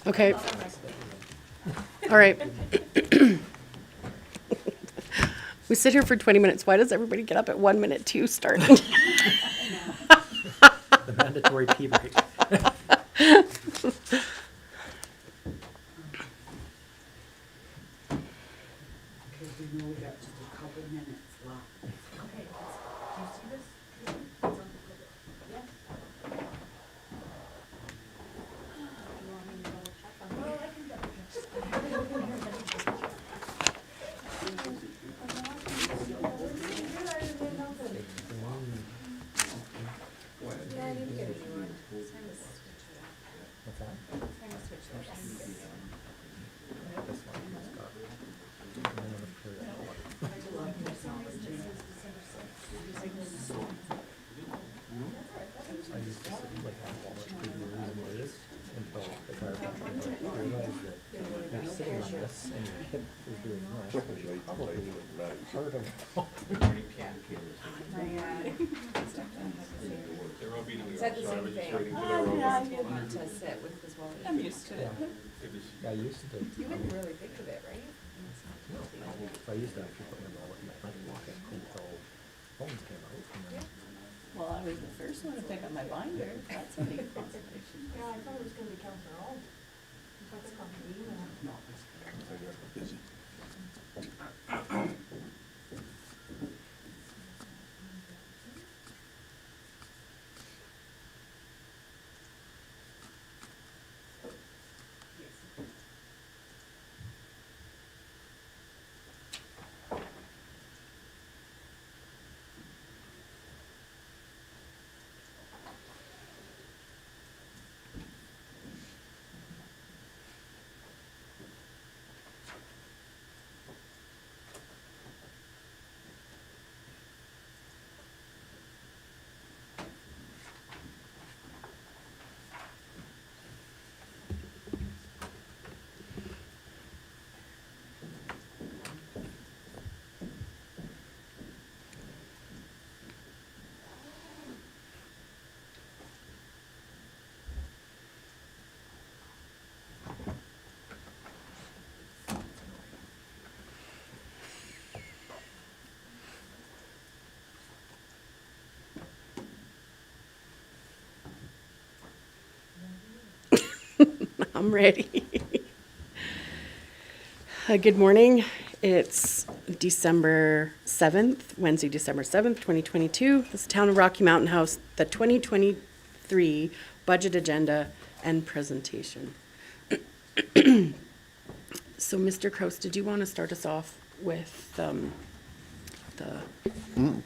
Okay. All right. We sit here for 20 minutes. Why does everybody get up at 1 minute to start? The mandatory pee break. Because we know we got just a couple minutes left. Okay, do you see this? What's that? This one has got. and then the period. I used to sit like on Walnut Creek and wait until the fire department realized that you're sitting on this and your hip is doing this, which is probably part of. Said the same thing. To sit with his wallet. I'm used to it. I used to. You wouldn't really think of it, right? No, I used to actually put my wallet in my front pocket until phones came out. And then Well, I was the first one to pick up my binder. That's a big consolation. Yeah, I thought it was gonna be Counselor Hall. That's coming, I'm ready. Good morning. It's December 7th, Wednesday, December 7th, 2022. This is Town of Rocky Mountain House, the 2023 budget agenda and presentation. So, Mr. Kraus, did you want to start us off with the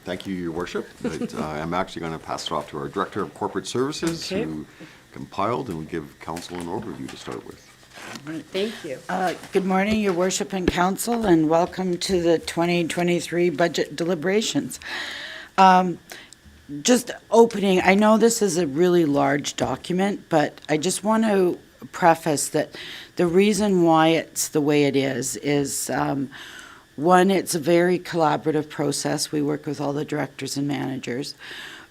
Thank you, Your Worship. But, I'm actually going to pass it off to our Director of Corporate Services, Okay. who compiled and will give council an overview to start with. Thank you. Good morning, Your Worship and Council, and welcome to the 2023 budget deliberations. Just opening, I know this is a really large document, but I just want to preface that the reason why it's the way it is one, it's a very collaborative process. We work with all the directors and managers.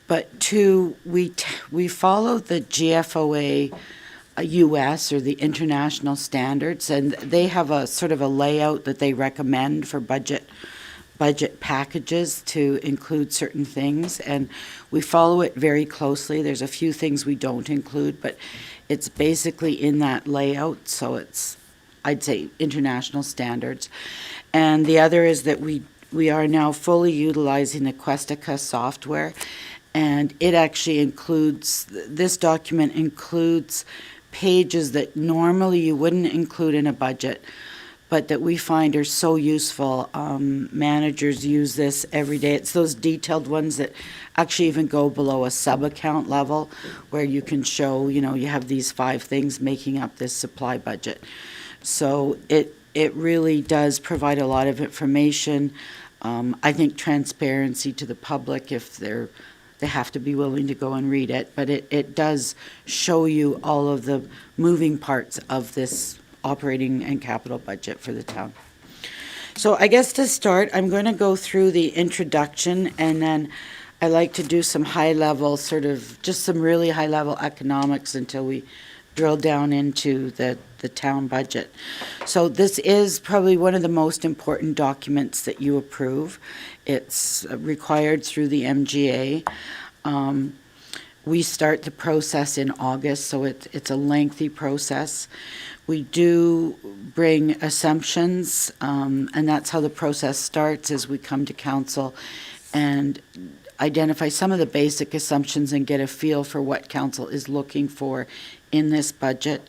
But two, we follow the GFOA US, or the international standards, and they have a sort of a layout that they recommend for budget packages to include certain things, and we follow it very closely. There's a few things we don't include, but it's basically in that layout, so it's, I'd say, international standards. And the other is that we are now fully utilizing the Questica software, and it actually includes, this document includes pages that normally you wouldn't include in a budget, but that we find are so useful. Managers use this every day. It's those detailed ones that actually even go below a sub-account level, where you can show, you know, you have these 5 things making up this supply budget. So it really does provide a lot of information. I think transparency to the public, if they have to be willing to go and read it, but it does show you all of the moving parts of this operating and capital budget for the town. So I guess to start, I'm going to go through the introduction, and then I like to do some high-level, sort of just some really high-level economics until we drill down into the the town budget. So this is probably one of the most important documents that you approve. It's required through the MGA. We start the process in August, so it's a lengthy process. We do bring assumptions, and that's how the process starts, is we come to council and identify some of the basic assumptions and get a feel for what council is looking for in this budget.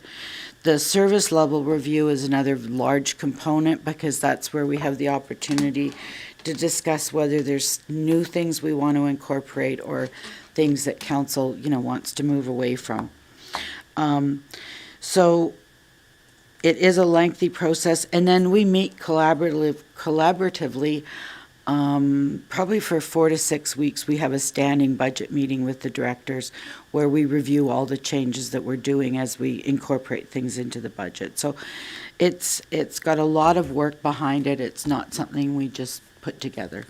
The service level review is another large component, because that's where we have the opportunity to discuss whether there's new things we want to incorporate or things that council, wants to move away from. So it is a lengthy process, and then we meet collaboratively. Probably for 4 to 6 weeks, we have a standing budget meeting with the directors where we review all the changes that we're doing as we incorporate things into the budget. So it's got a lot of work behind it. It's not something we just put together.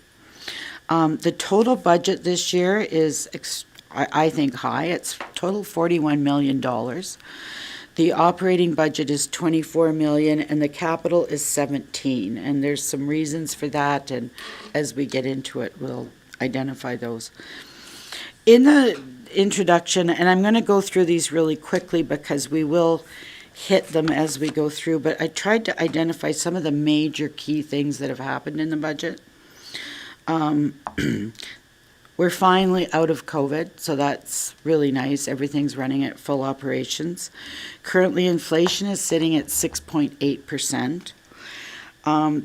The total budget this year is, I think, high. It's total $41 million. The operating budget is 24 million and the capital is 17. And there's some reasons for that, and as we get into it, we'll identify those. In the introduction, and I'm going to go through these really quickly because we will hit them as we go through, but I tried to identify some of the major key things that have happened in the budget. We're finally out of COVID, so that's really nice. Everything's running at full operations. Currently, inflation is sitting at 6.8%.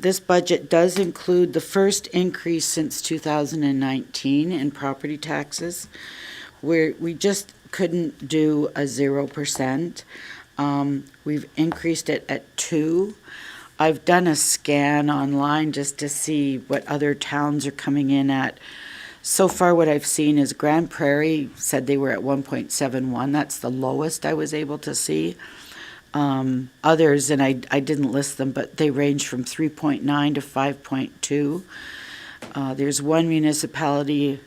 This budget does include the first increase since 2019 in property taxes, where we just couldn't do a 0%. We've increased it at 2%. I've done a scan online just to see what other towns are coming in at. So far, what I've seen is Grand Prairie said they were at 1.71. That's the lowest I was able to see. Others, and I didn't list them, but they range from 3.9 to 5.2. There's one municipality, I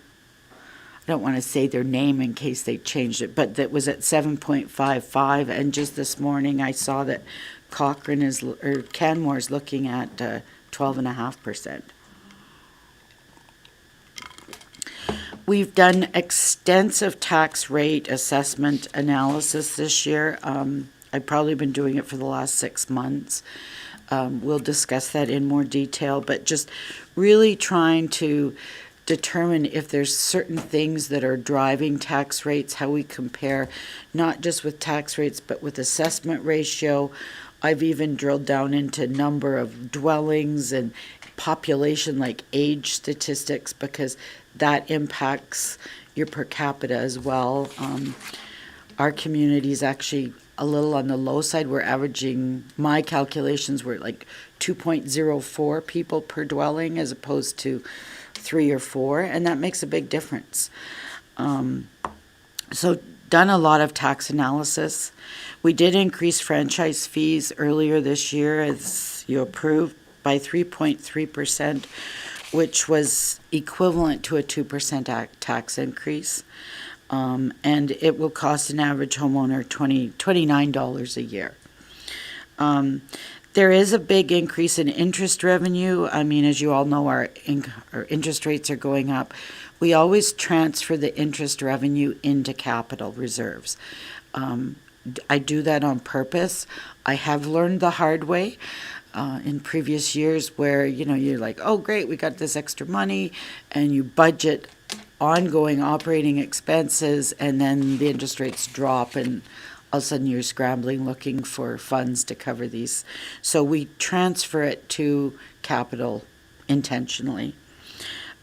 don't want to say their name in case they changed it, but that was at 7.55. And just this morning, I saw that Canmore is looking at 12.5%. We've done extensive tax rate assessment analysis this year. I've probably been doing it for the last 6 months. We'll discuss that in more detail, but just really trying to determine if there's certain things that are driving tax rates, how we compare, not just with tax rates, but with assessment ratio. I've even drilled down into number of dwellings and population, like age statistics, because that impacts your per capita as well. Our community is actually a little on the low side. We're averaging, my calculations were like 2.04 people per dwelling as opposed to 3 or 4, and that makes a big difference. So done a lot of tax analysis. We did increase franchise fees earlier this year, as you approved, by 3.3%, which was equivalent to a 2% tax increase. And it will cost an average homeowner $29 a year. There is a big increase in interest revenue. I mean, as you all know, our interest rates are going up. We always transfer the interest revenue into capital reserves. I do that on purpose. I have learned the hard way in previous years where, you're like, oh, great, we got this extra money, and you budget ongoing operating expenses, and then the interest rates drop, and all of a sudden you're scrambling looking for funds to cover these. So we transfer it to capital intentionally.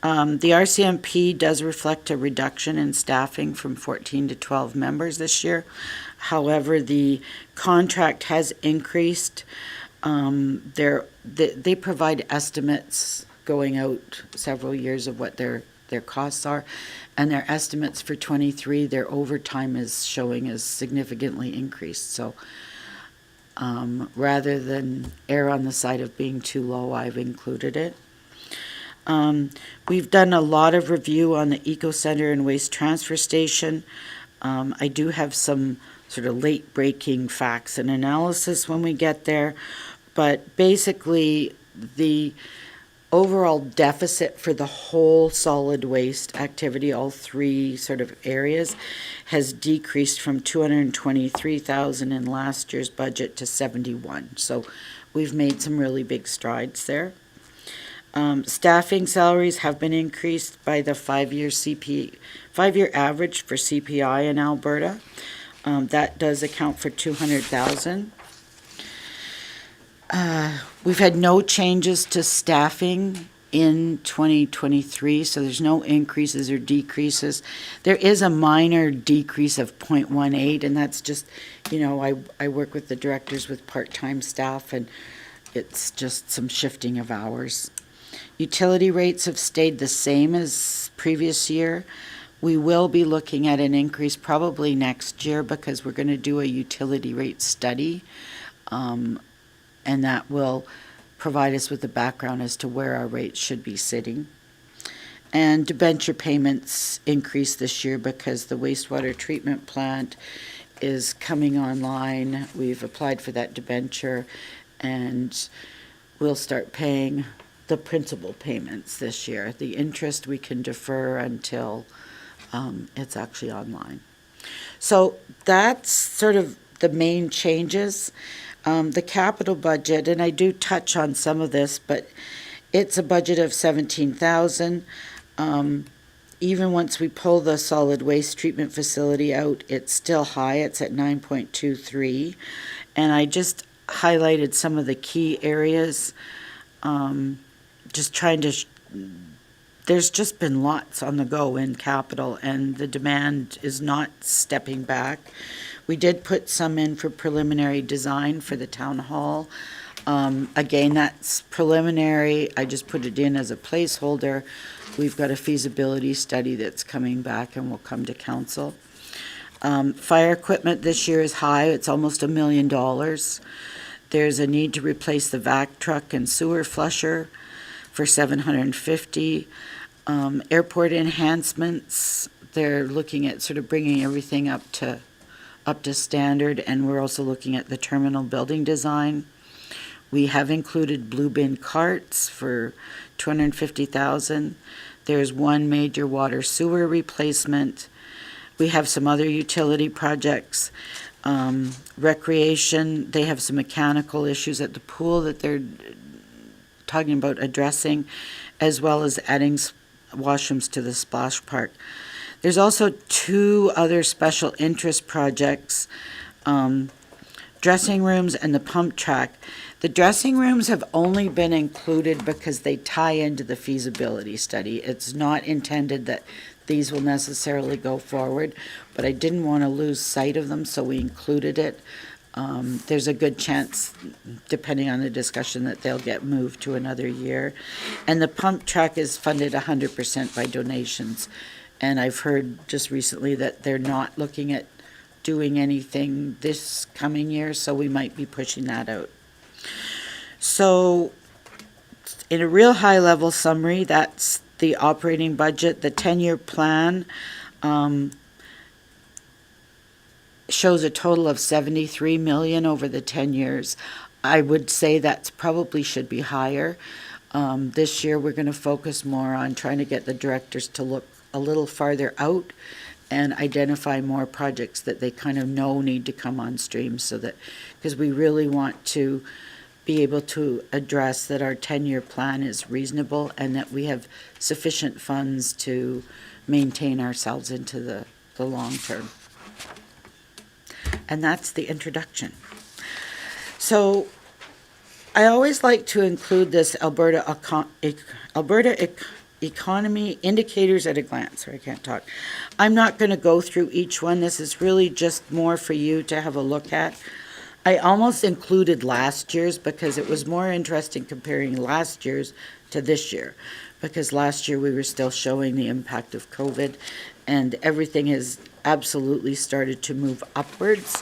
The RCMP does reflect a reduction in staffing from 14 to 12 members this year. However, the contract has increased. They provide estimates going out several years of what their costs are, and their estimates for 23, their overtime is showing as significantly increased. So rather than err on the side of being too low, I've included it. We've done a lot of review on the Eco Center and Waste Transfer Station. I do have some sort of late-breaking facts and analysis when we get there. But basically, the overall deficit for the whole solid waste activity, all three sort of areas, has decreased from 223,000 in last year's budget to 71. So we've made some really big strides there. Staffing salaries have been increased by the five-year average for CPI in Alberta. That does account for 200,000. We've had no changes to staffing in 2023, so there's no increases or decreases. There is a minor decrease of 0.18, and that's just, I work with the directors with part-time staff, and it's just some shifting of hours. Utility rates have stayed the same as previous year. We will be looking at an increase probably next year because we're going to do a utility rate study, and that will provide us with a background as to where our rates should be sitting. And debenture payments increased this year because the wastewater treatment plant is coming online. We've applied for that debenture, and we'll start paying the principal payments this year. The interest we can defer until it's actually online. So that's sort of the main changes. The capital budget, and I do touch on some of this, but it's a budget of 17,000. Even once we pull the solid waste treatment facility out, it's still high. It's at 9.23. And I just highlighted some of the key areas. Just trying to, there's just been lots on the go in capital, and the demand is not stepping back. We did put some in for preliminary design for the town hall. Again, that's preliminary. I just put it in as a placeholder. We've got a feasibility study that's coming back and will come to council. Fire equipment this year is high. It's almost $1 million. There's a need to replace the vac truck and sewer flusher for $750. Airport enhancements, they're looking at sort of bringing everything up to standard, and we're also looking at the terminal building design. We have included blue bin carts for $250,000. There's one major water sewer replacement. We have some other utility projects. Recreation, they have some mechanical issues at the pool that they're talking about addressing, as well as adding washrooms to the splash park. There's also two other special interest projects, dressing rooms and the pump track. The dressing rooms have only been included because they tie into the feasibility study. It's not intended that these will necessarily go forward, but I didn't want to lose sight of them, so we included it. There's a good chance, depending on the discussion, that they'll get moved to another year. And the pump track is funded 100% by donations. And I've heard just recently that they're not looking at doing anything this coming year, so we might be pushing that out. So, in a real high-level summary, that's the operating budget. The 10-year plan shows a total of $73 million over the 10 years. I would say that probably should be higher. This year, we're going to focus more on trying to get the directors to look a little farther out and identify more projects that they kind of know need to come on stream, so that, because we really want to be able to address that our 10-year plan is reasonable and that we have sufficient funds to maintain ourselves into the long term. And that's the introduction. So I always like to include this Alberta economy indicators at a glance, or I can't talk. I'm not going to go through each one. This is really just more for you to have a look at. I almost included last year's because it was more interesting comparing last year's to this year, because last year we were still showing the impact of COVID, and everything has absolutely started to move upwards,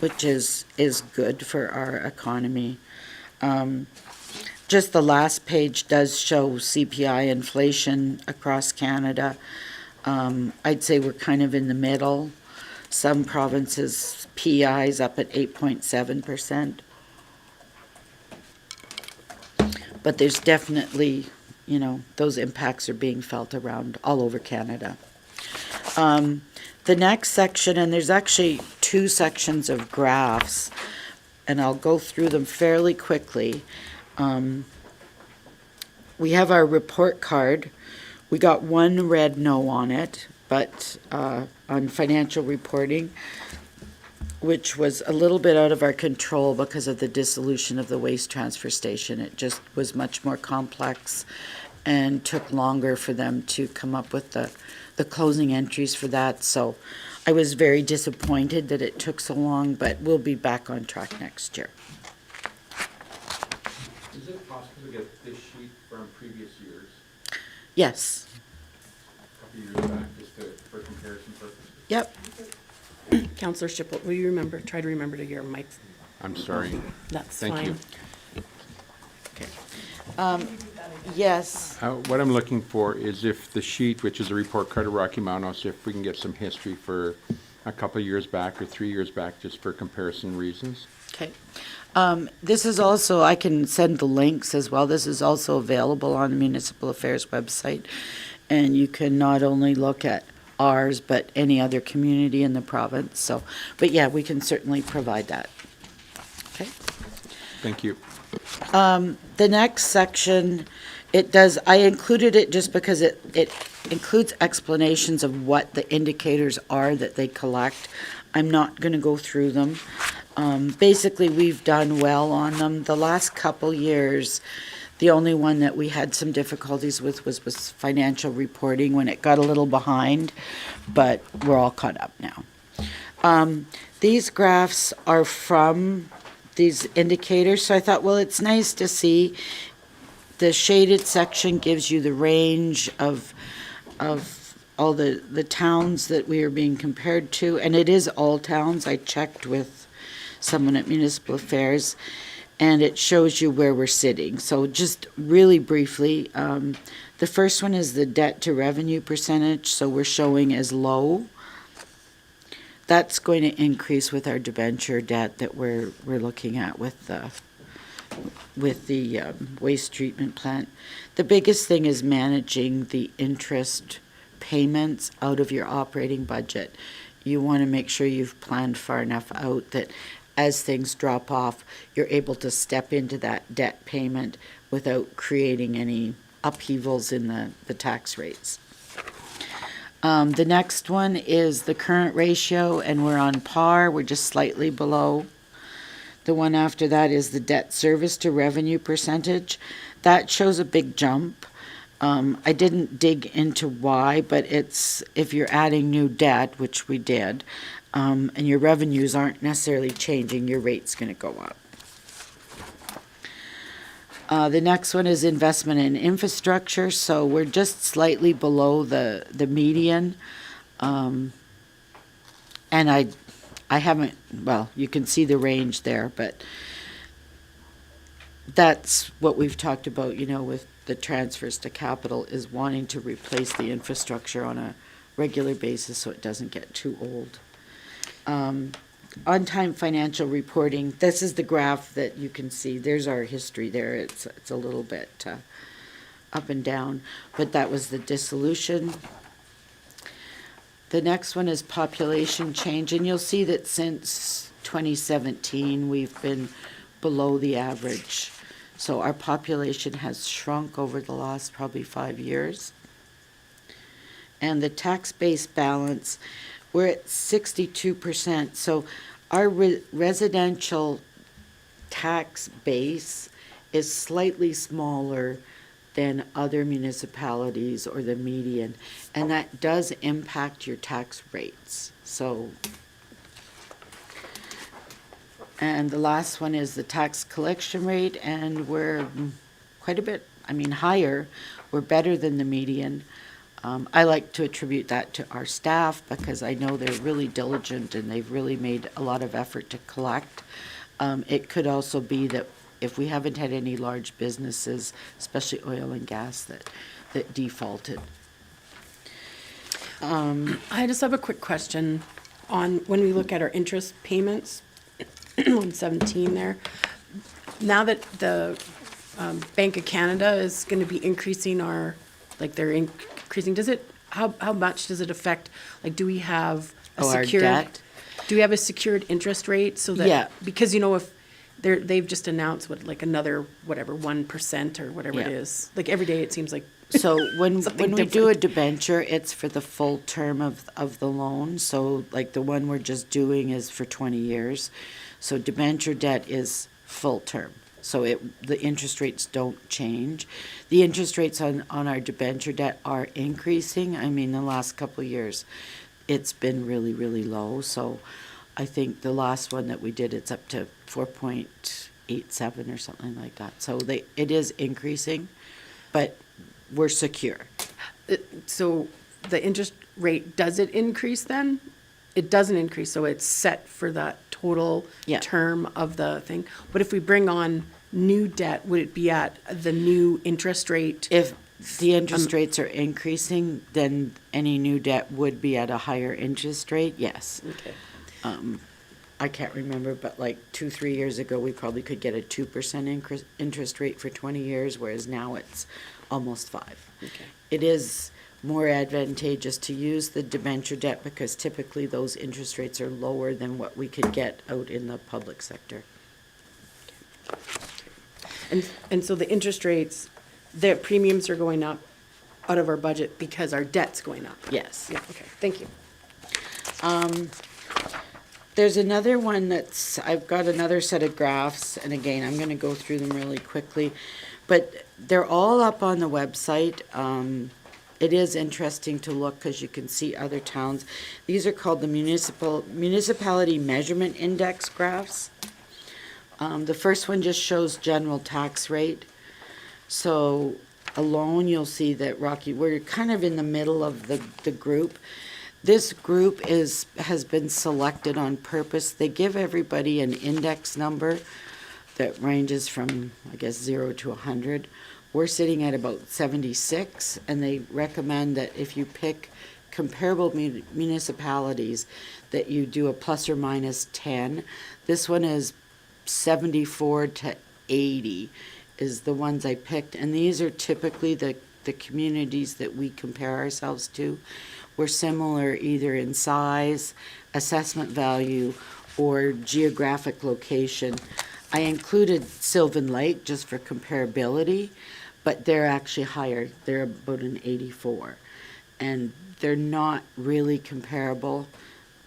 which is good for our economy. Just the last page does show CPI inflation across Canada. I'd say we're kind of in the middle. Some provinces PI's up at 8.7%. But there's definitely, you know, those impacts are being felt around all over Canada. The next section, and there's actually two sections of graphs, and I'll go through them fairly quickly. We have our report card. We got one red no on it, but on financial reporting, which was a little bit out of our control because of the dissolution of the waste transfer station. It just was much more complex and took longer for them to come up with the closing entries for that. So I was very disappointed that it took so long, but we'll be back on track next year. Is it possible to get this sheet from previous years, Yes. a couple years back, just for comparison purposes? Yep. Counselor Shipple, will you try to remember to your mic? I'm sorry. That's Thank you. fine. Yes. What I'm looking for is if the sheet, which is a report card of Rocky Mountain, also if we can get some history for a couple of years back or 3 years back, just for comparison reasons. Okay. This is also, I can send the links as well. This is also available on the Municipal Affairs website. And you can not only look at ours, but any other community in the province. So, but yeah, we can certainly provide that. Okay. Thank you. The next section, I included it just because it includes explanations of what the indicators are that they collect. I'm not going to go through them. Basically, we've done well on them. The last couple years, the only one that we had some difficulties with was financial reporting when it got a little behind, but we're all caught up now. These graphs are from these indicators, so I thought, well, it's nice to see. The shaded section gives you the range of all the towns that we are being compared to, and it is all towns. I checked with someone at Municipal Affairs, and it shows you where we're sitting. So just really briefly, the first one is the debt to revenue percentage, so we're showing as low. That's going to increase with our debenture debt that we're looking at with the waste treatment plant. The biggest thing is managing the interest payments out of your operating budget. You want to make sure you've planned far enough out that as things drop off, you're able to step into that debt payment without creating any upheavals in the tax rates. The next one is the current ratio, and we're on par. We're just slightly below. The one after that is the debt service to revenue percentage. That shows a big jump. I didn't dig into why, but it's if you're adding new debt, which we did, and your revenues aren't necessarily changing, your rate's going to go up. The next one is investment in infrastructure, so we're just slightly below the median. And I haven't, well, you can see the range there, but that's what we've talked about, you know, with the transfers to capital, is wanting to replace the infrastructure on a regular basis so it doesn't get too old. On-time financial reporting, this is the graph that you can see. There's our history there. It's a little bit up and down, but that was the dissolution. The next one is population change, and you'll see that since 2017, we've been below the average. So our population has shrunk over the last probably 5 years. And the tax base balance, we're at 62%. So our residential tax base is slightly smaller than other municipalities or the median, and that does impact your tax rates. So, and the last one is the tax collection rate, and we're quite a bit, higher. We're better than the median. I like to attribute that to our staff because I know they're really diligent and they've really made a lot of effort to collect. It could also be that if we haven't had any large businesses, especially oil and gas, that defaulted. I just have a quick question. when we look at our interest payments, on 17 there, now that the Bank of Canada is going to be increasing our, like they're increasing, how much does it affect, like, do we have a Oh, our secured? debt? Do we have a secured interest rate so that? Yeah. Because, you know, if they've just announced like another, whatever, 1% or whatever it Yeah. is. Like every day it seems like, So when Something we do a different. debenture, it's for the full term of the loan. So like the one we're just doing is for 20 years. So debenture debt is full term. So the interest rates don't change. The interest rates on our debenture debt are increasing. I mean, the last couple of years, it's been really, really low. So I think the last one that we did, it's up to 4.87 or something like that. So it is increasing, but we're secure. so the interest rate, does it increase then? It doesn't increase, so it's set for that total Yeah. term of the thing. But if we bring on new debt, would it be at the new interest rate? If the interest rates are increasing, then any new debt would be at a higher interest rate, yes. Okay. I can't remember, but like 2-3 years ago, we probably could get a 2% interest rate for 20 years, whereas now it's almost 5%. Okay. It is more advantageous to use the debenture debt because typically those interest rates are lower than what we could get out in the public sector. And so the interest rates, their premiums are going up out of our budget because our debt's going up? Yes. Yeah, okay, thank you. There's another one I've got another set of graphs, and again, I'm gonna go through them really quickly, but they're all up on the website. It is interesting to look, because you can see other towns. These are called the Municipality Measurement Index graphs. The first one just shows general tax rate. So alone, you'll see that we're kind of in the middle of the group. This group has been selected on purpose. They give everybody an index number that ranges from, I guess, 0 to 100. We're sitting at about 76, and they recommend that if you pick comparable municipalities, that you do a plus or minus 10. This one is 74 to 80 is the ones I picked, and these are typically the communities that we compare ourselves to. We're similar either in size, assessment value, or geographic location. I included Sylvan Lake just for comparability, but they're actually higher. They're about an 84. And they're not really comparable.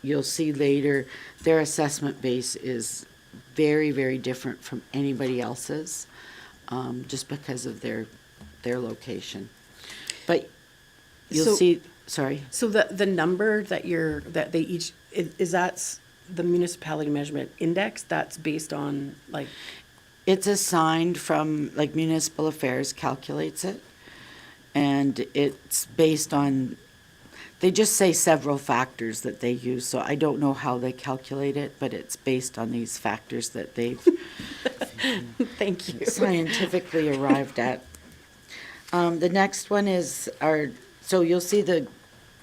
You'll see later, their assessment base is very, very different from anybody else's, just because of their location. But you'll So- see, sorry. So the number that they each, is that the municipality measurement index, that's based on like, It's assigned from, like, Municipal Affairs calculates it, and it's based on, they just say several factors that they use, so I don't know how they calculate it, but it's based on these factors that they've thank you. scientifically arrived at. The next one is so you'll see the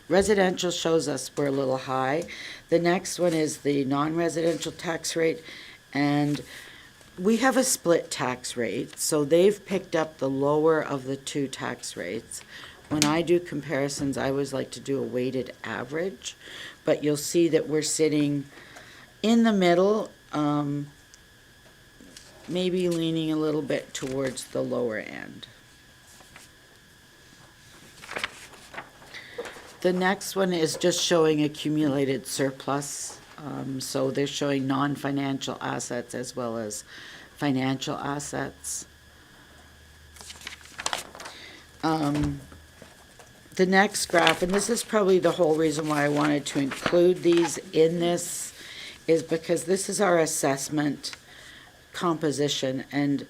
residential shows us we're a little high. The next one is the non-residential tax rate, and we have a split tax rate, so they've picked up the lower of the two tax rates. When I do comparisons, I always like to do a weighted average, but you'll see that we're sitting in the middle, maybe leaning a little bit towards the lower end. The next one is just showing accumulated surplus. So they're showing non-financial assets as well as financial assets. The next graph, and this is probably the whole reason why I wanted to include these in this, is because this is our assessment composition, and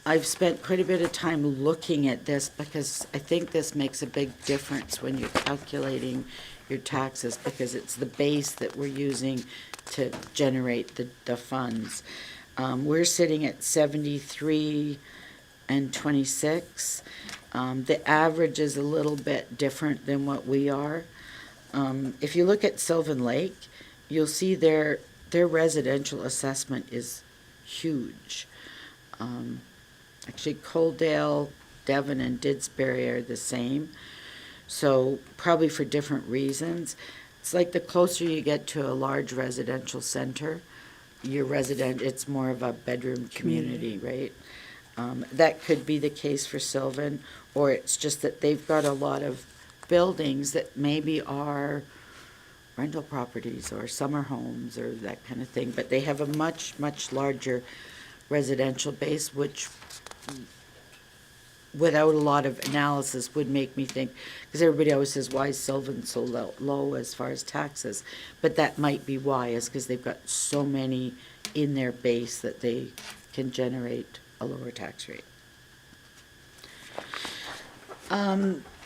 I've spent quite a bit of time looking at this because I think this makes a big difference when you're calculating your taxes, because it's the base that we're using to generate the funds. We're sitting at 73 and 26. The average is a little bit different than what we are. If you look at Sylvan Lake, you'll see their residential assessment is huge. Actually, Coaldale, Devon, and Didsbury are the same, so probably for different reasons. It's like the closer you get to a large residential center, it's more of a bedroom community, right? That could be the case for Sylvan, or it's just that they've got a lot of buildings that maybe are rental properties or summer homes or that kind of thing, but they have a much, much larger residential base, which without a lot of analysis would make me think, because everybody always says, why is Sylvan so low as far as taxes? But that might be why, is because they've got so many in their base that they can generate a lower tax rate.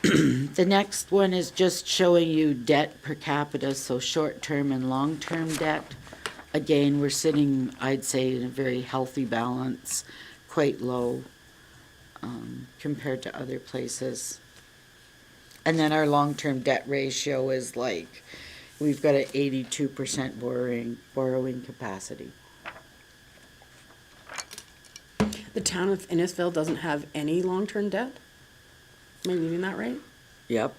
The next one is just showing you debt per capita, so short-term and long-term debt. Again, we're sitting, I'd say, in a very healthy balance, quite low compared to other places. And then our long-term debt ratio is like, we've got an 82% borrowing capacity. The town of Innisfil doesn't have any long-term debt? Am I reading that right? Yep.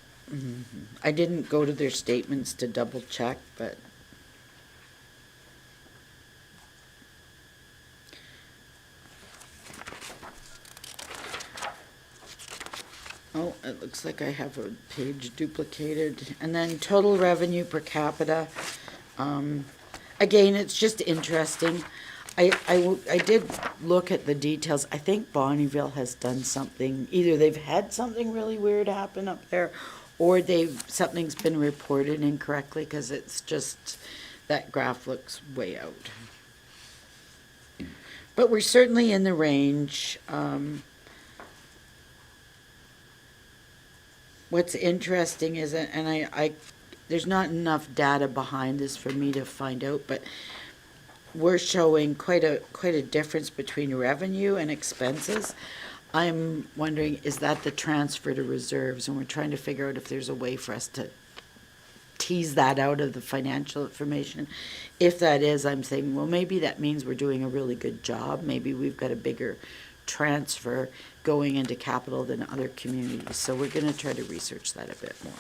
I didn't go to their statements to double check, but oh, it looks like I have a page duplicated. And then total revenue per capita. Again, it's just interesting. I did look at the details. I think Bonnyville has done something. Either they've had something really weird happen up there, or something's been reported incorrectly, because it's just, that graph looks way out. But we're certainly in the range. What's interesting is, and there's not enough data behind this for me to find out, but we're showing quite a difference between revenue and expenses. I'm wondering, is that the transfer to reserves? And we're trying to figure out if there's a way for us to tease that out of the financial information. If that is, I'm saying, well, maybe that means we're doing a really good job. Maybe we've got a bigger transfer going into capital than other communities. So we're going to try to research that a bit more.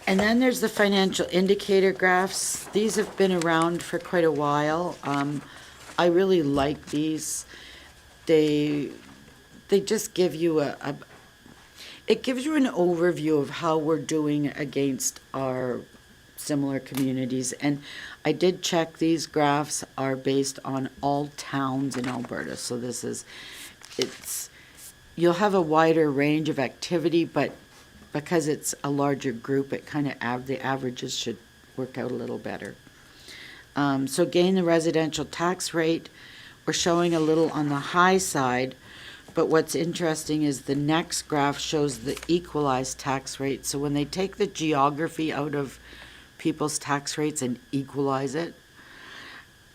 And then there's the financial indicator graphs. These have been around for quite a while. I really like these. They just give you it gives you an overview of how we're doing against our similar communities. And I did check, these graphs are based on all towns in Alberta. So you'll have a wider range of activity, but because it's a larger group, it kind of the averages should work out a little better. So again, the residential tax rate, we're showing a little on the high side, but what's interesting is the next graph shows the equalized tax rate. So when they take the geography out of people's tax rates and equalize it,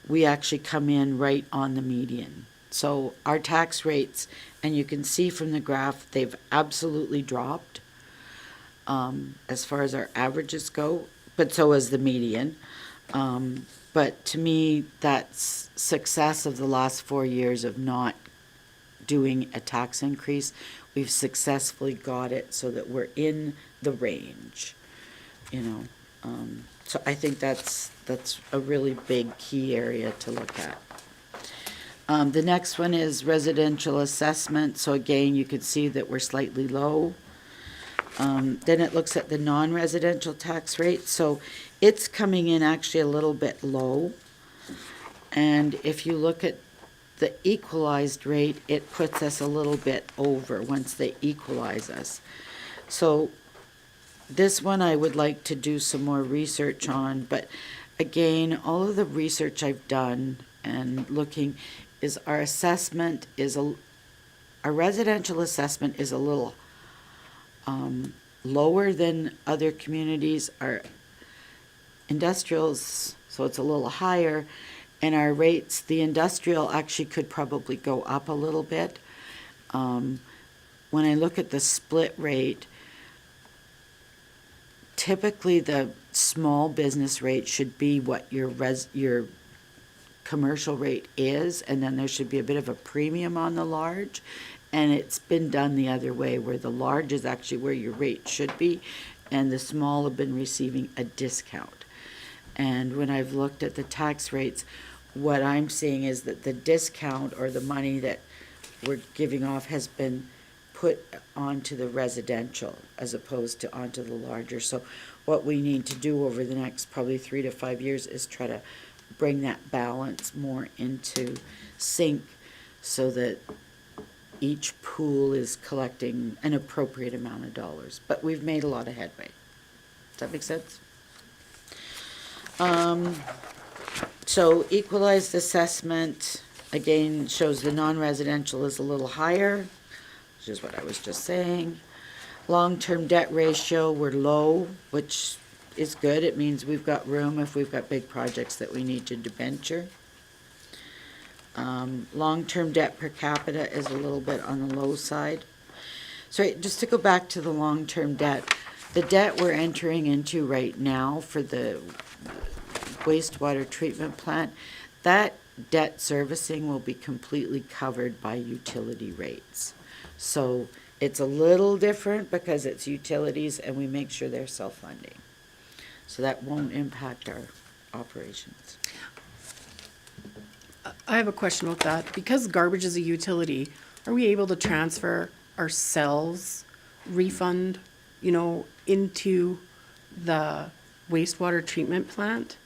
we actually come in right on the median. So our tax rates, and you can see from the graph, they've absolutely dropped as far as our averages go, but so has the median. But to me, that's success of the last 4 years of not doing a tax increase. We've successfully got it so that we're in the range, so I think that's a really big key area to look at. The next one is residential assessment. So again, you can see that we're slightly low. Then it looks at the non-residential tax rate. So it's coming in actually a little bit low. And if you look at the equalized rate, it puts us a little bit over once they equalize us. So this one I would like to do some more research on. But again, all of the research I've done and looking is our residential assessment is a little lower than other communities. Our industrials, so it's a little higher, and our rates, the industrial actually could probably go up a little bit. When I look at the split rate, typically the small business rate should be what your commercial rate is, and then there should be a bit of a premium on the large. And it's been done the other way, where the large is actually where your rate should be, and the small have been receiving a discount. And when I've looked at the tax rates, what I'm seeing is that the discount or the money that we're giving off has been put onto the residential as opposed to onto the larger. So what we need to do over the next probably 3 to 5 years is try to bring that balance more into sync so that each pool is collecting an appropriate amount of dollars. But we've made a lot of headway. Does that make sense? So equalized assessment, again, shows the non-residential is a little higher, which is what I was just saying. Long-term debt ratio, we're low, which is good. It means we've got room if we've got big projects that we need to debenture. Long-term debt per capita is a little bit on the low side. So just to go back to the long-term debt, the debt we're entering into right now for the wastewater treatment plant, that debt servicing will be completely covered by utility rates. So it's a little different because it's utilities and we make sure they're self-funding. So that won't impact our operations. I have a question about that. Because garbage is a utility, are we able to transfer our cells refund, into the wastewater treatment plant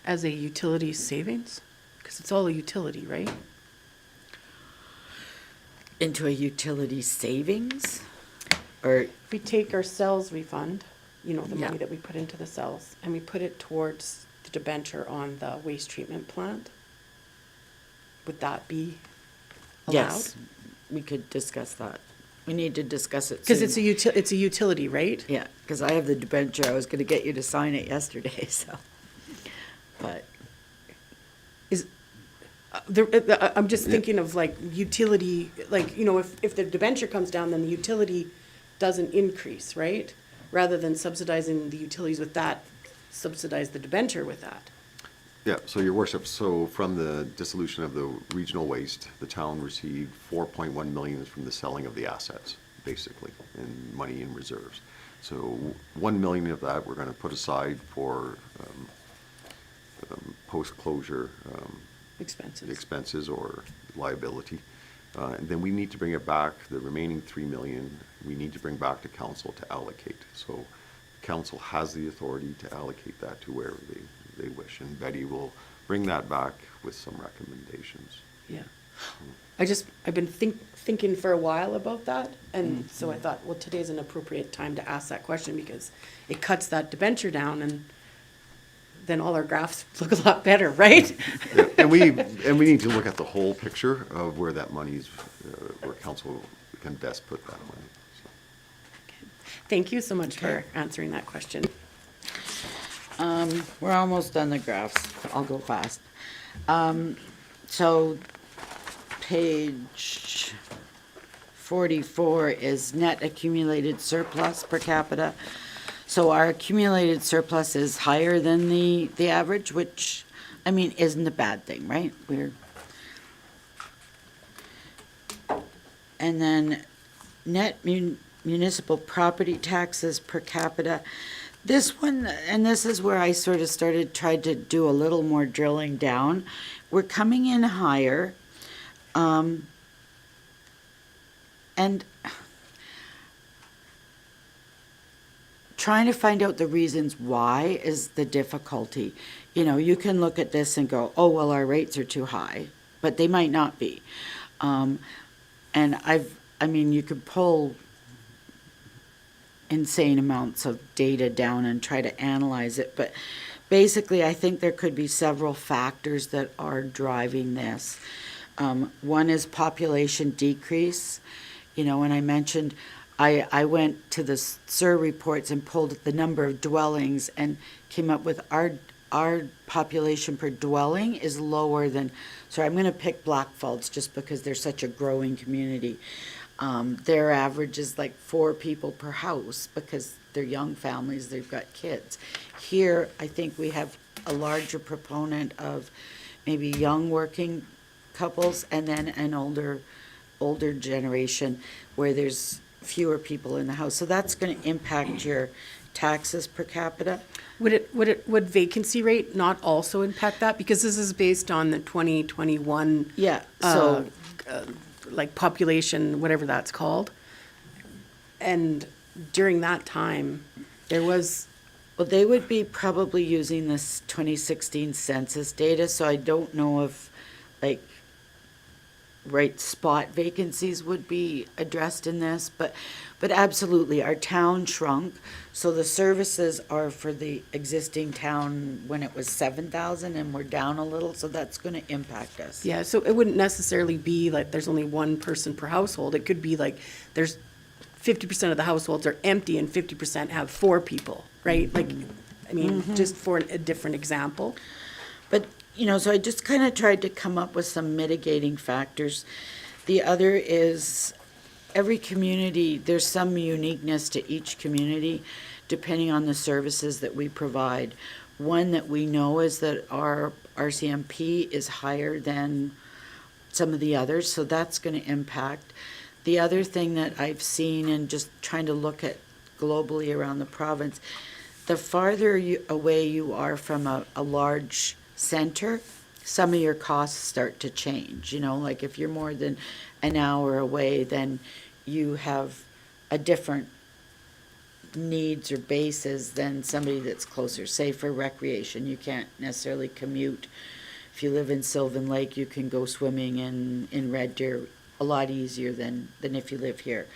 as a utility savings? Because it's all a utility, right? Into a utility savings? Or, If we take our cells refund, the money Yeah. that we put into the cells, and we put it towards the debenture on the waste treatment plant, would that be allowed? yes, we could discuss that. We need to discuss it Because soon. it's a utility, right? Yeah, because I have the debenture. I was gonna get you to sign it yesterday, so. But, I'm just thinking of like utility, if the debenture comes down, then the utility doesn't increase, right? Rather than subsidizing the utilities with that, subsidize the debenture with that. Yeah, so your worship, so from the dissolution of the regional waste, the town received 4.1 million from the selling of the assets, basically, and money in reserves. So 1 million of that we're gonna put aside for post-closure Expenses. expenses or liability. And then we need to bring it back, the remaining 3 million, we need to bring back to council to allocate. So council has the authority to allocate that to wherever they wish, and Betty will bring that back with some recommendations. Yeah. I've been thinking for a while about that, and so I thought, well, today's an appropriate time to ask that question because it cuts that debenture down and then all our graphs look a lot better, right? Yeah, and we need to look at the whole picture of where that money's, where council can best put that money. So. Thank you so much for answering that question. we're almost done the graphs. I'll go fast. So, page 44 is net accumulated surplus per capita. So our accumulated surplus is higher than the average, which, isn't a bad thing, right? And then net municipal property taxes per capita. This one, and this is where I sort of tried to do a little more drilling down. We're coming in higher. And trying to find out the reasons why is the difficulty. You can look at this and go, oh, well, our rates are too high, but they might not be. And you could pull insane amounts of data down and try to analyze it, but basically I think there could be several factors that are driving this. One is population decrease. When I mentioned I went to the SIR reports and pulled the number of dwellings and came up with our population per dwelling is lower than, I'm going to pick Blackfalds just because they're such a growing community. Their average is like 4 people per house because they're young families, they've got kids. Here, I think we have a larger proponent of maybe young working couples and then an older generation where there's fewer people in the house. So that's going to impact your taxes per capita. Would vacancy rate not also impact that? Because this is based on the 2021, Yeah, so, like population, whatever that's called. And during that time, there was, well, they would be probably using this 2016 census data, so I don't know if, like, right spot vacancies would be addressed in this, but absolutely, our town shrunk. So the services are for the existing town when it was 7,000 and we're down a little, so that's gonna impact us. yeah, so it wouldn't necessarily be like there's only one person per household. It could be like there's 50% of the households are empty and 50% have 4 people, right? Like, I mean, just for a different example. But, you know, so I just kind of tried to come up with some mitigating factors. The other is every community, there's some uniqueness to each community depending on the services that we provide. One that we know is that our RCMP is higher than some of the others, so that's going to impact. The other thing that I've seen and just trying to look at globally around the province, the farther away you are from a large center, some of your costs start to change. You know, like if you're more than an hour away, then you have a different needs or basis than somebody that's closer. Say for recreation, you can't necessarily commute. If you live in Sylvan Lake, you can go swimming in Red Deer a lot easier than if you live here.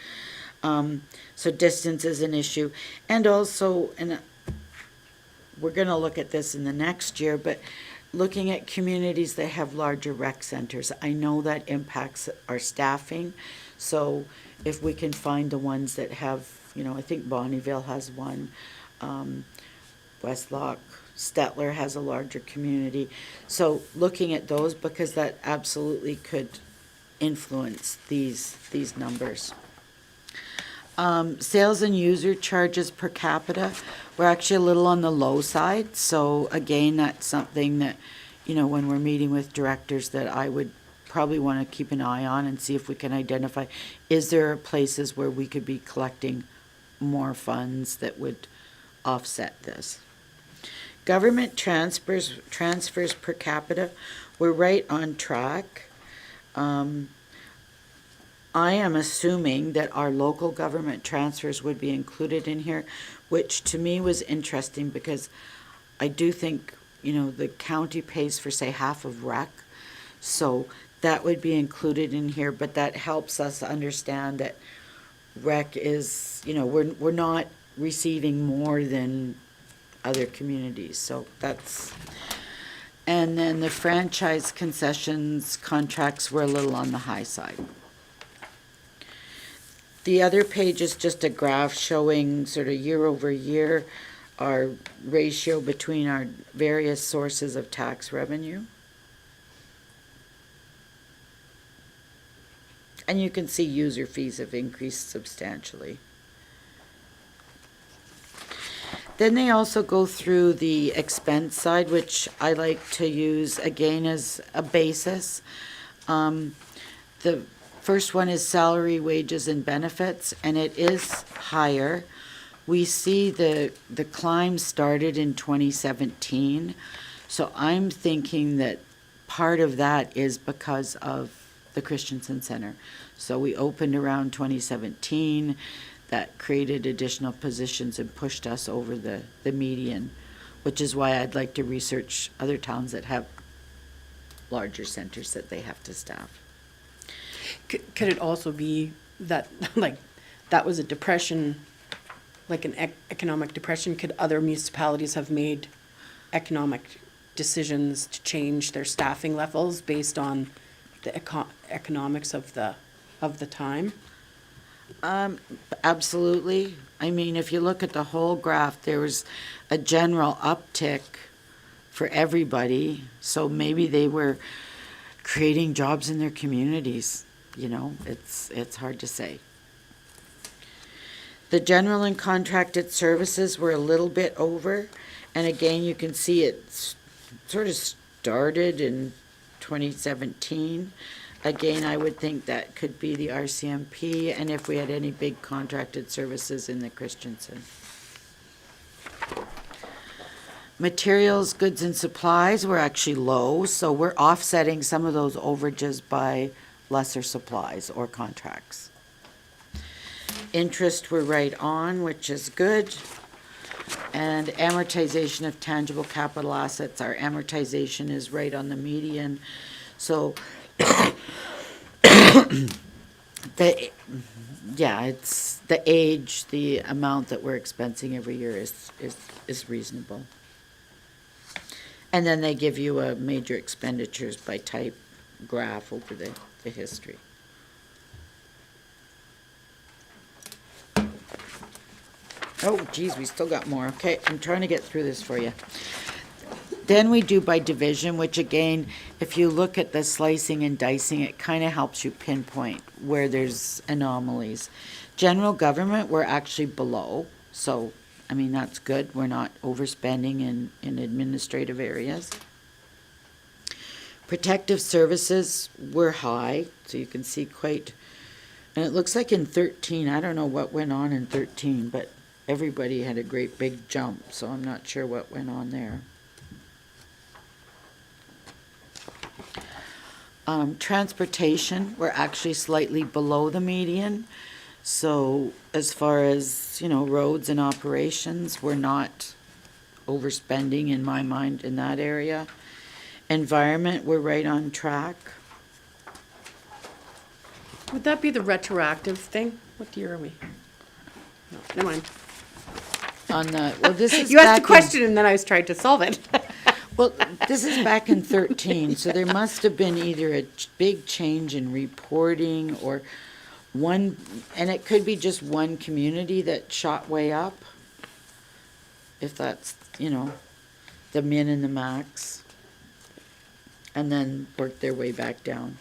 So distance is an issue. And also, and we're going to look at this in the next year, but looking at communities that have larger rec centers, I know that impacts our staffing. So if we can find the ones that have, you know, I think Bonnyville has one, Westlock, Stettler has a larger community. So looking at those, because that absolutely could influence these numbers. Sales and user charges per capita, we're actually a little on the low side. So again, that's something that, you know, when we're meeting with directors that I would probably want to keep an eye on and see if we can identify, is there places where we could be collecting more funds that would offset this? Government transfers per capita, we're right on track. I am assuming that our local government transfers would be included in here, which to me was interesting because I do think, you know, the county pays for, say, half of rec. So that would be included in here, but that helps us understand that rec is, you know, we're not receiving more than other communities. So that's, and then the franchise concessions contracts were a little on the high side. The other page is just a graph showing sort of year over year our ratio between our various sources of tax revenue. And you can see user fees have increased substantially. Then they also go through the expense side, which I like to use again as a basis. The first one is salary, wages, and benefits, and it is higher. We see the climb started in 2017, so I'm thinking that part of that is because of the Christensen Center. So we opened around 2017, that created additional positions and pushed us over the median, which is why I'd like to research other towns that have larger centers that they have to staff. Could it also be that, like, that was a depression, like an economic depression? Could other municipalities have made economic decisions to change their staffing levels based on the economics of the time? Absolutely. I mean, if you look at the whole graph, there was a general uptick for everybody. So maybe they were creating jobs in their communities. You know, it's hard to say. The general and contracted services were a little bit over, and again, you can see it sort of started in 2017. Again, I would think that could be the RCMP, and if we had any big contracted services in the Christensen. Materials, goods, and supplies were actually low, so we're offsetting some of those overages by lesser supplies or contracts. Interest we're right on, which is good. And amortization of tangible capital assets, our amortization is right on the median. So, it's the age, the amount that we're expensing every year is reasonable. And then they give you a major expenditures by type graph over the history. Oh, geez, we still got more. Okay, I'm trying to get through this for you. Then we do by division, which again, if you look at the slicing and dicing, it kind of helps you pinpoint where there's anomalies. General government, we're actually below, so, I mean, that's good. We're not overspending in administrative areas. Protective services, we're high, so you can see quite, and it looks like in 13, I don't know what went on in 13, but everybody had a great big jump, so I'm not sure what went on there. Transportation, we're actually slightly below the median. So as far as, roads and operations, we're not overspending in my mind in that area. Environment, we're right on track. Would that be the retroactive thing? What year are we? No, never mind. This is You asked back a question and then I was trying to solve it. Well, this is back in 13, so there must have been either a big change in reporting or one, and it could be just one community that shot way up. If that's, the min and the max. And then work their way back down.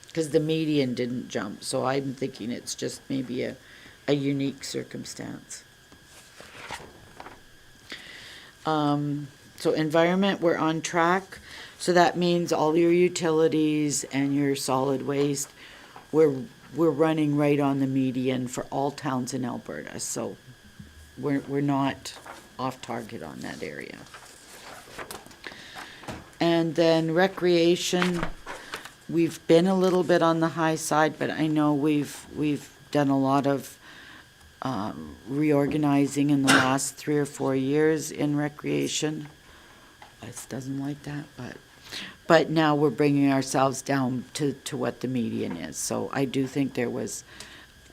Because the median didn't jump, so I'm thinking it's just maybe a unique circumstance. So environment, we're on track. So that means all your utilities and your solid waste, we're running right on the median for all towns in Alberta. So we're not off target on that area. And then recreation, we've been a little bit on the high side, but I know we've done a lot of reorganizing in the last 3 or 4 years in recreation. It doesn't like that, but now we're bringing ourselves down to what the median is. So I do think there was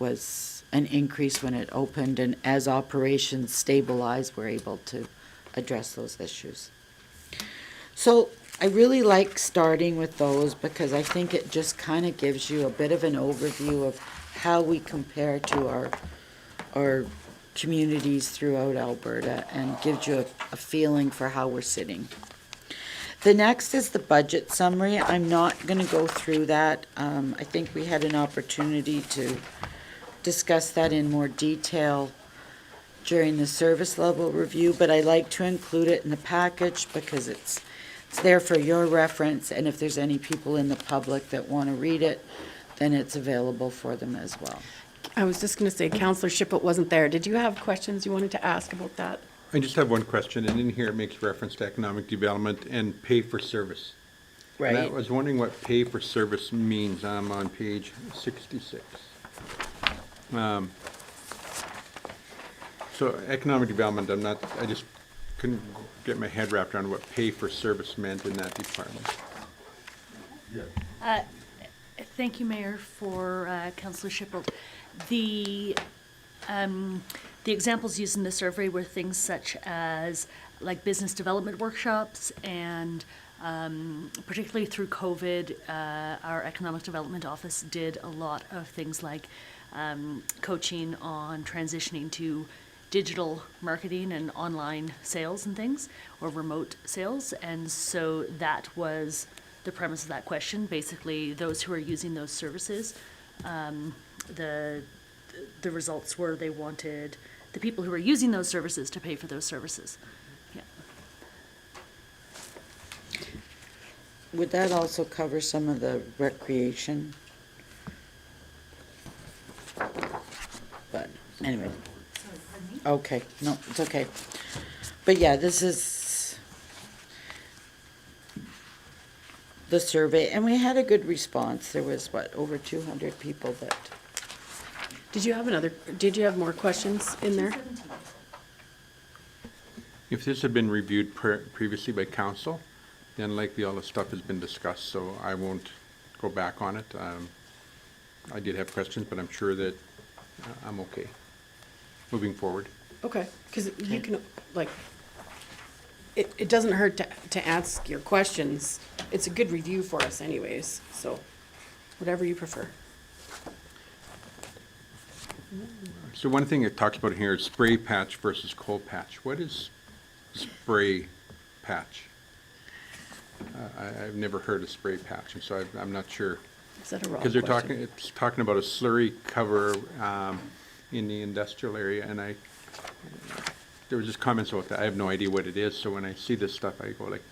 an increase when it opened, and as operations stabilize, we're able to address those issues. So I really like starting with those because I think it just kind of gives you a bit of an overview of how we compare to our communities throughout Alberta and gives you a feeling for how we're sitting. The next is the budget summary. I'm not going to go through that. I think we had an opportunity to discuss that in more detail during the service level review, but I like to include it in the package because it's there for your reference, and if there's any people in the public that want to read it, then it's available for them as well. I was just going to say, Councillor Shiplet wasn't there. Did you have questions you wanted to ask about that? I just have one question, and in here it makes reference to economic development and pay for service. And I was wondering what pay for service means. I'm on page 66. So economic development, I just couldn't get my head wrapped around what pay for service meant in that department. Thank you, Mayor, for Councillor Shipple. The examples used in the survey were things such as like business development workshops and particularly through COVID, our economic development office did a lot of things like coaching on transitioning to digital marketing and online sales and things, or remote sales. And so that was the premise of that question. Basically, those who are using those services, the the results were they wanted the people who were using those services to pay for those services. Yeah. Would that also cover some of the recreation? But anyway. Okay, no, it's okay. But yeah, this is the survey, and we had a good response. There was, what, over 200 people that, Did you have more questions in there? If this had been reviewed previously by council, then likely all the stuff has been discussed, so I won't go back on it. I did have questions, but I'm sure that I'm okay moving forward. Okay, because you can, like, it doesn't hurt to ask your questions. It's a good review for us anyways, so whatever you prefer. So one thing it talks about here is spray patch versus cold patch. What is spray patch? I've never heard of spray patch, and so I'm not sure. Is that a wrong Because question? it's talking about a slurry cover in the industrial area, and there was just comments about that. I have no idea what it is, so when I see this stuff, I go like,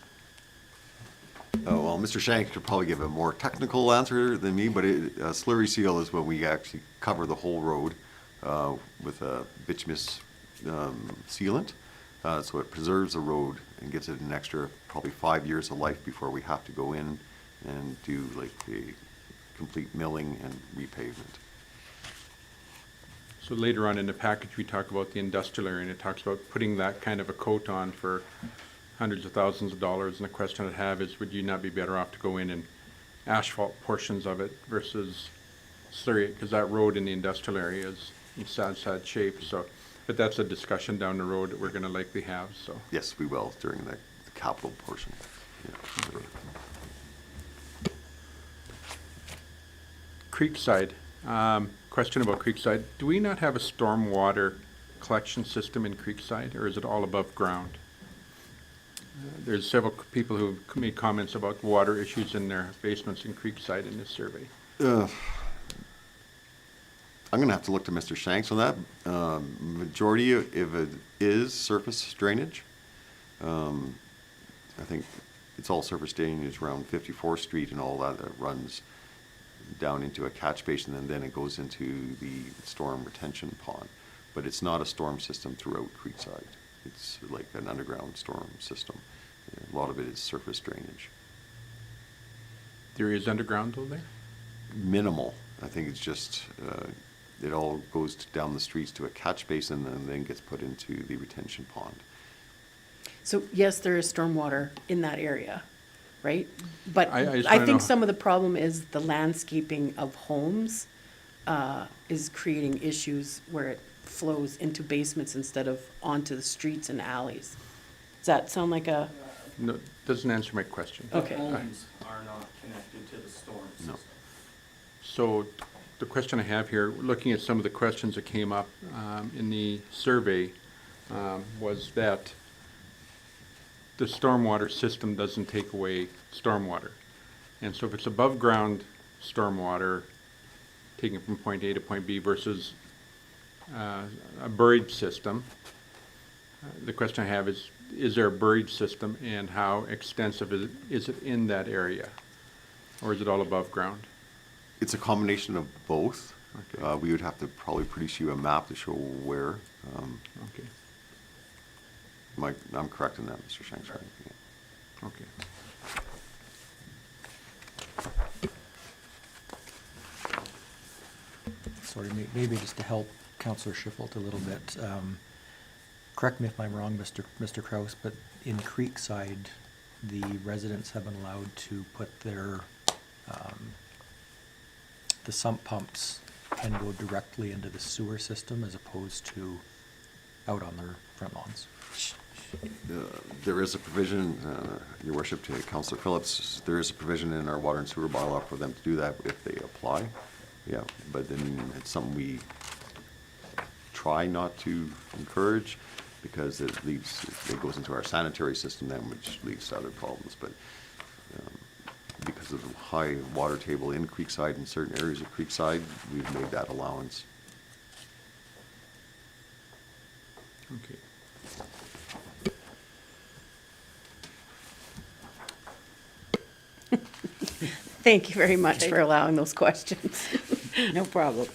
Oh, well, Mr. Shank could probably give a more technical answer than me, but a slurry seal is when we actually cover the whole road with a bituminous sealant. So it preserves the road and gives it an extra probably 5 years of life before we have to go in and do like a complete milling and repavement. so later on in the package, we talk about the industrial area, and it talks about putting that kind of a coat on for hundreds of thousands of dollars, and the question I'd have is, would you not be better off to go in and asphalt portions of it versus slurry it, because that road in the industrial area is in sad shape, so, but that's a discussion down the road that we're gonna likely have, so. Yes, we will during the capital portion. Yeah. Creekside, question about Creekside. Do we not have a stormwater collection system in Creekside, or is it all above ground? There's several people who have made comments about water issues in their basements in Creekside in this survey. I'm gonna have to look to Mr. Shanks on that. Majority, if it is surface drainage, I think it's all surface drainage around 54th Street and all that runs down into a catch basin, and then it goes into the storm retention pond. But it's not a storm system throughout Creekside. It's like an underground storm system. A lot of it is surface drainage. There is underground though there? Minimal. I think it's just, it all goes down the streets to a catch basin and then gets put into the retention pond. So yes, there is stormwater in that area, right? But I just I wanna think know- some of the problem is the landscaping of homes is creating issues where it flows into basements instead of onto the streets and alleys. Does that sound like a, No, doesn't answer my question. okay. Homes are not connected to the storm system. So the question I have here, looking at some of the questions that came up in the survey, was that the stormwater system doesn't take away stormwater. And so if it's above ground stormwater, taking it from point A to point B versus a buried system, the question I have is there a buried system, and how extensive is it in that area? Or is it all above ground? It's a combination of both. Okay. We would have to probably produce you a map to show where. Okay, I'm correct in that, Mr. Shanks, right? Yeah. okay. Sorry, maybe just to help Councillor Schifelt a little bit. Correct me if I'm wrong, Mr. Kraus, but in Creekside, the residents have been allowed to put their, the sump pumps can go directly into the sewer system as opposed to out on their front lawns. There is a provision, Your Worship, to Councillor Phillips, there is a provision in our water and sewer bylaw for them to do that if they apply. Yeah, but then it's something we try not to encourage, because it goes into our sanitary system then, which leads to other problems. But because of the high water table in Creekside and certain areas of Creekside, we've made that allowance. Okay. Thank you very much for allowing those questions. No problem.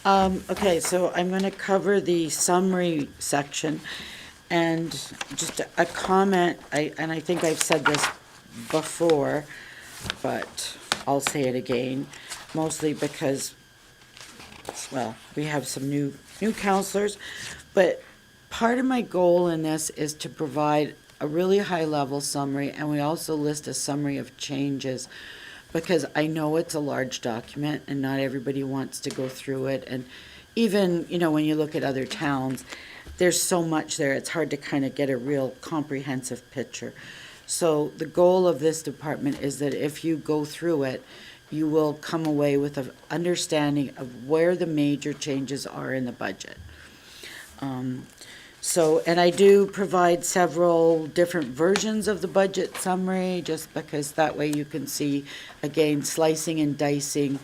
Okay, so I'm going to cover the summary section, and just a comment, and I think I've said this before, but I'll say it again, mostly because, well, we have some new counselors, but part of my goal in this is to provide a really high-level summary, and we also list a summary of changes, because I know it's a large document and not everybody wants to go through it. And even, when you look at other towns, there's so much there, it's hard to kind of get a real comprehensive picture. So the goal of this department is that if you go through it, you will come away with an understanding of where the major changes are in the budget. And I do provide several different versions of the budget summary, just because that way you can see, again, slicing and dicing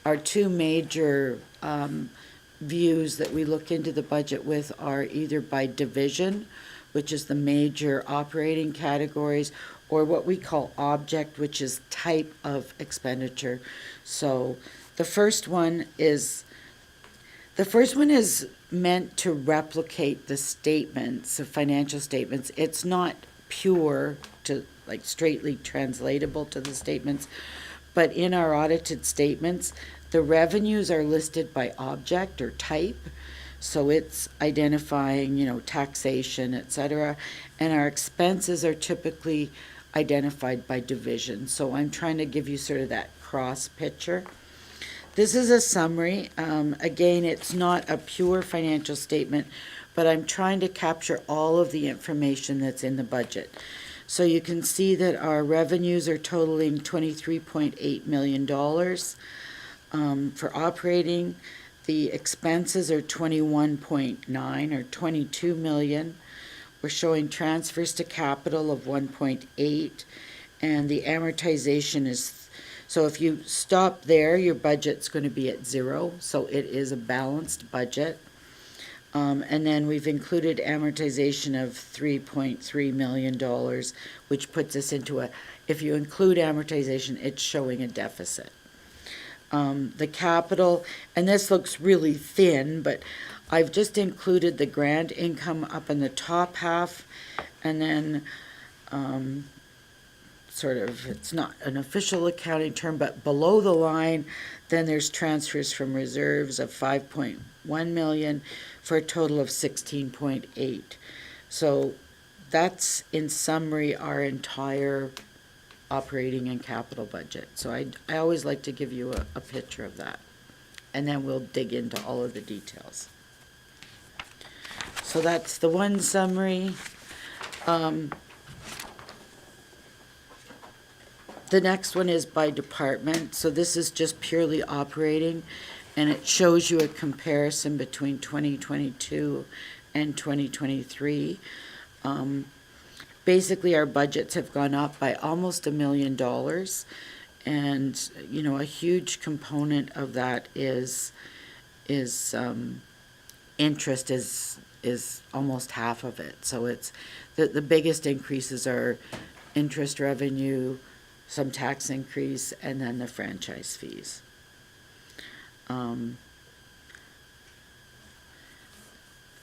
our two major views that we look into the budget with are either by division, which is the major operating categories, or what we call object, which is type of expenditure. So the first one is meant to replicate the statements, the financial statements. It's not pure to, like, straightly translatable to the statements, but in our audited statements, the revenues are listed by object or type, so it's identifying, taxation, etc., and our expenses are typically identified by division. So I'm trying to give you sort of that cross picture. This is a summary. Again, it's not a pure financial statement, but I'm trying to capture all of the information that's in the budget. So you can see that our revenues are totaling $23.8 million for operating. The expenses are 21.9 or 22 million. We're showing transfers to capital of 1.8, and the amortization is. So if you stop there, your budget's going to be at 0, so it is a balanced budget. And then we've included amortization of $3.3 million, which puts us into if you include amortization, it's showing a deficit. The capital, and this looks really thin, but I've just included the grant income up in the top half, and then it's not an official accounting term, but below the line, then there's transfers from reserves of 5.1 million for a total of 16.8. So that's, in summary, our entire operating and capital budget. So I always like to give you a picture of that, and then we'll dig into all of the details. So that's the one summary. The next one is by department. So this is just purely operating, and it shows you a comparison between 2022 and 2023. Basically, our budgets have gone up by almost $1 million, and a huge component of that is interest is almost half of it. So it's the biggest increases are interest revenue, some tax increase, and then the franchise fees. On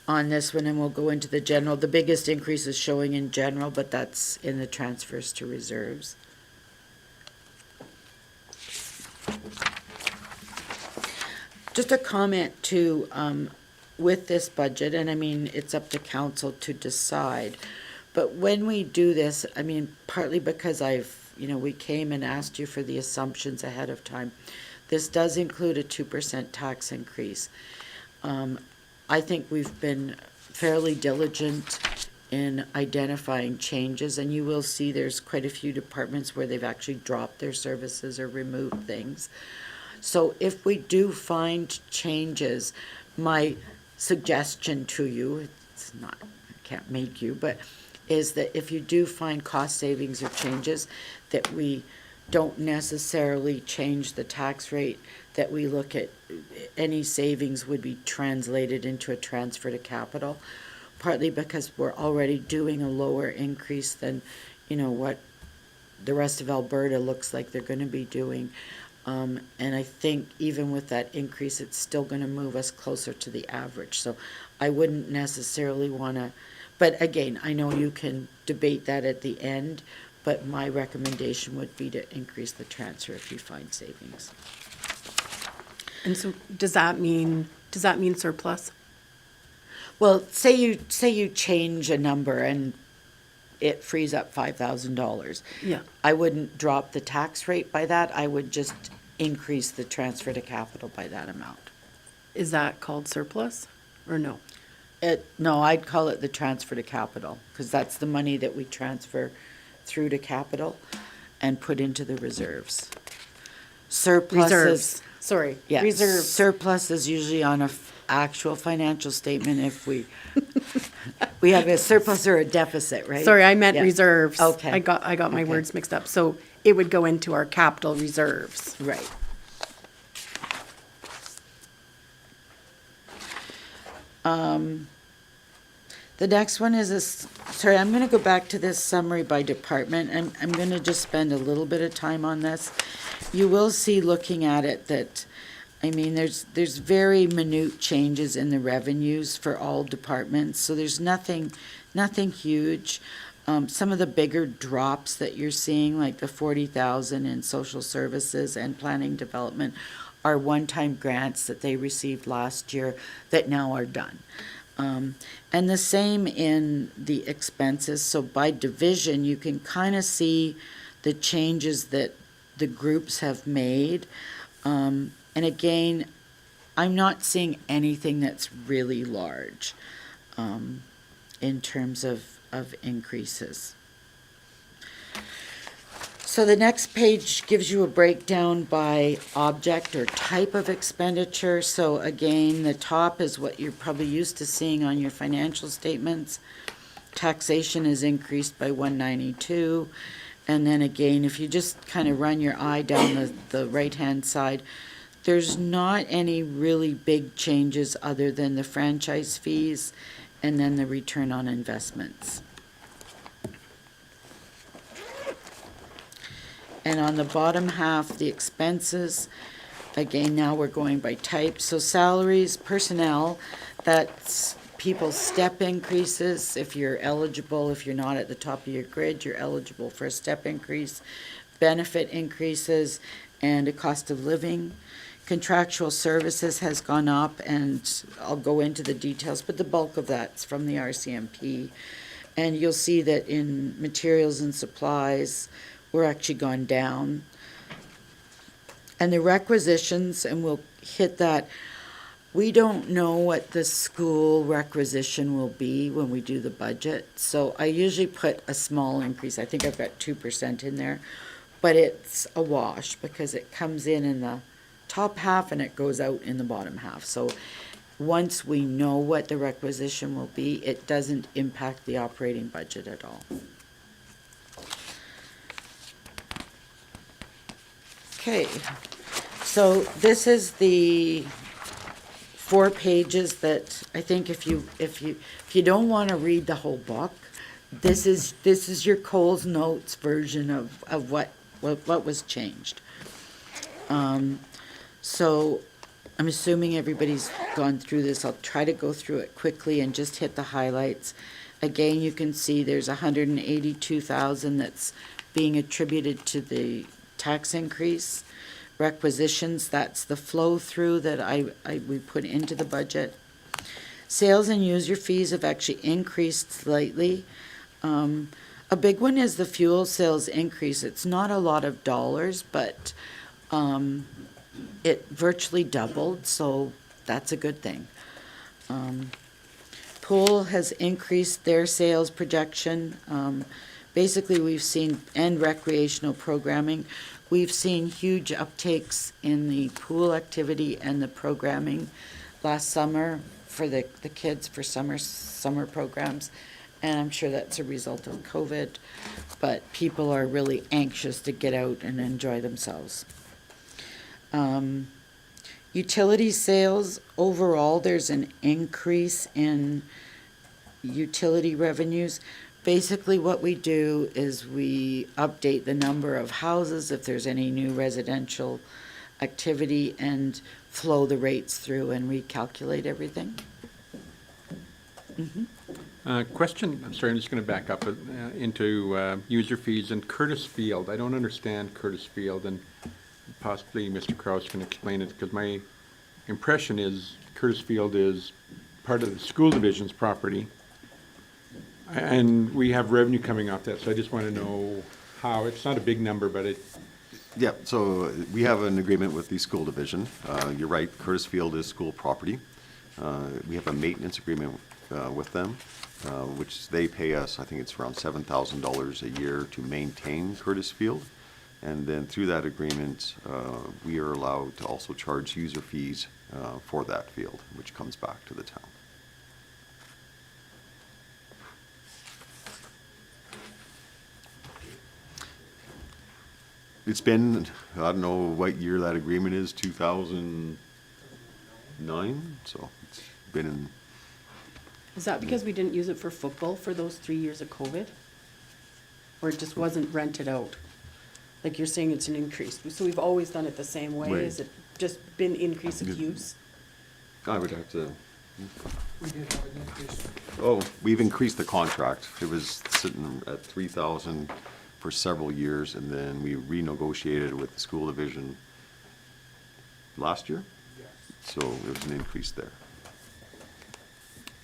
this one, and we'll go into the general, the biggest increase is showing in general, but that's in the transfers to reserves. Just a comment too, with this budget, and I mean, it's up to council to decide, but when we do this, I mean, partly because we came and asked you for the assumptions ahead of time. This does include a 2% tax increase. I think we've been fairly diligent in identifying changes, and you will see there's quite a few departments where they've actually dropped their services or removed things. So if we do find changes, my suggestion to you, it's not, I can't make you, but is that if you do find cost savings or changes, that we don't necessarily change the tax rate, that we look at any savings would be translated into a transfer to capital. partly because we're already doing a lower increase than, what the rest of Alberta looks like they're gonna be doing. And I think even with that increase, it's still gonna move us closer to the average. So I wouldn't necessarily wanna, but again, I know you can debate that at the end, but my recommendation would be to increase the transfer if you find savings. And so does that mean surplus? Well, say you change a number and it frees up $5,000. Yeah. I wouldn't drop the tax rate by that. I would just increase the transfer to capital by that amount. Is that called surplus or no? No, I'd call it the transfer to capital, because that's the money that we transfer through to capital and put into the reserves. Surplus Reserves. is, Sorry. yeah, Reserves. surplus is usually on a actual financial statement if we have a surplus or a deficit, right? Sorry, I meant Yeah. reserves. Okay. I got my Okay. words mixed up. So it would go into our capital reserves. Right. The next one is sorry, I'm gonna go back to this summary by department. I'm gonna just spend a little bit of time on this. You will see, looking at it, that, there's very minute changes in the revenues for all departments, so there's nothing huge. Some of the bigger drops that you're seeing, like the 40,000 in social services and planning development, are one-time grants that they received last year that now are done. And the same in the expenses. So by division, you can kind of see the changes that the groups have made. And again, I'm not seeing anything that's really large in terms of increases. So the next page gives you a breakdown by object or type of expenditure. So again, the top is what you're probably used to seeing on your financial statements. Taxation is increased by 192. And then again, if you just kind of run your eye down the right-hand side, there's not any really big changes other than the franchise fees and then the return on investments. And on the bottom half, the expenses, again, now we're going by type. So salaries, personnel, that's people's step increases. If you're eligible, if you're not at the top of your grid, you're eligible for a step increase. Benefit increases and a cost of living. Contractual services has gone up, and I'll go into the details, but the bulk of that's from the RCMP. And you'll see that in materials and supplies, we're actually gone down. And the requisitions, and we'll hit that, we don't know what the school requisition will be when we do the budget. So I usually put a small increase. I think I've got 2% in there, but it's a wash because it comes in the top half and it goes out in the bottom half. So once we know what the requisition will be, it doesn't impact the operating budget at all. Okay, so this is the 4 pages that I think if you don't want to read the whole book, this is your Coles Notes version of what was changed. So I'm assuming everybody's gone through this. I'll try to go through it quickly and just hit the highlights. Again, you can see there's 182,000 that's being attributed to the tax increase. Requisitions, that's the flow through that we put into the budget. Sales and user fees have actually increased slightly. A big one is the fuel sales increase. It's not a lot of dollars, but it virtually doubled, so that's a good thing. Pool has increased their sales projection. Basically, we've seen, and recreational programming, we've seen huge uptakes in the pool activity and the programming last summer for the kids for summer programs. And I'm sure that's a result of COVID, but people are really anxious to get out and enjoy themselves. Utility sales, overall, there's an increase in utility revenues. Basically, what we do is we update the number of houses, if there's any new residential activity, and flow the rates through and recalculate everything. Question, I'm sorry, I'm just going to back up into user fees and Curtis Field. I don't understand Curtis Field, and possibly Mr. Kraus can explain it, because my impression is Curtis Field is part of the school division's property, and we have revenue coming off that, so I just want to know how. It's not a big number, but it, Yeah, so we have an agreement with the school division. You're right, Curtis Field is school property. We have a maintenance agreement with them, which they pay us, I think it's around $7,000 a year to maintain Curtis Field. And then through that agreement, we are allowed to also charge user fees for that field, which comes back to the town. It's been, I don't know what year that agreement is, 2009, so it's been in, Is that because we didn't use it for football for those 3 years of COVID? Or it just wasn't rented out? Like you're saying it's an increase, so we've always done it the same way, Right. has it just been increase of use? I would have to, We did have an increase. oh, we've increased the contract. It was sitting at 3,000 for several years, and then we renegotiated with the school division last year, Yes. so there was an increase there.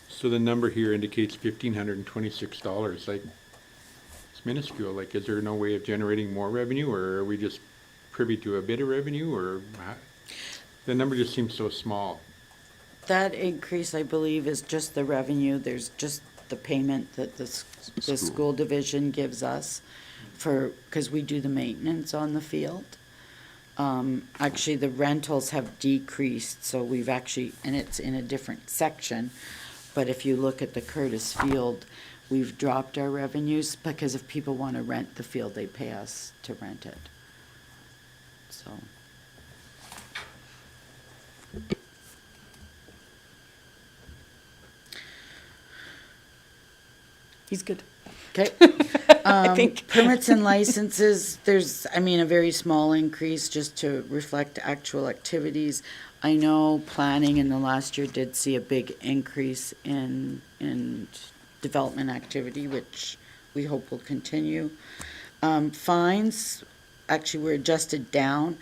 so the number here indicates $1,526, like, it's minuscule, like, is there no way of generating more revenue, or are we just privy to a bit of revenue, or the number just seems so small. That increase, I believe, is just the revenue. There's just the payment that the School. school division gives us for, because we do the maintenance on the field. Actually, the rentals have decreased, so we've actually, and it's in a different section. But if you look at the Curtis Field, we've dropped our revenues because if people want to rent the field, they pay us to rent it. So. He's good. Okay. I think. Permits and licenses, there's, I mean, a very small increase just to reflect actual activities. I know planning in the last year did see a big increase in development activity, which we hope will continue. Fines, actually, were adjusted down.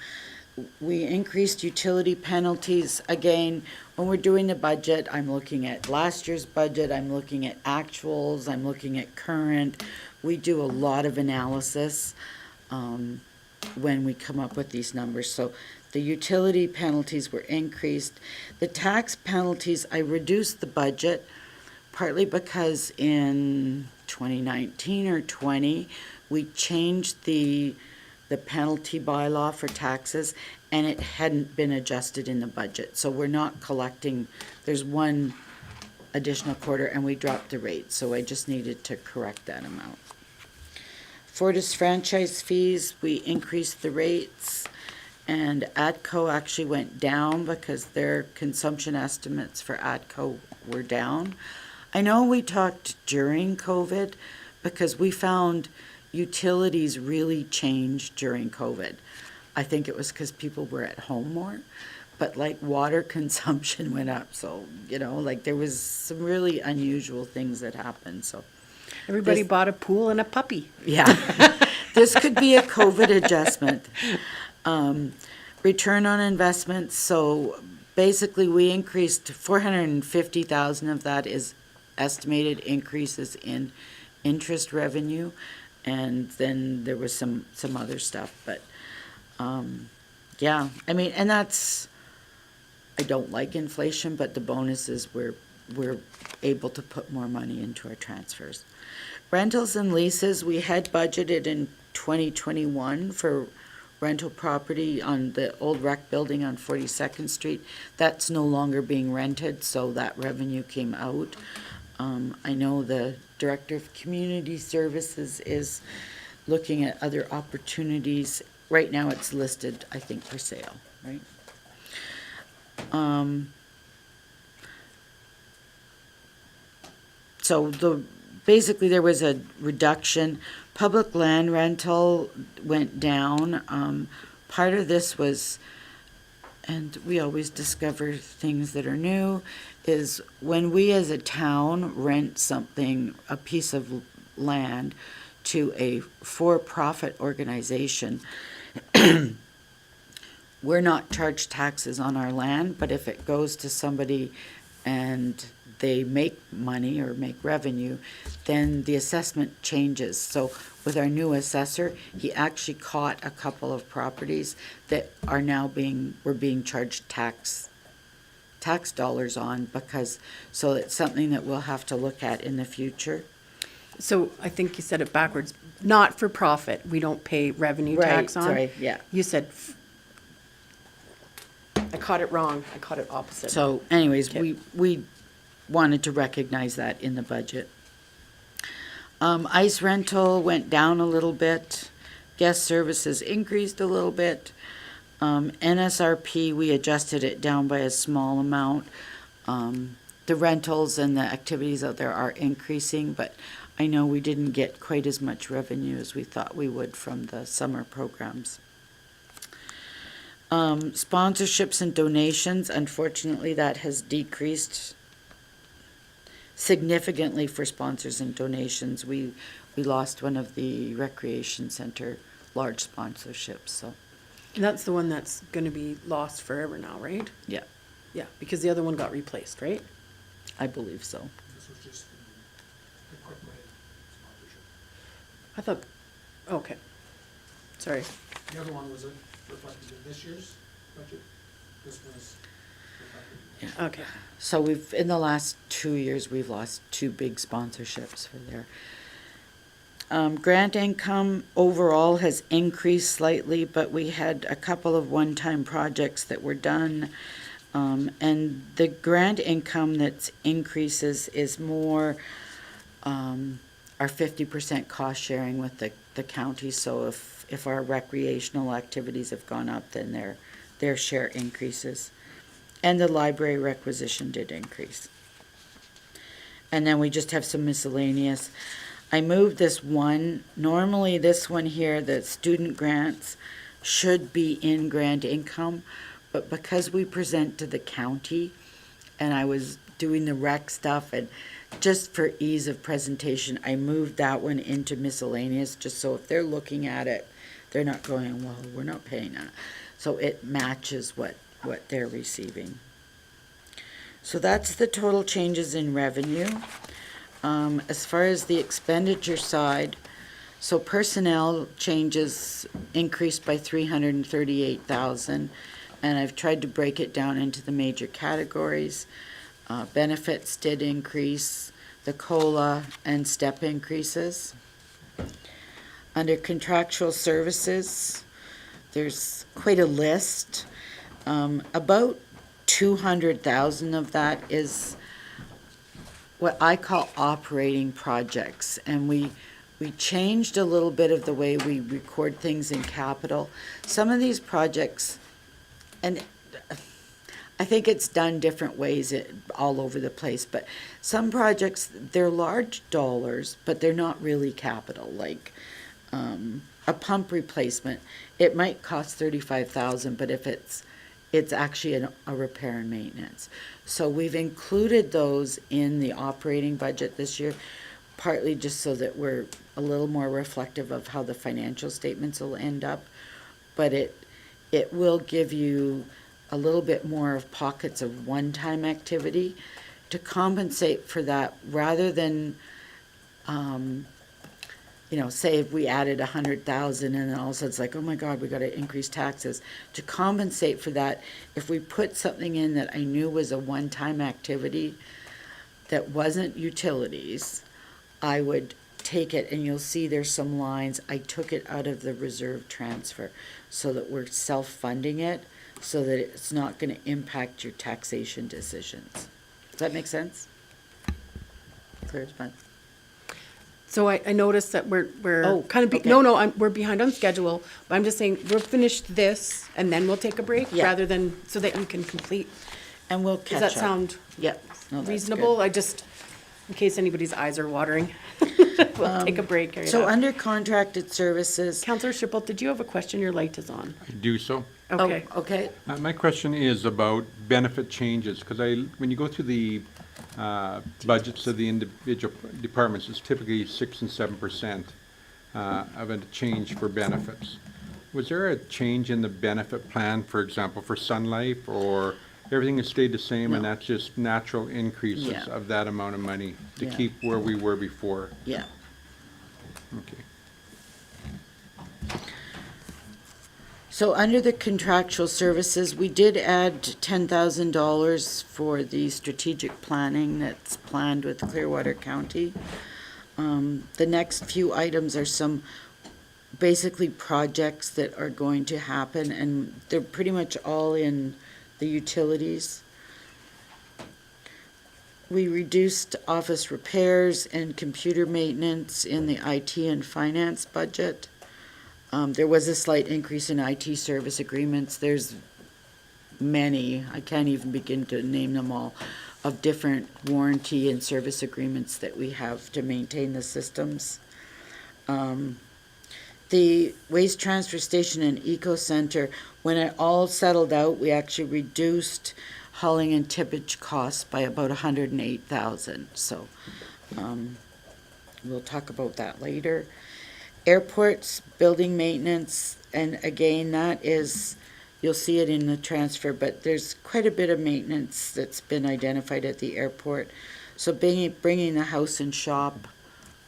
We increased utility penalties. Again, when we're doing the budget, I'm looking at last year's budget, I'm looking at actuals, I'm looking at current. We do a lot of analysis when we come up with these numbers. So the utility penalties were increased. The tax penalties, I reduced the budget partly because in 2019 or 20, we changed the penalty bylaw for taxes, and it hadn't been adjusted in the budget. So we're not collecting, there's one additional quarter, and we dropped the rate, so I just needed to correct that amount. Fortis franchise fees, we increased the rates, and ATCO actually went down because their consumption estimates for ATCO were down. I know we talked during COVID because we found utilities really changed during COVID. I think it was because people were at home more, but like water consumption went up. So, you know, like there was some really unusual things that happened, so. Everybody This- bought a pool and a puppy. Yeah, this could be a COVID adjustment. Return on investment, so basically we increased 450,000 of that is estimated increases in interest revenue. And then there was some other stuff, but, yeah, I mean, and that's, I don't like inflation, but the bonus is we're able to put more money into our transfers. Rentals and leases, we had budgeted in 2021 for rental property on the old rec building on 42nd Street. That's no longer being rented, so that revenue came out. I know the Director of Community Services is looking at other opportunities. Right now, it's listed, I think, for sale, right? basically there was a reduction. Public land rental went down. Part of this was, and we always discover things that are new, is when we as a town rent something, a piece of land, to a for-profit organization, we're not charged taxes on our land, but if it goes to somebody and they make money or make revenue, then the assessment changes. So with our new assessor, he actually caught a couple of properties that are now we're being charged tax dollars on, so it's something that we'll have to look at in the future. So I think you said it backwards. Not for profit, we don't pay revenue tax on. Sorry, yeah. You said, I caught it wrong. I caught it opposite. So anyways, Okay. we wanted to recognize that in the budget. Ice rental went down a little bit. Guest services increased a little bit. NSRP, we adjusted it down by a small amount. The rentals and the activities out there are increasing, but I know we didn't get quite as much revenue as we thought we would from the summer programs. Sponsorships and donations, unfortunately, that has decreased significantly for sponsors and donations. We lost one of the recreation center large sponsorships, so, And that's the one that's going to be lost forever now, right? yeah, Yeah, because the other one got replaced, right? I believe so. This was just the incorporated sponsorship. I thought, okay. Sorry. The other one was reflected in this year's budget. This was reflected. Okay. So in the last 2 years, we've lost 2 big sponsorships for there. Grant income overall has increased slightly, but we had a couple of one-time projects that were done. And the grant income that increases is more our 50% cost sharing with the county. So if our recreational activities have gone up, then their share increases. And the library requisition did increase. And then we just have some miscellaneous. I moved this one. Normally this one here, the student grants, should be in grant income, but because we present to the county, and I was doing the rec stuff, and just for ease of presentation, I moved that one into miscellaneous, just so if they're looking at it, they're not going, well, we're not paying that. So it matches what they're receiving. So that's the total changes in revenue. As far as the expenditure side, so personnel changes increased by $338,000, and I've tried to break it down into the major categories. Benefits did increase, the COLA and step increases. Under contractual services, there's quite a list. About 200,000 of that is what I call operating projects, and we changed a little bit of the way we record things in capital. Some of these projects, and I think it's done different ways all over the place, but some projects, they're large dollars, but they're not really capital, like a pump replacement. It might cost $35,000, but if it's actually a repair and maintenance. So we've included those in the operating budget this year, partly just so that we're a little more reflective of how the financial statements will end up. But it will give you a little bit more of pockets of one-time activity to compensate for that, rather than, say if we added 100,000 and then all of a sudden it's like, oh my God, we got to increase taxes. To compensate for that, if we put something in that I knew was a one-time activity that wasn't utilities, I would take it, and you'll see there's some lines. I took it out of the reserve transfer so that we're self-funding it, so that it's not going to impact your taxation decisions. Does that make sense? Clear as mud. So I noticed that we're Oh, kind of, okay. we're behind on schedule, but I'm just saying, we'll finish this and then we'll take a break, Yeah. rather than, so that you can complete. And we'll catch Does up. that sound Yep. No, that's reasonable? good. I just, In case anybody's eyes are watering. We'll take a break. right So after. under contracted services, Counselor Schippel, did you have a question? Your light is on. I do so. Okay. Oh, okay, My question is about benefit changes, because when you go through the budgets of the individual departments, it's typically 6 and 7% of a change for benefits. Was there a change in the benefit plan, for example, for Sun Life, or everything has stayed the same and No. that's just natural increases Yeah. of that amount of money to Yeah. keep where we were before? yeah. Okay. So under the contractual services, we did add $10,000 for the strategic planning that's planned with Clearwater County. The next few items are some basically projects that are going to happen, and they're pretty much all in the utilities. We reduced office repairs and computer maintenance in the IT and finance budget. There was a slight increase in IT service agreements. There's many, I can't even begin to name them all, of different warranty and service agreements that we have to maintain the systems. The waste transfer station and eco center, when it all settled out, we actually reduced hauling and tippage costs by about $108,000. So we'll talk about that later. Airports, building maintenance, and again, that is, you'll see it in the transfer, but there's quite a bit of maintenance that's been identified at the airport. So bringing the house and shop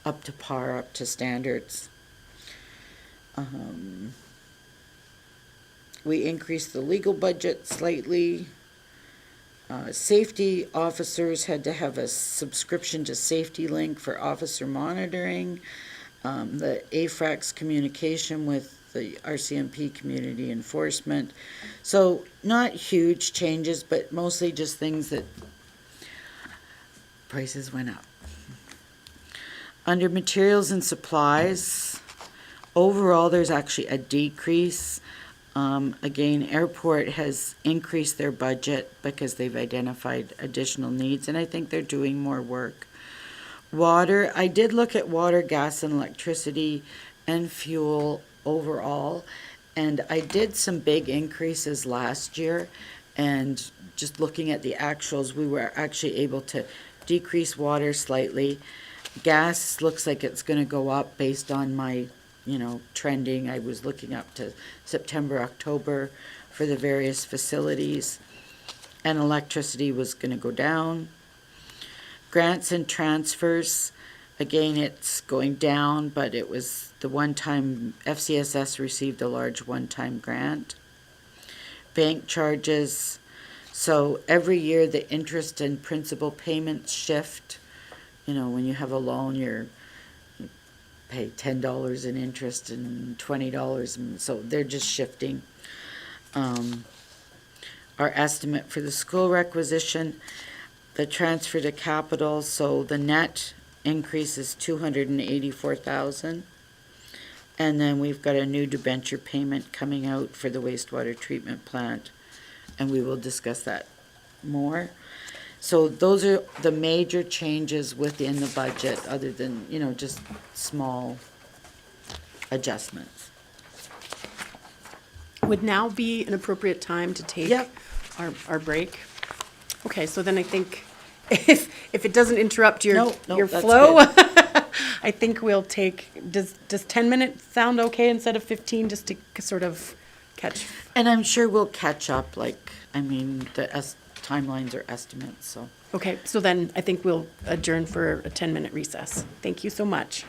up to par, up to standards. We increased the legal budget slightly. Safety officers had to have a subscription to Safety Link for officer monitoring. The AFRAX communication with the RCMP community enforcement. So not huge changes, but mostly just things that prices went up. Under materials and supplies, overall, there's actually a decrease. Again, airport has increased their budget because they've identified additional needs, and I think they're doing more work. Water, I did look at water, gas, and electricity and fuel overall, and I did some big increases last year, and just looking at the actuals, we were actually able to decrease water slightly. Gas looks like it's gonna go up based on my, trending. I was looking up to September, October for the various facilities, and electricity was gonna go down. Grants and transfers, again, it's going down, but it was the one-time, FCSS received a large one-time grant. Bank charges, so every year the interest and principal payments shift. When you have a loan, you pay $10 in interest and $20, and so they're just shifting. Our estimate for the school requisition, the transfer to capital, so the net increase is $284,000. And then we've got a new debenture payment coming out for the wastewater treatment plant, and we will discuss that more. So those are the major changes within the budget, other than, just small adjustments. Would now be an appropriate time to take Yep. our break? Okay, so then I think if it doesn't interrupt your No, your that's flow, good. I think we'll take, does 10 minutes sound okay instead of 15, just to sort of catch? And I'm sure we'll catch up, the timelines are estimates, so. Okay, so then I think we'll adjourn for a 10-minute recess. Thank you so much.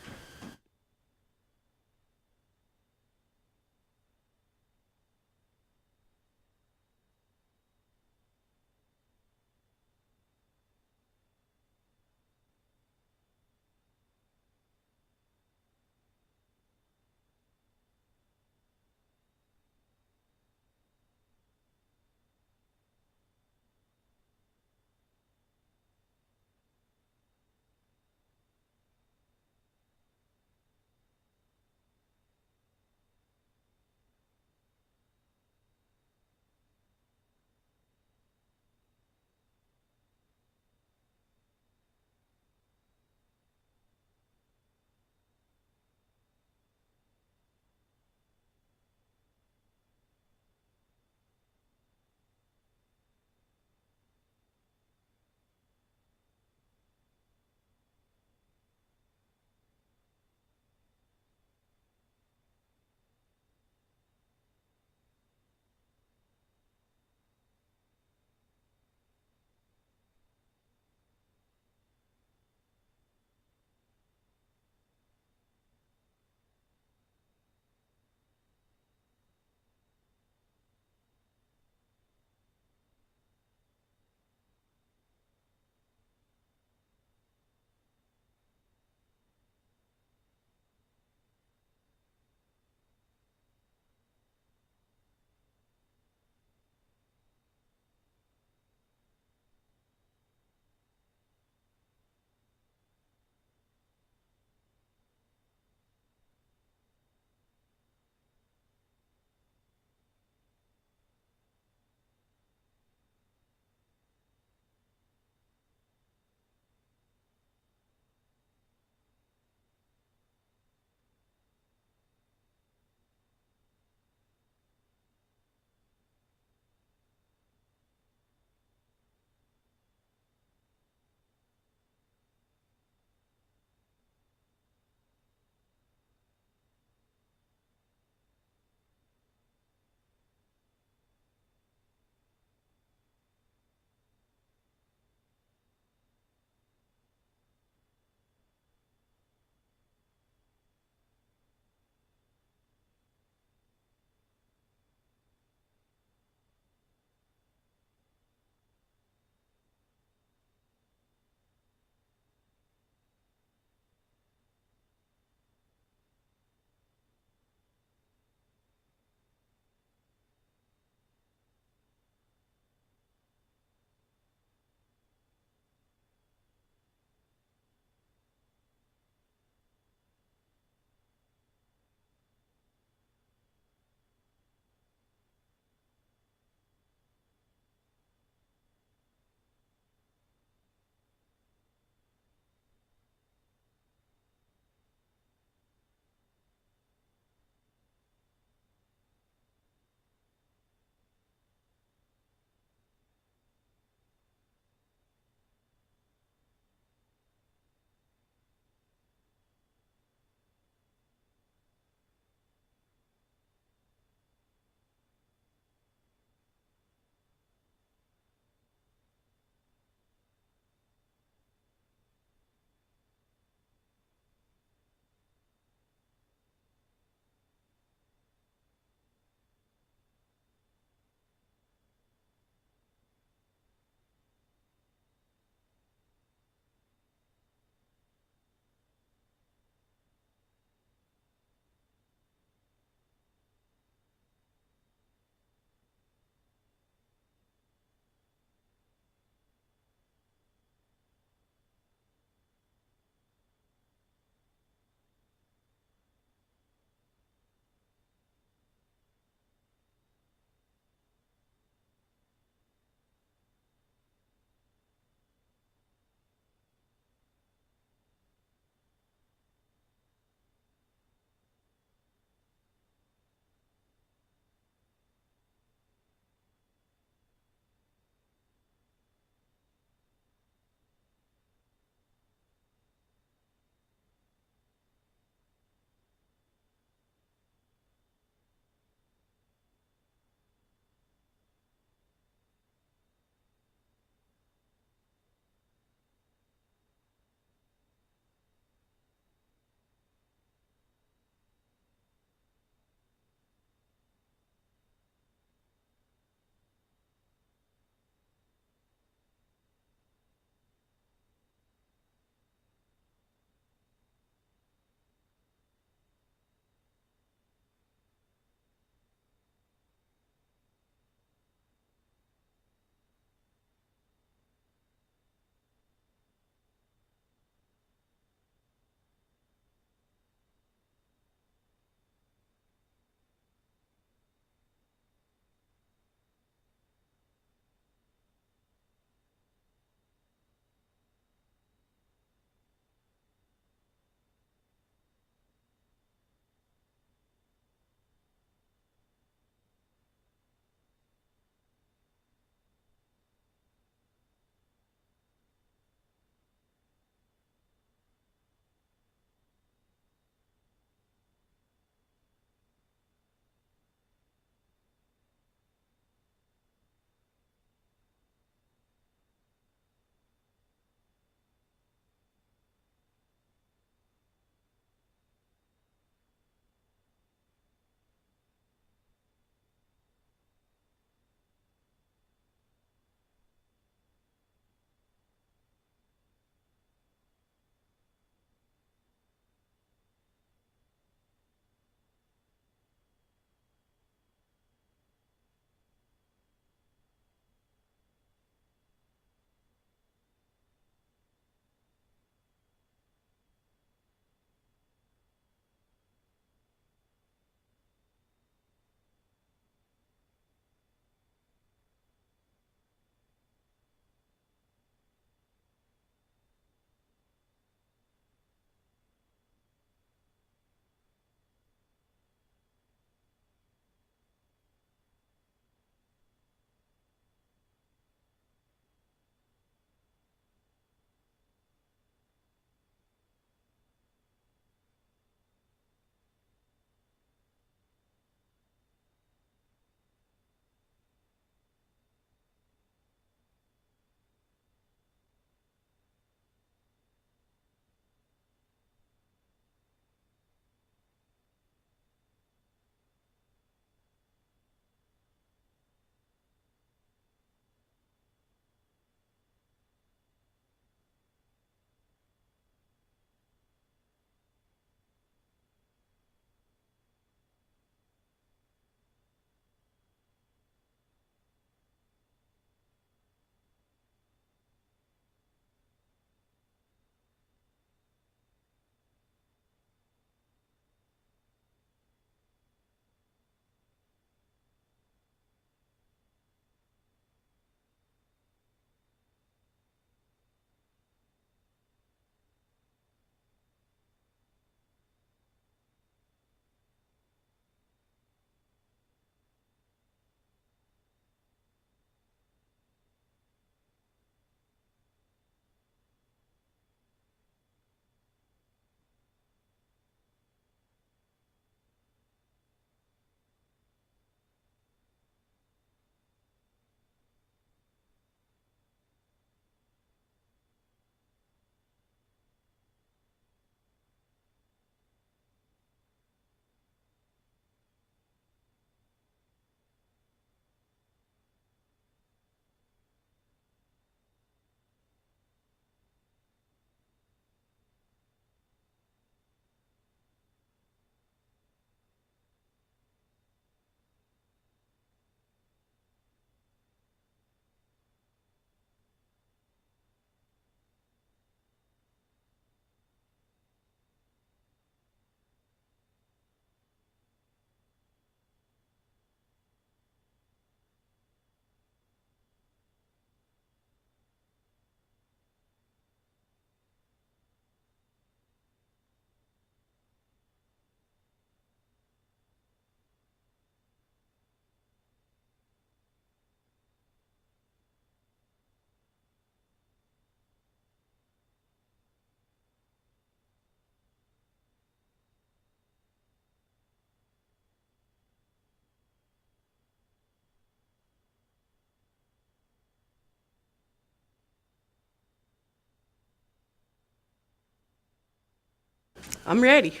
I'm ready.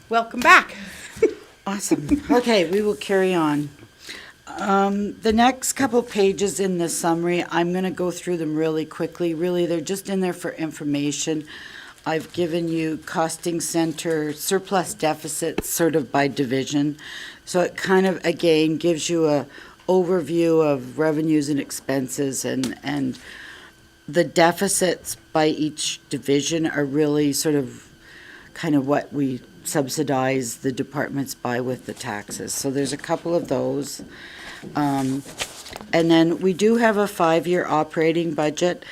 Welcome back. Awesome. Okay, we will carry on. The next couple pages in the summary, I'm going to go through them really quickly. Really, they're just in there for information. I've given you costing center, surplus deficits, sort of by division. So it kind of, again, gives you a overview of revenues and expenses, and the deficits by each division are really sort of kind of what we subsidize the departments by with the taxes. So there's a couple of those. And then we do have a 5-year operating budget.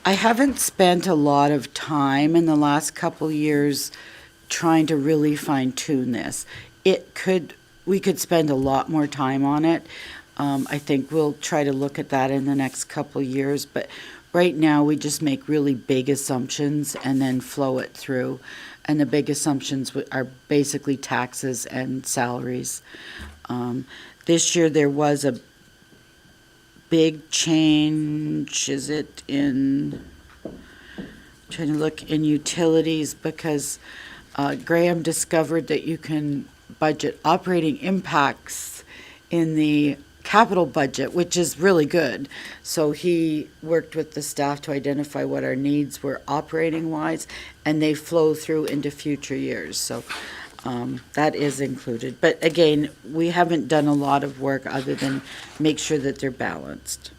I haven't spent a lot of time in the last couple years trying to really fine tune this. We could spend a lot more time on it. I think we'll try to look at that in the next couple years, but right now we just make really big assumptions and then flow it through. And the big assumptions are basically taxes and salaries. This year there was a big change, is it trying to look in utilities, because Graham discovered that you can budget operating impacts in the capital budget, which is really good. So he worked with the staff to identify what our needs were operating wise, and they flow through into future years. So that is included. But again, we haven't done a lot of work other than make sure that they're balanced.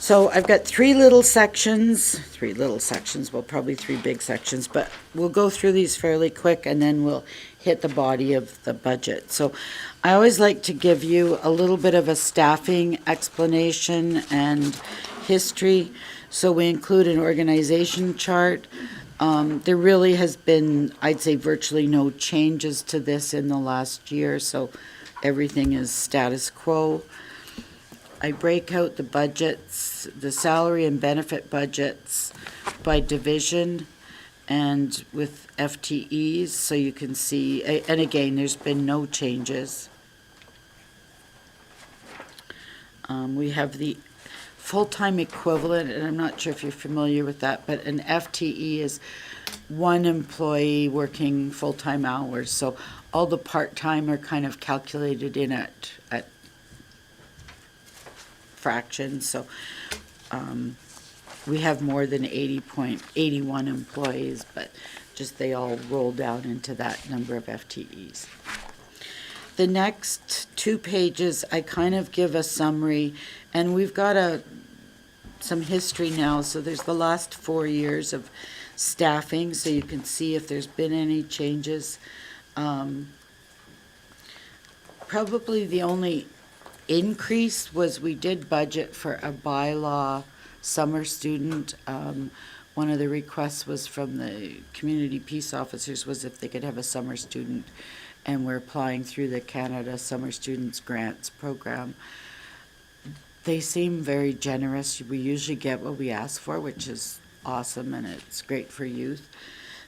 So I've got three little sections, well, probably 3 big sections, but we'll go through these fairly quick and then we'll hit the body of the budget. So I always like to give you a little bit of a staffing explanation and history. So we include an organization chart. There really has been, I'd say, virtually no changes to this in the last year, so everything is status quo. I break out the budgets, the salary and benefit budgets by division and with FTEs, so you can see, and again, there's been no changes. We have the full-time equivalent, and I'm not sure if you're familiar with that, but an FTE is one employee working full-time hours. So all the part-time are kind of calculated in at fractions. So we have more than 80.81 employees, but just they all roll down into that number of FTEs. The next 2 pages, I kind of give a summary, and we've got some history now. So there's the last 4 years of staffing, so you can see if there's been any changes. Probably the only increase was we did budget for a bylaw summer student. One of the requests was from the community peace officers was if they could have a summer student, and we're applying through the Canada Summer Students Grants Program. They seem very generous. We usually get what we ask for, which is awesome, and it's great for youth.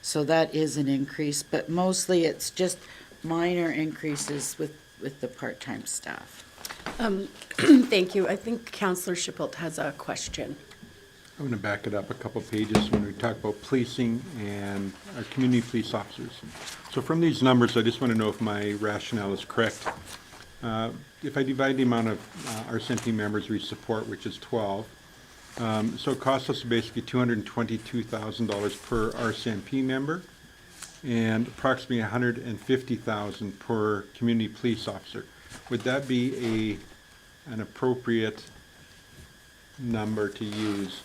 So that is an increase, but mostly it's just minor increases with the part-time staff. Thank you. I think Councillor Shipult has a question. I'm going to back it up a couple pages when we talk about policing and our community police officers. So from these numbers, I just want to know if my rationale is correct. If I divide the amount of RCMP members we support, which is 12, so it costs us basically $222,000 per RCMP member and approximately $150,000 per community police officer. Would that be an appropriate number to use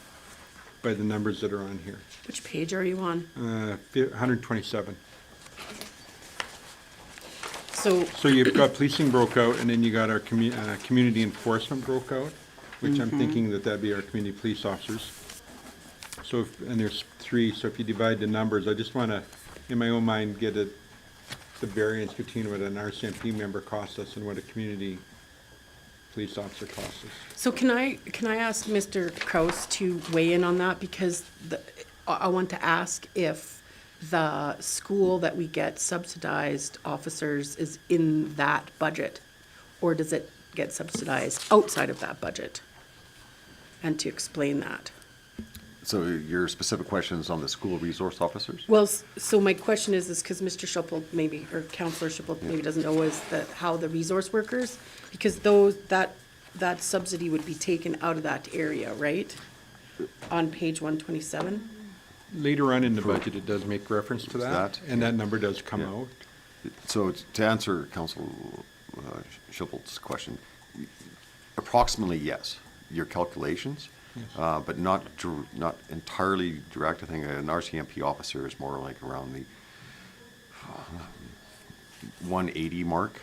by the numbers that are on here? Which page are you on? 127. So you've got policing broke out, and then you got our community enforcement broke out, which I'm thinking that'd be our community police officers. So, and there's 3, so if you divide the numbers, I just want to, in my own mind, get the variance between what an RCMP member costs us and what a community police officer costs us. So can I ask Mr. Kraus to weigh in on that, because I want to ask if the school that we get subsidized officers is in that budget, or does it get subsidized outside of that budget? And to explain that. So your specific question is on the school resource officers? Well, so my question is because Mr. Schippel maybe, or Counselor Schippel maybe doesn't know is that how the resource workers, because that subsidy would be taken out of that area, right? On page 127? Later on in the budget, it does make reference to that, that? and that number does come Yeah. out. So to answer Council Schippel's question, approximately yes, your calculations, but not entirely direct. I think an RCMP officer is more like around the 180 mark,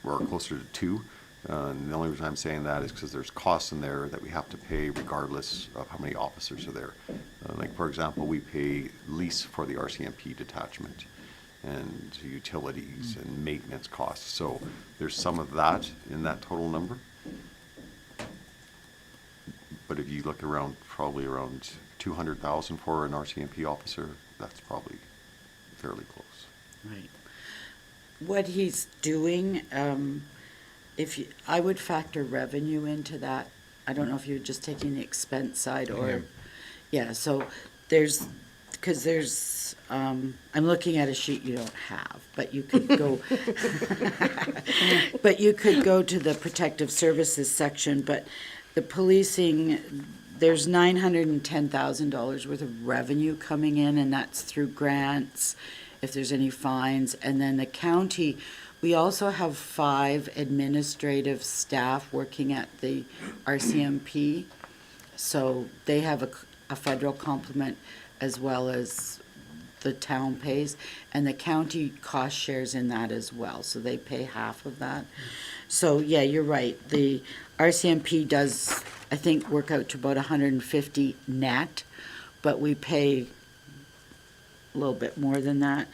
or closer to 2. And the only reason I'm saying that is because there's costs in there that we have to pay regardless of how many officers are there. Like, for example, we pay lease for the RCMP detachment and utilities and maintenance costs. So there's some of that in that total number. But if you look around, probably around 200,000 for an RCMP officer, that's probably fairly close. Right. What he's doing, I would factor revenue into that. I don't know if you're just taking the expense side or, yeah, so I'm looking at a sheet you don't have, but you could go, but you could go to the protective services section, but the policing, there's $910,000 worth of revenue coming in, and that's through grants, if there's any fines, and then the county, we also have 5 administrative staff working at the RCMP, so they have a federal complement as well as the town pays, and the county cost shares in that as well, so they pay half of that. So, yeah, you're right, the RCMP does, I think, work out to about 150 net, but we pay a little bit more than that.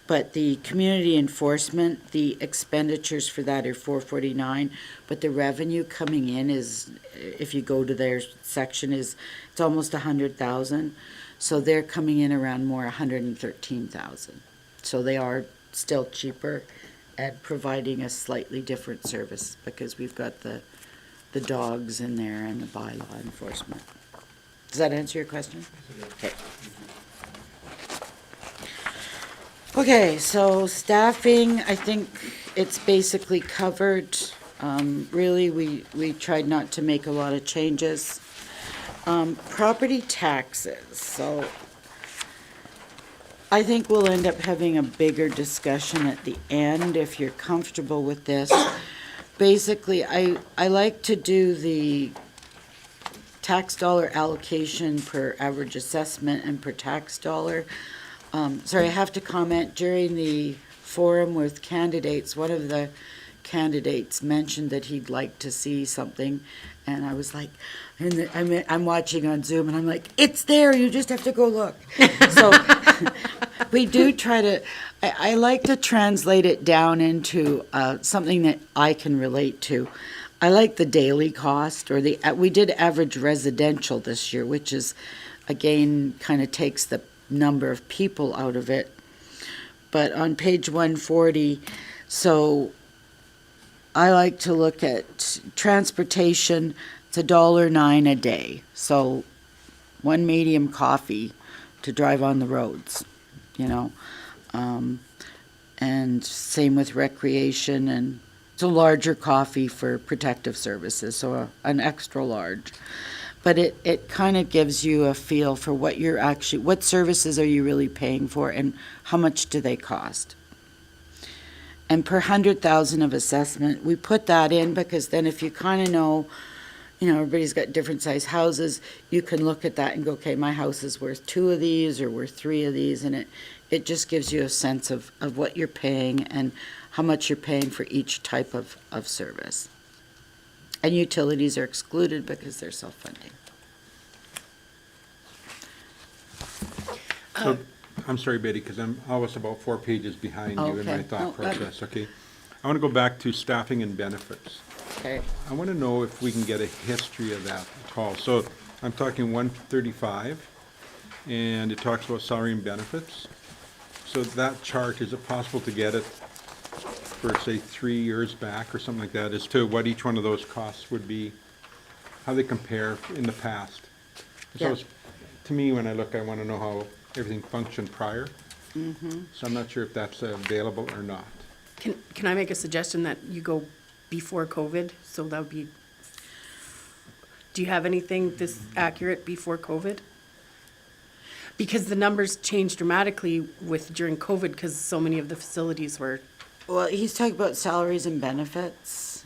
But the community enforcement, the expenditures for that are 449, but the revenue coming in is, if you go to their section, it's almost 100,000. So they're coming in around more 113,000. So they are still cheaper and providing a slightly different service because we've got the dogs in there and the bylaw enforcement. Does that answer your question? Okay. Okay, so staffing, I think it's basically covered. Really, we tried not to make a lot of changes. Property taxes, so I think we'll end up having a bigger discussion at the end if you're comfortable with this. Basically, I like to do the tax dollar allocation per average assessment and per tax dollar. Sorry, I have to comment, during the forum with candidates, one of the candidates mentioned that he'd like to see something, and I was like, I'm watching on Zoom, and I'm like, it's there, you just have to go look. So we do try to, I like to translate it down into something that I can relate to. I like the daily cost, or we did average residential this year, which is, again, kind of takes the number of people out of it. But on page 140, so I like to look at transportation. It's $1.09 a day. So one medium coffee to drive on the roads, you know. And same with recreation, and it's a larger coffee for protective services, so an extra large. But it kind of gives you a feel for what what services are you really paying for and how much do they cost. And per 100,000 of assessment, we put that in because then if you kind of know, everybody's got different size houses, you can look at that and go, okay, my house is worth 2 of these or worth 3 of these, and it just gives you a sense of what you're paying and how much you're paying for each type of service. And utilities are excluded because they're self-funding. So, I'm sorry, Betty, because I'm always about 4 pages behind you in my Okay. thought No, process, okay? I want to go back to staffing and benefits. Okay. I want to know if we can get a history of that at all. So I'm talking 135, and it talks about salary and benefits. So that chart, is it possible to get it for, say, 3 years back or something like that, as to what each one of those costs would be, how they compare in the past? So Yeah. it's- to me, when I look, I want to know how everything functioned prior. Mm-hmm. So I'm not sure if that's available or not. Can I make a suggestion that you go before COVID? So that would be, do you have anything this accurate before COVID? Because the numbers changed dramatically during COVID because so many of the facilities were, Well, he's talking about salaries and benefits.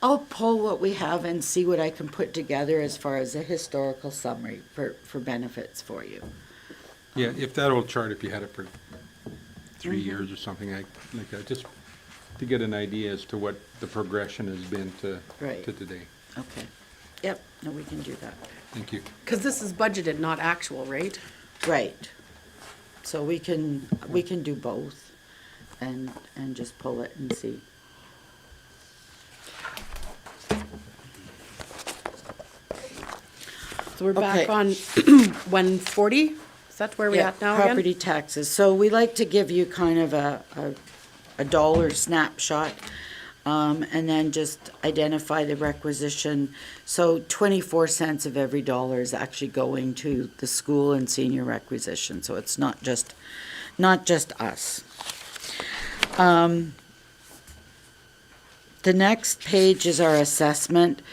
I'll pull what we have and see what I can put together as far as a historical summary for benefits for you. Yeah, if that old chart, if you had it for 3 years or something like that, just to get an idea as to what the progression has been to Right. today. Okay. Yep, no, we can do that. Thank you. because this is budgeted, not actual, right? Right. So we can do both and just pull it and see. So we're back Okay. on 140? Is that where we Yeah, at now again? property taxes. So we like to give you kind of a dollar snapshot, and then just identify the requisition. So 24 cents of every dollar is actually going to the school and senior requisition, so it's not just us. The next page is our assessment.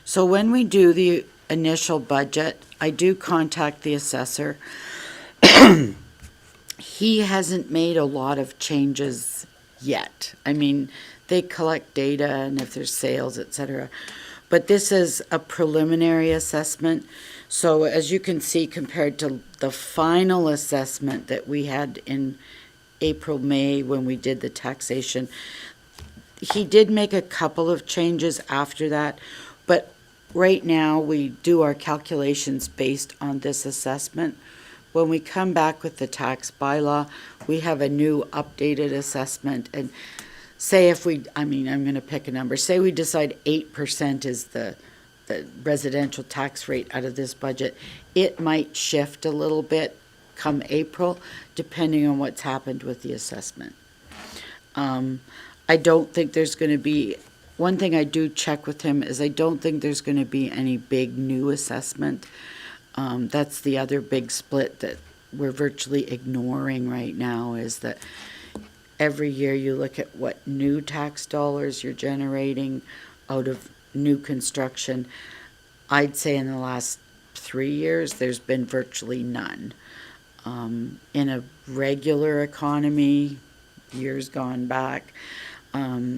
So when we do the initial budget, I do contact the assessor. He hasn't made a lot of changes yet. I mean, they collect data and if there's sales, et cetera. But this is a preliminary assessment. So as you can see, compared to the final assessment that we had in April, May, when we did the taxation, he did make a couple of changes after that, but right now we do our calculations based on this assessment. When we come back with the tax bylaw, we have a new updated assessment, and say if we, I mean, I'm gonna pick a number, say we decide 8% is the residential tax rate out of this budget, it might shift a little bit come April, depending on what's happened with the assessment. I don't think there's gonna be, one thing I do check with him is I don't think there's gonna be any big new assessment. That's the other big split that we're virtually ignoring right now, is that every year you look at what new tax dollars you're generating out of new construction. I'd say in the last 3 years, there's been virtually none. In a regular economy, years gone back,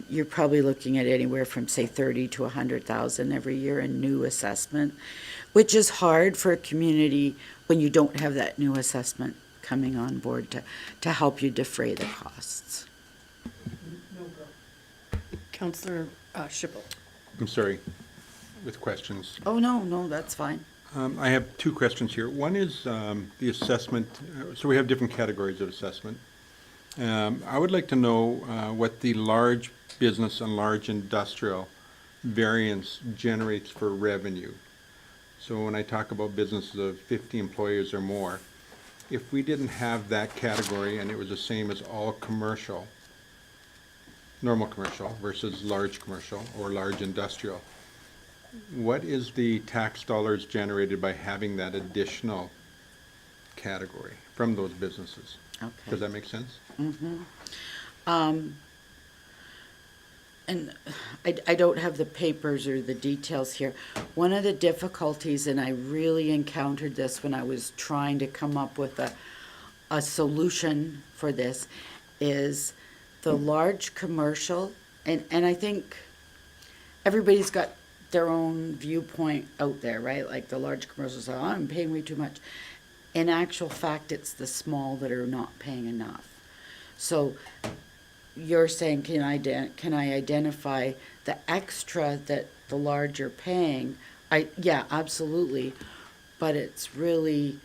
you're probably looking at anywhere from, say, 30 to 100,000 every year in new assessment, which is hard for a community when you don't have that new assessment coming on board to help you defray the costs. Counselor Schipel. I'm sorry, with questions. Oh, no, that's fine. I have two questions here. One is the assessment. So we have different categories of assessment. I would like to know what the large business and large industrial variance generates for revenue. So when I talk about businesses of 50 employees or more, if we didn't have that category and it was the same as all commercial, normal commercial versus large commercial or large industrial, what is the tax dollars generated by having that additional category from those businesses? Does Okay. that make sense? And I don't have the papers or the details here. One of the difficulties, and I really encountered this when I was trying to come up with a solution for this, is the large commercial, and I think everybody's got their own viewpoint out there, right? Like the large commercials say, oh, I'm paying way too much. In actual fact, it's the small that are not paying enough. So you're saying, can I identify the extra that the large are paying? Yeah, absolutely. But it's really,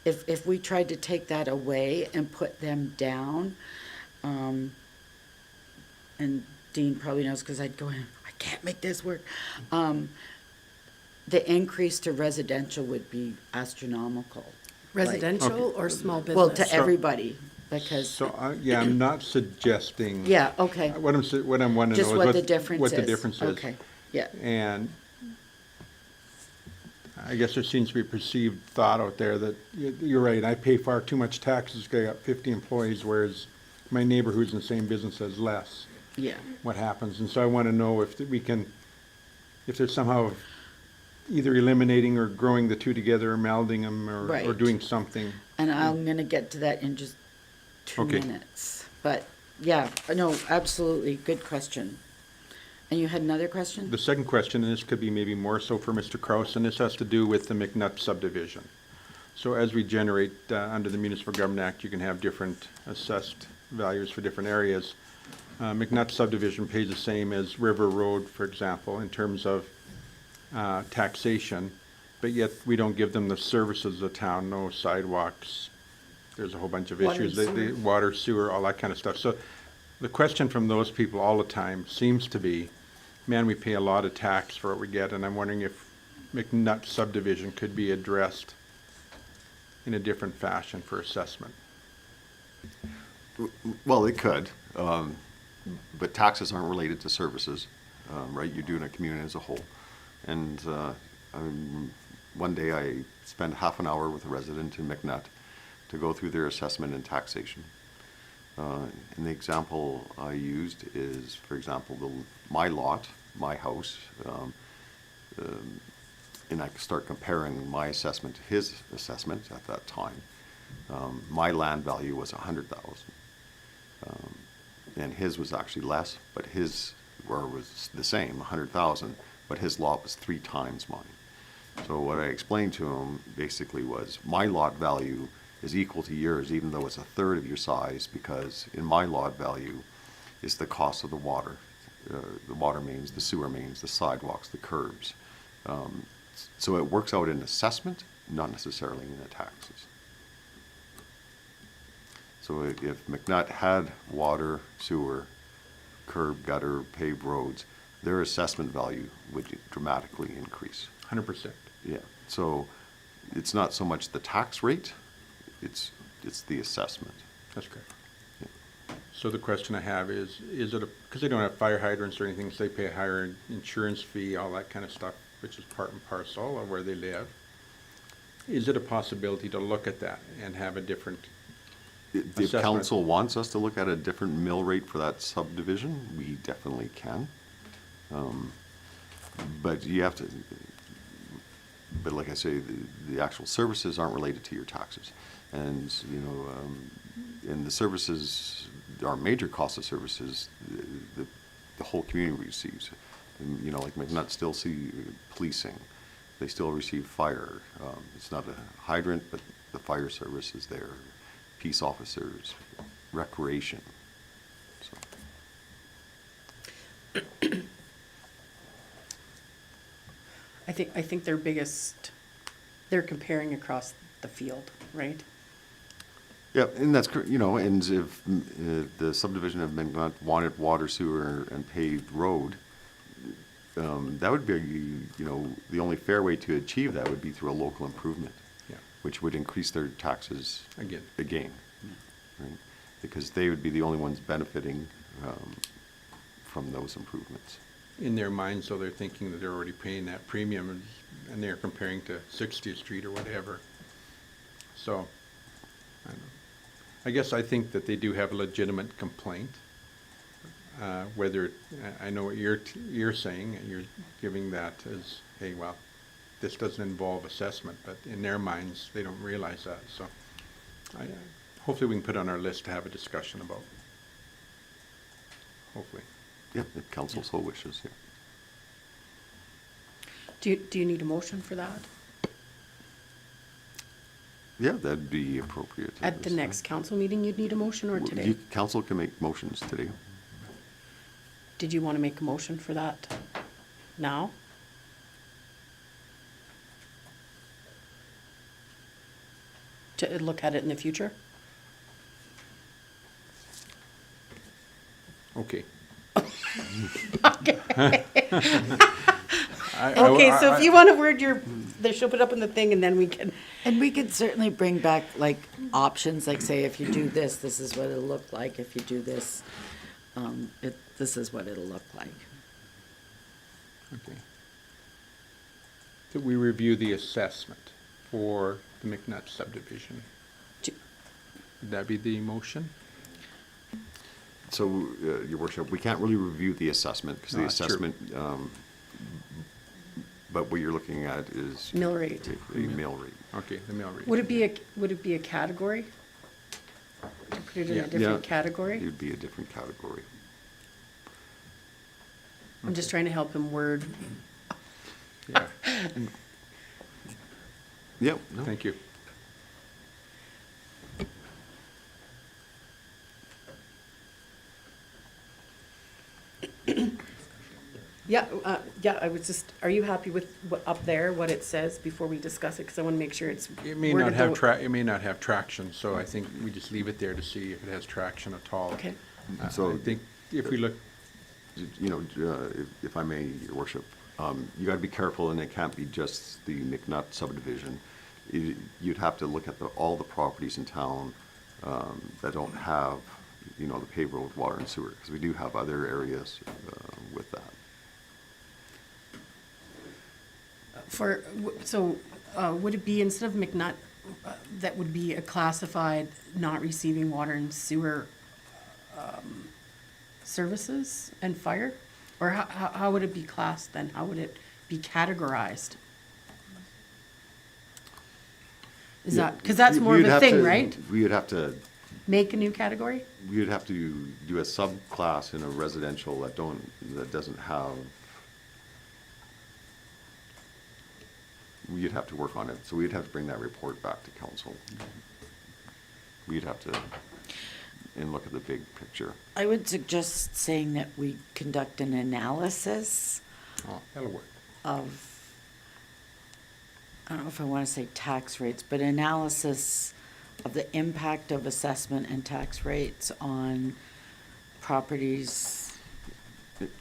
if we tried to take that away and put them down, and Dean probably knows because I'd go in, I can't make this work. The increase to residential would be astronomical. Residential or small business? Well, to everybody, because, So, yeah, I'm not suggesting. yeah, okay. What I'm wanting to Just know is what the difference is. what the difference is. Okay, yeah, And I guess there seems to be a perceived thought out there that, you're right, I pay far too much taxes, 'cause I got 50 employees, whereas my neighbor who's in the same business has less. Yeah. What happens? And so I want to know if we can, if there's somehow either eliminating or growing the two together or melding them or Right. doing something. And I'm gonna get to that in just 2 Okay. minutes. But, yeah, no, absolutely, good question. And you had another question? The second question, and this could be maybe more so for Mr. Kraus, and this has to do with the McNutt subdivision. So as we generate, under the Municipal Government Act, you can have different assessed values for different areas. McNutt subdivision pays the same as River Road, for example, in terms of taxation, but yet we don't give them the services of the town, no sidewalks. There's a whole bunch of Water issues, and the sewer. water, sewer, all that kind of stuff. So the question from those people all the time seems to be, man, we pay a lot of tax for what we get, and I'm wondering if McNutt subdivision could be addressed in a different fashion for assessment. Well, it could, but taxes aren't related to services, right? You're doing a community as a whole. And one day I spent half an hour with a resident in McNutt to go through their assessment and taxation. And the example I used is, for example, my lot, my house, and I start comparing my assessment to his assessment at that time. My land value was $100,000, and his was actually less, but his was the same, $100,000, but his lot was 3 times mine. So what I explained to him basically was my lot value is equal to yours, even though it's a third of your size, because in my lot value is the cost of the water mains, the sewer mains, the sidewalks, the curbs. So it works out in assessment, not necessarily in the taxes. So if McNutt had water, sewer, curb, gutter, paved roads, their assessment value would dramatically increase. 100%. Yeah, so it's not so much the tax rate, it's the assessment. That's correct. So the question I have is it because they don't have fire hydrants or anything, so they pay a higher insurance fee, all that kind of stuff, which is part and parcel of where they live. Is it a possibility to look at that and have a different If assessment? council wants us to look at a different mill rate for that subdivision, we definitely can. But you have to, but like I say, the actual services aren't related to your taxes. And, and the services, our major cost of services, the whole community receives. And, like McNutt still see policing, they still receive fire. It's not a hydrant, but the fire service is there, peace officers, recreation. So. I think they're comparing across the field, right? Yeah, and that's, and if the subdivision of McNutt wanted water, sewer, and paved road, that would be, the only fair way to achieve that would be through a local improvement, Yeah. which would increase their taxes Again. right? Because they would be the only ones benefiting from those improvements. In their minds, so they're thinking that they're already paying that premium, and they're comparing to 60th Street or whatever. So, I don't know. I guess I think that they do have a legitimate complaint. Whether, I know what you're saying, and you're giving that as, hey, well, this doesn't involve assessment, but in their minds, they don't realize that. So, hopefully we can put on our list to have a discussion about. Hopefully. Yeah, if council so wishes, yeah. Do you need a motion for that? Yeah, that'd be appropriate. At the this time. next council meeting, you'd need a motion, or today? Council can make motions today. Did you want to make a motion for that now? To look at it in the future? Okay. Okay, so if you want to word she'll put up in the thing, and then we can. And we could certainly bring back like options, like say, if you do this, this is what it'll look like. If you do this, this is what it'll look like. Okay. that we review the assessment for the McNutt subdivision. Do- Would that be the motion? So, Your Worship, we can't really review the assessment, because the No, that's true. assessment, but what you're looking at is. Mill rate. The mill rate. Okay, the mill rate. Would it be a category? To put it in Yeah. a different It category? would be a different category. I'm just trying to help him word. Yeah, Yep, no. thank you. Yeah, I was just, are you happy with what, up there, what it says before we discuss it? Because I want to make sure it's It may worded not have the- it may not have traction, so I think we just leave it there to see if it has traction at all. Okay. So- I think if we look, You know, if I may, Your Worship, you got to be careful, and it can't be just the McNutt subdivision. You'd have to look at all the properties in town that don't have, you know, the paved road, water, and sewer, because we do have other areas with that. Would it be instead of McNutt, that would be a classified not receiving water and sewer services and fire? Or how would it be classed then? How would it be categorized? Is that, because that's more of We'd a have thing, to- right? We would have to, Make a new category? we would have to do a subclass in a residential that doesn't have. We'd have to work on it, so we'd have to bring that report back to council. We'd have to, and look at the big picture. I would suggest saying that we conduct an analysis oh, that'll work. of, I don't know if I want to say tax rates, but analysis of the impact of assessment and tax rates on properties.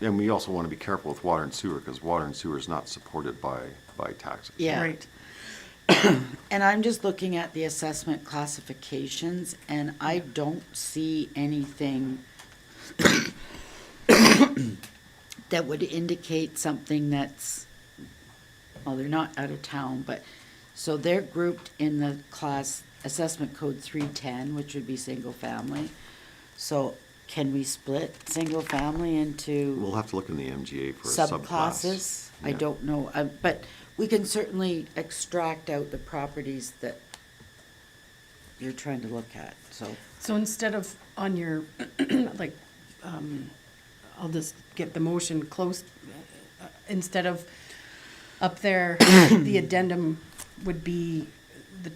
And we also want to be careful with water and sewer, because water and sewer is not supported by taxes. Yeah. Right. And I'm just looking at the assessment classifications, and I don't see anything that would indicate something that's, well, they're not out of town, but, so they're grouped in the class assessment code 310, which would be single family. So can we split single family into We'll have to look in the MGA for a subclass. subclasses? I Yeah. don't know, but we can certainly extract out the properties that you're trying to look at, so. So instead of on your, like, I'll just get the motion close, instead of up there, the addendum would be the,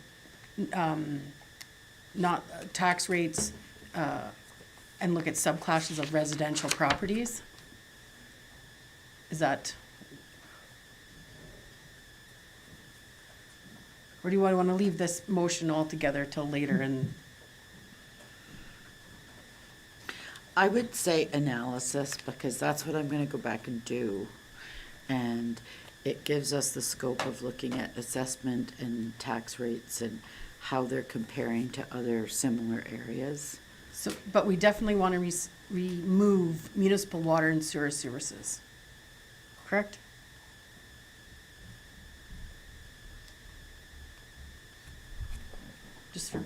not tax rates, and look at subclasses of residential properties? Is that? Or do you want to leave this motion altogether till later and? I would say analysis, because that's what I'm gonna go back and do. And it gives us the scope of looking at assessment and tax rates and how they're comparing to other similar areas. So, but we definitely want to remove municipal water and sewer services, correct? Just for,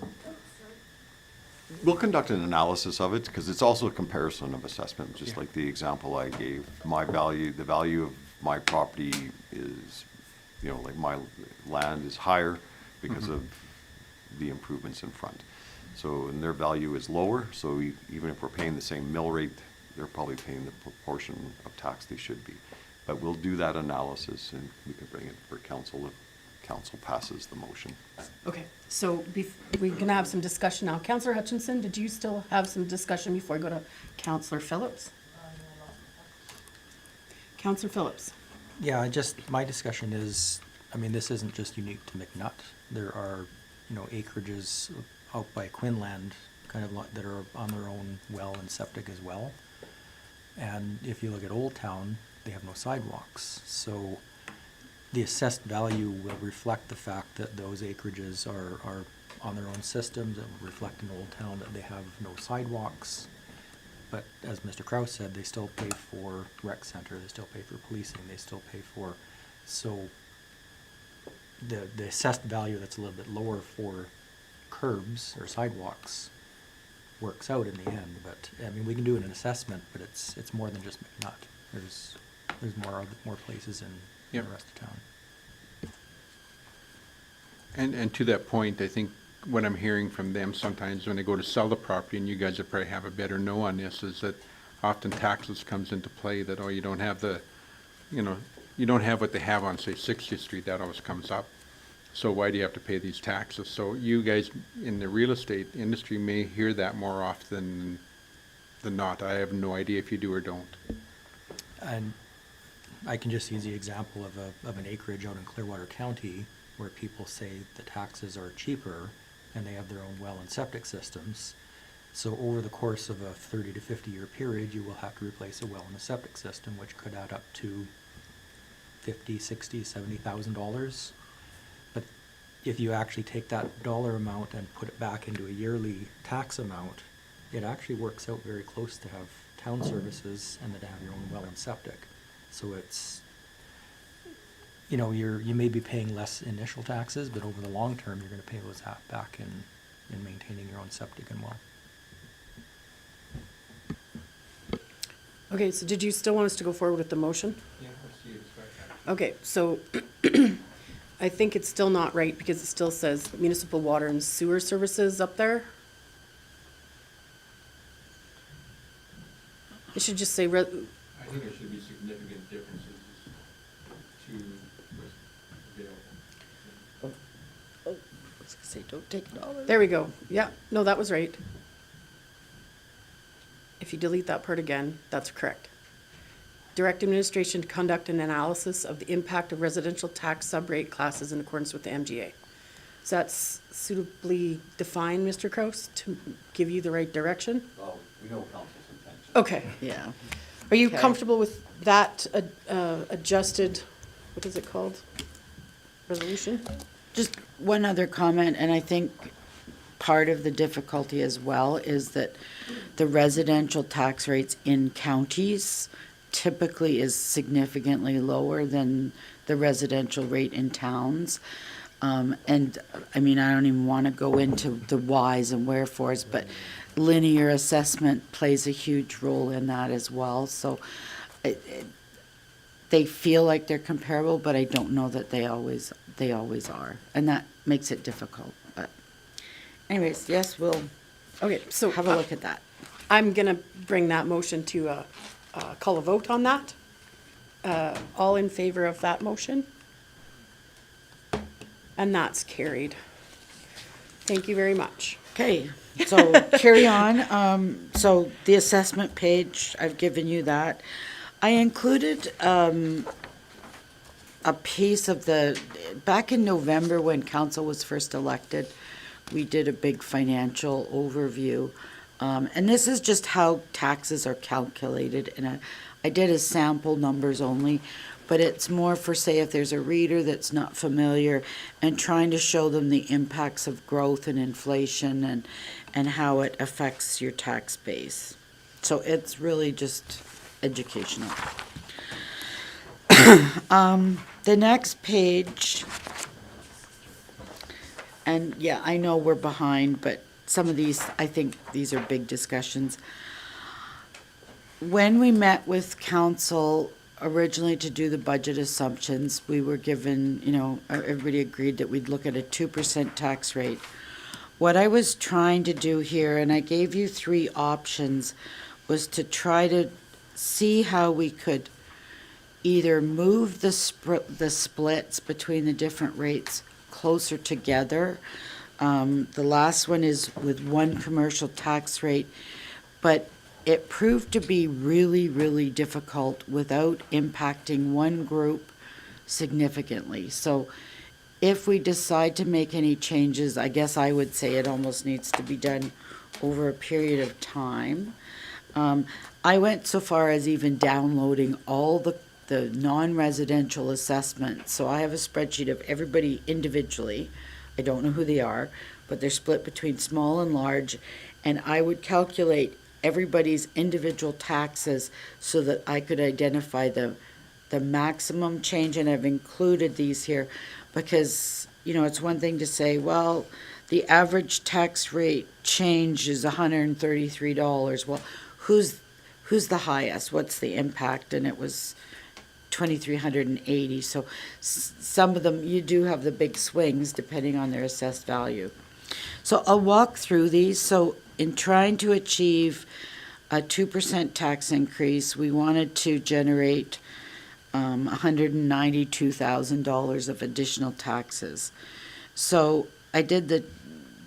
We'll conduct an analysis of it, because it's also a comparison of assessment, just Yeah. like the example I gave. My value, the value of my property is, you know, like my land is higher because of the improvements in front. So, and their value is lower, so even if we're paying the same mill rate, they're probably paying the proportion of tax they should be. But we'll do that analysis, and we can bring it for council if council passes the motion. okay, so we're gonna have some discussion now. Counselor Hutchinson, did you still have some discussion before I go to Counselor Phillips? Counselor Phillips? Yeah, my discussion is, I mean, this isn't just unique to McNutt. There are, acreages out by Quinland, kind of that are on their own well and septic as well. And if you look at Old Town, they have no sidewalks. So the assessed value will reflect the fact that those acreages are on their own systems. It will reflect in Old Town that they have no sidewalks. But as Mr. Kraus said, they still pay for rec center, they still pay for policing, they still pay for, so the assessed value that's a little bit lower for curbs or sidewalks works out in the end, but, I mean, we can do an assessment, but it's more than just McNutt. There's more places in Yep. the rest of town. And to that point, I think what I'm hearing from them sometimes when they go to sell the property, and you guys would probably have a better know on this, is that often taxes comes into play, that, oh, you don't have the, you don't have what they have on, say, 60th Street, that always comes up. So why do you have to pay these taxes? So you guys in the real estate industry may hear that more often than not. I have no idea if you do or don't. And I can just use the example of an acreage out in Clearwater County where people say the taxes are cheaper and they have their own well and septic systems. So over the course of a 30 to 50 year period, you will have to replace a well and a septic system, which could add up to $50,000, $60,000, $70,000. But if you actually take that dollar amount and put it back into a yearly tax amount, it actually works out very close to have town services and then to have your own well and septic. So it's, you may be paying less initial taxes, but over the long term, you're gonna pay those back in maintaining your own septic and well. Okay, so did you still want us to go forward with the motion? Yeah, let's see. Okay, so I think it's still not right because it still says municipal water and sewer services up there. It should just say, I think there should be significant differences to what's available. I was gonna say, don't take it all. there we go. Yeah, no, that was right. If you delete that part again, that's correct. Direct administration to conduct an analysis of the impact of residential tax subrate classes in accordance with the MGA. So that's suitably defined, Mr. Kraus, to give you the right direction? Well, we know council's intention. Okay. Yeah. Are you Okay. comfortable with that adjusted, what is it called? Resolution? Just one other comment, and I think part of the difficulty as well is that the residential tax rates in counties typically is significantly lower than the residential rate in towns. And, I mean, I don't even want to go into the whys and wherefores, but linear assessment plays a huge role in that as well. So they feel like they're comparable, but I don't know that they always are. And that makes it difficult. But anyways, yes, we'll Okay, so have a look at that. I'm gonna bring that motion to call a vote on that. All in favor of that motion? And that's carried. Thank you very much. Okay, so carry on. So the assessment page, I've given you that. I included a piece of back in November when council was first elected, we did a big financial overview. And this is just how taxes are calculated. And I did a sample numbers only, but it's more for, say, if there's a reader that's not familiar and trying to show them the impacts of growth and inflation and how it affects your tax base. So it's really just educational. The next page, and yeah, I know we're behind, but some of these, I think these are big discussions. When we met with council originally to do the budget assumptions, we were given, everybody agreed that we'd look at a 2% tax rate. What I was trying to do here, and I gave you 3 options, was to try to see how we could either move the splits between the different rates closer together. The last one is with one commercial tax rate, but it proved to be really, really difficult without impacting one group significantly. So if we decide to make any changes, I guess I would say it almost needs to be done over a period of time. I went so far as even downloading all the non-residential assessments. So I have a spreadsheet of everybody individually. I don't know who they are, but they're split between small and large. And I would calculate everybody's individual taxes so that I could identify the the maximum change, and I've included these here because, you know, it's one thing to say, well, the average tax rate change is $133. Well, who's the highest? What's the impact? And it was 2,380. So some of them, you do have the big swings depending on their assessed value. So I'll walk through these. So in trying to achieve a 2% tax increase, we wanted to generate $192,000 of additional taxes. So I did the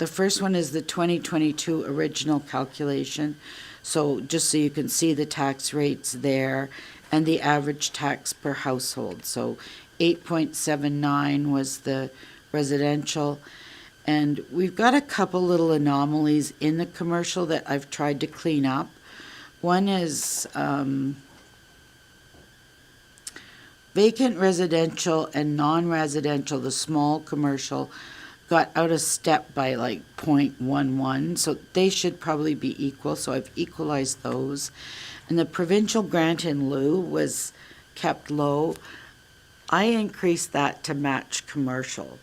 first one is the 2022 original calculation. So just so you can see the tax rates there and the average tax per household. So 8.79 was the residential. And we've got a couple little anomalies in the commercial that I've tried to clean up. One is vacant residential and non-residential, the small commercial, got out of step by like 0.11, so they should probably be equal, so I've equalized those. And the provincial grant in lieu was kept low. I increased that to match commercial.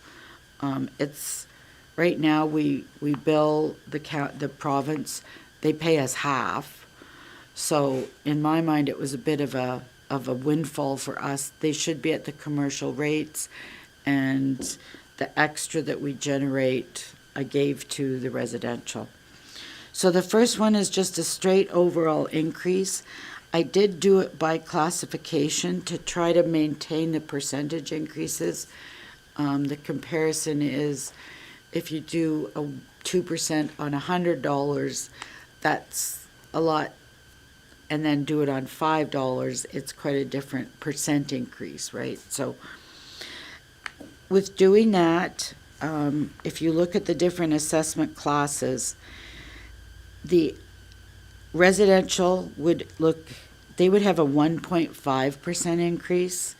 It's, right now, we bill the province, they pay us half. So in my mind, it was a bit of a windfall for us. They should be at the commercial rates, and the extra that we generate, I gave to the residential. So the first one is just a straight overall increase. I did do it by classification to try to maintain the percentage increases. The comparison is if you do a 2% on $100, that's a lot, and then do it on $5, it's quite a different percent increase, right? So with doing that, if you look at the different assessment classes, the residential they would have a 1.5% increase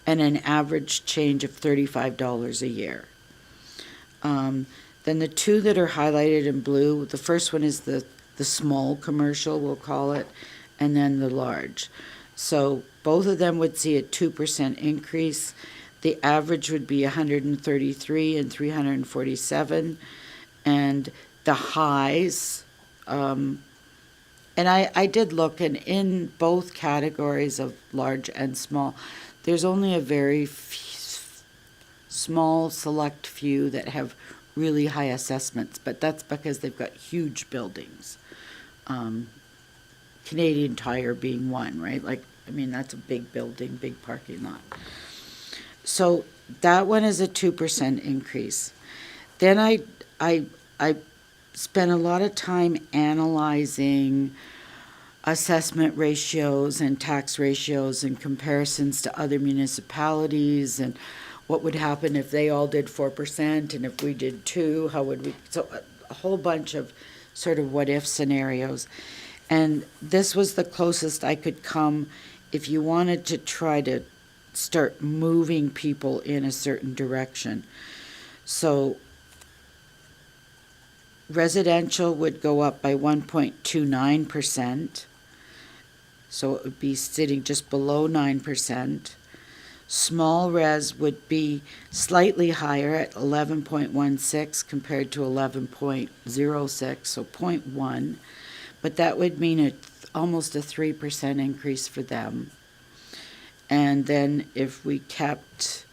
and an average change of $35 a year. Then the two that are highlighted in blue, the first one is the small commercial, we'll call it, and then the large. So both of them would see a 2% increase. The average would be 133 and 347, and the highs, and I did look, and in both categories of large and small, there's only a very small select few that have really high assessments, but that's because they've got huge buildings. Canadian Tire being one, right? Like, I mean, that's a big building, big parking lot. So that one is a 2% increase. Then I spent a lot of time analyzing assessment ratios and tax ratios and comparisons to other municipalities and what would happen if they all did 4% and if we did 2%, how would we, so a whole bunch of sort of what if scenarios. And this was the closest I could come if you wanted to try to start moving people in a certain direction. So residential would go up by 1.29%. So it would be sitting just below 9%. Small res would be slightly higher at 11.16 compared to 11.06, so 0.1. But that would mean almost a 3% increase for them. And then if we kept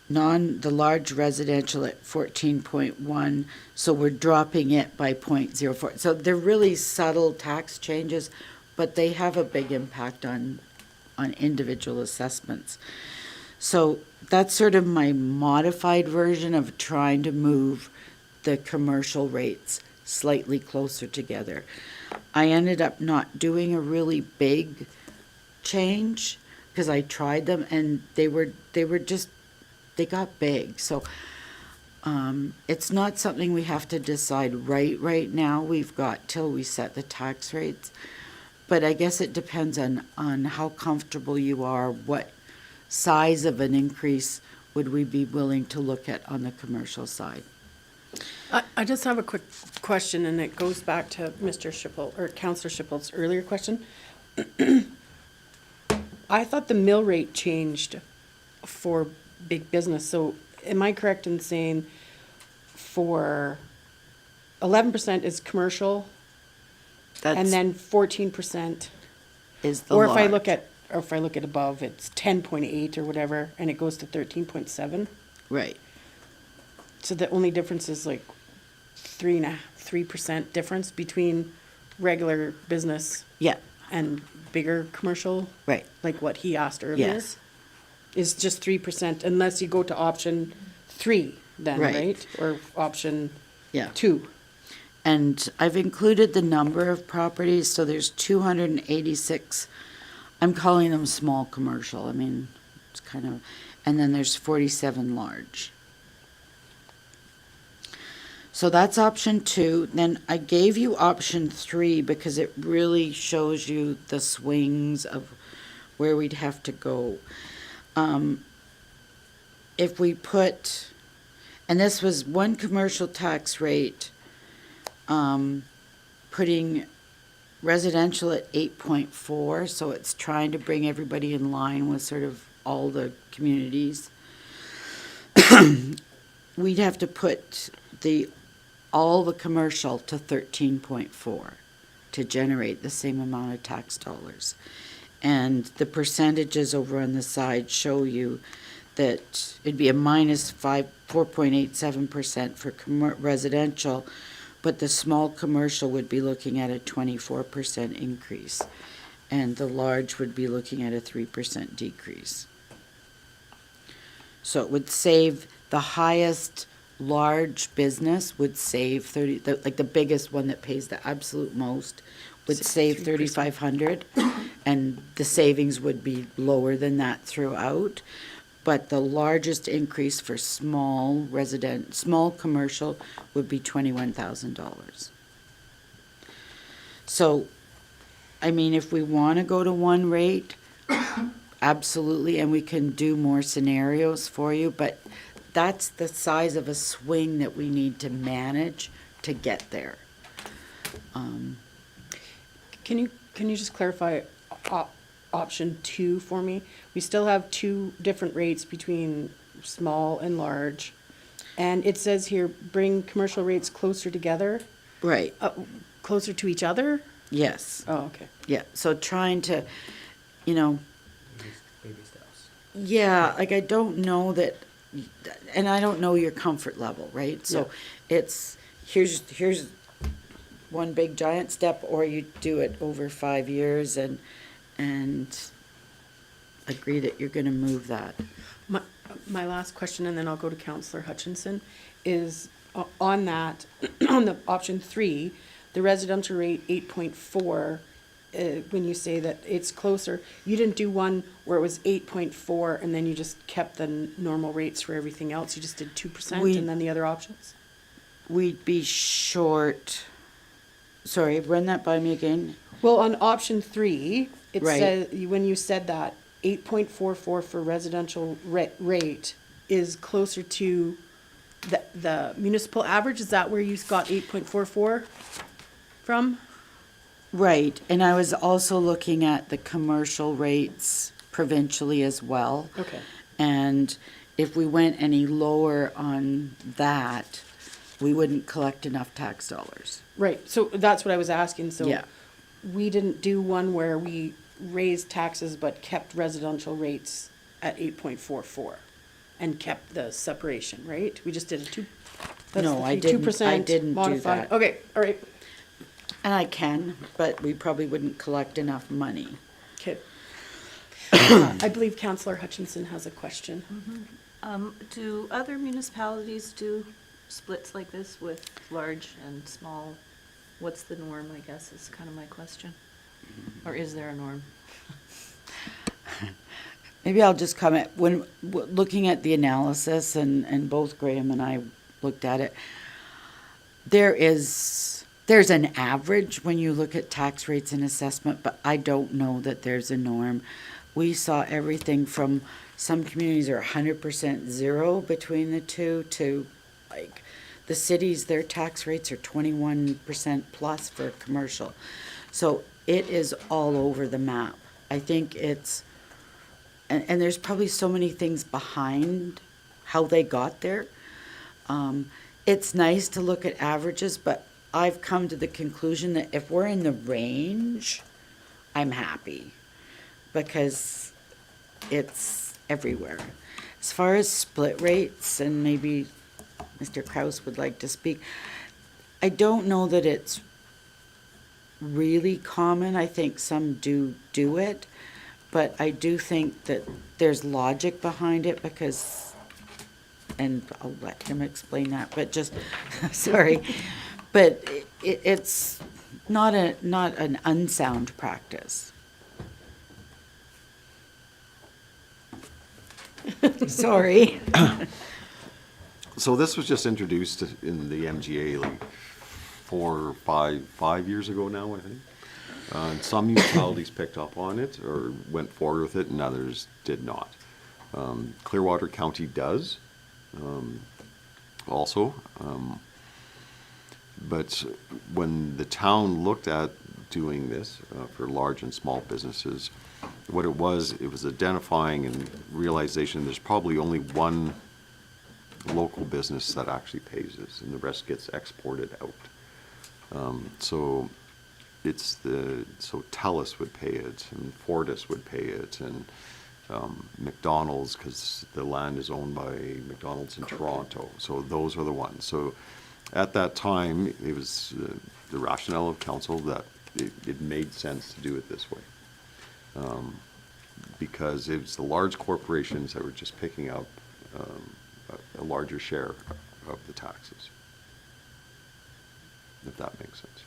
the large residential at 14.1, so we're dropping it by 0.04. So they're really subtle tax changes, but they have a big impact on individual assessments. So that's sort of my modified version of trying to move the commercial rates slightly closer together. I ended up not doing a really big change because I tried them and they got big. So it's not something we have to decide right now. We've got till we set the tax rates. But I guess it depends on how comfortable you are, what size of an increase would we be willing to look at on the commercial side. I just have a quick question, and it goes back to Mr. Schipple, or Councillor Schipple's earlier question. I thought the mill rate changed for big business, so am I correct in saying for 11% is commercial, and That's, then 14%, is the or if I large. look at, above, it's 10.8 or whatever, and it goes to 13.7? Right, So the only difference is like 3% difference between regular business yeah, and bigger commercial, right, like what he asked earlier? yes. Is just 3% unless you go to option 3 then, Right. right? Or option Yeah. 2. And I've included the number of properties, so there's 286, I'm calling them small commercial, I mean, it's kind of, and then there's 47 large. So that's option 2. Then I gave you option 3 because it really shows you the swings of where we'd have to go. If we put, and this was one commercial tax rate, putting residential at 8.4, so it's trying to bring everybody in line with sort of all the communities. We'd have to put all the commercial to 13.4 to generate the same amount of tax dollars. And the percentages over on the side show you that it'd be a minus 4.87% for residential, but the small commercial would be looking at a 24% increase, and the large would be looking at a 3% decrease. So it would save, the highest large business would save 30, like the biggest one that pays the absolute most would save 3,500, and the savings would be lower than that throughout. But the largest increase for small commercial would be $21,000. So, I mean, if we want to go to one rate, absolutely, and we can do more scenarios for you, but that's the size of a swing that we need to manage to get there. Can you just clarify option 2 for me? We still have 2 different rates between small and large. And it says here, bring commercial rates closer together, Right, closer to each other? yes, Oh, okay. yeah, so trying to, you know, Baby steps. yeah, like I don't know that, and I don't know your comfort level, right? So it's, here's one big giant step, or you do it over 5 years and agree that you're gonna move that. My last question, and then I'll go to Councillor Hutchinson, is on that, on the option 3, the residential rate 8.4, when you say that it's closer, you didn't do one where it was 8.4 and then you just kept the normal rates for everything else, you just did 2% and then the other options? We'd be short, sorry, run that by me again. Well, on option 3, it Right. says, when you said that, 8.44 for residential rate is closer to the municipal average, is that where you got 8.44 from? Right, and I was also looking at the commercial rates provincially as well. Okay. And if we went any lower on that, we wouldn't collect enough tax dollars. Right, so that's what I was asking, so. Yeah. We didn't do one where we raised taxes but kept residential rates at 8.44 and kept the separation, right? We just did a 2. that's No, the I 2% didn't do modified. that. Okay, all right, And I can, but we probably wouldn't collect enough money. okay. I believe Councillor Hutchinson has a question. Do other municipalities do splits like this with large and small? What's the norm, I guess, is kind of my question. Or is there a norm? Maybe I'll just comment, when looking at the analysis, and both Graham and I looked at it, there's an average when you look at tax rates and assessment, but I don't know that there's a norm. We saw everything from, some communities are 100% zero between the two to, like, the cities, their tax rates are 21% plus for commercial. So it is all over the map. I think it's and there's probably so many things behind how they got there. It's nice to look at averages, but I've come to the conclusion that if we're in the range, I'm happy, because it's everywhere. As far as split rates, and maybe Mr. Kraus would like to speak, I don't know that it's really common. I think some do it, but I do think that there's logic behind it, because, and I'll let him explain that, but just, sorry, but it's not an unsound practice. Sorry. So this was just introduced in the MGA like 4 or 5 years ago now, I think. And some municipalities picked up on it or went forward with it, and others did not. Clearwater County does also. But when the town looked at doing this for large and small businesses, what it was identifying and realization there's probably only one local business that actually pays this, and the rest gets exported out. So TELUS would pay it, and Fortis would pay it, and McDonald's, because the land is owned by McDonald's in Toronto. So those are the ones. So at that time, it was the rationale of council that it made sense to do it this way. Because it was the large corporations that were just picking up a larger share of the taxes, if that makes sense.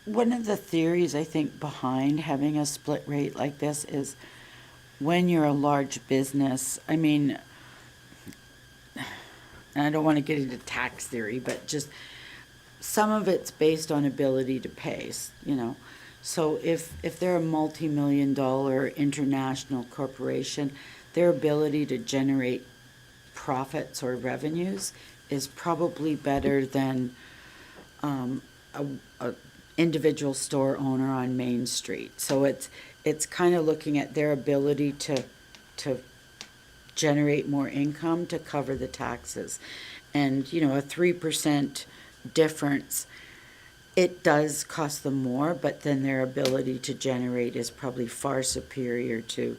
One of the theories, I think, behind having a split rate like this is when you're a large business, I mean, and I don't want to get into tax theory, but just some of it's based on ability to pay, you know. So if they're a multi-million-dollar international corporation, their ability to generate profits or revenues is probably better than a individual store owner on Main Street. So it's kind of looking at their ability to generate more income to cover the taxes. And, you know, a 3% difference, it does cost them more, but then their ability to generate is probably far superior to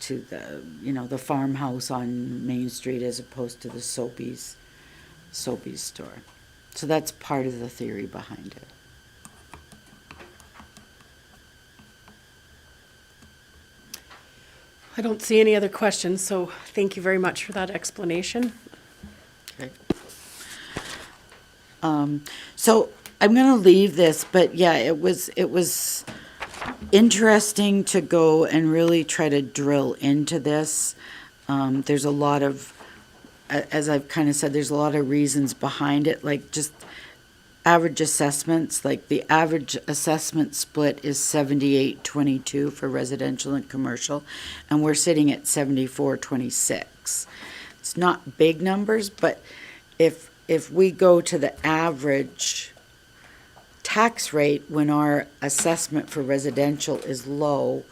the, you know, the farmhouse on Main Street as opposed to the Sobeys store. So that's part of the theory behind it. I don't see any other questions, so thank you very much for that explanation. Okay. So I'm going to leave this, but yeah, it was interesting to go and really try to drill into this. There's a lot of, as I've kind of said, there's a lot of reasons behind it, like just average assessments, like the average assessment split is 78-22 for residential and commercial, and we're sitting at 74-26. It's not big numbers, but if we go to the average tax rate when our assessment for residential is low,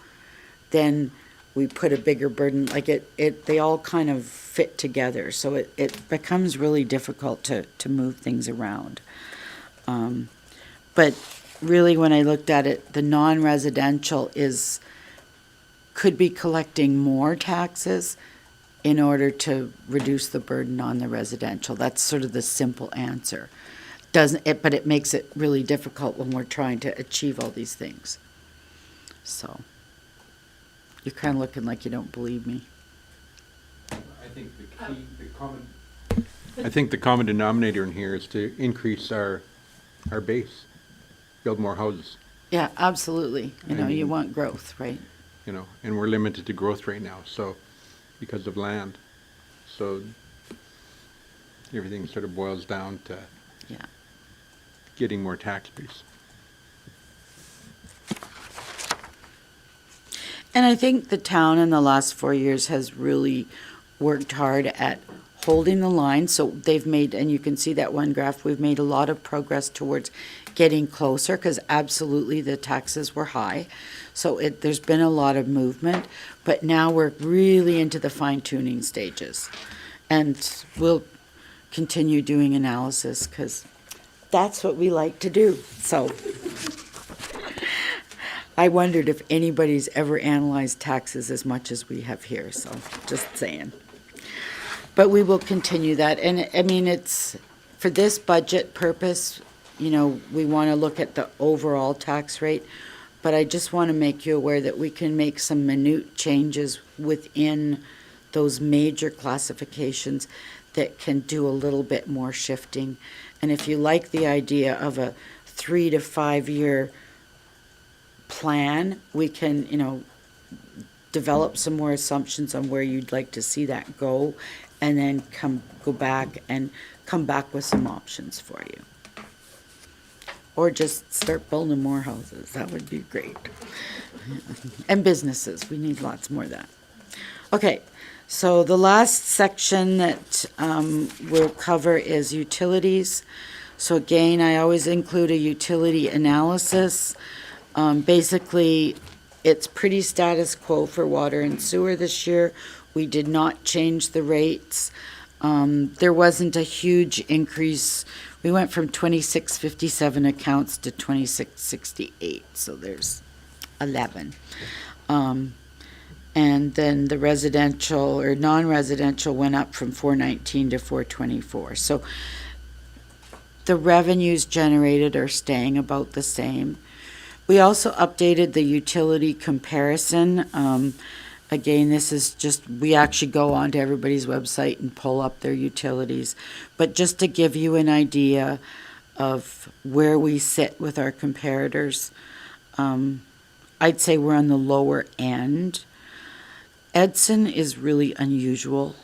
then we put a bigger burden, like they all kind of fit together, so it becomes really difficult to move things around. But really, when I looked at it, the non-residential could be collecting more taxes in order to reduce the burden on the residential. That's sort of the simple answer. But it makes it really difficult when we're trying to achieve all these things. So, you're kind of looking like you don't believe me. I think the common denominator in here is to increase our base, build more houses, Yeah, absolutely. You know, you want growth, right? you know, and we're limited to growth right now, so, because of land. So everything sort of boils down to Yeah. getting more tax base. And I think the town in the last 4 years has really worked hard at holding the line. So they've made, and you can see that one graph, we've made a lot of progress towards getting closer, because absolutely the taxes were high. So there's been a lot of movement, but now we're really into the fine tuning stages. And we'll continue doing analysis, because that's what we like to do, so. I wondered if anybody's ever analyzed taxes as much as we have here, so just saying. But we will continue that, and I mean, it's, for this budget purpose, you know, we want to look at the overall tax rate, but I just want to make you aware that we can make some minute changes within those major classifications that can do a little bit more shifting. And if you like the idea of a 3 to 5 year plan, we can, you know, develop some more assumptions on where you'd like to see that go, and then go back with some options for you. Or just start building more houses, that would be great. And businesses, we need lots more of that. Okay, so the last section that we'll cover is utilities. So again, I always include a utility analysis. Basically, it's pretty status quo for water and sewer this year. We did not change the rates. There wasn't a huge increase. We went from 2657 accounts to 2668, so there's 11. And then the residential or non-residential went up from 419 to 424. So the revenues generated are staying about the same. We also updated the utility comparison. Again, this is just, we actually go onto everybody's website and pull up their utilities. But just to give you an idea of where we sit with our comparators, I'd say we're on the lower end. Edson is really unusual.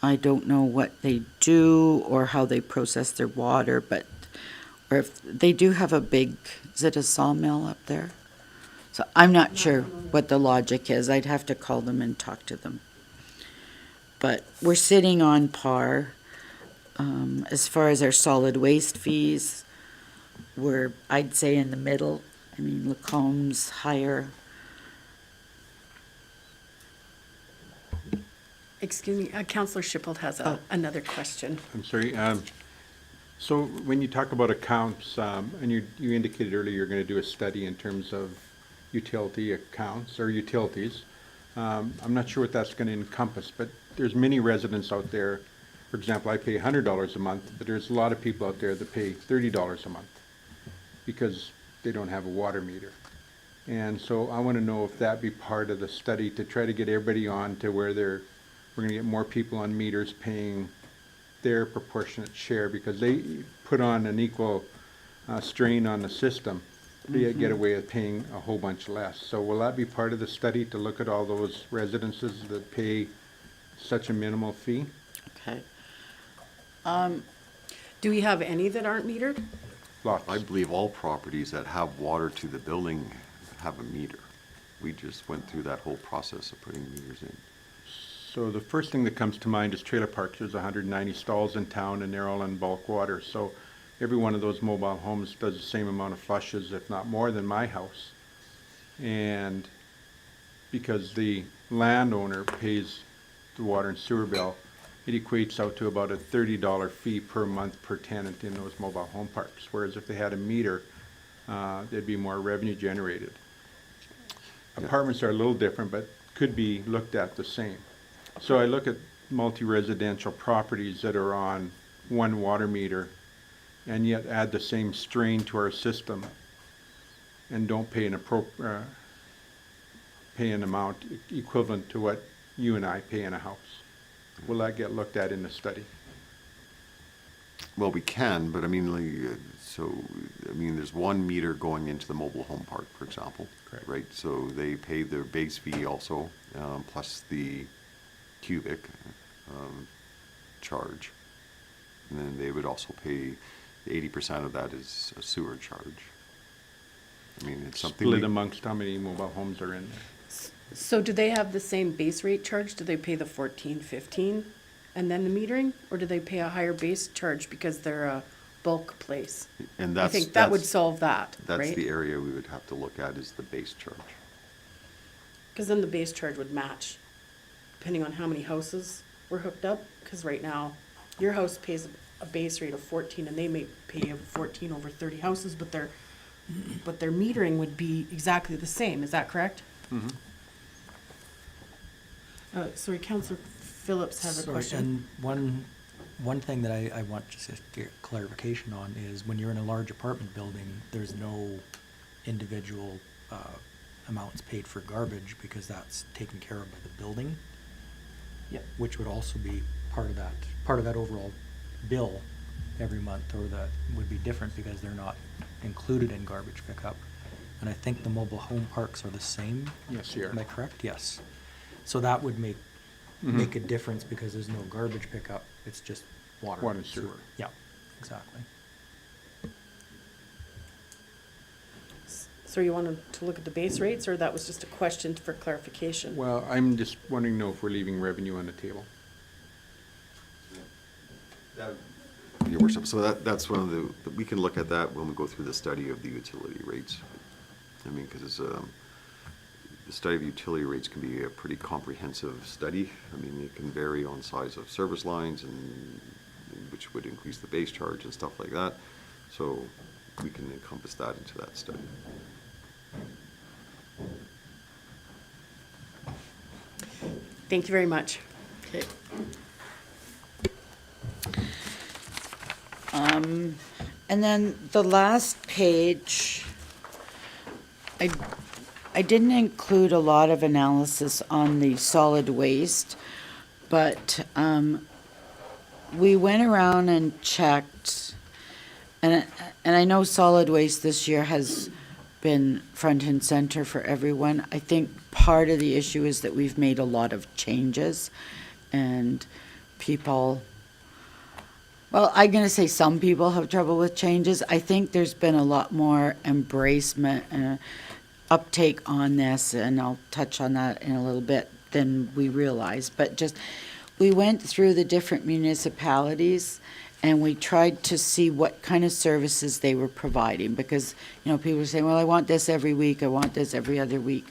I don't know what they do or how they process their water, but, or if they do have a big, is it a sawmill up there? So I'm not sure what the logic is. I'd have to call them and talk to them. But we're sitting on par. As far as our solid waste fees, we're, I'd say, in the middle. I mean, Lacomb's higher. Excuse me, Councillor Shippold has another question. I'm sorry. So when you talk about accounts, and you indicated earlier you're going to do a study in terms of utility accounts or utilities. I'm not sure what that's going to encompass, but there's many residents out there. For example, I pay $100 a month, but there's a lot of people out there that pay $30 a month because they don't have a water meter. And so I want to know if that be part of the study to try to get everybody on to where we're going to get more people on meters paying their proportionate share, because they put on an equal strain on the system. They get away with paying a whole bunch less. So will that be part of the study, to look at all those residences that pay such a minimal fee? Okay. Do we have any that aren't metered? Lots. I believe all properties that have water to the building have a meter. We just went through that whole process of putting meters in. So the first thing that comes to mind is trailer parks. There's 190 stalls in town, and they're all in bulk water. So every one of those mobile homes does the same amount of flushes, if not more, than my house. And because the landowner pays the water and sewer bill, it equates out to about a $30 fee per month per tenant in those mobile home parks. Whereas if they had a meter, there'd be more revenue generated. Apartments are a little different, but could be looked at the same. So I look at multi-residential properties that are on one water meter and yet add the same strain to our system and don't pay an amount equivalent to what you and I pay in a house. Will that get looked at in the study? Well, we can, but I mean, there's one meter going into the mobile home park, for example. Correct. Right, so they pay their base fee also, plus the cubic charge. And then they would also pay, 80% of that is a sewer charge. I mean, it's something. Split amongst how many mobile homes are in there? So do they have the same base rate charge? Do they pay the 14, 15 and then the metering? Or do they pay a higher base charge because they're a bulk place. And I that's, think that would that's, solve that, that's right? the area we would have to look at is the base charge. Because then the base charge would match, depending on how many houses were hooked up. Because right now, your house pays a base rate of 14, and they may pay you 14 over 30 houses, but their metering would be exactly the same. Is that correct? Mhm. Sorry, Councillor Phillips has a Sorry, question. and one thing that I want just to get clarification on is when you're in a large apartment building, there's no individual amounts paid for garbage because that's taken care of by the building. Yep. Which would also be part of that overall bill every month, or that would be different because they're not included in garbage pickup. And I think the mobile home parks are the same. Yes, here. Am I correct? Yes. So that would make a difference because there's no garbage pickup, it's just water. Water and sewer. Yeah, exactly. So you wanted to look at the base rates, or that was just a question for clarification? Well, I'm just wondering, though, if we're leaving revenue on the table. Your worship, so that's one of the, we can look at that when we go through the study of the utility rates. I mean, because the study of utility rates can be a pretty comprehensive study. I mean, it can vary on size of service lines, and which would increase the base charge and stuff like that. So we can encompass that into that study. Thank you very much. Okay. And then the last page, I didn't include a lot of analysis on the solid waste, but we went around and checked, and I know solid waste this year has been front and center for everyone. I think part of the issue is that we've made a lot of changes, and people, well, I'm going to say some people have trouble with changes. I think there's been a lot more embracement and uptake on this, and I'll touch on that in a little bit, than we realized. But just, we went through the different municipalities and we tried to see what kind of services they were providing, because, you know, people were saying, well, I want this every week, I want this every other week.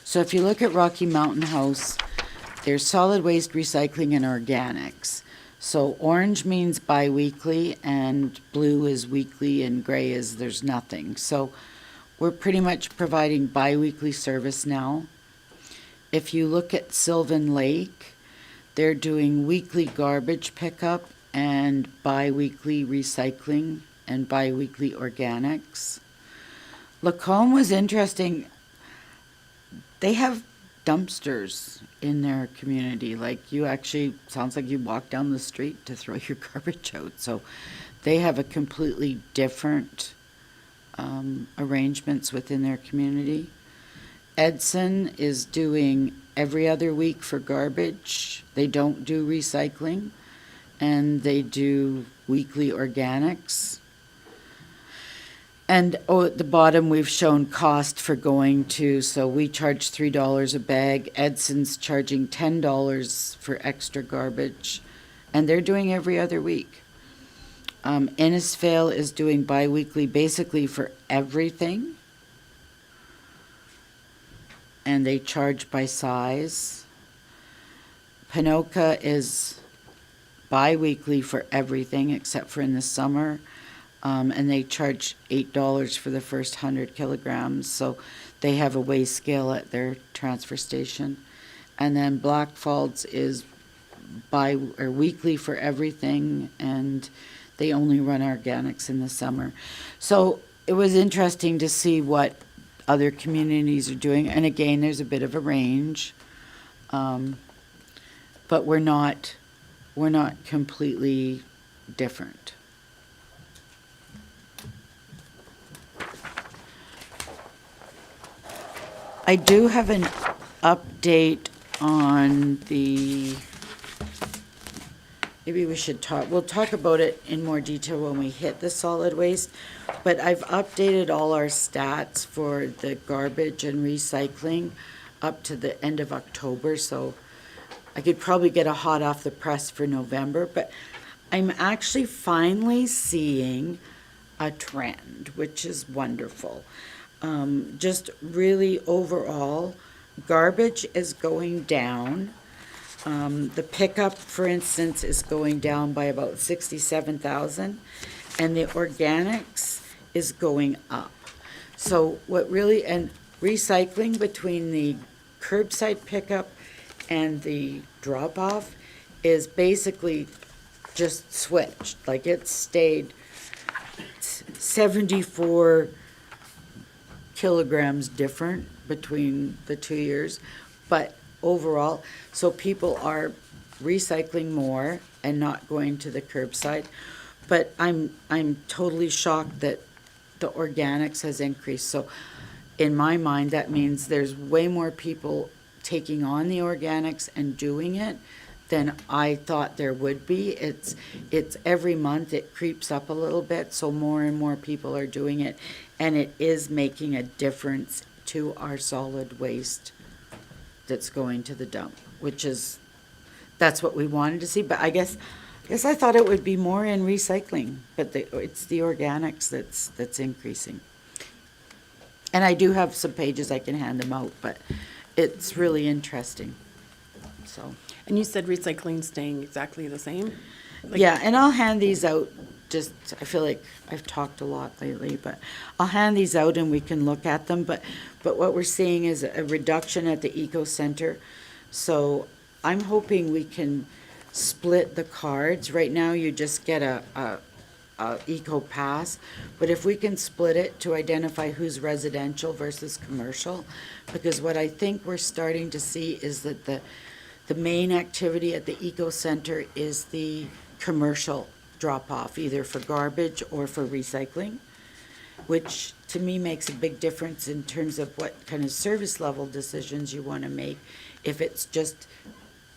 So if you look at Rocky Mountain House, there's solid waste, recycling, and organics. So orange means bi-weekly, and blue is weekly, and gray is there's nothing. So we're pretty much providing bi-weekly service now. If you look at Sylvan Lake, they're doing weekly garbage pickup and bi-weekly recycling and bi-weekly organics. Lacombe was interesting. They have dumpsters in their community. Like, you actually, sounds like you walk down the street to throw your garbage out. So they have a completely different arrangements within their community. Edson is doing every other week for garbage. They don't do recycling, and they do weekly organics. And at the bottom, we've shown cost for going to, so we charge $3 a bag. Edson's charging $10 for extra garbage, and they're doing every other week. Innisfail is doing bi-weekly basically for everything, and they charge by size. Pinoca is bi-weekly for everything except for in the summer, and they charge $8 for the first 100 kilograms, so they have a weigh scale at their transfer station. And then Blackfalds is weekly for everything, and they only run organics in the summer. So it was interesting to see what other communities are doing, and again, there's a bit of a range, but we're not completely different. I do have an update on the, maybe we should we'll talk about it in more detail when we hit the solid waste, but I've updated all our stats for the garbage and recycling up to the end of October, so I could probably get a hot off the press for November, but I'm actually finally seeing a trend, which is wonderful. Just really overall, garbage is going down. The pickup, for instance, is going down by about 67,000, and the organics is going up. So what really, and recycling between the curbside pickup and the drop-off is basically just switched. Like, it stayed 74 kilograms different between the 2 years, but overall, so people are recycling more and not going to the curbside. But I'm totally shocked that the organics has increased. So in my mind, that means there's way more people taking on the organics and doing it than I thought there would be. It's every month it creeps up a little bit, so more and more people are doing it, and it is making a difference to our solid waste that's going to the dump, which is, that's what we wanted to see. But I guess I thought it would be more in recycling, but it's the organics that's increasing. And I do have some pages, I can hand them out, but it's really interesting, so. And you said recycling staying exactly the same? Like- Yeah, and I'll hand these out, just, I feel like I've talked a lot lately, but I'll hand these out and we can look at them, but what we're seeing is a reduction at the Eco Center. So I'm hoping we can split the cards. Right now, you just get a Eco Pass, but if we can split it to identify who's residential versus commercial, because what I think we're starting to see is that the main activity at the Eco Center is the commercial drop-off, either for garbage or for recycling, which to me makes a big difference in terms of what kind of service level decisions you want to make if it's just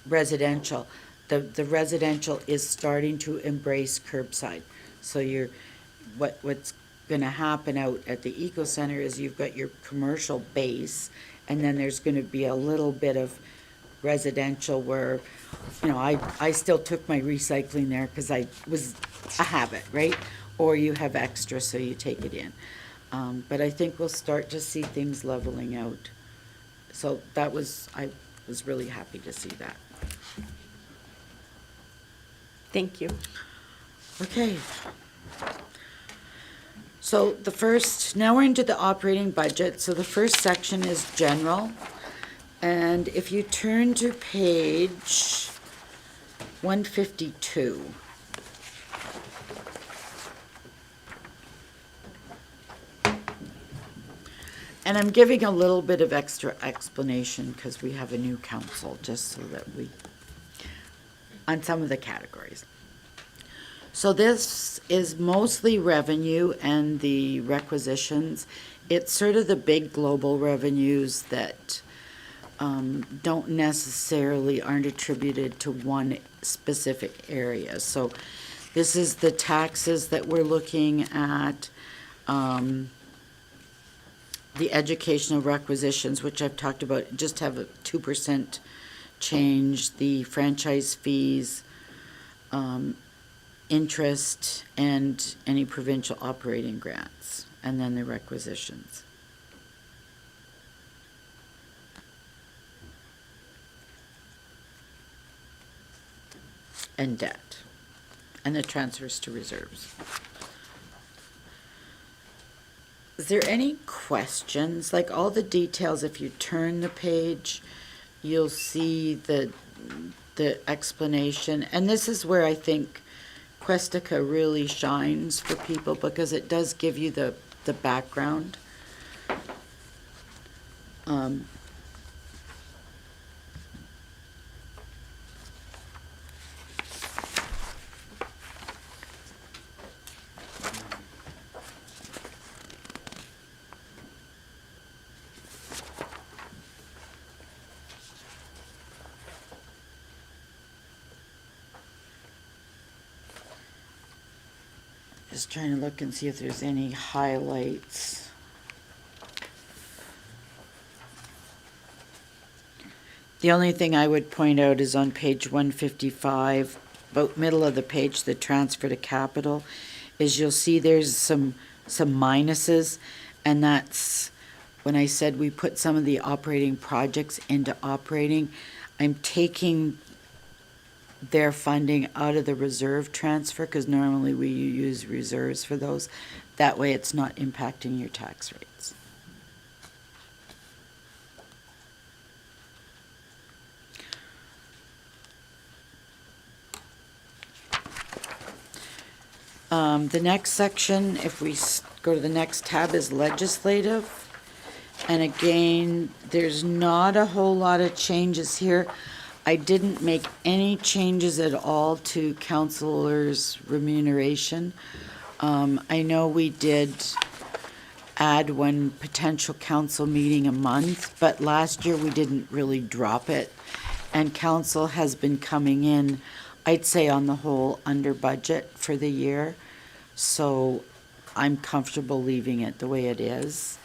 residential. The residential is starting to embrace curbside. So what's going to happen out at the Eco Center is you've got your commercial base, and then there's going to be a little bit of residential where, you know, I still took my recycling there because I was a habit, right? Or you have extra, so you take it in. But I think we'll start to see things leveling out. So I was really happy to see that. Thank you. Okay. So now we're into the operating budget. So the first section is general. And if you turn to page 152. And I'm giving a little bit of extra explanation because we have a new council, just so that on some of the categories. So this is mostly revenue and the requisitions. It's sort of the big global revenues that aren't attributed to one specific area. So this is the taxes that we're looking at, the educational requisitions, which I've talked about, just have a 2% change, the franchise fees, interest, and any provincial operating grants, and then the requisitions. And debt, and the transfers to reserves. Is there any questions? Like, all the details, if you turn the page, you'll see the explanation. And this is where I think Questica really shines for people, because it does give you the background. Just trying to look and see if there's any highlights. The only thing I would point out is on page 155, about middle of the page, the transfer to capital, is you'll see there's some minuses, and that's when I said we put some of the operating projects into operating, I'm taking their funding out of the reserve transfer, because normally we use reserves for those. That way it's not impacting your tax rates. The next section, if we go to the next tab, is legislative. And again, there's not a whole lot of changes here. I didn't make any changes at all to councilors' remuneration. I know we did add one potential council meeting a month, but last year we didn't really drop it. And council has been coming in, I'd say on the whole, under budget for the year. So I'm comfortable leaving it the way it is.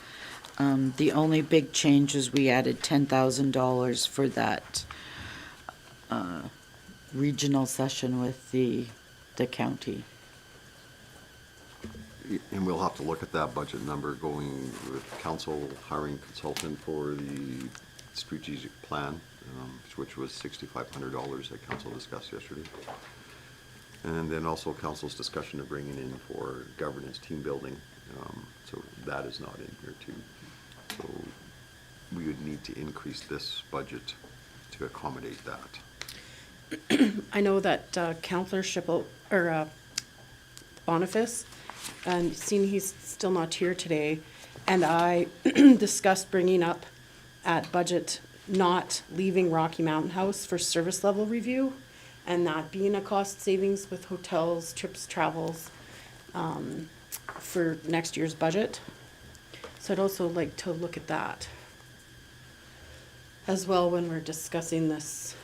The only big change is we added $10,000 for that regional session with the county. And we'll have to look at that budget number going with council hiring consultant for the strategic plan, which was $6,500 that council discussed yesterday. And then also council's discussion of bringing in for governance team building. So that is not in here too. So we would need to increase this budget to accommodate that. I know that Councillor Schipple, or Boniface, and seeing he's still not here today, and I discussed bringing up at budget not leaving Rocky Mountain House for service level review, and that being a cost savings with hotels, trips, travels, for next year's budget. So I'd also like to look at that as well when we're discussing this,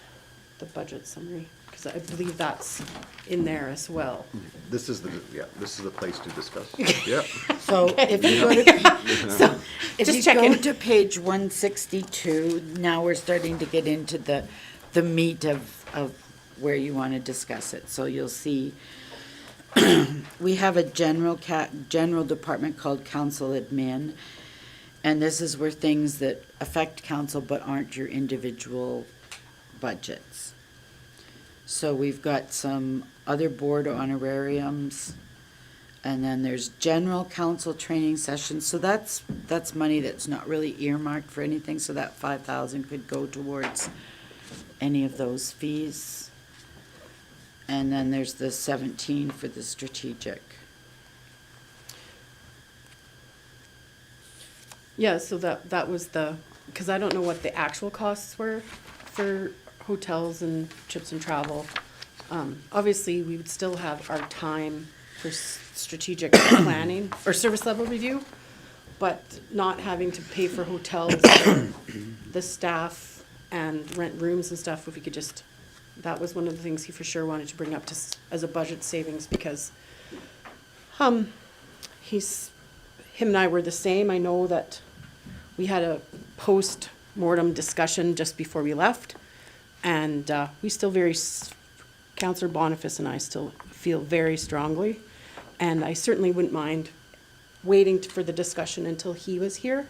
the budget summary, because I believe that's in there as well. This is the place to discuss. Yep. So if you go to, if Just you checking. go to page 162, now we're starting to get into the meat of where you want to discuss it. So you'll see, we have a general department called council admin, and this is where things that affect council but aren't your individual budgets. So we've got some other board honorariums, and then there's general council training sessions. So that's money that's not really earmarked for anything, so that 5,000 could go towards any of those fees. And then there's the 17 for the strategic. Yeah, so that was because I don't know what the actual costs were for hotels and trips and travel. Obviously, we would still have our time for strategic planning or service level review, but not having to pay for hotels, the staff, and rent rooms and stuff, if we could just, that was one of the things he for sure wanted to bring up as a budget savings, because him and I were the same. I know that we had a post-mortem discussion just before we left, and we still Councillor Boniface and I still feel very strongly, and I certainly wouldn't mind waiting for the discussion until he was here,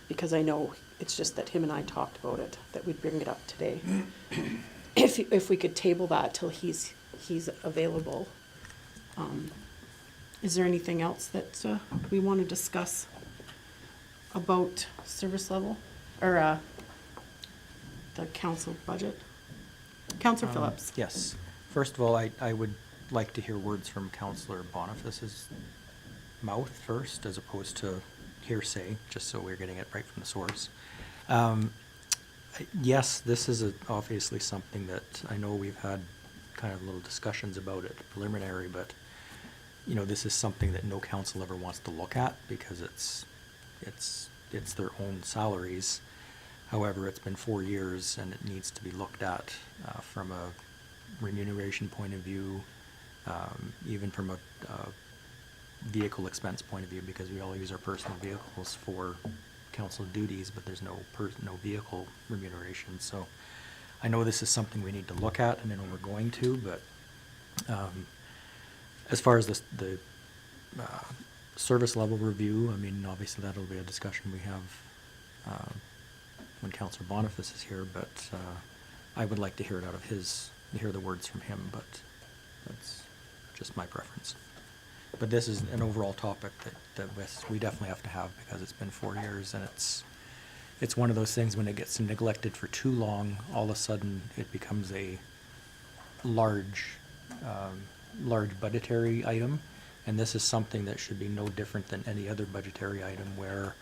because I know it's just that him and I talked about it, that we'd bring it up today. If we could table that till he's available. Is there anything else that we want to discuss about service level, or the council budget? Councillor Phillips. Yes. First of all, I would like to hear words from Councillor Boniface's mouth first, as opposed to hearsay, just so we're getting it right from the source. Yes, this is obviously something that I know we've had kind of little discussions about it preliminary, but you know, this is something that no council ever wants to look at, because it's their own salaries. However, it's been 4 years, and it needs to be looked at from a remuneration point of view, even from a vehicle expense point of view, because we all use our personal vehicles for council duties, but there's no vehicle remuneration. So I know this is something we need to look at, and I know we're going to, but as far as the service level review, I mean, obviously that'll be a discussion we have when Councillor Boniface is here, but I would like to hear it out of hear the words from him, but that's just my preference. But this is an overall topic that we definitely have to have, because it's been 4 years, and it's one of those things when it gets neglected for too long, all of a sudden it becomes a large budgetary item. And this is something that should be no different than any other budgetary item, where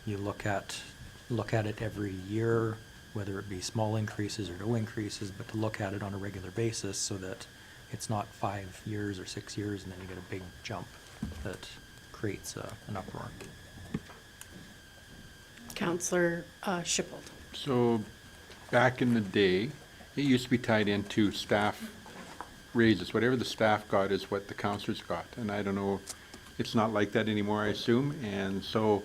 you look at it every year, whether it be small increases or no increases, but to look at it on a regular basis so that it's not 5 years or 6 years and then you get a big jump that creates an uproar. Councillor Schippold. So, back in the day, it used to be tied into staff raises. Whatever the staff got is what the councillors got. And I don't know, it's not like that anymore, I assume. And so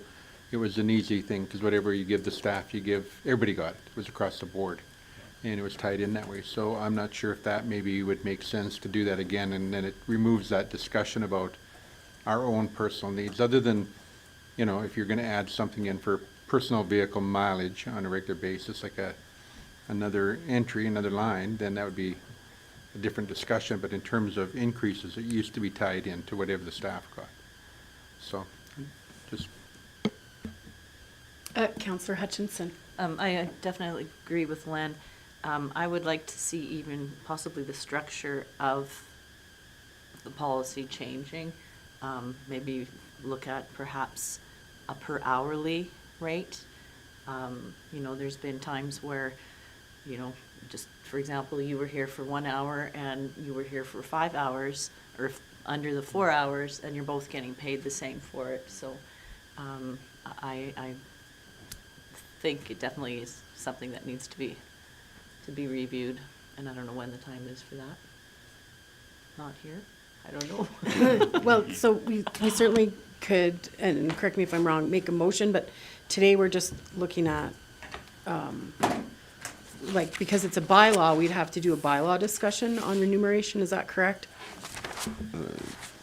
it was an easy thing, because whatever you give the staff, everybody got it. It was across the board. And it was tied in that way. So I'm not sure if that maybe would make sense to do that again, and then it removes that discussion about our own personal needs, other than, if you're going to add something in for personal vehicle mileage on a regular basis, like another entry, another line, then that would be a different discussion. But in terms of increases, it used to be tied in to whatever the staff got. So, just. Councillor Hutchinson. I definitely agree with Len. I would like to see even possibly the structure of the policy changing. Maybe look at perhaps a per hourly rate. There's been times where, just for example, you were here for 1 hour and you were here for 5 hours, or under the 4 hours, and you're both getting paid the same for it. So I think it definitely is something that needs to be reviewed, and I don't know when the time is for that. Not here? I don't know. Well, so we certainly could, and correct me if I'm wrong, make a motion, but today we're just looking at, because it's a bylaw, we'd have to do a bylaw discussion on remuneration, is that correct?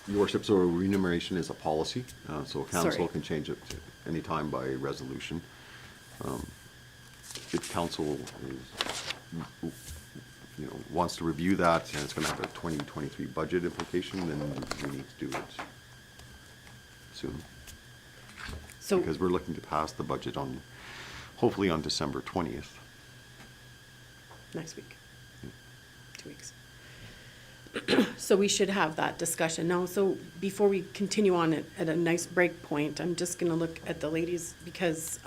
Your worship, so remuneration is a policy, so council Sorry. can change it any time by resolution. If council wants to review that, and it's going to have a 2023 budget implication, then we need to do it soon. So, Because we're looking to pass the budget hopefully on December 20th. next week, 2 weeks. So we should have that discussion now. So before we continue on at a nice break point, I'm just gonna look at the ladies, because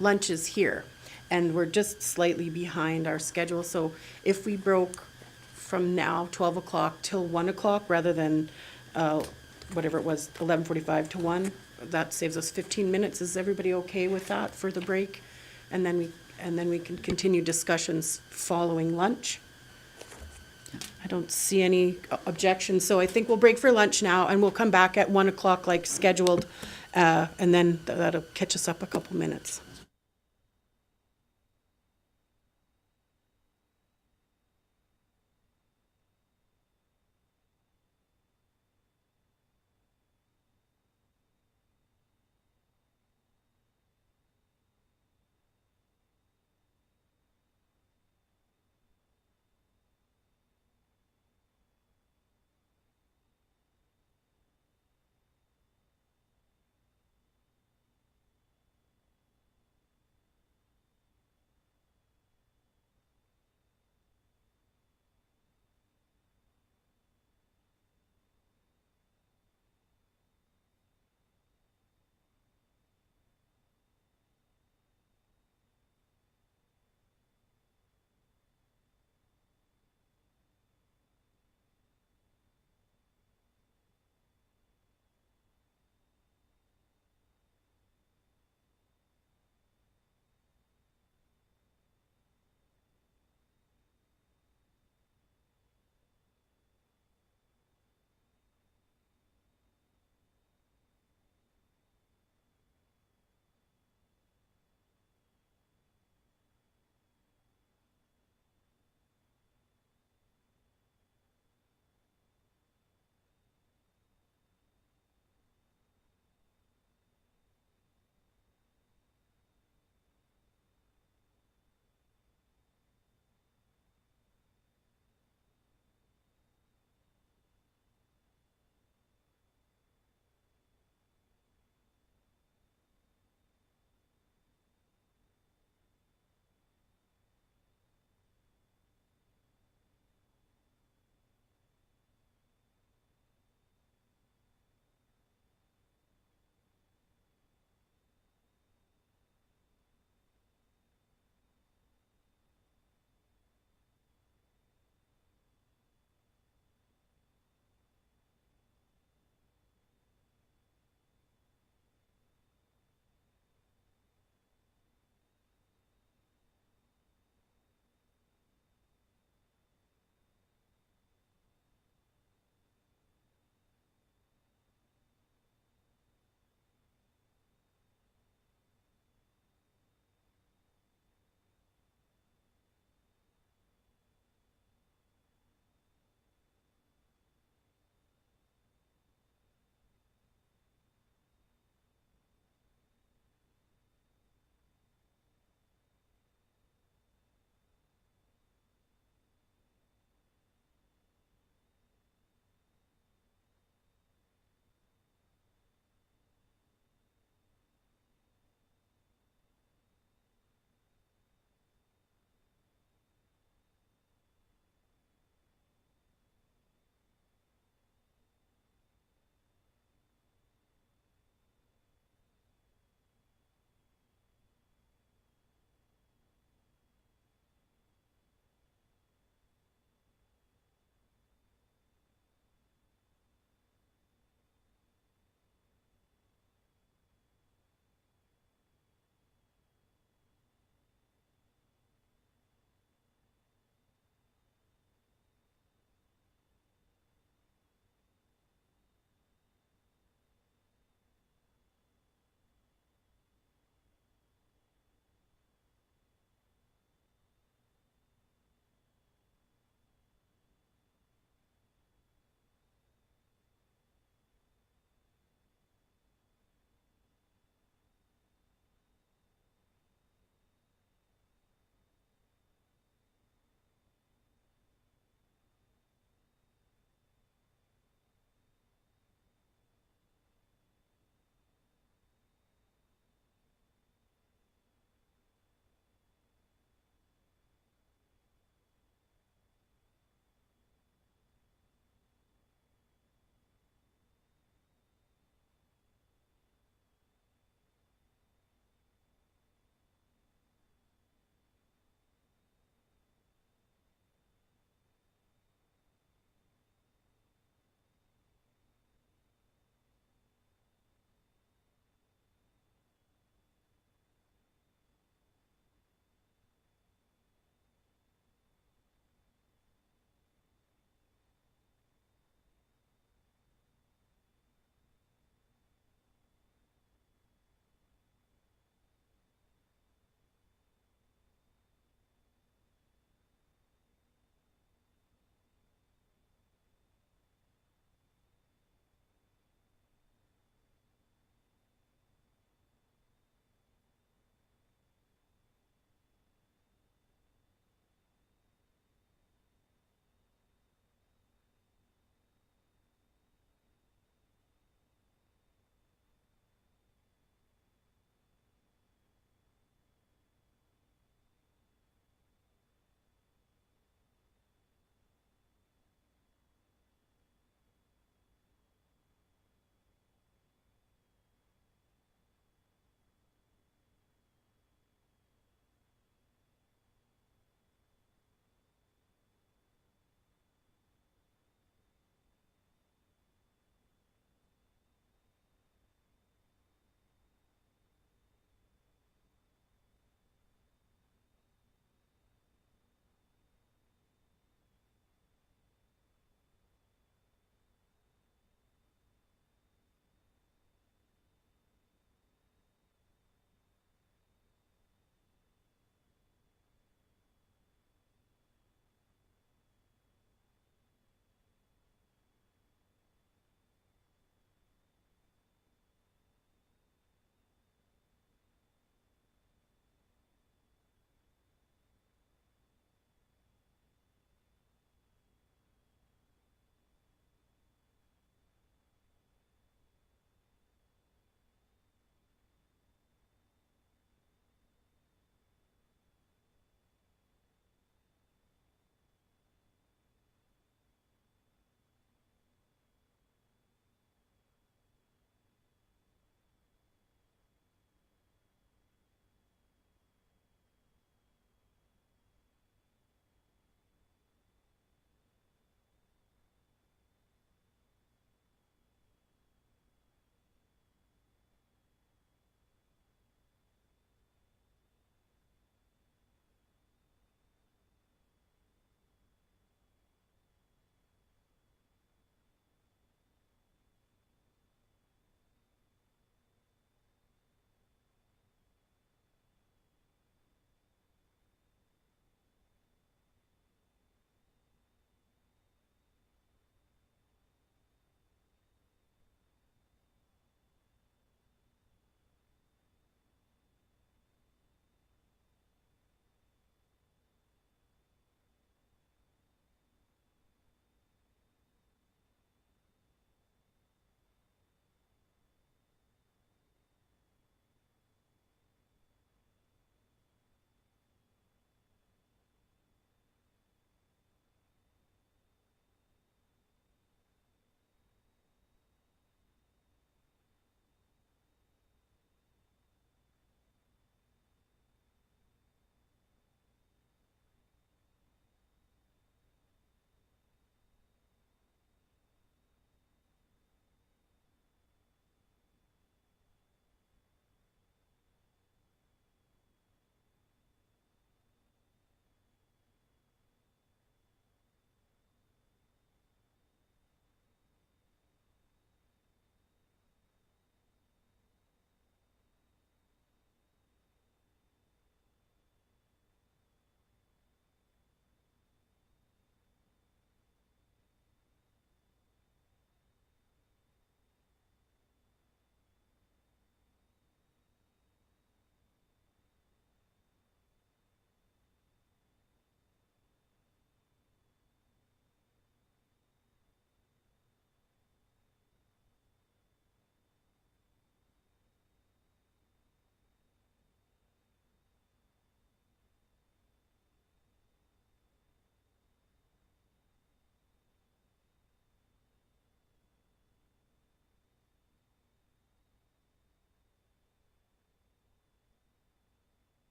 lunch is here, and we're just slightly behind our schedule. So if we broke from now, 12 o'clock till 1 o'clock, rather than whatever it was, 11:45 to 1, that saves us 15 minutes. Is everybody okay with that for the break? And then we can continue discussions following lunch. I don't see any objections, so I think we'll break for lunch now, and we'll come back at 1 o'clock like scheduled, and then that'll catch us up a couple minutes.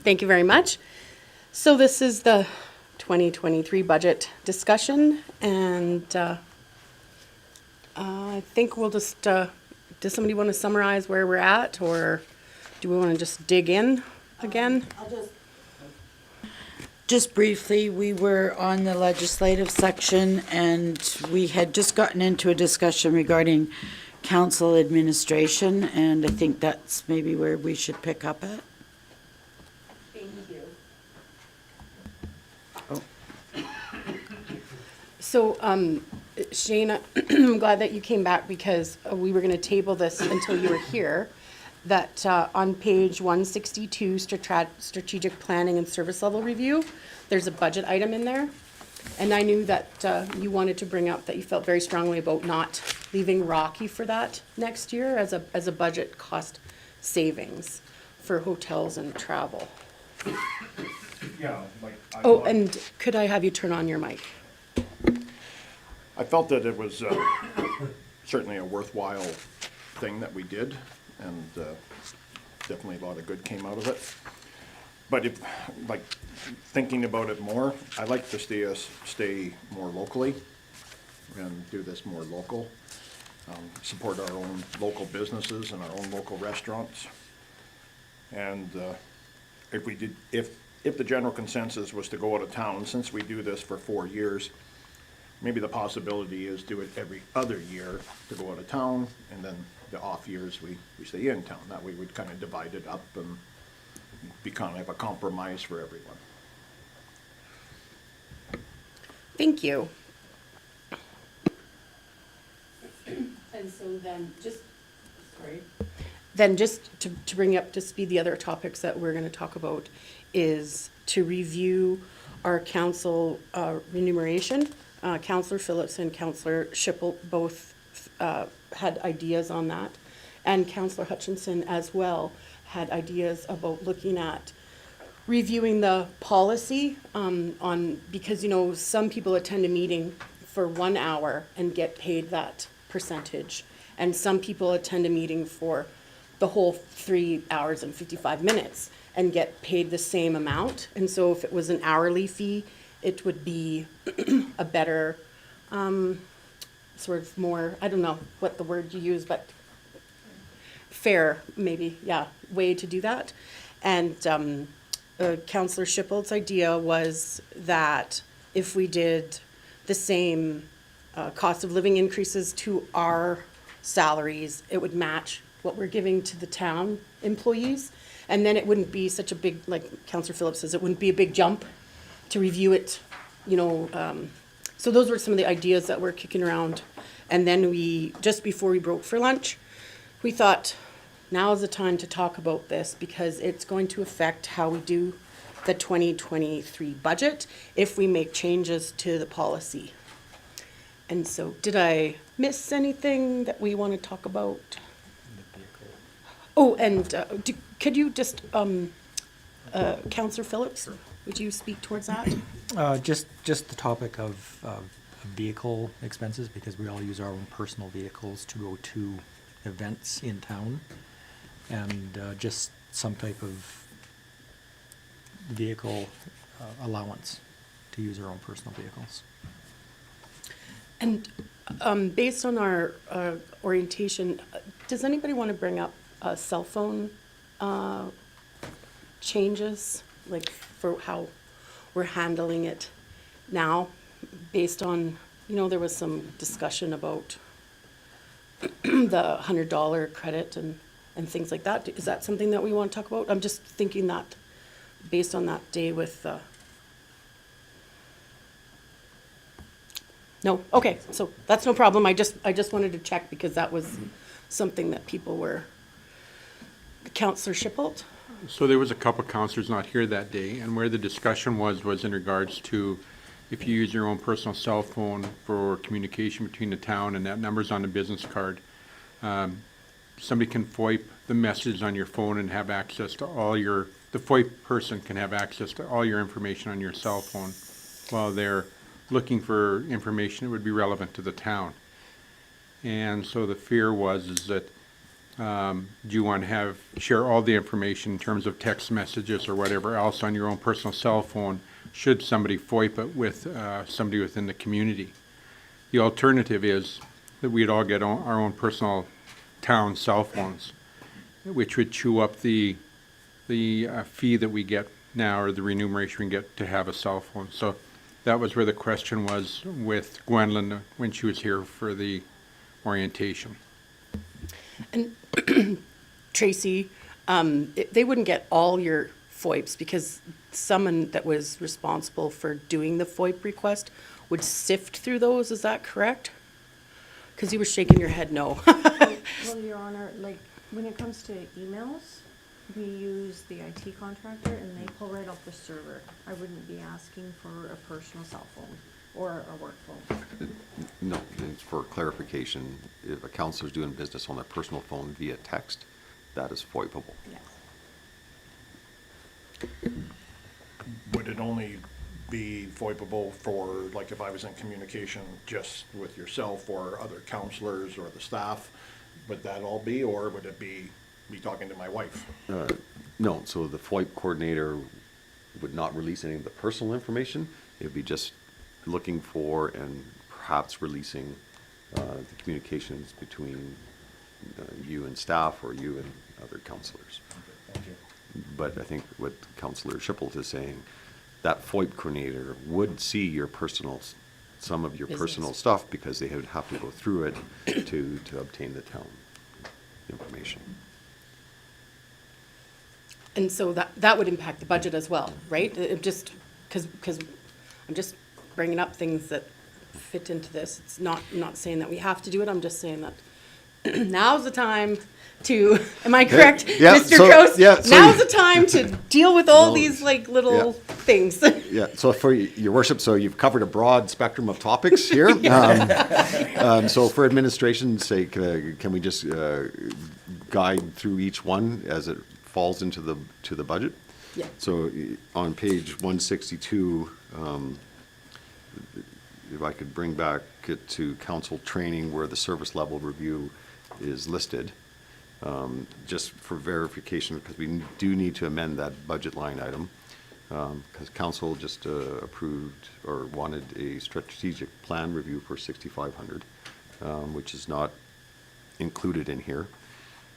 Thank you very much. So this is the 2023 budget discussion, and I think we'll just, does somebody want to summarize where we're at, or do we want to just dig in again? Just briefly, we were on the legislative section, and we had just gotten into a discussion regarding council administration, and I think that's maybe where we should pick up at. Thank you. So, Shane, I'm glad that you came back because we were going to table this until you were here. That on page 162, strategic planning and service level review, there's a budget item in there. And I knew that you wanted to bring up that you felt very strongly about not leaving Rocky for that next year as a budget cost savings for hotels and travel. Yeah, like. Oh, and could I have you turn on your mic? I felt that it was certainly a worthwhile thing that we did, and definitely a lot of good came out of it. But if, like, thinking about it more, I like to stay more locally and do this more local. Support our own local businesses and our own local restaurants. And if the general consensus was to go out of town, since we do this for 4 years, maybe the possibility is do it every other year to go out of town, and then the off years we stay in town. That way we'd kind of divide it up and be kind of a compromise for everyone. Thank you. And so then just to bring up to speed the other topics that we're going to talk about is to review our council remuneration. Councillor Phillips and Councillor Schipple both had ideas on that, and Councillor Hutchinson as well had ideas about looking at reviewing the policy because, you know, some people attend a meeting for 1 hour and get paid that percentage, and some people attend a meeting for the whole 3 hours and 55 minutes and get paid the same amount. And so if it was an hourly fee, it would be a better, sort of more, I don't know what the word you use, but fair, maybe, yeah, way to do that. And Councillor Schippel's idea was that if we did the same cost of living increases to our salaries, it would match what we're giving to the town employees. And then it wouldn't be such a big, like Councillor Phillips says, it wouldn't be a big jump to review it, you know. So those were some of the ideas that were kicking around. And then we, just before we broke for lunch, we thought, now is the time to talk about this because it's going to affect how we do the 2023 budget if we make changes to the policy. And so, did I miss anything that we want to talk about? Oh, and could you just, Councillor Phillips, would you speak towards that? Just the topic of vehicle expenses, because we all use our own personal vehicles to go to events in town, and just some type of vehicle allowance to use our own personal vehicles. And based on our orientation, does anybody want to bring up cell phone changes, like for how we're handling it now, based on, you know, there was some discussion about the $100 credit and things like that. Is that something that we want to talk about? I'm just thinking that based on that day with no, okay, so that's no problem. I just wanted to check because that was something that people were. Councillor Schippold? So there was a couple councillors not here that day, and where the discussion was in regards to if you use your own personal cell phone for communication between the town and that number's on the business card, somebody can FOIP the message on your phone and have access to all your, the FOIP person can have access to all your information on your cell phone while they're looking for information that would be relevant to the town. And so the fear was is that do you want to share all the information in terms of text messages or whatever else on your own personal cell phone, should somebody FOIP it with somebody within the community? The alternative is that we'd all get our own personal town cell phones, which would chew up the fee that we get now, or the remuneration we get to have a cell phone. So that was where the question was with Gwendolyn when she was here for the orientation. And Tracy, they wouldn't get all your FOIPs because someone that was responsible for doing the FOIP request would sift through those, is that correct? Because you were shaking your head no. Well, Your Honor, like, when it comes to emails, we use the IT contractor and they pull right off the server. I wouldn't be asking for a personal cell phone or a work phone. No, it's for clarification, if a counselor's doing business on their personal phone via text, that is FOIPable. Yes. Would it only be FOIPable for, like, if I was in communication just with yourself or other counselors or the staff? Would that all be, or would it be me talking to my wife? No, so the FOIP coordinator would not release any of the personal information. It would be just looking for and perhaps releasing the communications between you and staff or you and other counselors. Thank you. But I think what Councillor Schipholt is saying, that FOIP coordinator would see your some of your personal Business. stuff, because they would have to go through it to obtain the town information. And so that would impact the budget as well, right? It just, because I'm just bringing up things that fit into this. It's not, I'm not saying that we have to do it, I'm just saying that now's the time to, am I correct, yeah, Mr. so- Coast? yeah, so Now's you- the time to deal with all No, these like yeah. little things. Yeah, so for your worship, so you've covered a broad spectrum of topics here. So for administration's sake, can we just guide through each one as it falls into the budget? Yeah. So on page 162, if I could bring back it to council training where the service level review is listed, just for verification, because we do need to amend that budget line item, because council just approved or wanted a strategic plan review for 6,500, which is not included in here.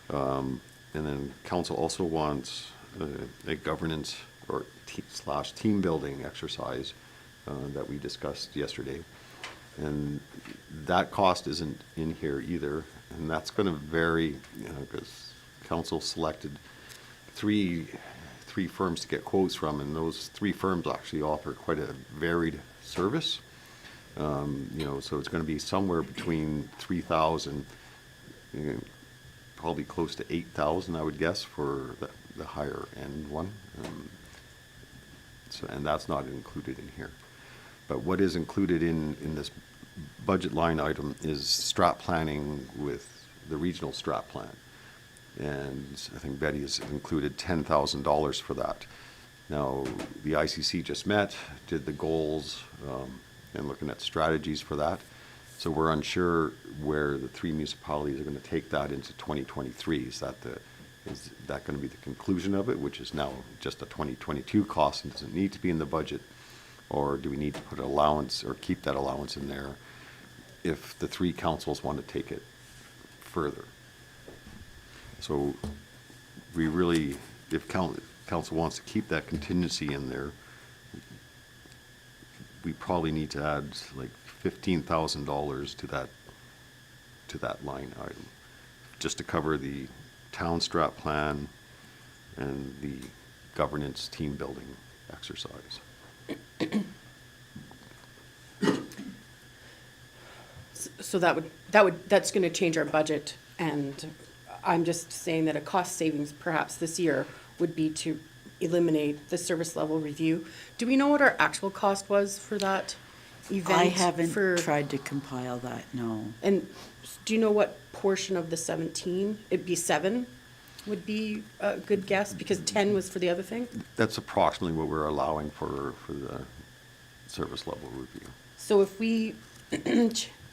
And then council also wants a governance or team building exercise that we discussed yesterday. And that cost isn't in here either. And that's going to vary, because council selected three firms to get quotes from, and those three firms actually offer quite a varied service. So it's going to be somewhere between 3,000, probably close to 8,000, I would guess, for the higher end one. And that's not included in here. But what is included in this budget line item is strat planning with the regional strat plan. And I think Betty has included $10,000 for that. Now, the ICC just met, did the goals, and looking at strategies for that. So we're unsure where the three municipalities are going to take that into 2023. Is that going to be the conclusion of it, which is now just a 2022 cost and doesn't need to be in the budget? Or do we need to put an allowance or keep that allowance in there if the three councils want to take it further? So we really, if council wants to keep that contingency in there, we probably need to add like $15,000 to that line item, just to cover the town strat plan and the governance team building exercise. So that's going to change our budget, and I'm just saying that a cost savings perhaps this year would be to eliminate the service level review. Do we know what our actual cost was for that event? I haven't for- tried to compile that, no. And do you know what portion of the 17? It'd be 7 would be a good guess, because 10 was for the other thing? That's approximately what we're allowing for the service level review. So if we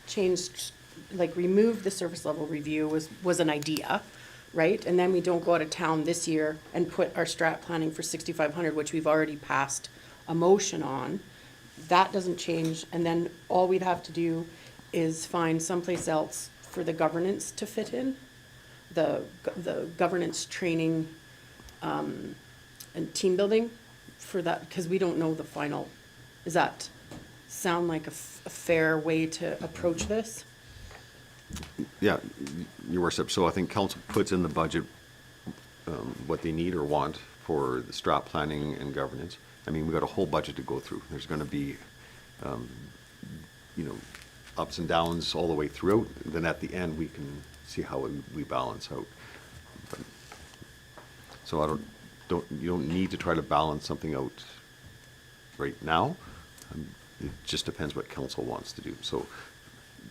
changed, like remove the service level review was an idea, right? And then we don't go out of town this year and put our strat planning for 6,500, which we've already passed a motion on. That doesn't change, and then all we'd have to do is find someplace else for the governance to fit in, the governance training, and team building for that, because we don't know the final. Does that sound like a fair way to approach this? Yeah, Your Worship, so I think council puts in the budget what they need or want for the strat planning and governance. I mean, we've got a whole budget to go through. There's gonna be, you know, ups and downs all the way throughout. Then at the end, we can see how we balance out. But- So you don't need to try to balance something out right now. It just depends what council wants to do. So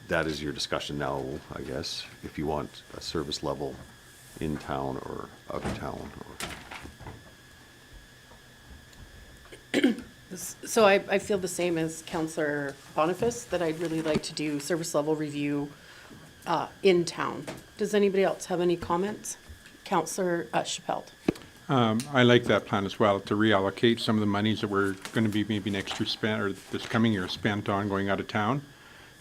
that is your discussion now, I guess, if you want a service level in town or out of town or. So I feel the same as Councillor Boniface, that I'd really like to do service level review in town. Does anybody else have any comments? Councillor Chappelle. I like that plan as well, to reallocate some of the monies that we're going to be maybe next year spent, or this coming year spent on going out of town.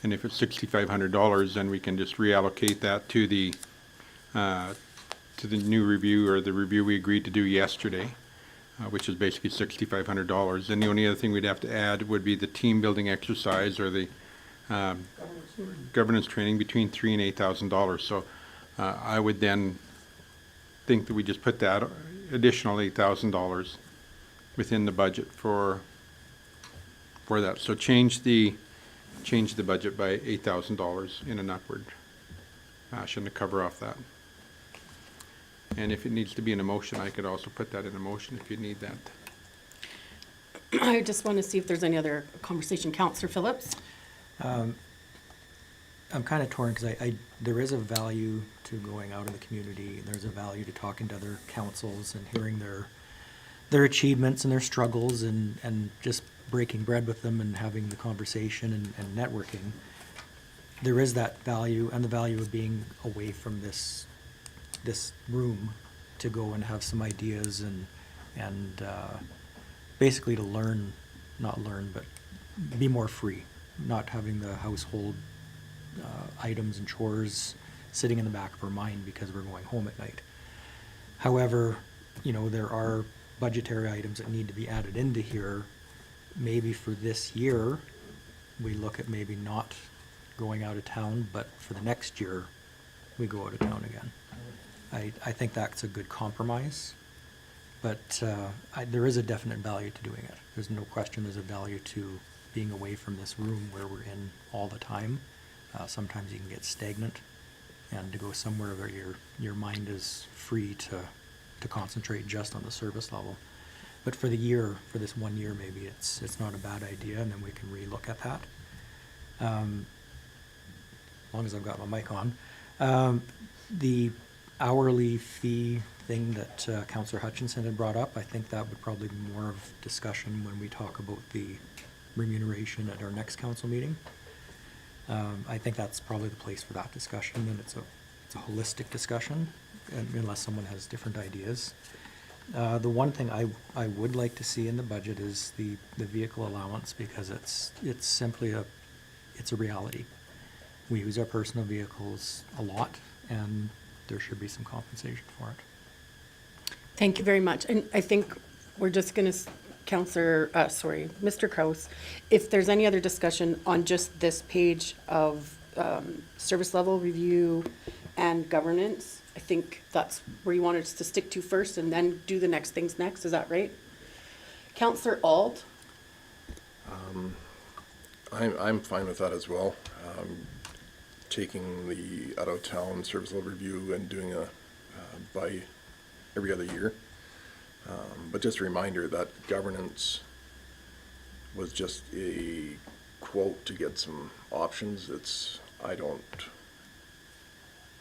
And if it's $6,500, then we can just reallocate that to the new review, or the review we agreed to do yesterday, which is basically $6,500. And the only other thing we'd have to add would be the team building exercise, or the governance training, between $3,000 and $8,000. So I would then think that we just put that additional $8,000 within the budget for that. So change the budget by $8,000 in an upward fashion to cover off that. And if it needs to be in a motion, I could also put that in a motion if you need that. I just want to see if there's any other conversation. Councillor Phillips? I'm kind of torn because there is a value to going out in the community. There's a value to talking to other councils and hearing their achievements and their struggles, and just breaking bread with them and having the conversation and networking. There is that value, and the value of being away from this room to go and have some ideas and basically to learn, not learn, but be more free, not having the household items and chores sitting in the back of our mind because we're going home at night. However, you know, there are budgetary items that need to be added into here. Maybe for this year, we look at maybe not going out of town, but for the next year, we go out of town again. I think that's a good compromise, but there is a definite value to doing it. There's no question there's a value to being away from this room where we're in all the time. Sometimes you can get stagnant, and to go somewhere where your mind is free to concentrate just on the service level. But for the year, for this 1 year, maybe it's not a bad idea, and then we can relook at that. As long as I've got my mic on. The hourly fee thing that Councillor Hutchinson had brought up, I think that would probably be more of discussion when we talk about the remuneration at our next council meeting. I think that's probably the place for that discussion, and it's a holistic discussion, unless someone has different ideas. The one thing I would like to see in the budget is the vehicle allowance, because it's simply it's a reality. We use our personal vehicles a lot, and there should be some compensation for it. Thank you very much. And I think we're just going to, Mr. Kraus, if there's any other discussion on just this page of service level review and governance, I think that's where you wanted us to stick to first and then do the next things next. Is that right? Councillor Auld? I'm fine with that as well. Taking the out-of-town service level review and doing a by every other year. But just a reminder that governance was just a quote to get some options.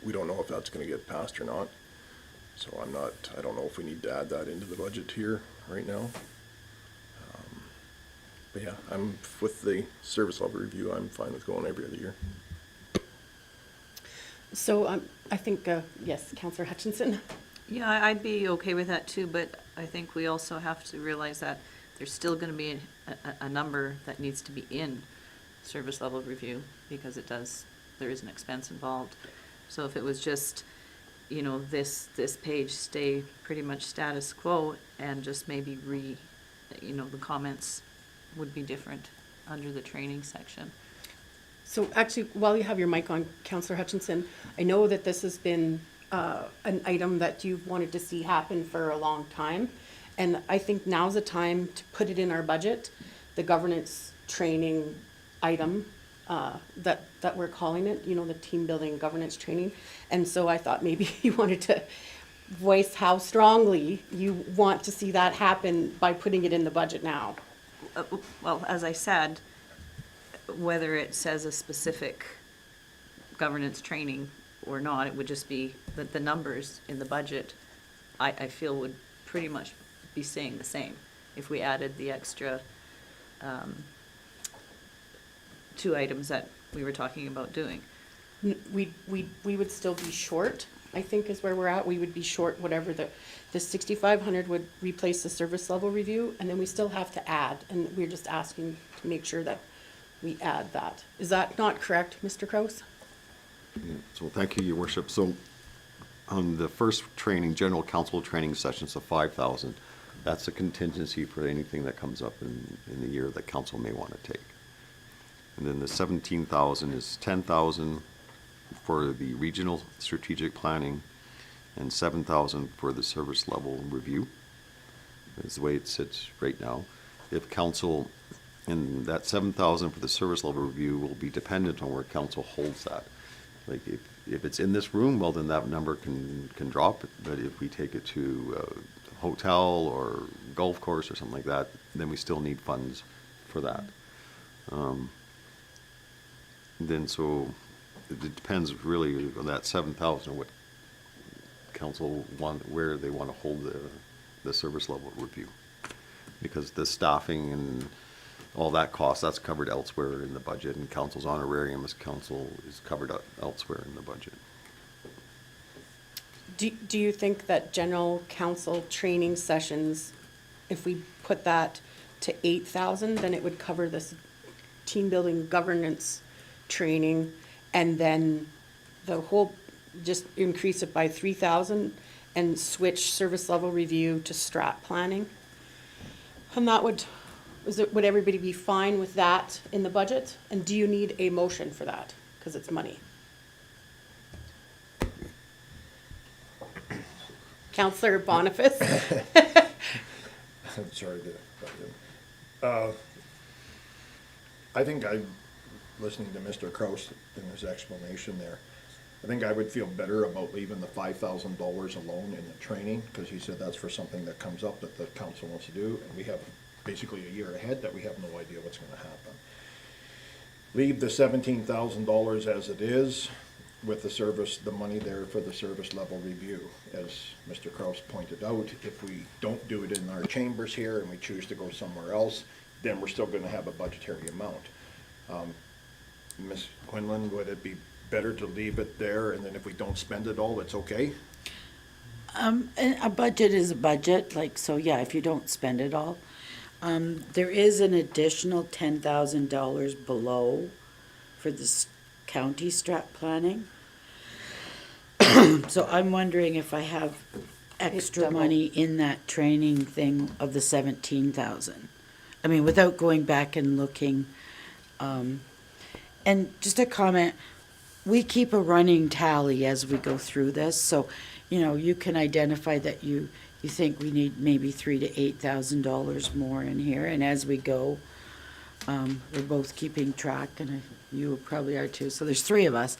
We don't know if that's going to get passed or not. So I don't know if we need to add that into the budget here right now. But yeah, I'm with the service level review. I'm fine with going every other year. So I think, yes, Counselor Hutchinson? Yeah, I'd be okay with that too, but I think we also have to realize that there's still gonna be a number that needs to be in service level review, because there is an expense involved. So if it was just, you know, this page stay pretty much status quo and just maybe the comments would be different under the training section. So actually, while you have your mic on, Counselor Hutchinson, I know that this has been an item that you've wanted to see happen for a long time. And I think now's the time to put it in our budget, the governance training item that we're calling it, you know, the team building governance training. And so I thought maybe you wanted to voice how strongly you want to see that happen by putting it in the budget now. Well, as I said, whether it says a specific governance training or not, it would just be that the numbers in the budget, I feel would pretty much be staying the same if we added the extra 2 items that we were talking about doing. We would still be short, I think is where we're at. We would be short whatever the 6,500 would replace the service level review, and then we still have to add, and we're just asking to make sure that we add that. Is that not correct, Mr. Kraus? Yeah, so thank you, Your Worship. So on the first training, general council training sessions of 5,000, that's a contingency for anything that comes up in the year that council may want to take. And then the 17,000 is 10,000 for the regional strategic planning and 7,000 for the service level review. That's the way it sits right now. If council, and that 7,000 for the service level review will be dependent on where council holds that. Like if it's in this room, well, then that number can drop. But if we take it to a hotel or golf course or something like that, then we still need funds for that. Then so it depends really on that 7,000, what council where they want to hold the service level review. Because the staffing and all that cost, that's covered elsewhere in the budget, and council's honorarium as council is covered elsewhere in the budget. Do you think that general council training sessions, if we put that to 8,000, then it would cover this team building governance training, and then the whole, just increase it by 3,000 and switch service level review to strat planning? And that would everybody be fine with that in the budget? And do you need a motion for that? Because it's money. Councillor Boniface? I'm sorry to butt in. I think listening to Mr. Kraus in his explanation there, I think I would feel better about leaving the $5,000 alone in the training, because he said that's for something that comes up that the council wants to do, and we have basically a year ahead that we have no idea what's going to happen. Leave the $17,000 as it is, with the money there for the service level review. As Mr. Kraus pointed out, if we don't do it in our chambers here and we choose to go somewhere else, then we're still going to have a budgetary amount. Ms. Quinlan, would it be better to leave it there, and then if we don't spend it all, it's okay? And a budget is a budget, so yeah, if you don't spend it all. There is an additional $10,000 below for this county strat planning. So I'm wondering if I have extra double. money in that training thing of the 17,000. I mean, without going back and looking. And just a comment, we keep a running tally as we go through this, so, you can identify that you think we need maybe $3,000 to $8,000 more in here, and as we go, we're both keeping track, and you probably are too, so there's 3 of us,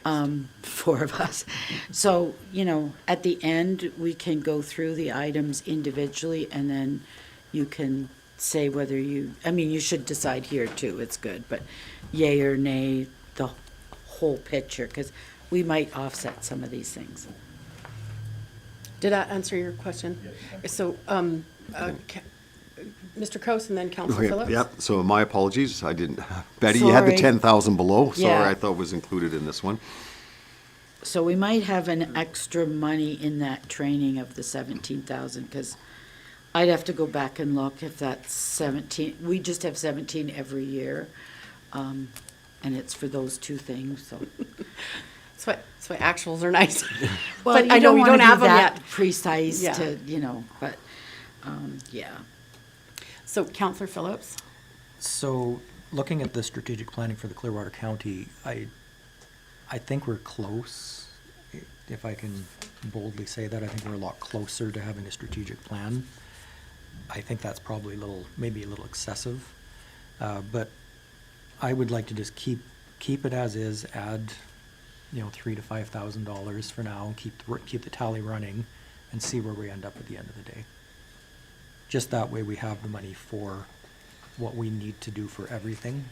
4 of us. So, at the end, we can go through the items individually, and then you can say whether you should decide here too, it's good, but yay or nay, the whole picture, because we might offset some of these things. Did that answer your question? Yes. So, Mr. Kraus and then Councillor Phillips? Yep, so my apologies, I didn't, Betty, you had the Sorry. 10,000 below, sorry, Yeah. I thought was included in this one. So we might have an extra money in that training of the 17,000, because I'd have to go back and look if that's 17, we just have 17 every year. And it's for those two things, so. That's why actuals are nice. Well, But you I know don't we wanna don't be have them that yet. precise Yeah. to, you know, but, yeah. So Counselor Phillips? So, looking at the strategic planning for the Clearwater County, I think we're close. If I can boldly say that, I think we're a lot closer to having a strategic plan. I think that's probably maybe a little excessive. But I would like to just keep it as is, add, $3,000 to $5,000 for now, keep the tally running, and see where we end up at the end of the day. Just that way we have the money for what we need to do for everything.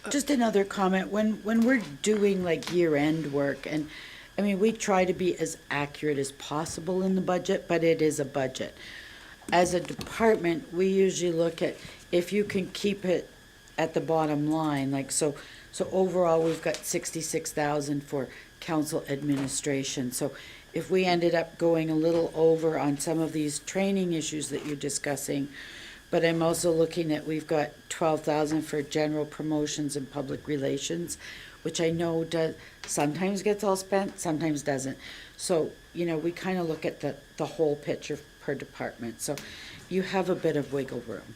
Just another comment, when we're doing like year-end work, and, I mean, we try to be as accurate as possible in the budget, but it is a budget. As a department, we usually look at if you can keep it at the bottom line, like, so overall, we've got 66,000 for council administration. So if we ended up going a little over on some of these training issues that you're discussing, but I'm also looking at, we've got 12,000 for general promotions and public relations, which I know sometimes gets all spent, sometimes doesn't. So, we kind of look at the whole picture per department. So you have a bit of wiggle room.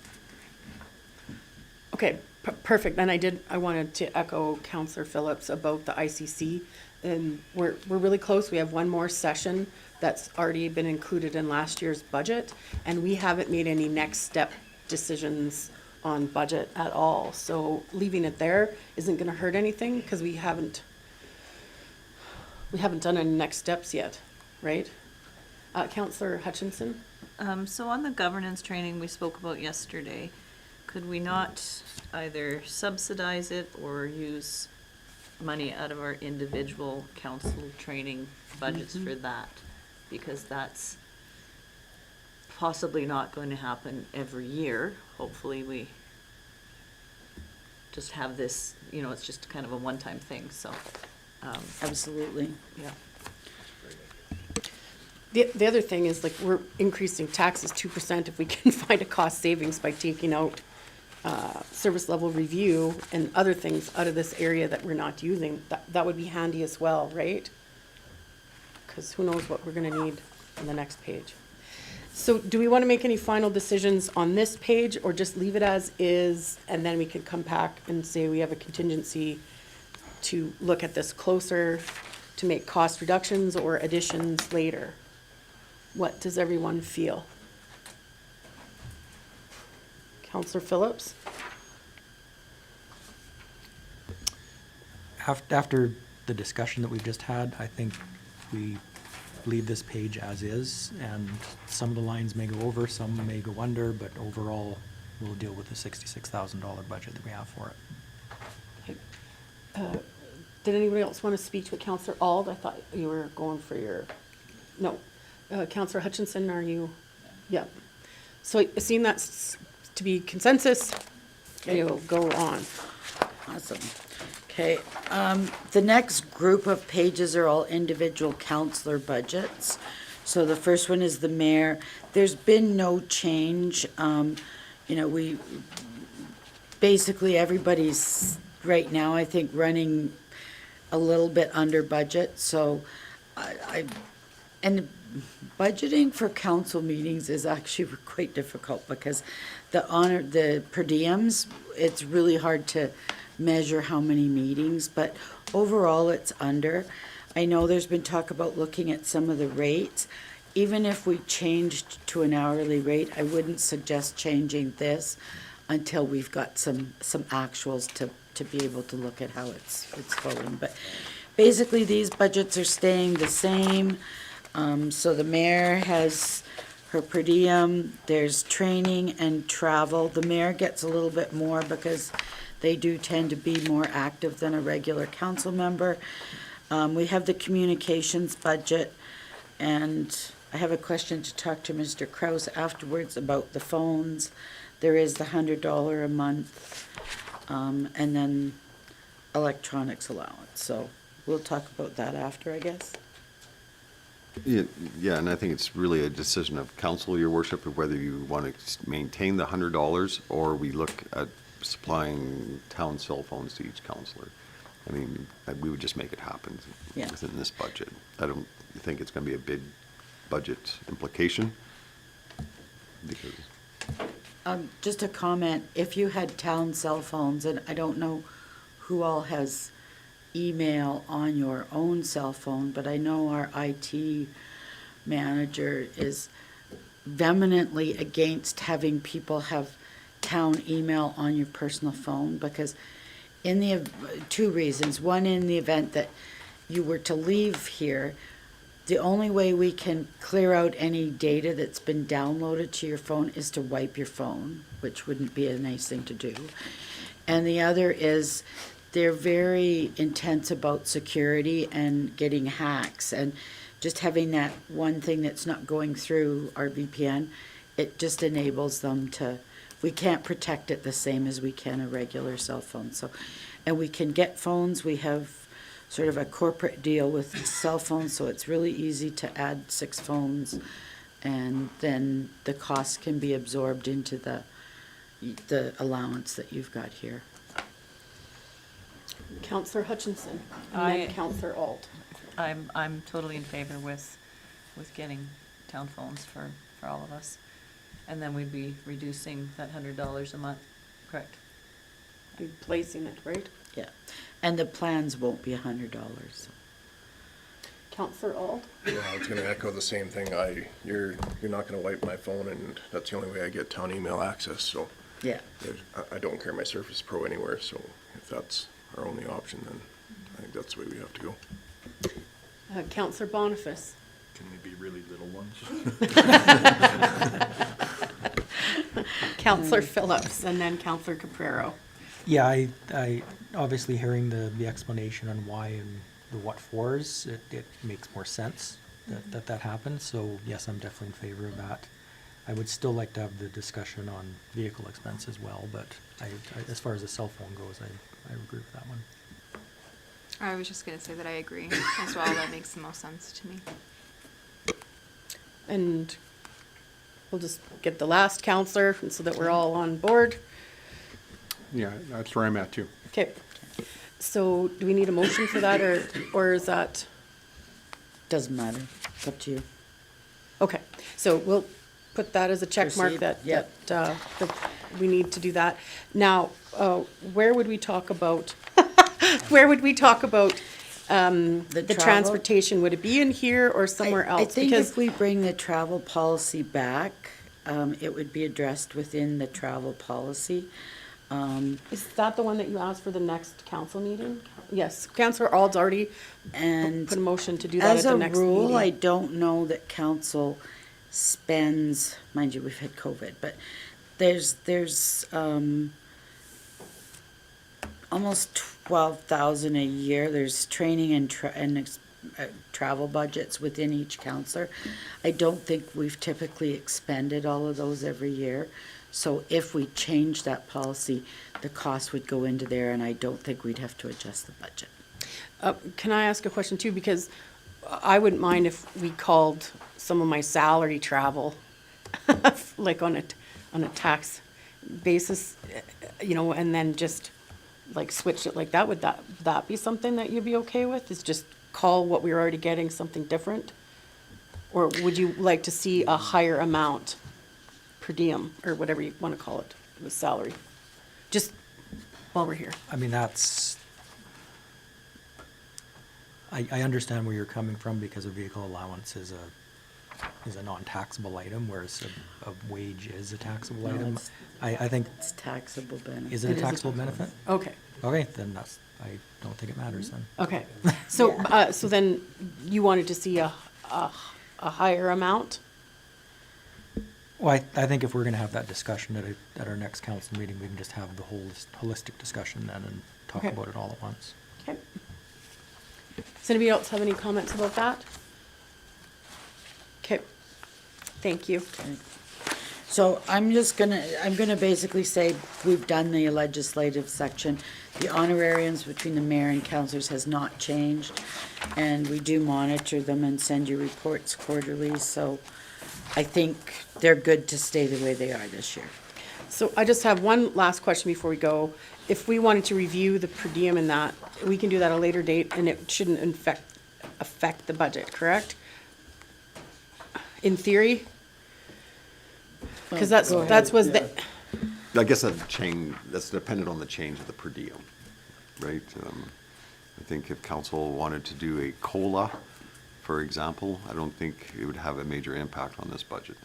Okay, perfect. And I wanted to echo Counselor Phillips about the ICC. And we're really close. We have one more session that's already been included in last year's budget. And we haven't made any next step decisions on budget at all. So leaving it there isn't gonna hurt anything, because we haven't done any next steps yet, right? Counselor Hutchinson? So on the governance training we spoke about yesterday, could we not either subsidize it or use money out of our individual council training budgets for that? Because that's possibly not going to happen every year. Hopefully we just have this, it's just kind of a one-time thing, so. Absolutely. Yeah. The other thing is, like, we're increasing taxes 2% if we can find a cost savings by taking out service level review and other things out of this area that we're not using. That would be handy as well, right? Because who knows what we're gonna need on the next page. So do we want to make any final decisions on this page, or just leave it as is, and then we could come back and say we have a contingency to look at this closer, to make cost reductions or additions later? What does everyone feel? Counselor Phillips? After the discussion that we've just had, I think we leave this page as is, and some of the lines may go over, some may go under, but overall, we'll deal with the $66,000 budget that we have for it. Did anybody else want to speak to Counselor Ald? I thought you were going for your, no. Counselor Hutchinson, are you? Yeah. So seeing that's to be consensus, you'll go on. Awesome. Okay, the next group of pages are all individual counselor budgets. So the first one is the mayor. There's been no change. We, basically everybody's right now, I think, running a little bit under budget. So and budgeting for council meetings is actually quite difficult, because the per diems, it's really hard to measure how many meetings, but overall it's under. I know there's been talk about looking at some of the rates. Even if we changed to an hourly rate, I wouldn't suggest changing this until we've got some actuals to be able to look at how it's going. But basically, these budgets are staying the same. So the mayor has her per diem, there's training and travel. The mayor gets a little bit more because they do tend to be more active than a regular council member. We have the communications budget, and I have a question to talk to Mr. Kraus afterwards about the phones. There is the $100 a month, and then electronics allowance. So we'll talk about that after, I guess. Yeah, and I think it's really a decision of council, your worship, of whether you want to maintain the $100 or we look at supplying town cell phones to each councillor. I mean, we would just make it happen Yeah. within this budget. I don't think it's going to be a big budget implication because, Just a comment, if you had town cell phones, and I don't know who all has email on your own cell phone, but I know our IT manager is vehemently against having people have town email on your personal phone, because in the, two reasons. One, in the event that you were to leave here, the only way we can clear out any data that's been downloaded to your phone is to wipe your phone, which wouldn't be a nice thing to do. And the other is they're very intense about security and getting hacks, and just having that one thing that's not going through our VPN, it just enables them to, we can't protect it the same as we can a regular cell phone. So, and we can get phones, we have sort of a corporate deal with cell phones, so it's really easy to add 6 phones, and then the cost can be absorbed into the allowance that you've got here. Counselor Hutchinson, and I- then Counselor Alt. I'm totally in favor with getting town phones for all of us. And then we'd be reducing that $100 a month, correct? Replacing it, right? Yeah, and the plans won't be $100. Counselor Alt? Yeah, I was gonna echo the same thing. You're not gonna wipe my phone, and that's the only way I get town email access, so. Yeah. I don't carry my Surface Pro anywhere, so if that's our only option, then I think that's the way we have to go. Counselor Boniface? Can they be really little ones? Counselor Phillips, and then Counselor Caprero. Yeah, I obviously hearing the explanation on why and the what fors, it makes more sense that happened. So yes, I'm definitely in favor of that. I would still like to have the discussion on vehicle expense as well, but I as far as the cell phone goes, I agree with that one. I was just gonna say that I agree as well. That makes the most sense to me. And we'll just get the last counselor so that we're all on board. Yeah, that's where I'm at too. Okay. So do we need a motion for that, or is that? Doesn't matter, it's up to you. Okay, so we'll put that as a check mark Proceed, that, yep. that we need to do that. Now, where would we talk about, where would we talk about the travel? transportation? Would it be in here or somewhere else? I think Because if we bring the travel policy back, it would be addressed within the travel policy. is that the one that you asked for the next council meeting? Yes, Councillor Ald's already And put a motion to do that at as the a next rule, I meeting. don't know that council spends, mind you, we've had COVID, but there's almost 12,000 a year. There's training and travel budgets within each counselor. I don't think we've typically expended all of those every year. So if we change that policy, the cost would go into there, and I don't think we'd have to adjust the budget. Can I ask a question too? Because I wouldn't mind if we called some of my salary travel, like on a tax basis, you know, and then just like switch it like that. Would that be something that you'd be okay with? Is just call what we're already getting something different? Or would you like to see a higher amount per diem, or whatever you want to call it, with salary? Just while we're here. I mean, that's, I understand where you're coming from, because a vehicle allowance is a non-taxable item, whereas a wage is a taxable No, item. it's- I think, It's taxable benefit. is it a taxable benefit? Okay. Okay, then I don't think it matters then. Okay, so, Yeah. so then you wanted to see a higher amount? Well, I think if we're gonna have that discussion at our next council meeting, we can just have the whole holistic discussion then and talk Okay. about it all at once. Okay. Does anybody else have any comments about that? Okay, thank you. So I'm gonna basically say, we've done the legislative section. The honorariums between the mayor and councillors has not changed, and we do monitor them and send you reports quarterly, so I think they're good to stay the way they are this year. So I just have one last question before we go. If we wanted to review the per diem and that, we can do that at a later date, and it shouldn't affect the budget, correct? In theory? Because Go ahead. that's was the, I guess that's dependent on the change of the per diem, right? I think if council wanted to do a COLA, for example, I don't think it would have a major impact on this budget.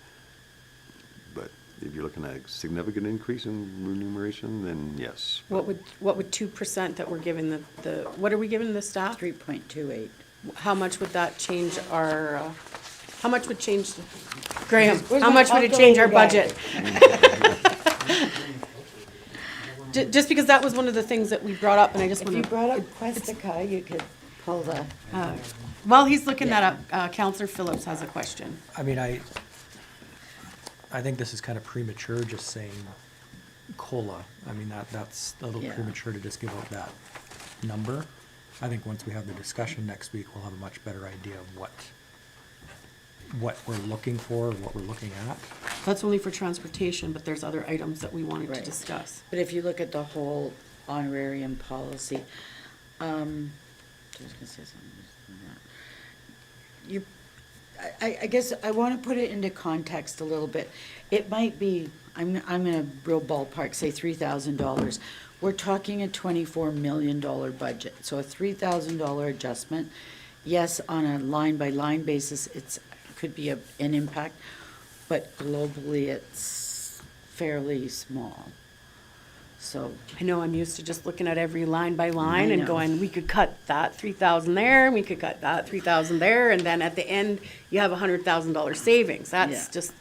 But if you're looking at a significant increase in remuneration, then yes. what would 2% that we're giving what are we giving the staff? 3.28. How much would that change our, how much would change, Graham, Where's how my much would it change our calculator budget? Just because that was one of the things that we brought up, and I just If want you to, brought up Questica, you could pull the, while he's looking that up, Counselor Phillips has a question. I mean, I think this is kind of premature, just saying COLA. I mean, that's a little Yeah. premature to just give out that number. I think once we have the discussion next week, we'll have a much better idea of what we're looking for, what we're looking at. That's only for transportation, but there's other items that we wanted to Right. discuss. but if you look at the whole honorarium policy, I was gonna say something. You, I guess I want to put it into context a little bit. It might be, I'm in a real ballpark, say $3,000. We're talking a $24 million budget, so a $3,000 adjustment. Yes, on a line-by-line basis, could be an impact, but globally, it's fairly small. So, I know I'm used to just looking at every line by line I and know. going, we could cut that 3,000 there, and we could cut that 3,000 there, and then at the end, you have $100,000 savings. That's Yeah. just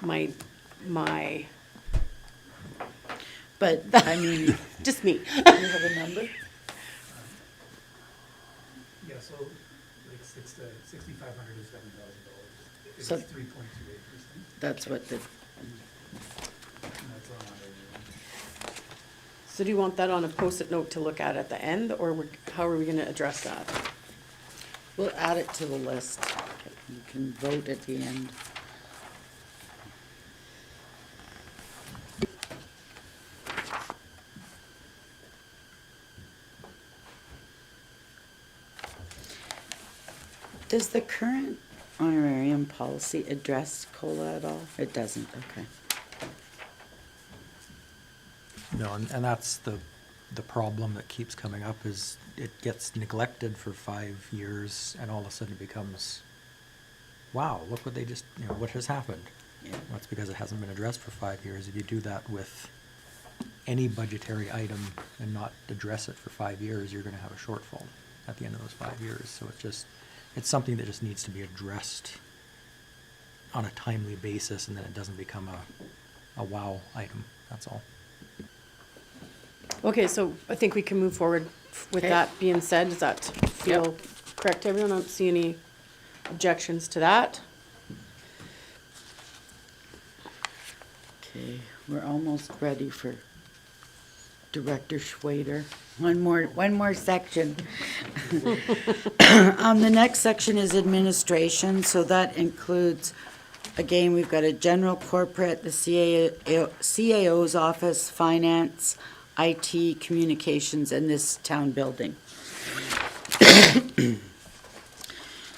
my, but, I mean, you just me. have a number? Yeah, so like 6,500 is $7,000. It's So- 3.28%. That's what the, And that's on our, So do you want that on a Post-it note to look at the end, or how are we gonna address that? we'll add it to the list. You can vote at the end. Does the current honorarium policy address COLA at all? It doesn't, okay. No, and that's the problem that keeps coming up is it gets neglected for 5 years and all of a sudden it becomes, wow, look what they just, what has happened? Yeah. That's because it hasn't been addressed for 5 years. If you do that with any budgetary item and not address it for 5 years, you're gonna have a shortfall at the end of those 5 years. So it's something that just needs to be addressed on a timely basis, and then it doesn't become a wow item, that's all. Okay, so I think we can move forward with Okay. that being said. Does that feel correct to everyone? I don't see any objections to that. Okay, we're almost ready for Director Schwader. One more section. The next section is administration, so that includes, again, we've got a general corporate, the CAO's office, finance, IT, communications, and this town building.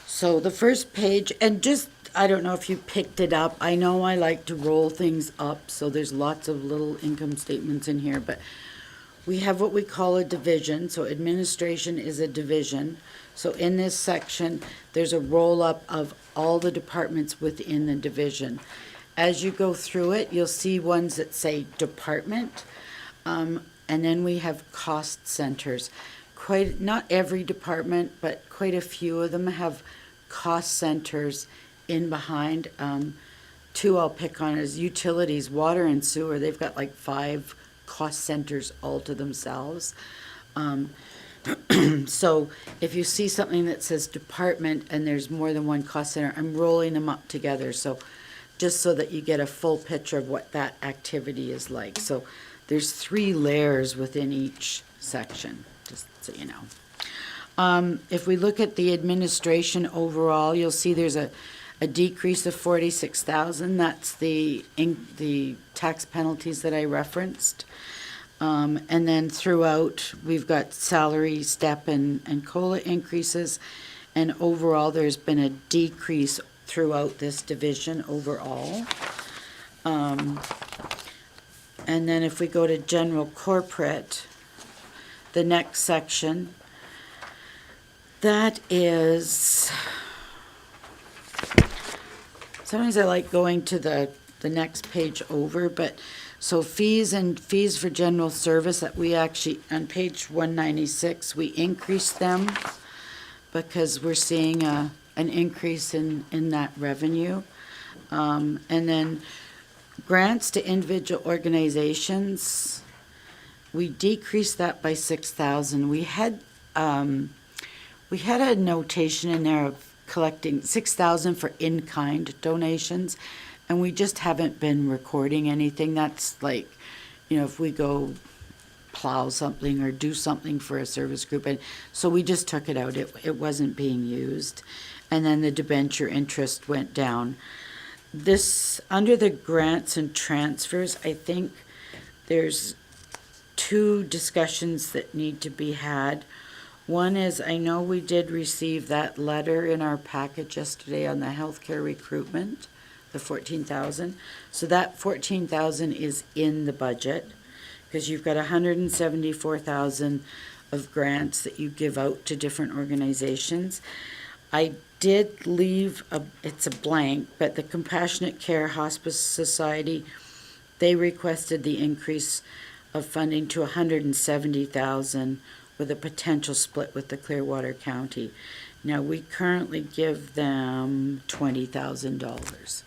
So the first page, and just, I don't know if you picked it up, I know I like to roll things up, so there's lots of little income statements in here, but we have what we call a division, so administration is a division. So in this section, there's a roll-up of all the departments within the division. As you go through it, you'll see ones that say department, and then we have cost centers. Not every department, but quite a few of them have cost centers in behind. Two I'll pick on is utilities, water and sewer. They've got like 5 cost centers all to themselves. So if you see something that says department and there's more than one cost center, I'm rolling them up together. So just so that you get a full picture of what that activity is like. So there's 3 layers within each section, just so you know. If we look at the administration overall, you'll see there's a decrease of 46,000. That's the tax penalties that I referenced. And then throughout, we've got salary, step, and COLA increases. And overall, there's been a decrease throughout this division overall. And then if we go to general corporate, the next section, that is, sometimes I like going to the next page over, but, so fees for general service that we actually, on page 196, we increased them because we're seeing an increase in that revenue. And then grants to individual organizations, we decreased that by 6,000. We had a notation in there of collecting 6,000 for in-kind donations, and we just haven't been recording anything. That's like, if we go plow something or do something for a service group, and so we just took it out. It wasn't being used. And then the debenture interest went down. This, under the grants and transfers, I think there's 2 discussions that need to be had. One is, I know we did receive that letter in our package yesterday on the healthcare recruitment, the 14,000. So that 14,000 is in the budget, because you've got 174,000 of grants that you give out to different organizations. I did leave it's a blank, but the Compassionate Care Hospice Society, they requested the increase of funding to 170,000 with a potential split with the Clearwater County. Now, we currently give them $20,000.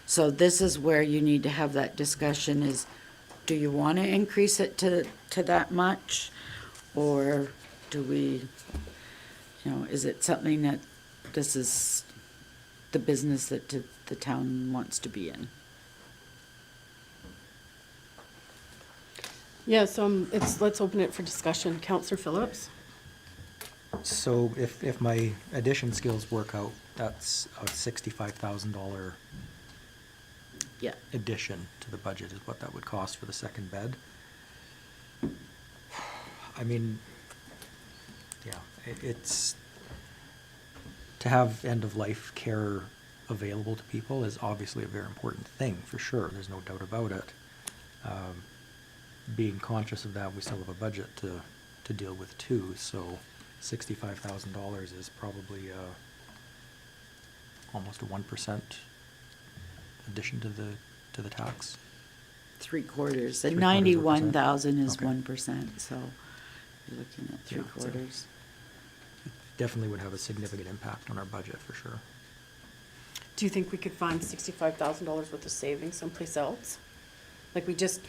So this is where you need to have that discussion is, do you want to increase it to that much? Or do we, is it something that this is the business that the town wants to be in? Yeah, so let's open it for discussion. Counselor Phillips? So if my addition skills work out, that's a $65,000 Yeah. addition to the budget is what that would cost for the second bed. I mean, yeah, it's, to have end-of-life care available to people is obviously a very important thing, for sure, there's no doubt about it. Being conscious of that, we still have a budget to deal with too, so $65,000 is probably almost a 1% addition to the tax. 3/4. The 3/4 91,000 is Okay. 1%, so you're looking at Yeah, 3/4. Definitely would have a significant impact on our budget, for sure. Do you think we could find $65,000 worth of savings someplace else? Like we just,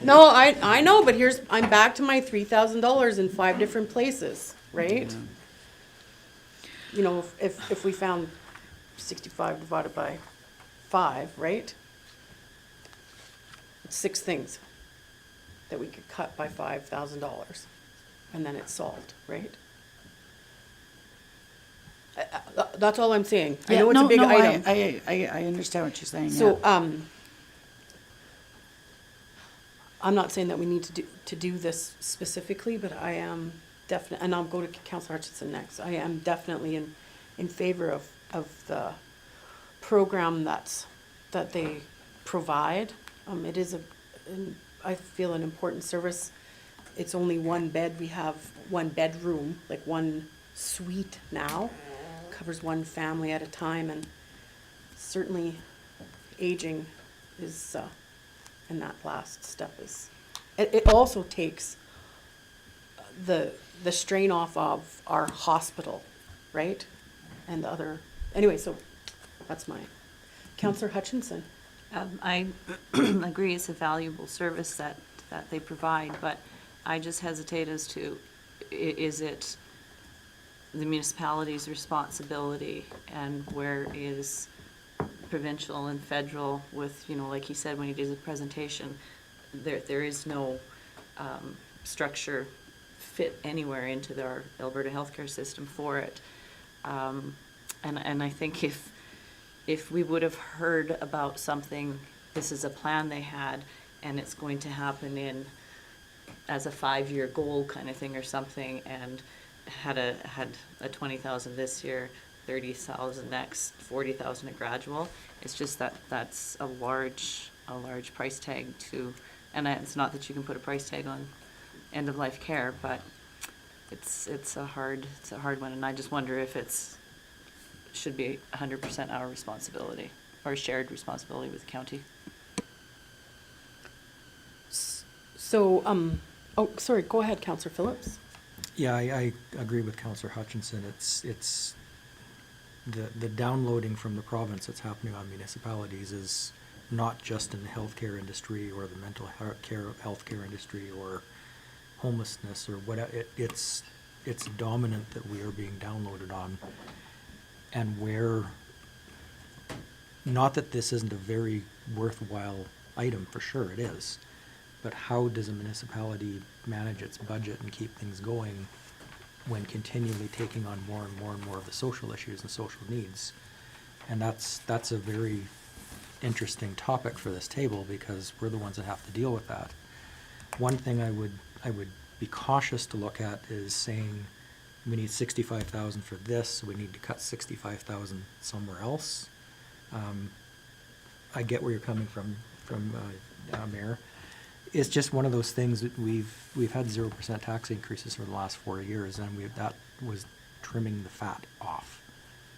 no, I know, but I'm back to my $3,000 in 5 different places, right? If we found 65 divided by 5, right? It's 6 things that we could cut by $5,000, and then it's solved, right? That's all I'm saying. I know it's a big item. I understand what you're saying, So, yeah. I'm not saying that we need to do this specifically, but I am definitely, and I'll go to Councillor Hutchinson next. I am definitely in favor of the program that they provide. It is I feel an important service. It's only 1 bed. We have 1 bedroom, like 1 suite now. Covers 1 family at a time, and certainly aging is, and that last step is, it also takes the strain off of our hospital, right? And the other, anyway, so that's my, Councillor Hutchinson. I agree it's a valuable service that they provide, but I just hesitate as to, is it the municipality's responsibility and where is provincial and federal with, you know, like he said when he did his presentation, there is no structure fit anywhere into our Alberta healthcare system for it. And I think if we would have heard about something, this is a plan they had, and it's going to happen as a 5-year goal kind of thing or something, and had a 20,000 this year, 30,000 next, 40,000 at gradual. It's just that's a large price tag to, and it's not that you can put a price tag on end of life care, but it's a hard one, and I just wonder if should be 100% our responsibility or shared responsibility with the county. So, oh, sorry, go ahead, Councillor Phillips. Yeah, I agree with Councillor Hutchinson. It's the downloading from the province that's happening on municipalities is not just in the healthcare industry or the mental healthcare industry or homelessness or whatever. It's dominant that we are being downloaded on, and where, not that this isn't a very worthwhile item, for sure it is, but how does a municipality manage its budget and keep things going when continually taking on more and more and more of the social issues and social needs? And that's a very interesting topic for this table, because we're the ones that have to deal with that. One thing I would be cautious to look at is saying we need 65,000 for this, so we need to cut 65,000 somewhere else. I get where you're coming from, Mayor. It's just one of those things that we've had 0% tax increases for the last 4 years, and that was trimming the fat off.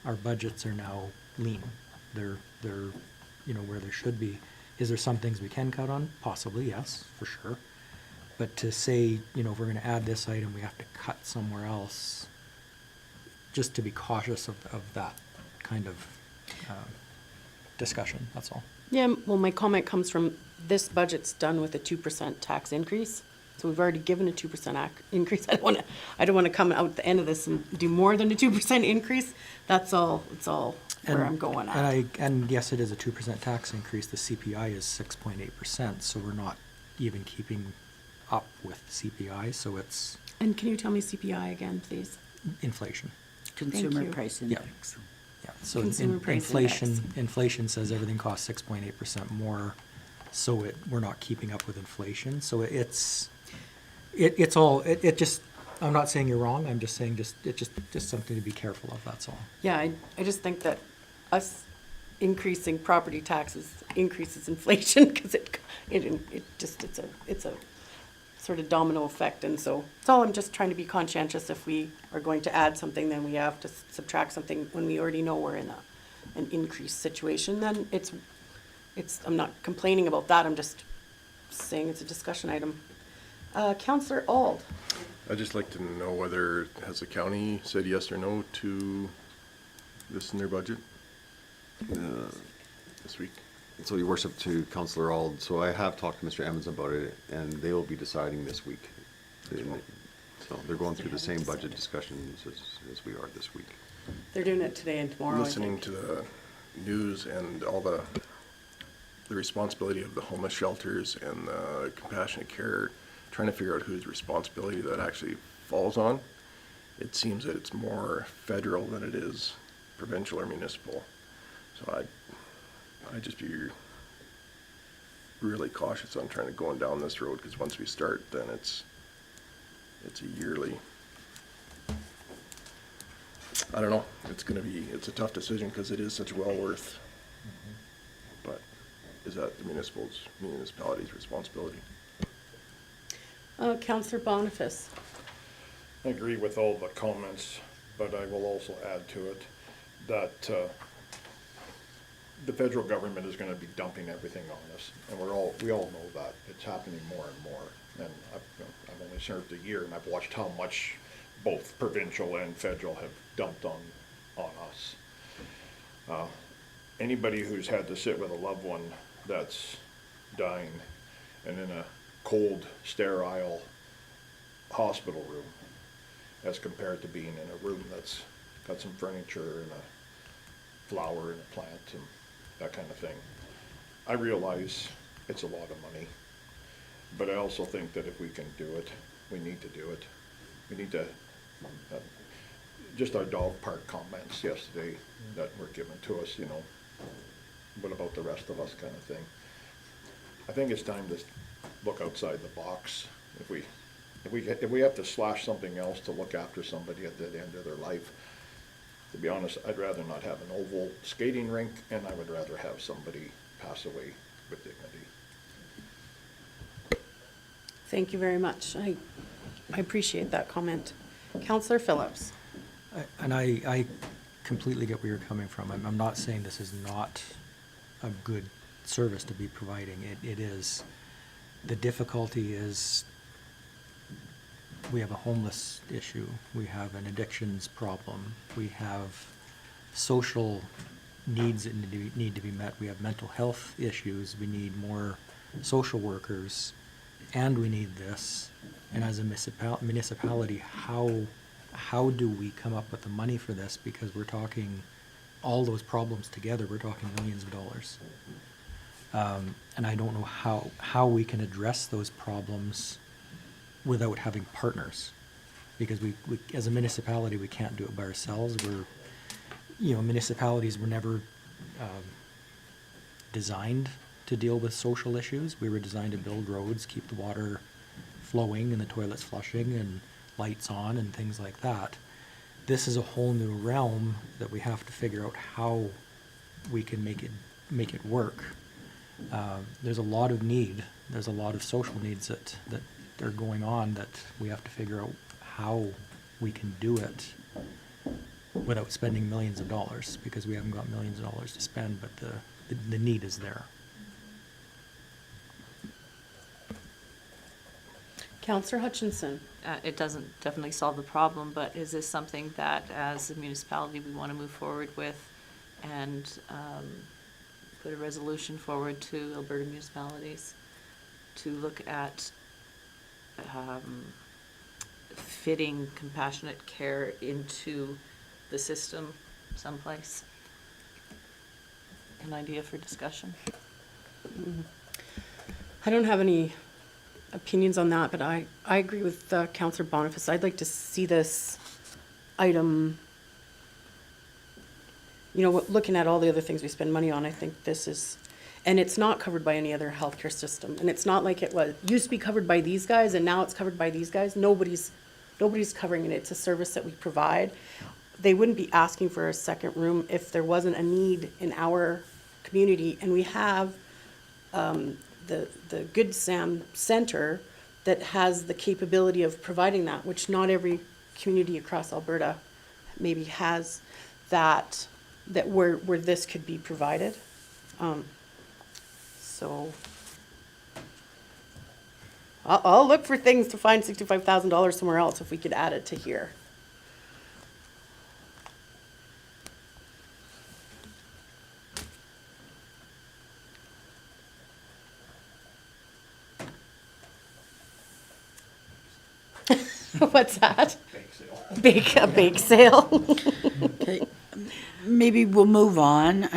Our budgets are now lean. They're where they should be. Is there some things we can cut on? Possibly, yes, for sure. But to say, if we're going to add this item, we have to cut somewhere else, just to be cautious of that kind of discussion, that's all. Yeah, well, my comment comes from this budget's done with a 2% tax increase. So we've already given a 2% increase. I don't want to come out at the end of this and do more than a 2% increase. It's all where I'm going at. And yes, it is a 2% tax increase. The CPI is 6.8%, so we're not even keeping up with CPI, so it's And can you tell me CPI again, please? inflation. Consumer you. price Yeah. index. Yeah, so Consumer price inflation says everything costs 6.8% more, so we're not keeping up with inflation. So it's just, I'm not saying you're wrong, I'm just saying just something to be careful of, that's all. Yeah, I just think that us increasing property taxes increases inflation, because it's a sort of domino effect, and so I'm just trying to be conscientious. If we are going to add something, then we have to subtract something when we already know we're in an increased situation. Then I'm not complaining about that, I'm just saying it's a discussion item. Councillor Auld. I'd just like to know whether, has the county said yes or no to this in their budget this week? So, Your Worship, to Councillor Auld, so I have talked to Mr. Emmons about it, and they will be deciding this week. So they're going through the same budget discussions as we are this week. They're doing it today and tomorrow, I Listening think. to the news and all the responsibility of the homeless shelters and the compassionate care, trying to figure out whose responsibility that actually falls on, it seems that it's more federal than it is provincial or municipal. So I'd just be really cautious on trying to going down this road, because once we start, then it's a yearly. I don't know. It's a tough decision, because it is such well worth. But is that the municipality's responsibility? Councillor Boniface. I agree with all the comments, but I will also add to it that the federal government is gonna be dumping everything on us, and we all know that. It's happening more and more. And I've only served a year, and I've watched how much both provincial and federal have dumped on us. Anybody who's had to sit with a loved one that's dying and in a cold, sterile hospital room, as compared to being in a room that's got some furniture and a flower and a plant and that kind of thing. I realize it's a lot of money, but I also think that if we can do it, we need to do it. We need to, just our dog park comments yesterday that were given to us, you know, what about the rest of us kind of thing. I think it's time to look outside the box. If we have to slash something else to look after somebody at the end of their life, to be honest, I'd rather not have an oval skating rink, and I would rather have somebody pass away with dignity. Thank you very much. I appreciate that comment. Councillor Phillips. And I completely get where you're coming from. I'm not saying this is not a good service to be providing. It is. The difficulty is we have a homeless issue. We have an addictions problem. We have social needs that need to be met. We have mental health issues. We need more social workers, and we need this. And as a municipality, how do we come up with the money for this? Because we're talking all those problems together, we're talking millions of dollars. And I don't know how we can address those problems without having partners. Because we as a municipality, we can't do it by ourselves. Municipalities were never designed to deal with social issues. We were designed to build roads, keep the water flowing and the toilets flushing and lights on and things like that. This is a whole new realm that we have to figure out how we can make it work. There's a lot of need. There's a lot of social needs that are going on that we have to figure out how we can do it without spending millions of dollars, because we haven't got millions of dollars to spend, but the need is there. Councillor Hutchinson. It doesn't definitely solve the problem, but is this something that as a municipality we want to move forward with and put a resolution forward to Alberta municipalities to look at fitting compassionate care into the system someplace? An idea for discussion? I don't have any opinions on that, but I agree with Councillor Boniface. I'd like to see this item, looking at all the other things we spend money on, I think this is, and it's not covered by any other healthcare system. And it's not like it used to be covered by these guys and now it's covered by these guys. Nobody's covering it. It's a service that we provide. They wouldn't be asking for a second room if there wasn't a need in our community. And we have the Good Sam Center that has the capability of providing that, which not every community across Alberta maybe has that where this could be provided. So I'll look for things to find $65,000 somewhere else if we could add it to here. What's that? Bake sale. A bake sale. Okay, maybe we'll move on.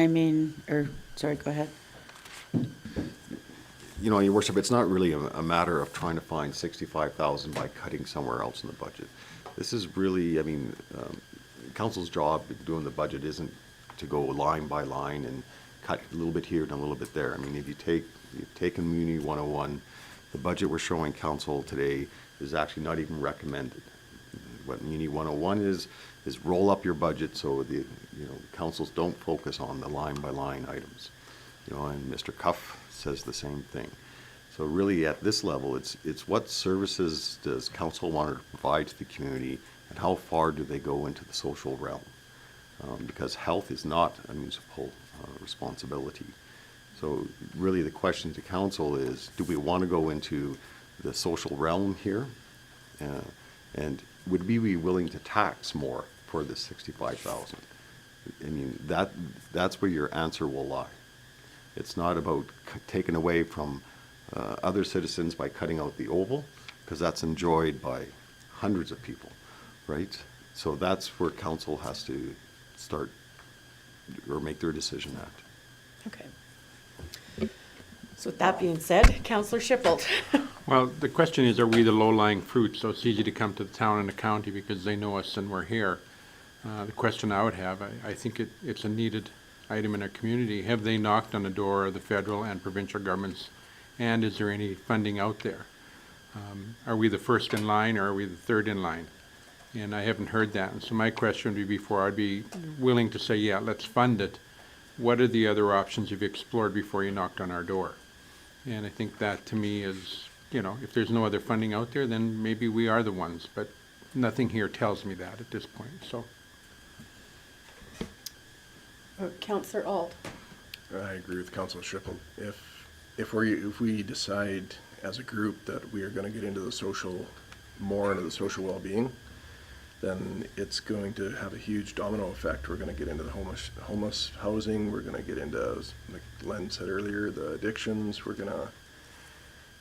Sorry, go ahead. Your worship, it's not really a matter of trying to find 65,000 by cutting somewhere else in the budget. This is really, council's job doing the budget isn't to go line by line and cut a little bit here and a little bit there. If you've taken Community 101, the budget we're showing council today is actually not even recommended. What Community 101 is roll up your budget so the councils don't focus on the line by line items. And Mr. Cuff says the same thing. So really at this level, it's what services does council want to provide to the community and how far do they go into the social realm? Because health is not a municipal responsibility. So really the question to council is, do we want to go into the social realm here? And would we be willing to tax more for the 65,000? That's where your answer will lie. It's not about taking away from other citizens by cutting out the oval, because that's enjoyed by hundreds of people. right? So that's where council has to start or make their decision at. Okay. So with that being said, Counselor Shippold. Well, the question is, are we the low-lying fruit? So it's easy to come to the town and the county because they know us and we're here. The question I would have, I think it's a needed item in our community. Have they knocked on the door of the federal and provincial governments? And is there any funding out there? Are we the first in line or are we the third in line? And I haven't heard that. And so my question would be, before I'd be willing to say, yeah, let's fund it, what are the other options you've explored before you knocked on our door? And I think that to me is, you know, if there's no other funding out there, then maybe we are the ones. But nothing here tells me that at this point, so. Counselor Alt. I agree with Councilor Shipple. If we decide as a group that we are going to get into the social, more into the social well-being, then it's going to have a huge domino effect. We're going to get into the homeless housing. We're going to get into, like Len said earlier, the addictions.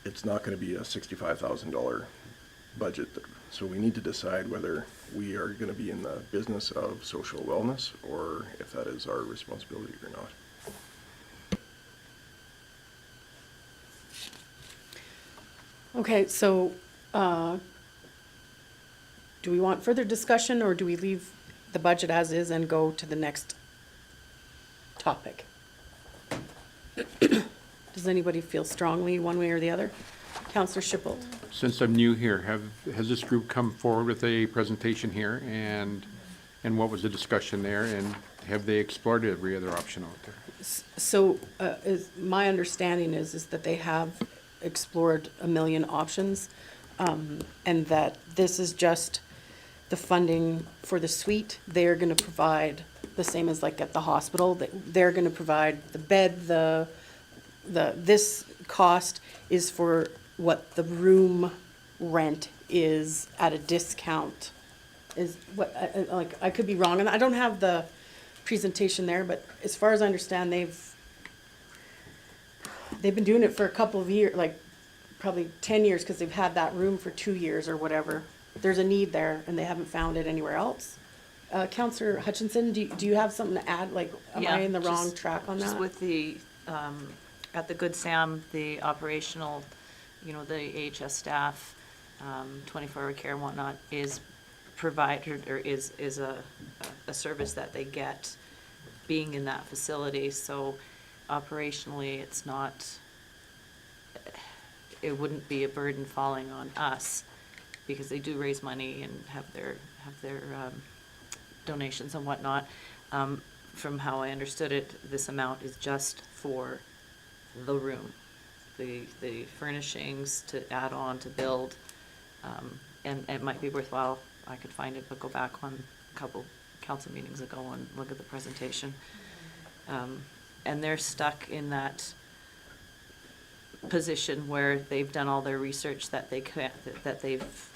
It's not going to be a $65,000 budget. So we need to decide whether we are going to be in the business of social wellness or if that is our responsibility or not. Okay, so, do we want further discussion or do we leave the budget as is and go to the next topic? Does anybody feel strongly one way or the other? Counselor Shippold. Since I'm new here, has this group come forward with a presentation here, and what was the discussion there, and have they explored every other option out there? So, my understanding is that they have explored a million options, and that this is just the funding for the suite. They're gonna provide the same as like at the hospital, they're gonna provide the bed, this cost is for what the room rent is at a discount, is what, like, I could be wrong, and I don't have the presentation there, but as far as I understand, they've been doing it for a couple of years, like, probably 10 years, because they've had that room for 2 years or whatever. There's a need there, and they haven't found it anywhere else. Counselor Hutchinson, do you have something to add, like, am I in the wrong track on that? Just with the, at the Good Sam, the operational, you know, the AHS staff, 24-hour care and whatnot is provided, or is a service that they get being in that facility. So operationally, it's not, it wouldn't be a burden falling on us because they do raise money and have their donations and whatnot. From how I understood it, this amount is just for the room, the furnishings to add on, to build, and it might be worthwhile, I could find it, but go back on a couple council meetings ago and look at the presentation. And they're stuck in that position where they've done all their research that they've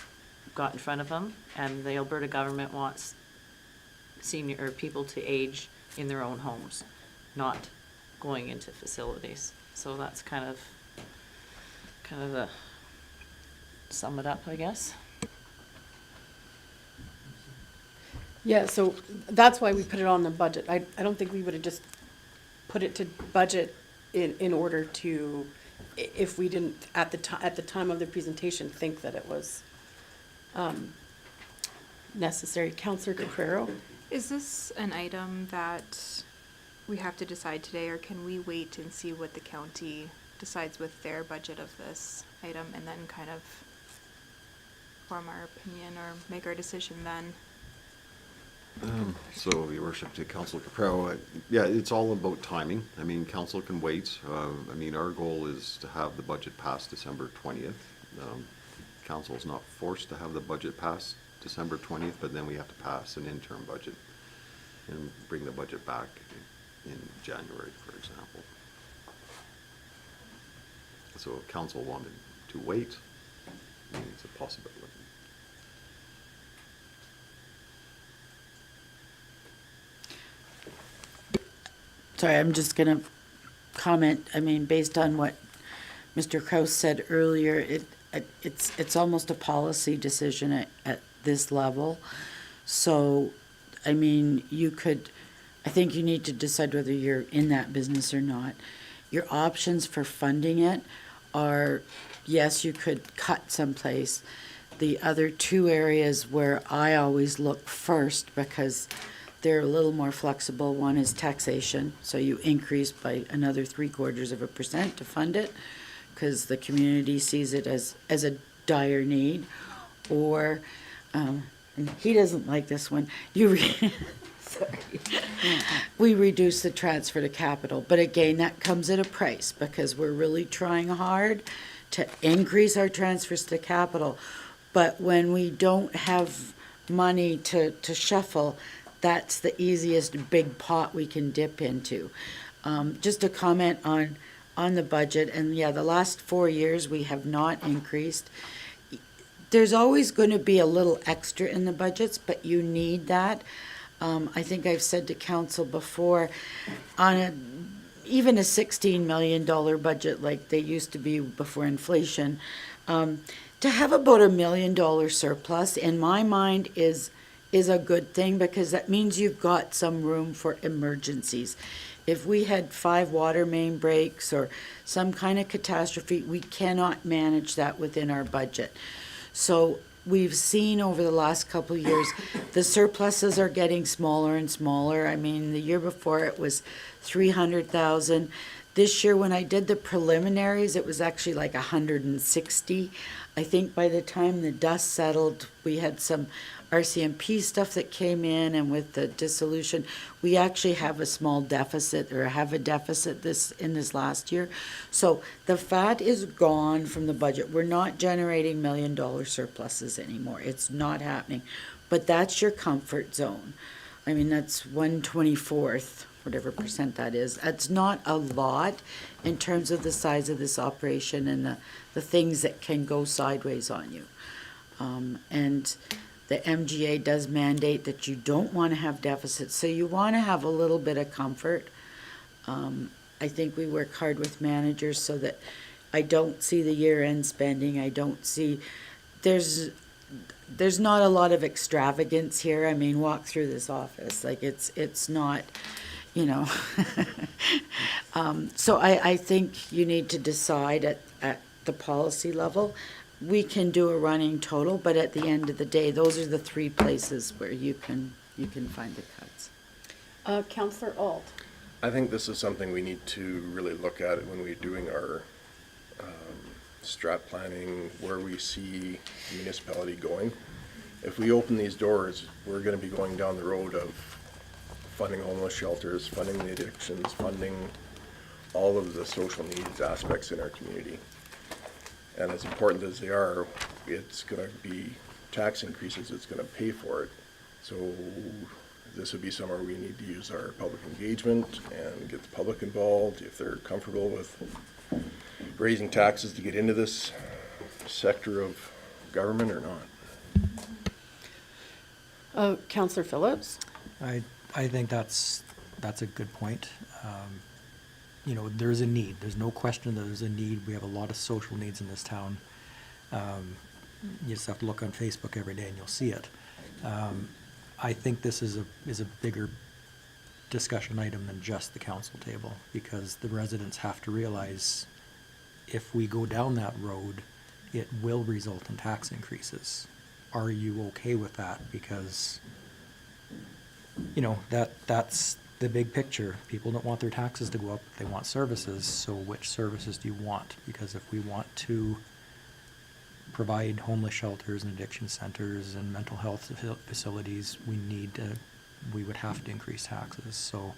got in front of them, and the Alberta government wants senior or people to age in their own homes, not going into facilities. So that's kind of a sum it up, I guess. Yeah, so that's why we put it on the budget. I don't think we would have just put it to budget in order to, if we didn't at the time of the presentation think that it was necessary. Counselor Caprero? Is this an item that we have to decide today, or can we wait and see what the county decides with their budget of this item and then kind of form our opinion or make our decision then? So, Your Worship, to Councilor Caprero, yeah, it's all about timing. I mean, council can wait. I mean, our goal is to have the budget passed December 20th. Council is not forced to have the budget passed December 20th, but then we have to pass an interim budget and bring the budget back in January, for example. So if council wanted to wait, I mean, it's a possibility. Sorry, I'm just going to comment. I mean, based on what Mr. Kraus said earlier, it's almost a policy decision this level. So, I mean, I think you need to decide whether you're in that business or not. Your options for funding it are, yes, you could cut someplace. The other two areas where I always look first, because they're a little more flexible, one is taxation, so you increase by another 0.75% to fund it, because the community sees it as a dire need. Or, and he doesn't like this one, sorry. We reduce the transfer to capital, but again, that comes at a price, because we're really trying hard to increase our transfers to capital. But when we don't have money to shuffle, that's the easiest big pot we can dip into. Just a comment on the budget, and yeah, the last 4 years we have not increased. There's always going to be a little extra in the budgets, but you need that. I think I've said to council before, on even a $16 million budget like they used to be before inflation, to have about $1 million surplus, in my mind, is a good thing, because that means you've got some room for emergencies. If we had 5 water main breaks or some kind of catastrophe, we cannot manage that within our budget. So we've seen over the last couple of years, the surpluses are getting smaller and smaller. I mean, the year before it was 300,000. This year, when I did the preliminaries, it was actually like 160. I think by the time the dust settled, we had some RCMP stuff that came in, and with the dissolution, we actually have a small deficit, or have a deficit in this last year. So the fat is gone from the budget. We're not generating $1 million surpluses anymore. It's not happening. But that's your comfort zone. I mean, that's 1/24th, whatever percent that is. That's not a lot in terms of the size of this operation and the things that can go sideways on you. And the MGA does mandate that you don't want to have deficits, so you want to have a little bit of comfort. I think we work hard with managers so that I don't see the year-end spending. I don't see, there's not a lot of extravagance here. I mean, walk through this office, like it's not, you know. So I think you need to decide at the policy level. We can do a running total, but at the end of the day, those are the 3 places where you can find the cuts. Councillor Alt. I think this is something we need to really look at when we're doing our strat planning, where we see the municipality going. If we open these doors, we're going to be going down the road of funding homeless shelters, funding the addictions, funding all of the social needs aspects in our community. And as important as they are, it's going to be tax increases, it's going to pay for it. So this would be somewhere we need to use our public engagement and get the public involved if they're comfortable with raising taxes to get into this sector of government or not. Councillor Phillips? I think that's a good point. You know, there's a need. There's no question that there's a need. We have a lot of social needs in this town. You just have to look on Facebook every day and you'll see it. I think this is a bigger discussion item than just the council table, because the residents have to realize if we go down that road, it will result in tax increases. Are you okay with that? Because, you know, that's the big picture. People don't want their taxes to go up, they want services. So which services do you want? Because if we want to provide homeless shelters and addiction centers and mental health facilities, we would have to increase taxes. So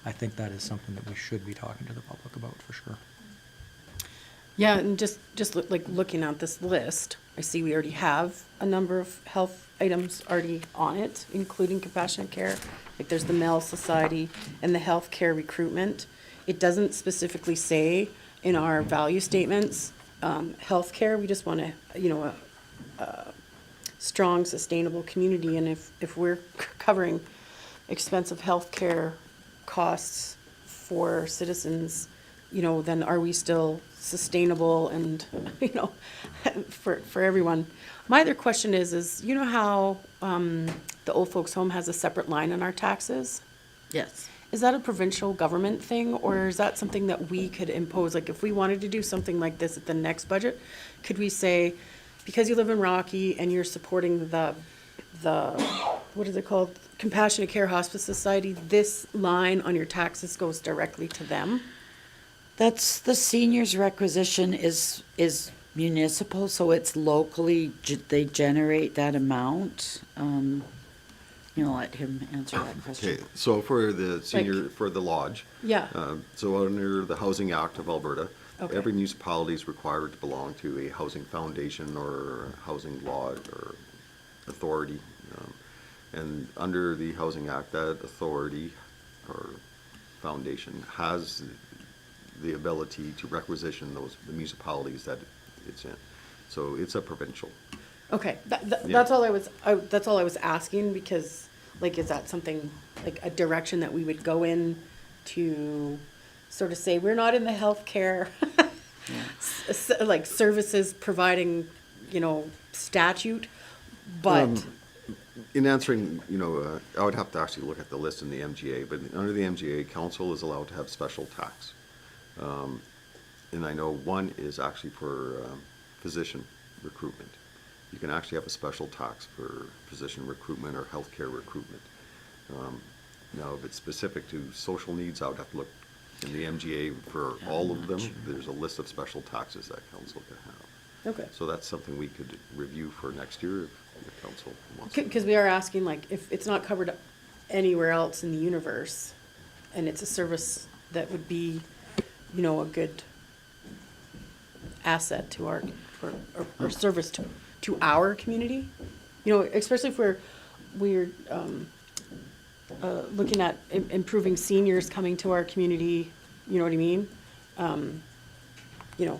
I think that is something that we should be talking to the public about for sure. Yeah, and just looking at this list, I see we already have a number of health items already on it, including compassionate care. Like there's the Mel Society and the healthcare recruitment. It doesn't specifically say in our value statements, healthcare. We just want a strong, sustainable community. And if we're covering expensive healthcare costs for citizens, you know, then are we still sustainable and, you know, for everyone? My other question is, you know how, the old folks home has a separate line on our taxes? Yes. Is that a provincial government thing, or is that something that we could impose? Like, if we wanted to do something like this at the next budget, could we say, because you live in Rocky and you're supporting the, what is it called? Compassionate Care Hospice Society, this line on your taxes goes directly to them? That's, the seniors requisition is municipal, so it's locally, they generate that amount. You know, let him answer that question. Okay, so for the senior, for the lodge. Yeah. So under the Housing Act of Alberta, Okay. every municipality is required to belong to a housing foundation or housing law or authority. And under the Housing Act, that authority or foundation has the ability to requisition the municipalities that it's in. So it's a provincial. Okay, Yeah. that's all I was asking, because, like, is that something, like, a direction that we would go in to sort of say, we're not in the healthcare, like, services providing, you know, statute, but, In answering, you know, I would have to actually look at the list in the MGA, but under the MGA, council is allowed to have special tax. And I know one is actually for physician recruitment. You can actually have a special tax for physician recruitment or healthcare recruitment. Now, if it's specific to social needs, I would have to look in the MGA for all of them. There's a list of special taxes that council can have. okay. So that's something we could review for next year if the council wants to. Because we are asking, like, if it's not covered anywhere else in the universe, and it's a service that would be, you know, a good asset to our, or service to our community, you know, especially if we're looking at improving seniors coming to our community, you know what I mean? You know,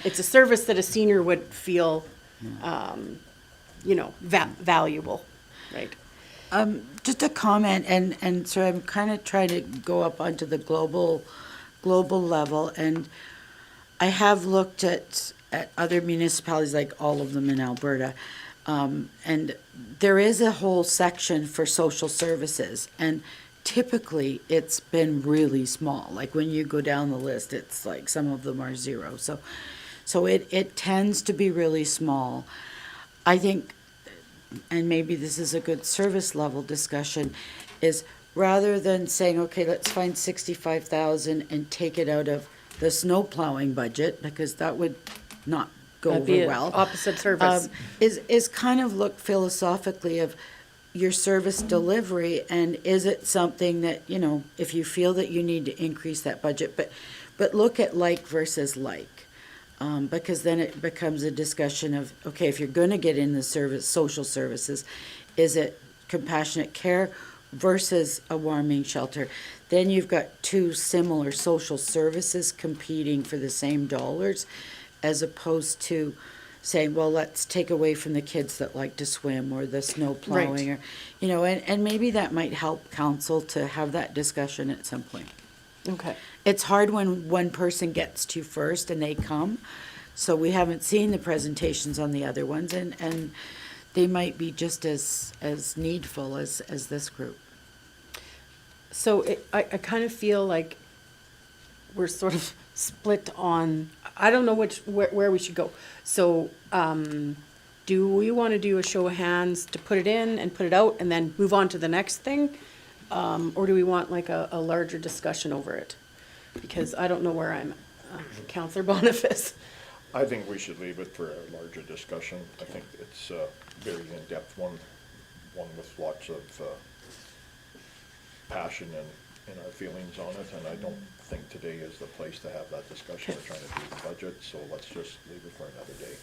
it's a service that a senior would feel, you know, valuable, right? Just a comment, and so I'm kind of trying to go up onto the global level, and I have looked at other municipalities, like all of them in Alberta, and there is a whole section for social services, and typically it's been really small. Like when you go down the list, it's like some of them are zero. So it tends to be really small. I think, and maybe this is a good service level discussion, is rather than saying, okay, let's find 65,000 and take it out of the snow plowing budget, because that would not go That'd over be an well. opposite service. Is kind of look philosophically of your service delivery, and is it something that, you know, if you feel that you need to increase that budget, but look at like versus like. Because then it becomes a discussion of, okay, if you're gonna get in the service, social services, is it compassionate care versus a warming shelter? Then you've got two similar social services competing for the same dollars, as opposed to saying, well, let's take away from the kids that like to swim or the snow plowing, Right. or, you know, and maybe that might help council to have that discussion at some point. Okay. It's hard when one person gets to first and they come, so we haven't seen the presentations on the other ones, and they might be just as needful as this group. So I kind of feel like we're sort of split on, I don't know where we should go. So, do we want to do a show of hands to put it in and put it out and then move on to the next thing? Or do we want like a larger discussion over it? Because I don't know where I'm, Counselor Boniface. I think we should leave it for a larger discussion. I think it's a very in-depth one with lots of passion and our feelings on it, and I don't think today is the place to have that discussion. We're trying to do the budget, so let's just leave it for another day.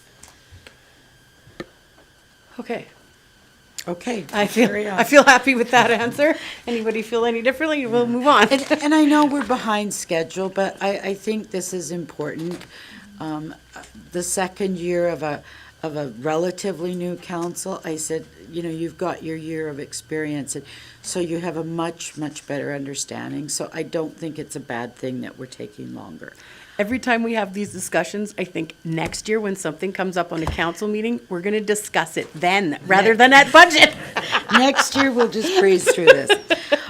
Okay. Okay. I carry on. feel happy with that answer. Anybody feel any differently? We'll move on. And I know we're behind schedule, but I think this is important. The second year of of a relatively new council, I said, you know, you've got your year of experience, and so you have a much, much better understanding. So I don't think it's a bad thing that we're taking longer. Every time we have these discussions, I think next year when something comes up on a council meeting, we're gonna discuss it then, rather than at budget. Next year, we'll just breeze through this.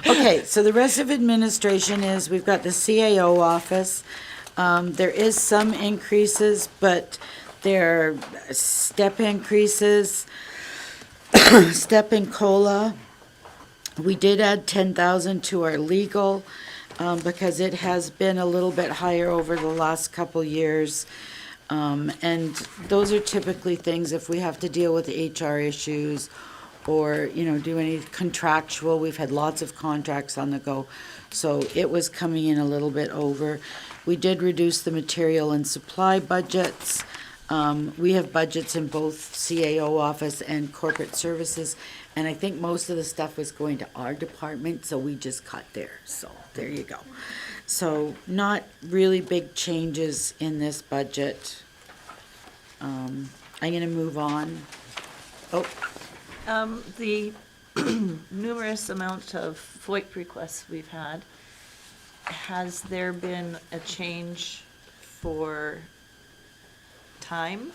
Okay, so the rest of administration is, we've got the CAO office. There is some increases, but they're step increases. Step in COLA. We did add 10,000 to our legal, because it has been a little bit higher over the last couple years. And those are typically things if we have to deal with HR issues or, you know, do any contractual. We've had lots of contracts on the go, so it was coming in a little bit over. We did reduce the material and supply budgets. We have budgets in both CAO office and corporate services, and I think most of the stuff was going to our department, so we just cut there. So there you go. So not really big changes in this budget. I'm gonna move on. Oh, The numerous amount of FOIP requests we've had, has there been a change for time,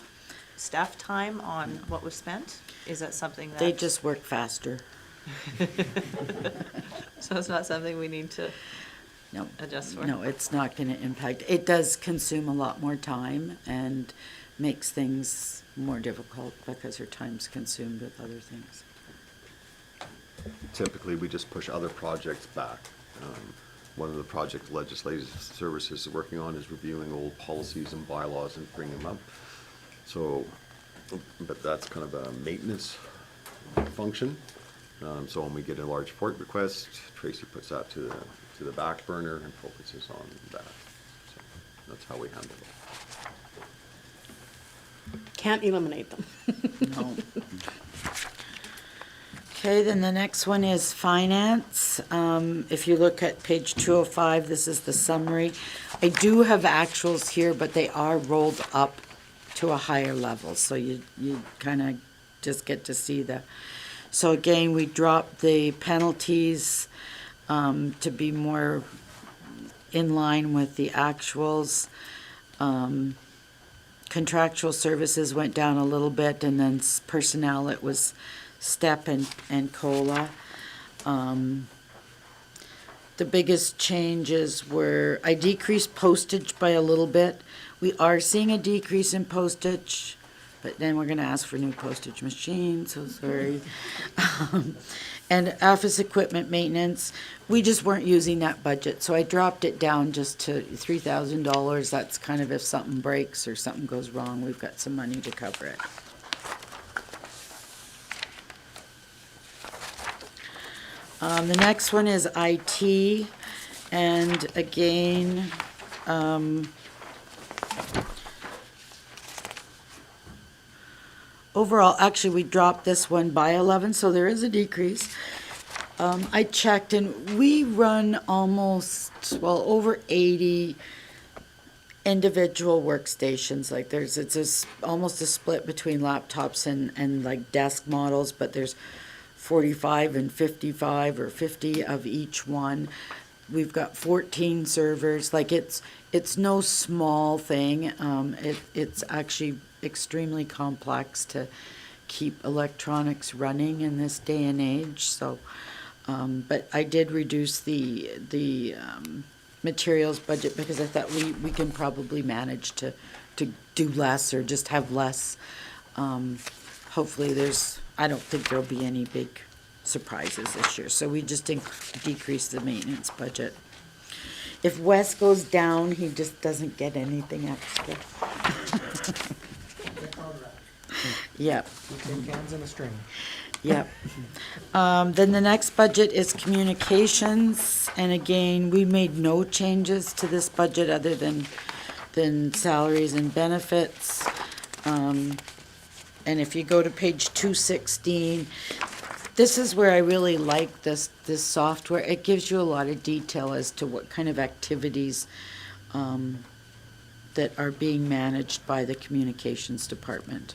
staff time on what was spent? Is that something that? they just work faster. So it's not something we need to No, adjust for? no, it's not gonna impact. It does consume a lot more time and makes things more difficult because her time's consumed with other things. Typically, we just push other projects back. One of the projects legislative services is working on is reviewing old policies and bylaws and bringing them up. So, but that's kind of a maintenance function. So when we get a large FOIP request, Tracy puts that to the back burner and focuses on that. So that's how we handle it. Can't eliminate them. No. Okay, then the next one is finance. If you look at page 205, this is the summary. I do have actuals here, but they are rolled up to a higher level, so you kind of just get to see the. So again, we dropped the penalties to be more in line with the actuals. Contractual services went down a little bit, and then personnel, it was STEP and COLA. The biggest changes were, I decreased postage by a little bit. We are seeing a decrease in postage, but then we're gonna ask for new postage machines, so sorry. And office equipment maintenance, we just weren't using that budget, so I dropped it down just to $3,000. That's kind of if something breaks or something goes wrong, we've got some money to cover it. The next one is IT, and again, overall, actually, we dropped this one by 11, so there is a decrease. I checked, and we run almost, well, over 80 individual workstations. Like it's almost a split between laptops and like desk models, but there's 45 and 55 or 50 of each one. We've got 14 servers. Like it's no small thing. It's actually extremely complex to keep electronics running in this day and age. So, but I did reduce the materials budget because I thought we can probably manage to do less or just have less. Hopefully I don't think there'll be any big surprises this year, so we just decreased the maintenance budget. If Wes goes down, he just doesn't get anything extra. Yep. Tin cans and a string. Yep. Then the next budget is communications, and again, we made no changes to this budget other than salaries and benefits. And if you go to page 216, this is where I really like this software. It gives you a lot of detail as to what kind of activities that are being managed by the communications department.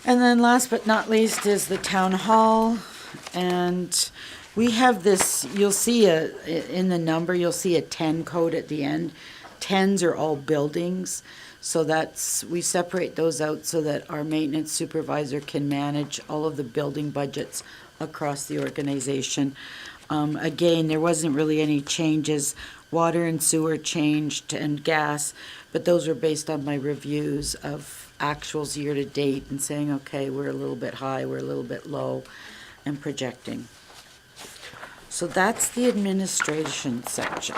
And then last but not least is the town hall. And we have this, you'll see in the number, you'll see a 10 code at the end. 10s are all buildings. So we separate those out so that our maintenance supervisor can manage all of the building budgets across the organization. Again, there wasn't really any changes. Water and sewer changed and gas, but those were based on my reviews of actuals year to date and saying, okay, we're a little bit high, we're a little bit low, and projecting. So that's the administration section.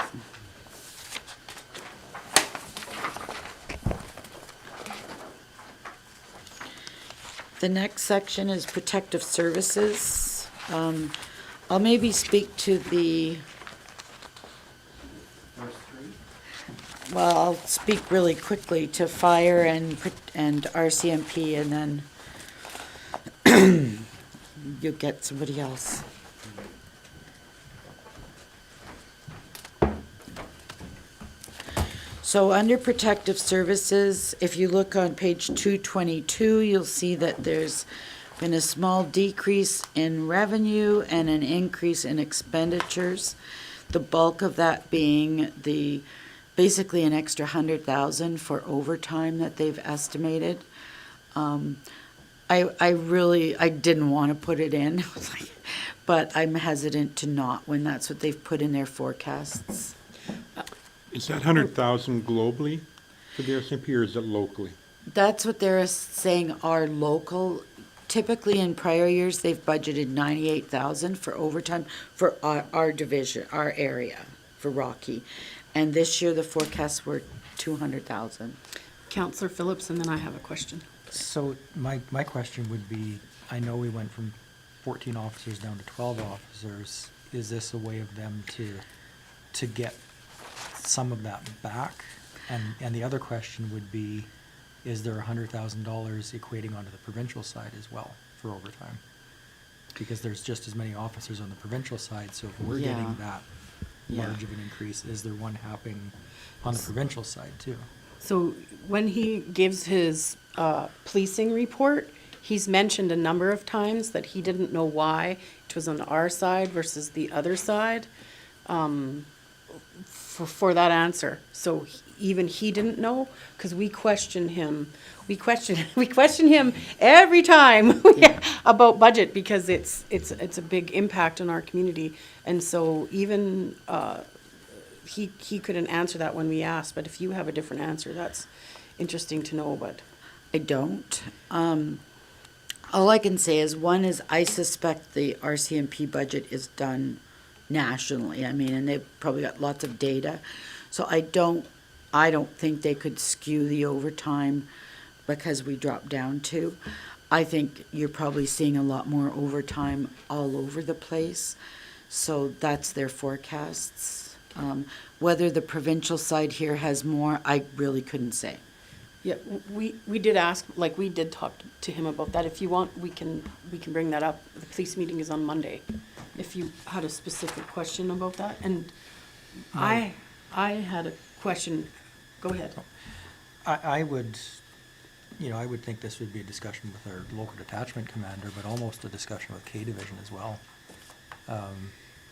The next section is protective services. I'll maybe speak to well, I'll speak really quickly to fire and RCMP, and then you'll get somebody else. So under protective services, if you look on page 222, you'll see that there's been a small decrease in revenue and an increase in expenditures. The bulk of that being basically an extra 100,000 for overtime that they've estimated. I didn't want to put it in, but I'm hesitant to not when that's what they've put in their forecasts. Is that 100,000 globally for the RCMP, or is it locally? That's what they're saying are local. Typically in prior years, they've budgeted 98,000 for overtime for our division, our area, for Rocky. And this year, the forecasts were 200,000. Counselor Phillips, and then I have a question. So my question would be, I know we went from 14 officers down to 12 officers. Is this a way of them to get some of that back? And the other question would be, is there $100,000 equating onto the provincial side as well for overtime? Because there's just as many officers on the provincial side, so if we're getting that large of an increase, is there one happening on the provincial side too? So when he gives his policing report, he's mentioned a number of times that he didn't know why it was on our side versus the other side for that answer. So even he didn't know, because we question him. We question him every time about budget, because it's a big impact on our community. And so even he couldn't answer that when we asked. But if you have a different answer, that's interesting to know. But I don't. All I can say is, one is I suspect the RCMP budget is done nationally. I mean, and they've probably got lots of data. So I don't think they could skew the overtime because we dropped down to. I think you're probably seeing a lot more overtime all over the place. So that's their forecasts. Whether the provincial side here has more, I really couldn't say. yeah, we did ask, like, we did talk to him about that. If you want, we can bring that up. The police meeting is on Monday. If you had a specific question about that. And I had a question. Go ahead. I would think this would be a discussion with our local detachment commander, but almost a discussion with K Division as well.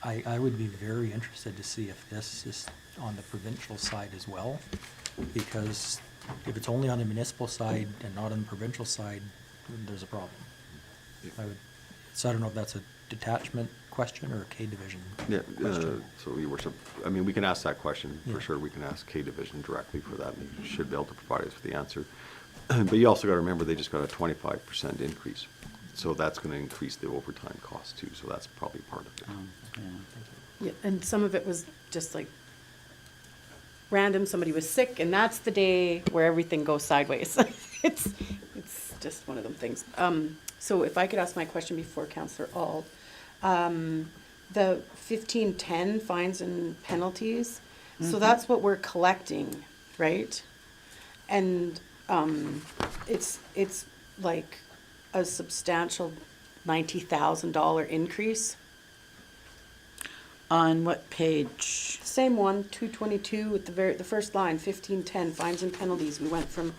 I would be very interested to see if this is on the provincial side as well, because if it's only on the municipal side and not on the provincial side, there's a problem. So I don't know if that's a detachment question or a K Division question. So Your Worship, I mean, we can ask that question for sure. We can ask K Division directly for that, and they should be able to provide us with the answer. But you also got to remember, they just got a 25% increase. So that's going to increase the overtime cost too. So that's probably part of it. Yeah, and some of it was just like random. Somebody was sick, and that's the day where everything goes sideways. It's just one of them things. So if I could ask my question before Councillor Auld. The 1510 fines and penalties, so that's what we're collecting, right? And it's like a substantial $90,000 increase. On what page? Same one, 222 with the first line, 1510 fines and penalties. We went from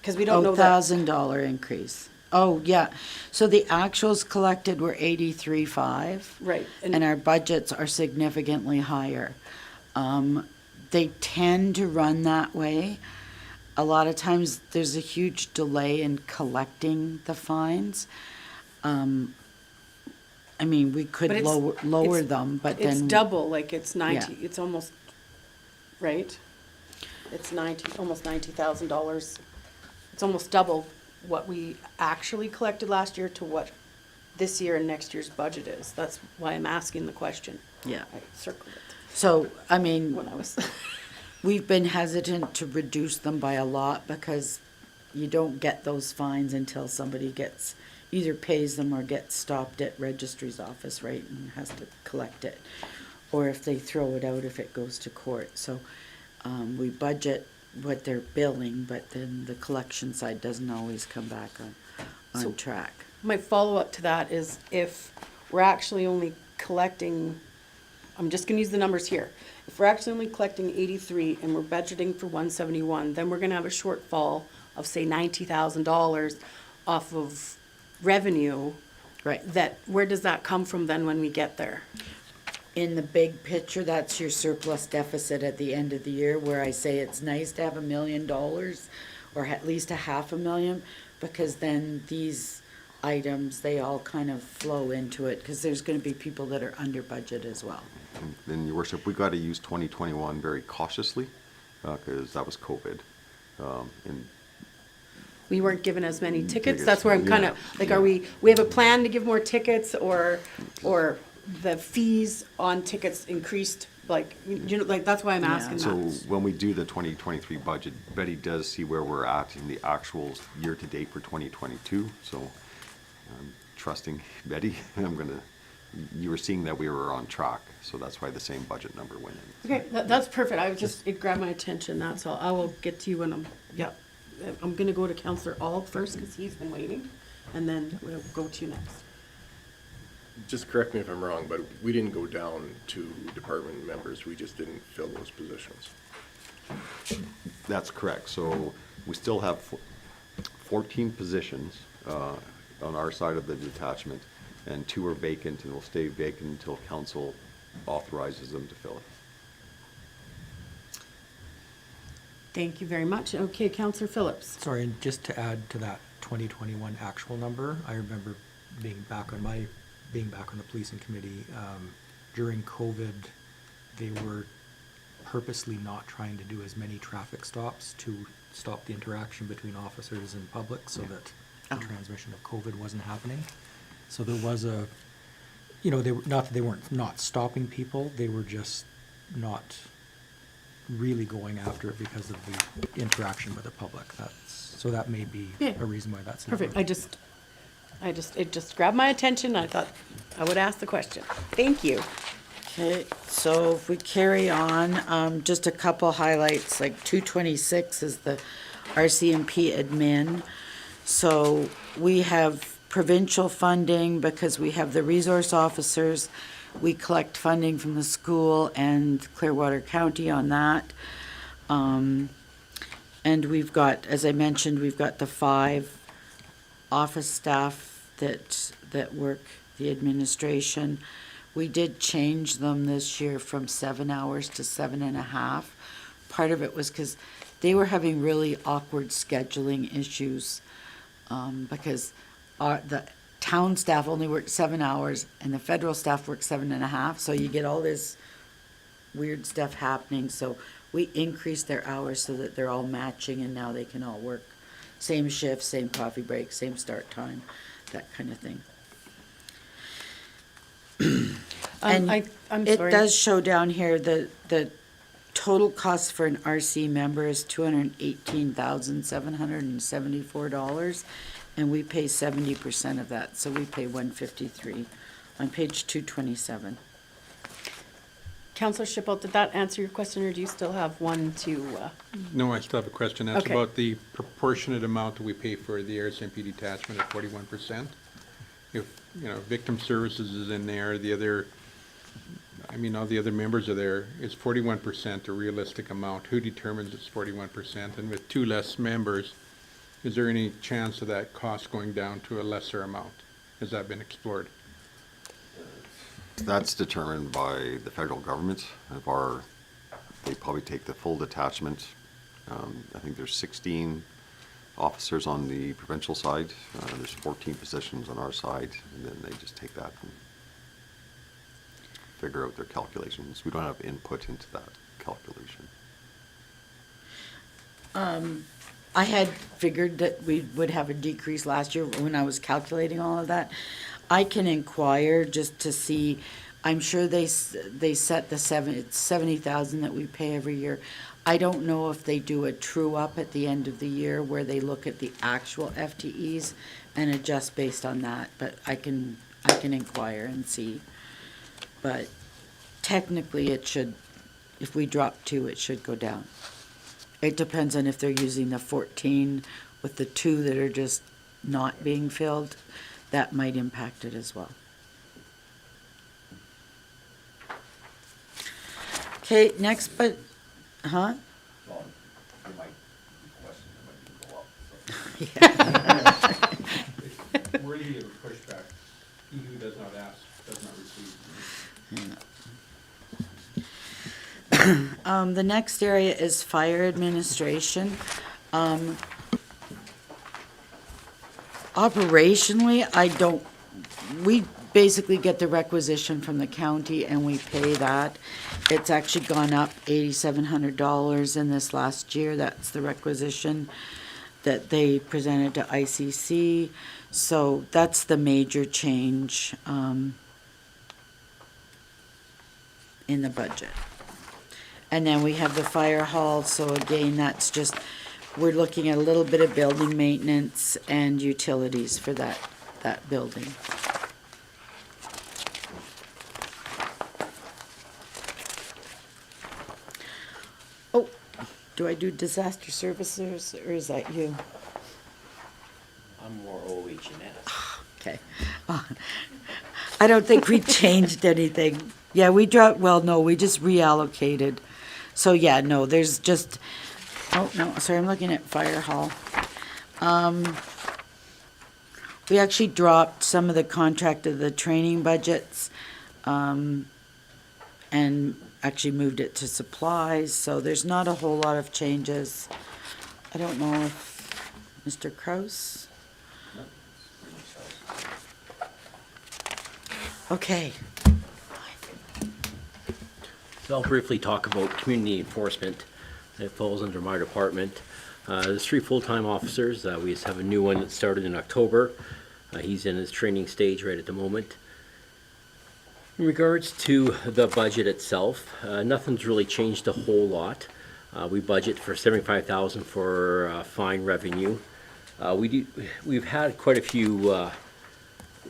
Because we don't know that. $1,000 increase. Oh, yeah. So the actuals collected were 83.5. Right. And our budgets are significantly higher. They tend to run that way. A lot of times, there's a huge delay in collecting the fines. I mean, we could But it's- lower it's- them, but then. It's double, like it's 90, Yeah. it's almost, right? It's 90, almost $90,000. It's almost double what we actually collected last year to what this year and next year's budget is. That's why I'm asking the question. Yeah. I circled it So, I mean, when I was. we've been hesitant to reduce them by a lot because you don't get those fines until somebody either pays them or gets stopped at registry's office, right, and has to collect it. Or if they throw it out if it goes to court. So, we budget what they're billing, but then the collection side doesn't always come back So- on track. My follow-up to that is if we're actually only collecting, I'm just gonna use the numbers here. If we're actually only collecting 83 and we're budgeting for 171, then we're gonna have a shortfall of, say, $90,000 off of revenue. Right. That, where does that come from then when we get there? In the big picture, that's your surplus deficit at the end of the year, where I say it's nice to have $1 million or at least $500,000, because then these items, they all kind of flow into it, because there's gonna be people that are under budget as well. And your worship, we got to use 2021 very cautiously, because that was COVID. And We weren't given as many tickets, Tickets, that's where I'm kind of, yeah, like, yeah. are we have a plan to give more tickets, or the fees on tickets increased, like, you know, like, that's why I'm asking so that. when we do the 2023 budget, Betty does see where we're at in the actuals year-to-date for 2022, so I'm trusting Betty. You were seeing that we were on track, so that's why the same budget number went in. Okay, that's perfect, it grabbed my attention, that's all, I will get to you when I'm gonna go to Counselor Auld first, because he's been waiting, and then we'll go to you next. Just correct me if I'm wrong, but we didn't go down to department members, we just didn't fill those positions. That's correct. So we still have 14 positions on our side of the detachment, and 2 are vacant and will stay vacant until council authorizes them to fill it. Thank you very much. Okay, Counselor Phillips. Sorry, and just to add to that 2021 actual number, I remember being back on the policing committee. During COVID, they were purposely not trying to do as many traffic stops to stop the interaction between officers and public so that the transmission of COVID wasn't happening. So there was not that they weren't not stopping people, they were just not really going after it because of the interaction with the public. So that may be a reason why that's not. Perfect, it just grabbed my attention, I thought I would ask the question. Thank you. Okay, so if we carry on, just a couple highlights, like 226 is the RCMP admin. So we have provincial funding because we have the resource officers. We collect funding from the school and Clearwater County on that. And we've got, as I mentioned, we've got the 5 office staff that work the administration. We did change them this year from 7 hours to 7.5. Part of it was because they were having really awkward scheduling issues, because the town staff only worked 7 hours and the federal staff worked 7.5. So you get all this weird stuff happening. So we increased their hours so that they're all matching, and now they can all work same shift, same coffee break, same start time, that kind of thing. And I'm it sorry. does show down here the total cost for an RC member is $218,774, and we pay 70% of that, so we pay $153 on page 227. Counselor Shippo, did that answer your question, or do you still have one to? No, I still have a question. That's Okay. about the proportionate amount that we pay for the RCMP detachment at 41%. If, victim services is in there, all the other members are there, is 41% a realistic amount? Who determines it's 41%? And with 2 less members, Is there any chance of that cost going down to a lesser amount? Has that been explored? That's determined by the federal government. They probably take the full detachment. I think there's 16 officers on the provincial side. There's 14 positions on our side, and then they just take that and figure out their calculations. We don't have input into that calculation. I had figured that we would have a decrease last year when I was calculating all of that. I can inquire just to see, I'm sure they set the 70,000 that we pay every year. I don't know if they do a true up at the end of the year where they look at the actual FTEs and adjust based on that, but I can inquire and see. But technically it should, if we drop 2, it should go down. It depends on if they're using the 14 with the 2 that are just not being filled. That might impact it as well. Okay, next, but, huh? Well, you might question, it might go up, so. Worthy of pushback. He who does not ask does not receive. The next area is fire administration. Operationally, we basically get the requisition from the county and we pay that. It's actually gone up $8,700 in this last year. That's the requisition that they presented to ICC. So that's the major change in the budget. And then we have the fire hall, so again, that's just, we're looking at a little bit of building maintenance and utilities for that building. Oh, do I do disaster services, or is that you? I'm more OH&S. Okay. I don't think we changed anything. Yeah, we dropped, well, no, we just reallocated. So, yeah, no, there's just, oh, no, sorry, I'm looking at fire hall. We actually dropped some of the contract of the training budgets, and actually moved it to supplies, so there's not a whole lot of changes. I don't know if Mr. Kraus? Okay. So I'll briefly talk about community enforcement. It falls under my department. There's 3 full-time officers. We just have a new one that started in October. He's in his training stage right at the moment. In regards to the budget itself, nothing's really changed a whole lot. We budget for $75,000 for fine revenue. We've had quite a few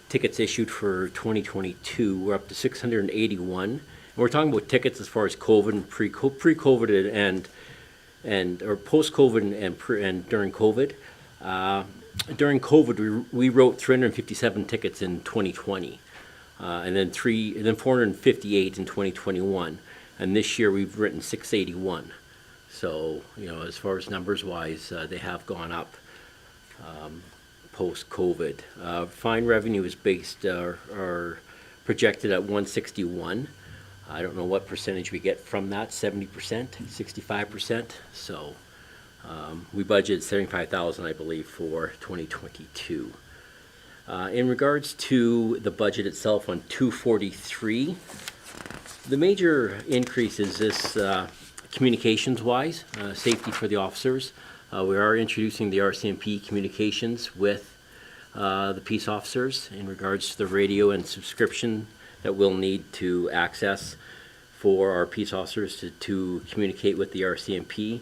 tickets issued for 2022. We're up to 681. We're talking about tickets as far as COVID and pre-COVID or post-COVID and during COVID. During COVID, we wrote 357 tickets in 2020, and then 458 in 2021, and this year we've written 681. So, you know, as far as numbers-wise, they have gone up post-COVID. Fine revenue is based or projected at 161. I don't know what percentage we get from that, 70%, 65%. So we budgeted $75,000, I believe, for 2022. In regards to the budget itself on 243, the major increase is this communications-wise, safety for the officers. We are introducing the RCMP communications with the peace officers in regards to the radio and subscription that we'll need to access for our peace officers to communicate with the RCMP.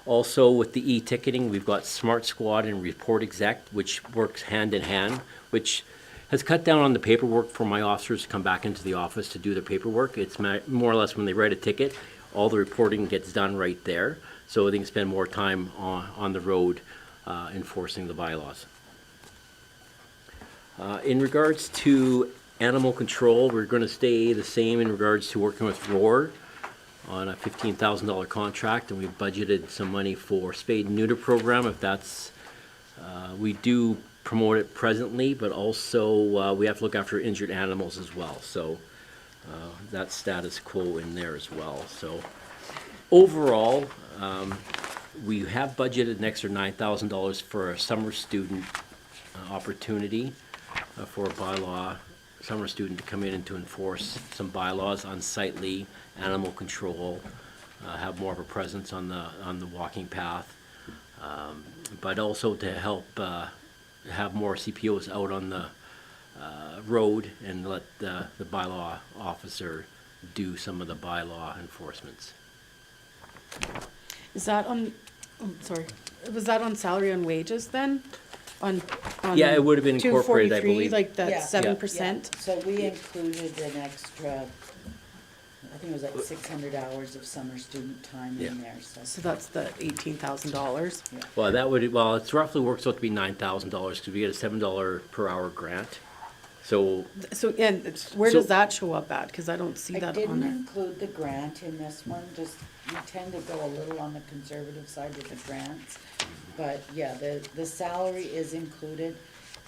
Also with the e-ticketing, we've got Smart Squad and Report Exec, which works hand in hand, which has cut down on the paperwork for my officers to come back into the office to do their paperwork. It's more or less when they write a ticket, all the reporting gets done right there, so they can spend more time on the road enforcing the bylaws. In regards to animal control, we're going to stay the same in regards to working with Roar on a $15,000 contract, and we've budgeted some money for spade and neuter program if that's We do promote it presently, but also we have to look after injured animals as well. So that's status quo in there as well. So overall, we have budgeted an extra $9,000 for a summer student opportunity for a bylaw summer student to come in and to enforce some bylaws, unsightly, animal control, have more of a presence on the walking path, but also to help have more CPOs out on the road and let the bylaw officer do some of the bylaw enforcements. Is that on, oh, sorry, was that on salary and wages then? On Yeah, it would have been incorporated, I 243, believe. like that Yeah. 7%? So we included an extra, I think it was like 600 hours of summer student time in there, so. So that's the $18,000. Well, that would, well, it's roughly works out to be $9,000 because we get a $7 per hour grant. So So, and where So- does that show up at? Because I don't see I that on didn't there. include the grant in this one, just, we tend to go a little on the conservative side with the grants. But yeah, the salary is included,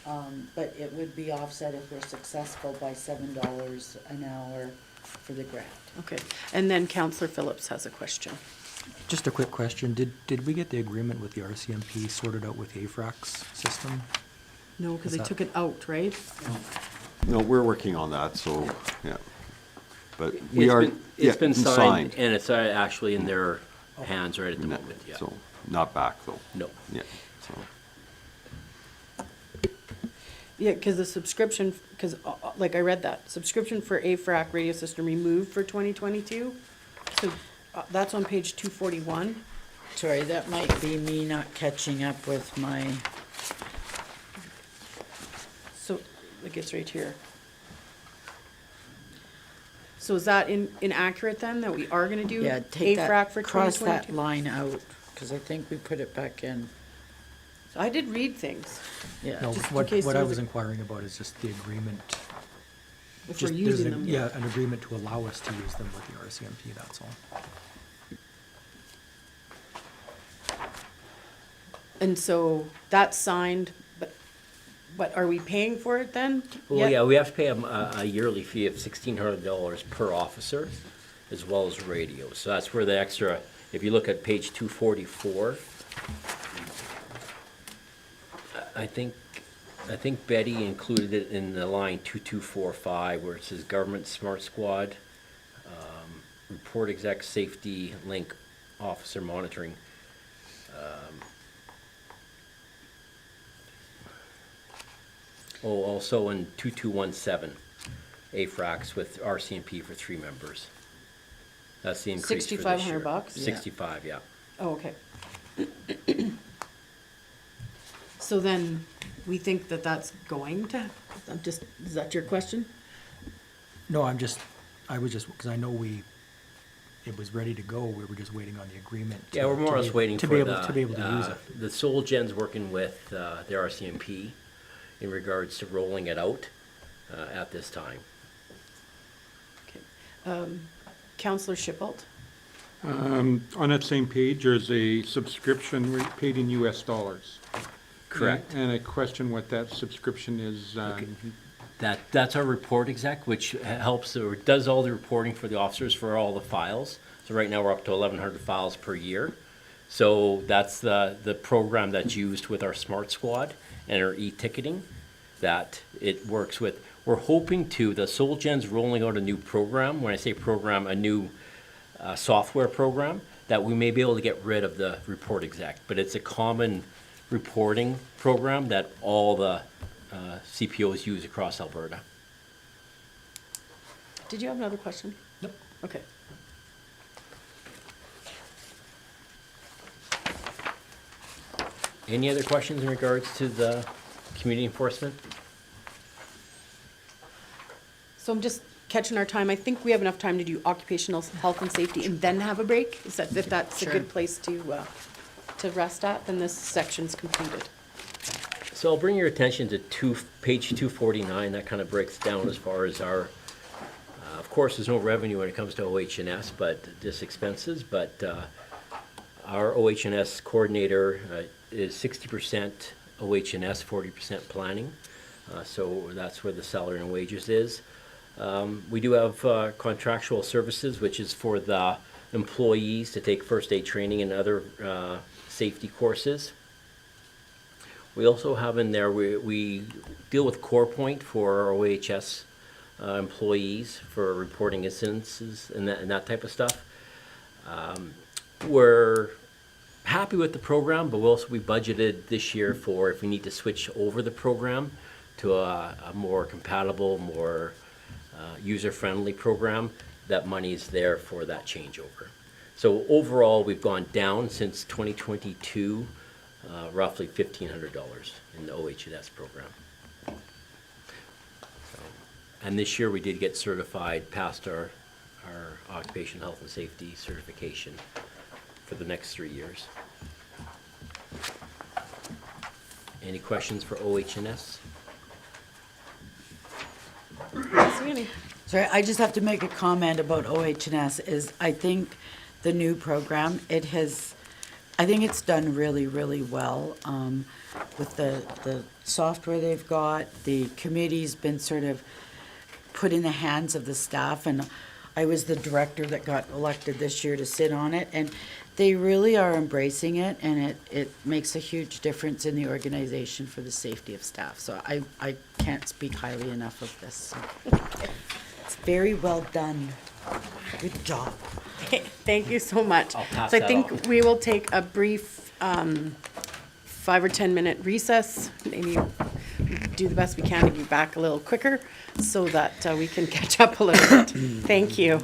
but it would be offset if we're successful by $7 an hour for the grant. Okay, and then Counselor Phillips has a question. Just a quick question, did we get the agreement with the RCMP sorted out with AFRAC's system? No, because Is they that- took it out, right? No, we're working on that, so, yeah. But it's we are, been, yeah, it's been it's signed and it's actually in their hands right at the No, moment, yeah. So, not back though. No. Yeah, so. Yeah, because the subscription, because like I read that, subscription for AFRAC radio system removed for 2022. So that's on page 241. Sorry, that might be me not catching up with my, So, like it's right here. So is that inaccurate then, that we are gonna do yeah, take AFRAC that, for cross that 2022? line out, because I think we put it back in, So I did read things. yeah. No, Just in what case I there was was a- inquiring about is just the agreement. If Just we're there's using a- them. Yeah, an agreement to allow us to use them with the RCMP, that's all. And so that's signed, but are we paying for it then? Well, yet? yeah, we have to pay a yearly fee of $1,600 per officer, as well as radio. So that's where the extra, if you look at page 244, I think Betty included it in the line 2245, where it says Government Smart Squad, Report Exec Safety Link Officer Monitoring. Also in 2217, AFRAX with RCMP for 3 members. That's the increase for this year. $6,500? Yeah. 65, yeah. Oh, okay. So then, we think that that's going to, is that your question? No, I was just, because I know it was ready to go, we were just waiting on the agreement. Yeah, we're more or less waiting for to be able to use it. the Soul Gen's working with the RCMP in regards to rolling it out at this time. Okay. Counselor Shippold? On that same page, there's a subscription rate paid in US dollars. Correct. And I question what that subscription is. That's our report exec, which helps or does all the reporting for the officers for all the files. So right now we're up to 1,100 files per year. So that's the program that's used with our Smart Squad and our e-ticketing that it works with. We're hoping to, the Soul Gen's rolling out a new program. When I say program, a new software program, that we may be able to get rid of the report exec. But it's a common reporting program that all the CPOs use across Alberta. Did you have another question? Nope. Okay. Any other questions in regards to the community enforcement? So I'm just catching our time. I think we have enough time to do occupational health and safety and then have a break. Is that, if that's a good place to rest at, then this section's completed. So I'll bring your attention to page 249. That kind of breaks down as far as our, of course, there's no revenue when it comes to OH&S, but just expenses. But our OH&S coordinator is 60% OH&S 40% planning. So that's where the salary and wages is. We do have contractual services, which is for the employees to take first aid training and other safety courses. We also have in there, we deal with CorePoint for our OHS employees for reporting incidences and that type of stuff. We're happy with the program, but we budgeted this year for if we need to switch over the program to a more compatible, more user-friendly program, that money's there for that changeover. So overall, we've gone down since 2022, roughly $1,500 in the OH&S program. And this year we did get certified, passed our occupation health and safety certification for the next 3 years. Any questions for OH&S? Sorry, I just have to make a comment about OH&S is I think the new program, I think it's done really, really well with the software they've got. The committee's been sort of put in the hands of the staff, and I was the director that got elected this year to sit on it, and they really are embracing it, and it makes a huge difference in the organization for the safety of staff. So I can't speak highly enough of this. So. It's very well done. Good job. Thank you so much. I'll pass So I that think on. we will take a brief 5 or 10 minute recess, maybe do the best we can to be back a little quicker so that we can catch up a little bit. Thank you.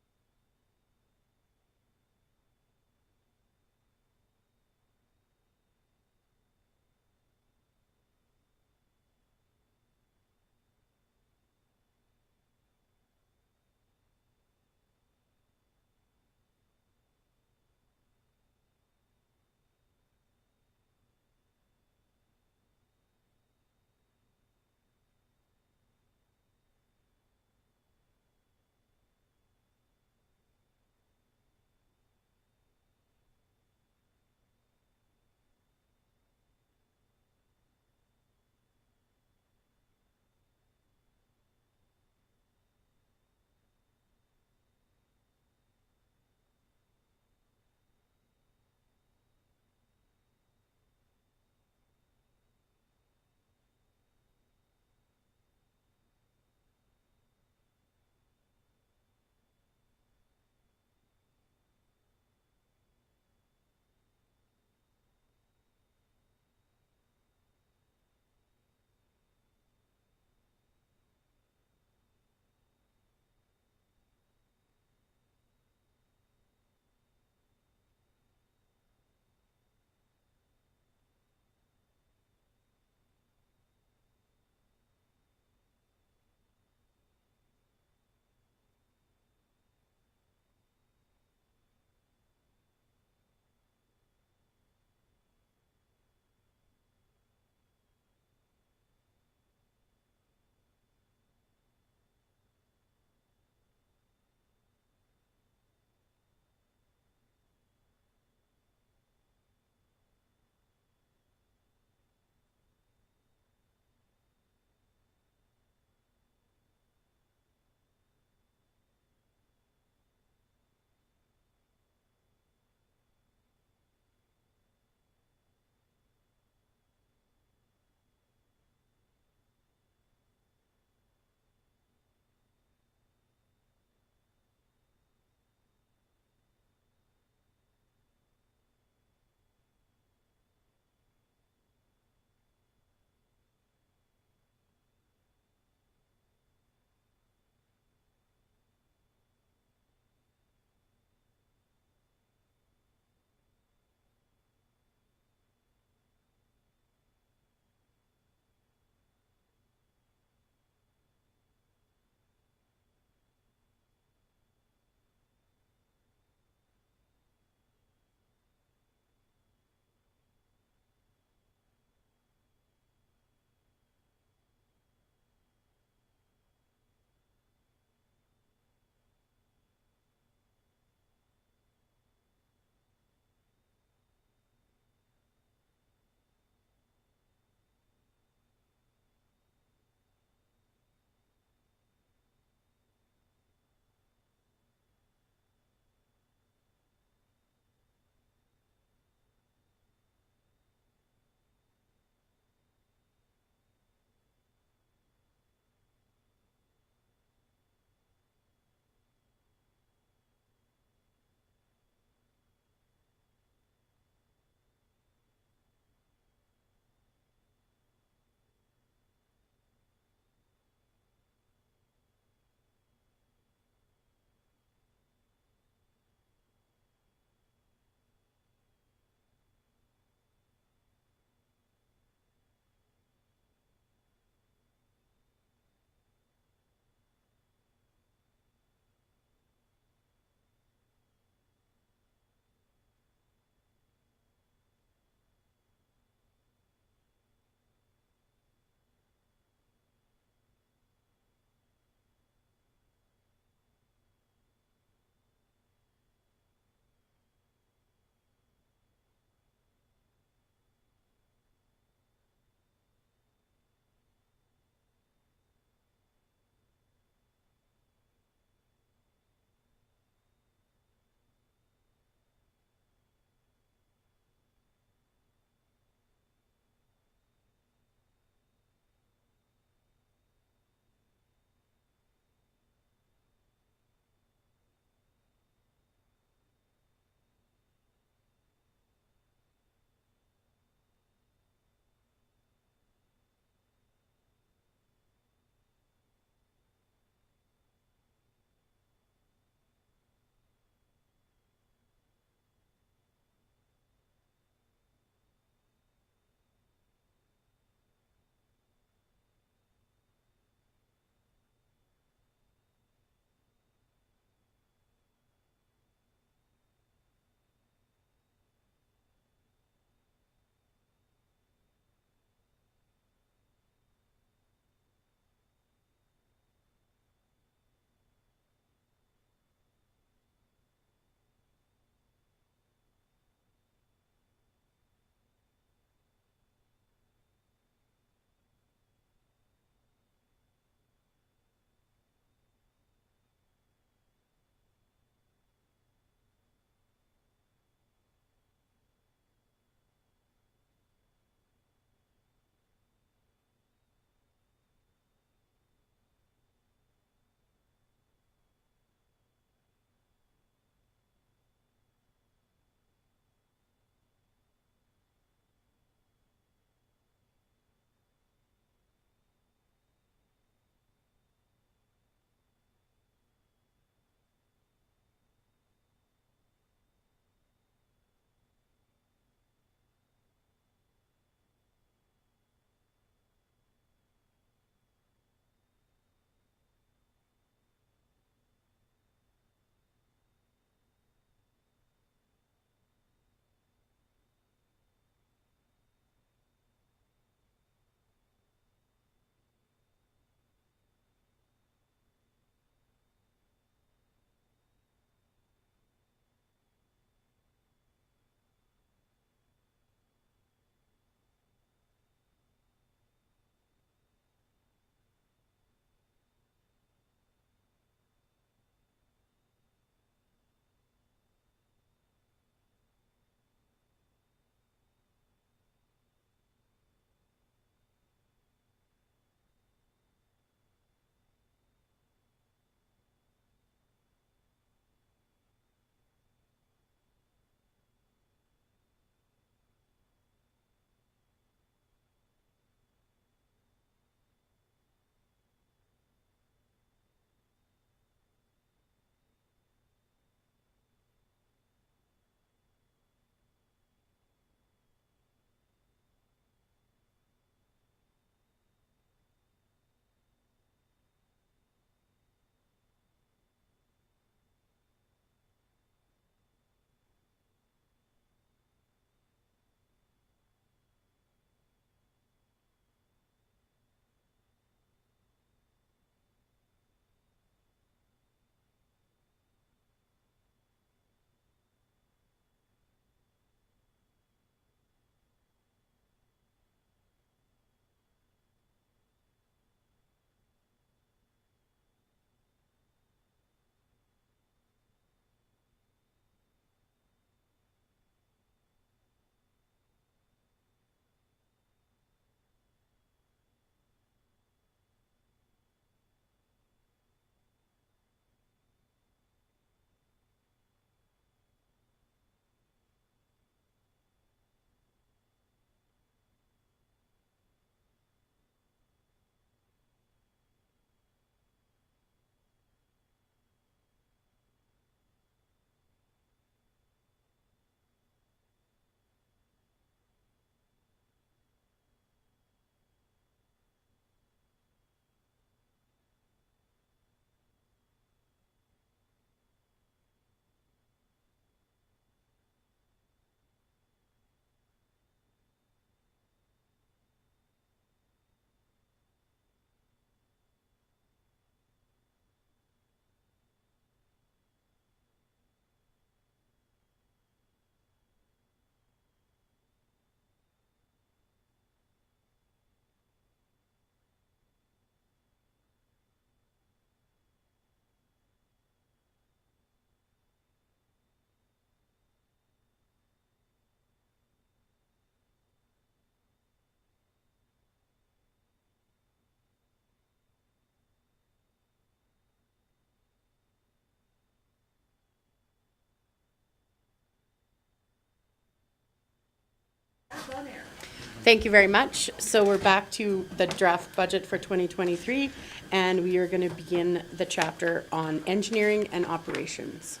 Thank you very much. So we're back to the draft budget for 2023, and we are going to begin the chapter on engineering and operations.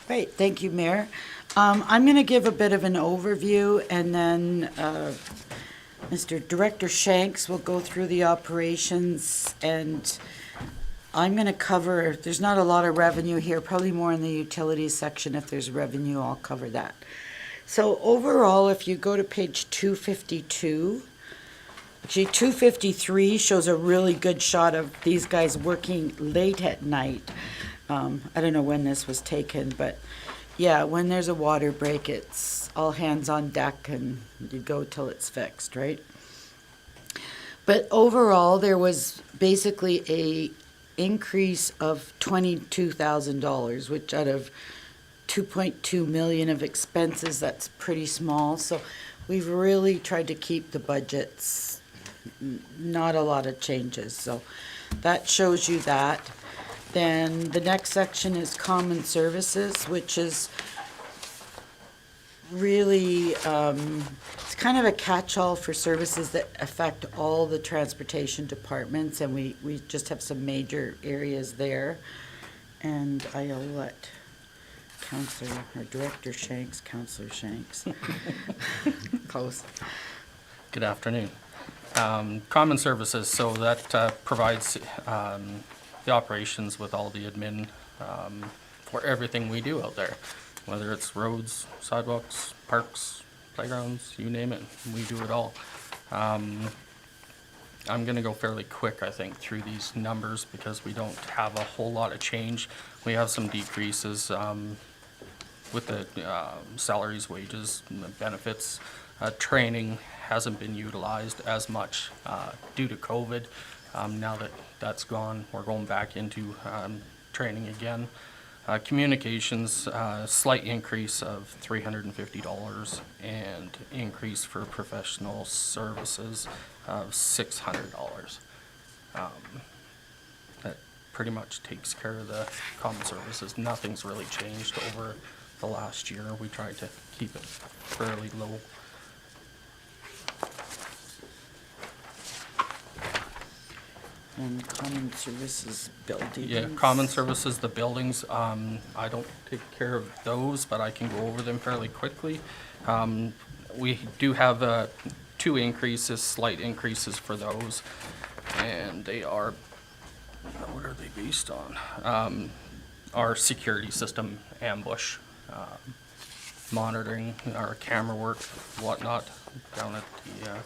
Great, thank you, Mayor. I'm going to give a bit of an overview, and then Mr. Director Shanks will go through the operations, and I'm going to cover, there's not a lot of revenue here, probably more in the utilities section. If there's revenue, I'll cover that. So overall, if you go to page 252, actually 253 shows a really good shot of these guys working late at night. I don't know when this was taken, but yeah, when there's a water break, it's all hands on deck and you go till it's fixed, right? But overall, there was basically a increase of $22,000, which out of 2.2 million of expenses, that's pretty small. So we've really tried to keep the budgets, not a lot of changes. So that shows you that. Then the next section is common services, which is really, it's kind of a catch-all for services that affect all the transportation departments, and we just have some major areas there. And I'll let Councillor, or Director Shanks, Councillor Shanks. Close. Good afternoon. Common services, so that provides the operations with all the admin for everything we do out there, whether it's roads, sidewalks, parks, playgrounds, you name it, we do it all. I'm going to go fairly quick, I think, through these numbers because we don't have a whole lot of change. We have some decreases with the salaries, wages, benefits. Training hasn't been utilized as much due to COVID. Now that that's gone, we're going back into training again. Communications, slight increase of $350 and increase for professional services of $600. That pretty much takes care of the common services. Nothing's really changed over the last year. We tried to keep it fairly low. And common services buildings. Yeah, common services, the buildings, I don't take care of those, but I can go over them fairly quickly. We do have two increases, slight increases for those, and they are, what are they based on? Our security system, ambush, monitoring, our camera work, whatnot, down at the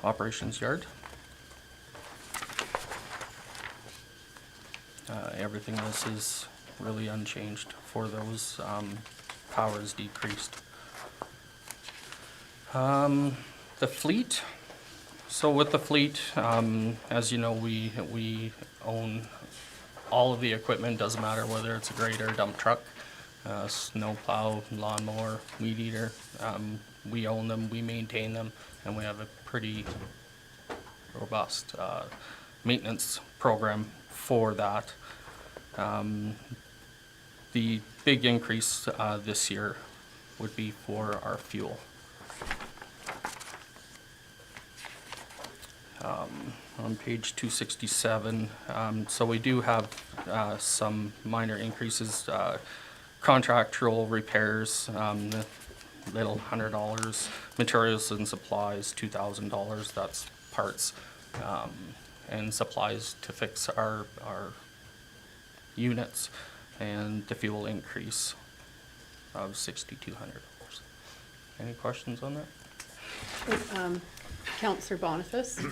operations yard. Everything else is really unchanged for those. Power is decreased. The fleet. So with the fleet, as you know, we own all of the equipment. Doesn't matter whether it's a grader, dump truck, snow plow, lawnmower, weed eater. We own them, we maintain them, and we have a pretty robust maintenance program for that. The big increase this year would be for our fuel. On page 267, so we do have some minor increases, contractual repairs, little $100, materials and supplies $2,000, that's parts and supplies to fix our units, and the fuel increase of $6,200. Any questions on that? Councillor Boniface?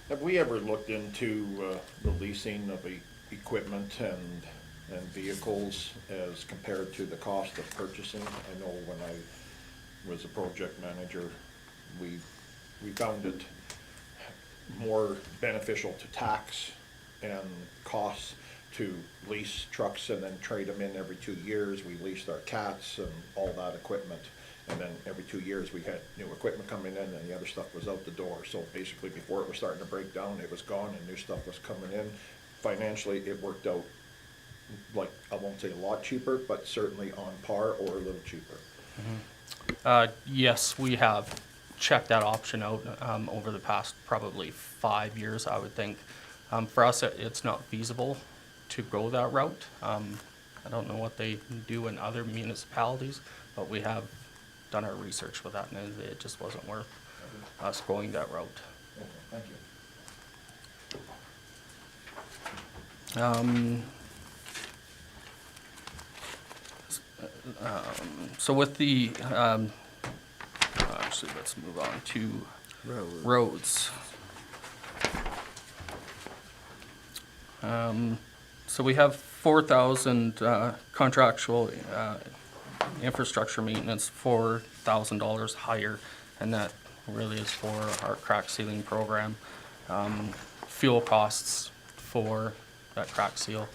Have we ever looked into the leasing of equipment and vehicles as compared to the cost of purchasing? I know when I was a project manager, we found it more beneficial to tax and costs to lease trucks and then trade them in every 2 years. We leased our cats and all that equipment. And then every 2 years we had new equipment coming in and the other stuff was out the door. So basically before it was starting to break down, it was gone and new stuff was coming in. Financially, it worked out, like, I won't say a lot cheaper, but certainly on par or a little cheaper. Mm-hmm. Yes, we have checked that option out over the past probably 5 years, I would think. For us, it's not feasible to go that route. I don't know what they do in other municipalities, but we have done our research with that, and it just wasn't worth us going that route. Okay, thank you. So with the, actually, let's move on to roads. So we have 4,000 contractual infrastructure maintenance, $4,000 higher, and that really is for our crack sealing program. Fuel costs for that crack seal,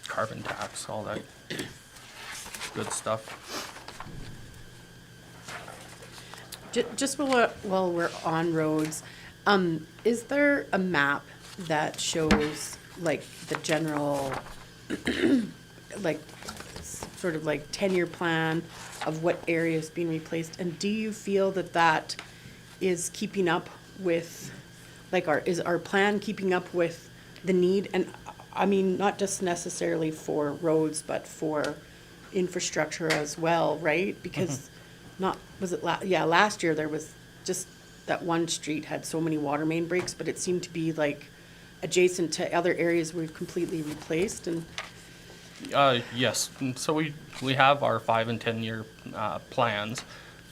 carbon tax, all that good stuff. Just while we're on roads, is there a map that shows like the general, like sort of like 10-year plan of what area is being replaced? And do you feel that that is keeping up with, like, is our plan keeping up with the need? And I mean, not just necessarily for roads, but for infrastructure as well, right? Because last year there was just that one street had so many water main breaks, but it seemed to be like adjacent to other areas we've completely replaced. And Yes, and so we have our 5 and 10 year plans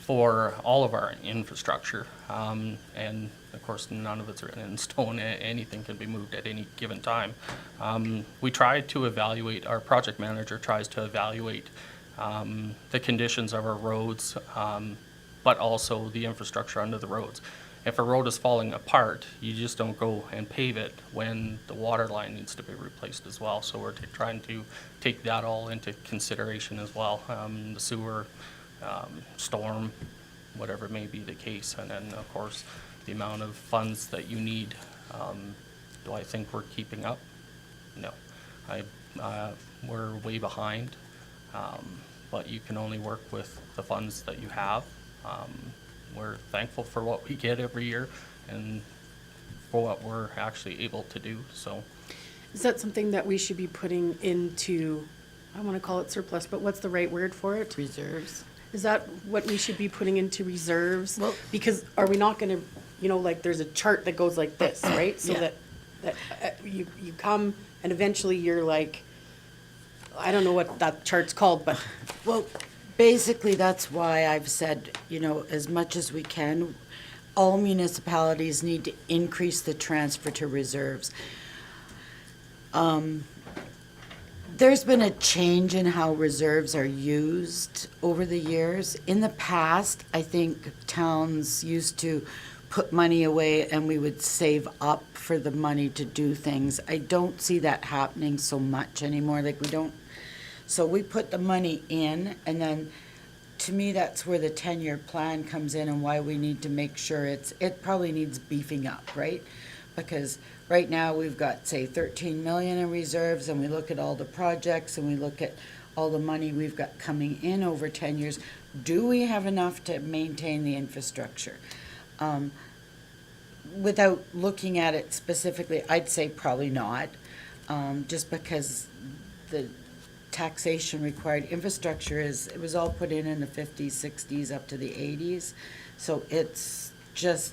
for all of our infrastructure. And of course, none of it's written in stone. Anything can be moved at any given time. We try to evaluate, our project manager tries to evaluate the conditions of our roads, but also the infrastructure under the roads. If a road is falling apart, you just don't go and pave it when the water line needs to be replaced as well. So we're trying to take that all into consideration as well. The sewer, storm, whatever may be the case. And then, of course, the amount of funds that you need. Do I think we're keeping up? No. We're way behind, but you can only work with the funds that you have. We're thankful for what we get every year and for what we're actually able to do, so. is that something that we should be putting into, I want to call it surplus, but what's the right word for it? Reserves. Is that what we should be putting into reserves? Well, because are we not going to, like there's a chart that goes like this, right? So Yeah. that you come and eventually you're like, I don't know what that chart's called, but. Well, basically, that's why I've said, as much as we can, all municipalities need to increase the transfer to reserves. There's been a change in how reserves are used over the years. In the past, I think towns used to put money away and we would save up for the money to do things. I don't see that happening so much anymore. So we put the money in, and then, to me, that's where the 10-year plan comes in and why we need to make sure it probably needs beefing up, right? Because right now, we've got, say, 13 million in reserves, and we look at all the projects, and we look at all the money we've got coming in over 10 years. Do we have enough to maintain the infrastructure? Without looking at it specifically, I'd say probably not, just because the taxation required infrastructure it was all put in the 50s, 60s, up to the 80s. So it's just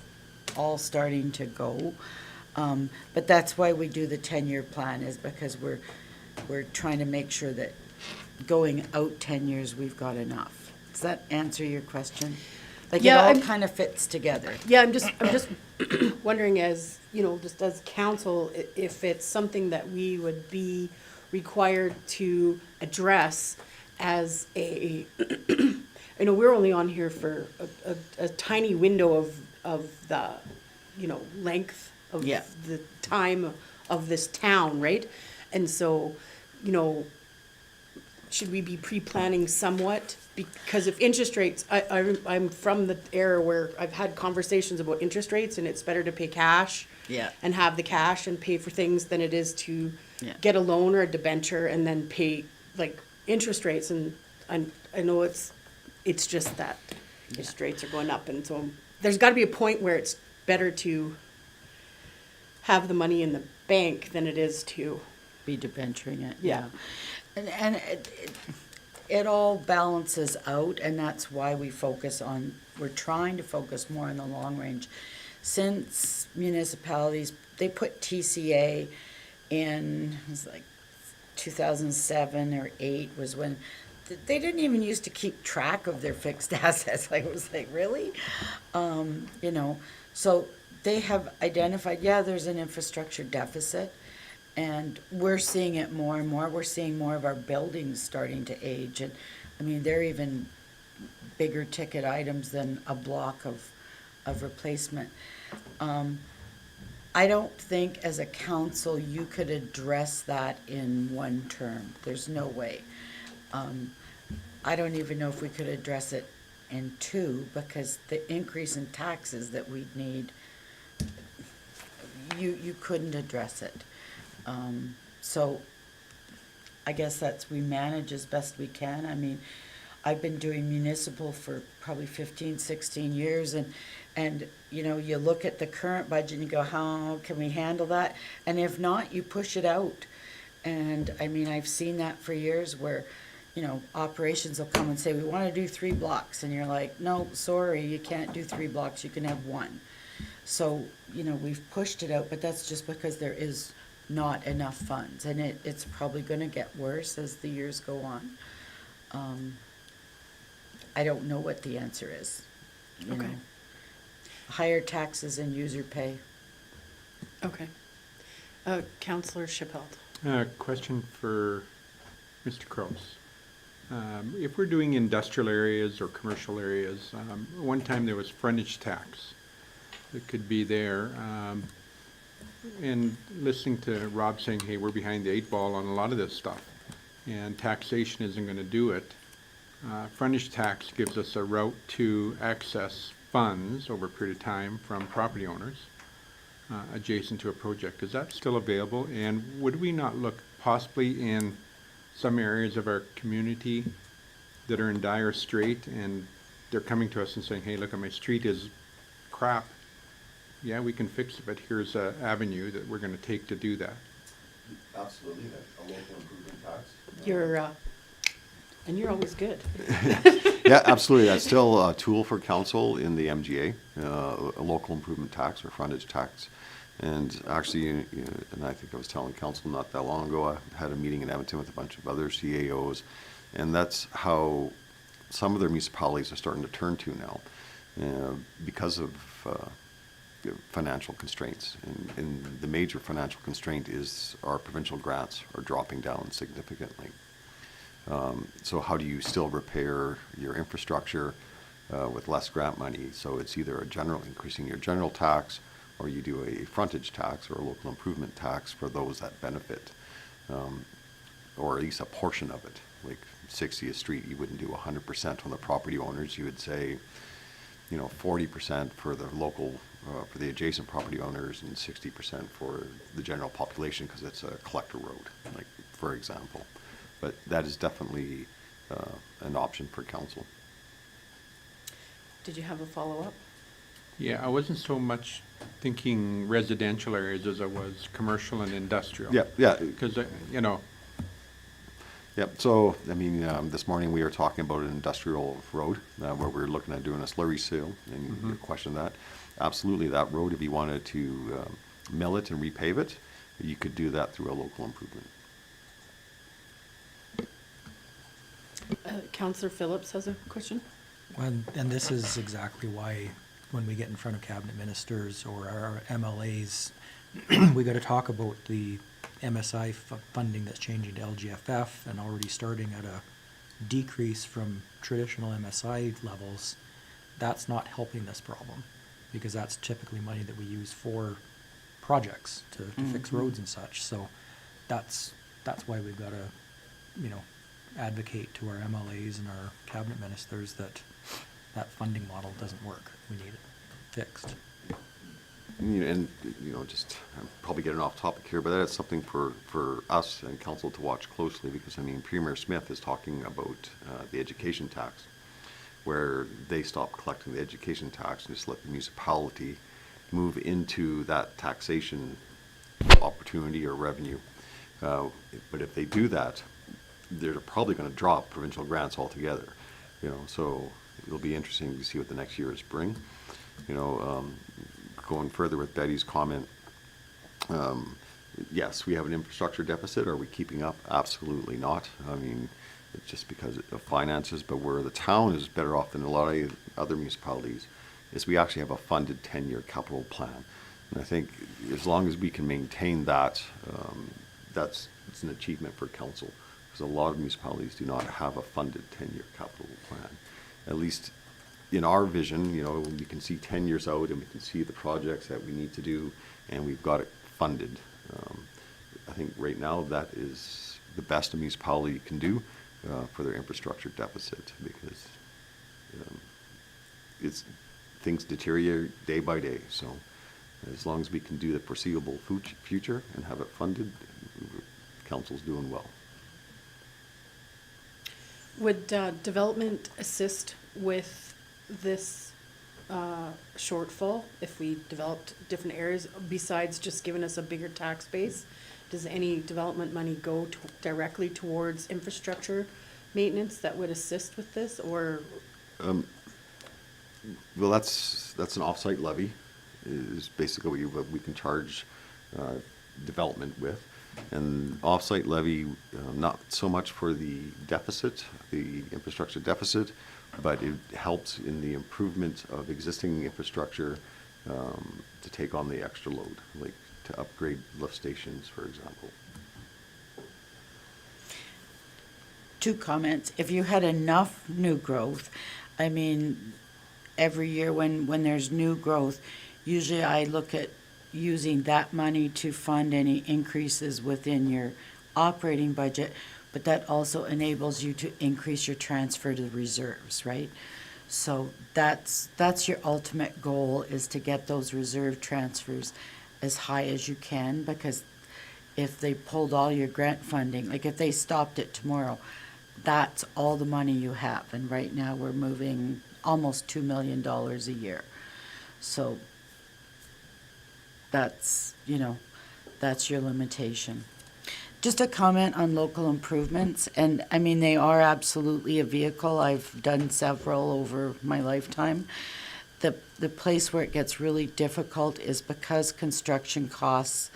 all starting to go. But that's why we do the 10-year plan, is because we're trying to make sure that going out 10 years, we've got enough. Does that answer your question? Like, Yeah, it all kind of fits together. Yeah, I'm just wondering, as, just as council, if it's something that we would be required to address as a, we're only on here for a tiny window of the, length of Yeah. the time of this town, right? And so, should we be pre-planning somewhat? Because if interest rates, I'm from the era where I've had conversations about interest rates, and it's better to pay cash. Yeah. And have the cash and pay for things than it is to Yeah. get a loan or a debenture and then pay like interest rates. And I know it's It's just that interest rates are going up, and so there's gotta be a point where it's better to have the money in the bank than it is to. Be debenturing it, Yeah. And it all balances out, and that's why we're trying to focus more on the long range. Since municipalities, they put TCA in, it was like 2007 or 8 was when, they didn't even used to keep track of their fixed assets. Like, it was like, really? You know, so they have identified, yeah, there's an infrastructure deficit, and we're seeing it more and more. We're seeing more of our buildings starting to age, and, I mean, they're even bigger ticket items than a block of replacement. I don't think as a council you could address that in one term. There's no way. I don't even know if we could address it in 2, because the increase in taxes that we'd need, you couldn't address it. So I guess we manage as best we can. I mean, I've been doing municipal for probably 15, 16 years, and you know, you look at the current budget and you go, how can we handle that? And if not, you push it out. And I mean, I've seen that for years where, you know, operations will come and say, we want to do 3 blocks. And you're like, no, sorry, you can't do 3 blocks, you can have 1. So, you know, we've pushed it out, but that's just because there is not enough funds. And it's probably going to get worse as the years go on. I don't know what the answer is. You Okay. know. Higher taxes and user pay. Okay. Counselor Chappelle. Question for Mr. Cross. If we're doing industrial areas or commercial areas, one time there was frontage tax that could be there. And listening to Rob saying, hey, we're behind the 8 ball on a lot of this stuff, and taxation isn't going to do it. Frontage tax gives us a route to access funds over a period of time from property owners adjacent to a project. Is that still available? And would we not look possibly in some areas of our community that are in dire strait, and they're coming to us and saying, hey, look, my street is crap. Yeah, we can fix it, but here's an avenue that we're going to take to do that. Absolutely, a local improvement tax. And you're always good. Yeah, absolutely. That's still a tool for council in the MGA, a local improvement tax or frontage tax. And actually, and I think I was telling council not that long ago, I had a meeting in Edmonton with a bunch of other CAOs, and that's how some of their municipalities are starting to turn to now, because of financial constraints. And the major financial constraint is our provincial grants are dropping down significantly. So how do you still repair your infrastructure with less grant money? So it's either increasing your general tax, or you do a frontage tax or a local improvement tax for those that benefit, or at least a portion of it. Like 60th Street, you wouldn't do 100% on the property owners. You would say, 40% for the local, for the adjacent property owners, and 60% for the general population because it's a collector road, like for example. But that is definitely an option for council. Did you have a follow-up? Yeah, I wasn't so much thinking residential areas as I was commercial and industrial. Yeah. Because, Yep, so, I mean, this morning we were talking about an industrial road where we were looking at doing a slurry seal, and you questioned that. Absolutely, that road, if you wanted to mill it and repave it, you could do that through a local improvement. Counselor Phillips has a question. And this is exactly why when we get in front of cabinet ministers or our MLAs, we got to talk about the MSI funding that's changing to LGFF and already starting at a decrease from traditional MSI levels. That's not helping this problem, because that's typically money that we use for projects to fix roads and such. So that's why we've got to, advocate to our MLAs and our cabinet ministers that funding model doesn't work. We need it fixed. And, just, I'm probably getting off topic here, but that is something for us and council to watch closely, because, Premier Smith is talking about the education tax. where they stop collecting the education tax and just let the municipality move into that taxation opportunity or revenue. But if they do that, they're probably going to drop provincial grants altogether. So it'll be interesting to see what the next years bring. Going further with Betty's comment, yes, we have an infrastructure deficit. Are we keeping up? Absolutely not. I mean, it's just because of finances, but where the town is better off than a lot of other municipalities is we actually have a funded 10-year capital plan. And I think as long as we can maintain that, it's an achievement for council, because a lot of municipalities do not have a funded 10-year capital plan. At least in our vision, we can see 10 years out and we can see the projects that we need to do, and we've got it funded. I think right now that is the best a municipality can do for their infrastructure deficit, because things deteriorate day by day. So as long as we can do the foreseeable future and have it funded, council's doing well. Would development assist with this shortfall if we developed different areas besides just giving us a bigger tax base? Does any development money go directly towards infrastructure maintenance that would assist with this, or? Well, that's an off-site levy, is basically what we can charge development with. And off-site levy, not so much for the deficit, the infrastructure deficit, but it helps in the improvement of existing infrastructure to take on the extra load, like to upgrade lift stations, for example. 2 comments. If you had enough new growth, I mean, every year when there's new growth, usually I look at using that money to fund any increases within your operating budget, but that also enables you to increase your transfer to the reserves, right? So that's your ultimate goal, is to get those reserve transfers as high as you can, because if they pulled all your grant funding, like if they stopped it tomorrow, that's all the money you have. And right now we're moving almost $2 million a year. So that's your limitation. Just a comment on local improvements, and I mean, they are absolutely a vehicle. I've done several over my lifetime. The place where it gets really difficult is because construction costs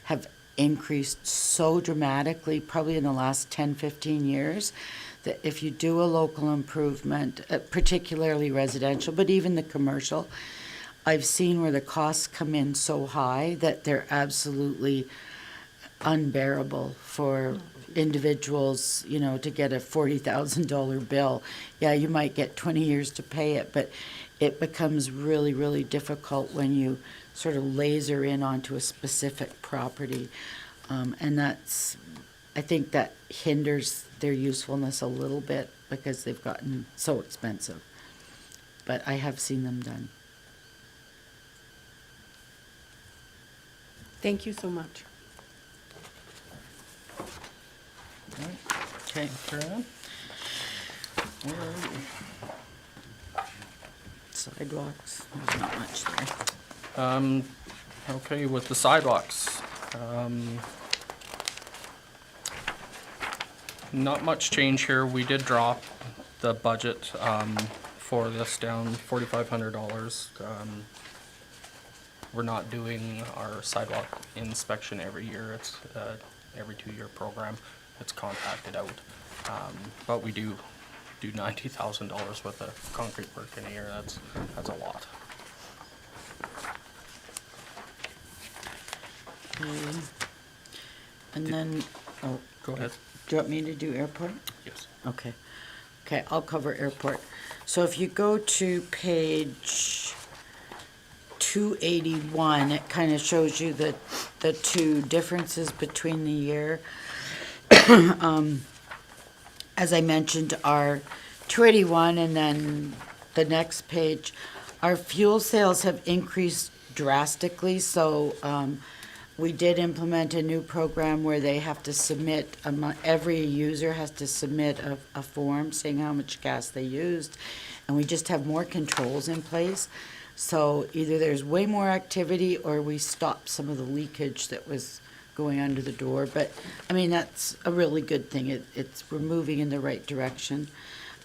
have increased so dramatically, probably in the last 10, 15 years, that if you do a local improvement, particularly residential, but even the commercial, I've seen where the costs come in so high that they're absolutely unbearable for individuals, to get a $40,000 bill. Yeah, you might get 20 years to pay it, but it becomes really, really difficult when you sort of laser in onto a specific property. And I think that hinders their usefulness a little bit because they've gotten so expensive. But I have seen them done. Thank you so much. Okay. Where are we? Sidewalks, there's not much there. Okay, with the sidewalks. Not much change here. We did drop the budget for this down $4,500. We're not doing our sidewalk inspection every year. It's every 2-year program. It's contracted out. But we do $90,000 worth of concrete work in a year. That's a lot. And then, Go ahead. do you want me to do airport? Yes. Okay. Okay, I'll cover airport. So if you go to page 281, it kind of shows you the 2 differences between the year. As I mentioned, our 281, and then the next page, our fuel sales have increased drastically. So we did implement a new program where they have to submit, every user has to submit a form saying how much gas they used and we just have more controls in place. So either there's way more activity or we stop some of the leakage that was going under the door. But, I mean, that's a really good thing. We're moving in the right direction.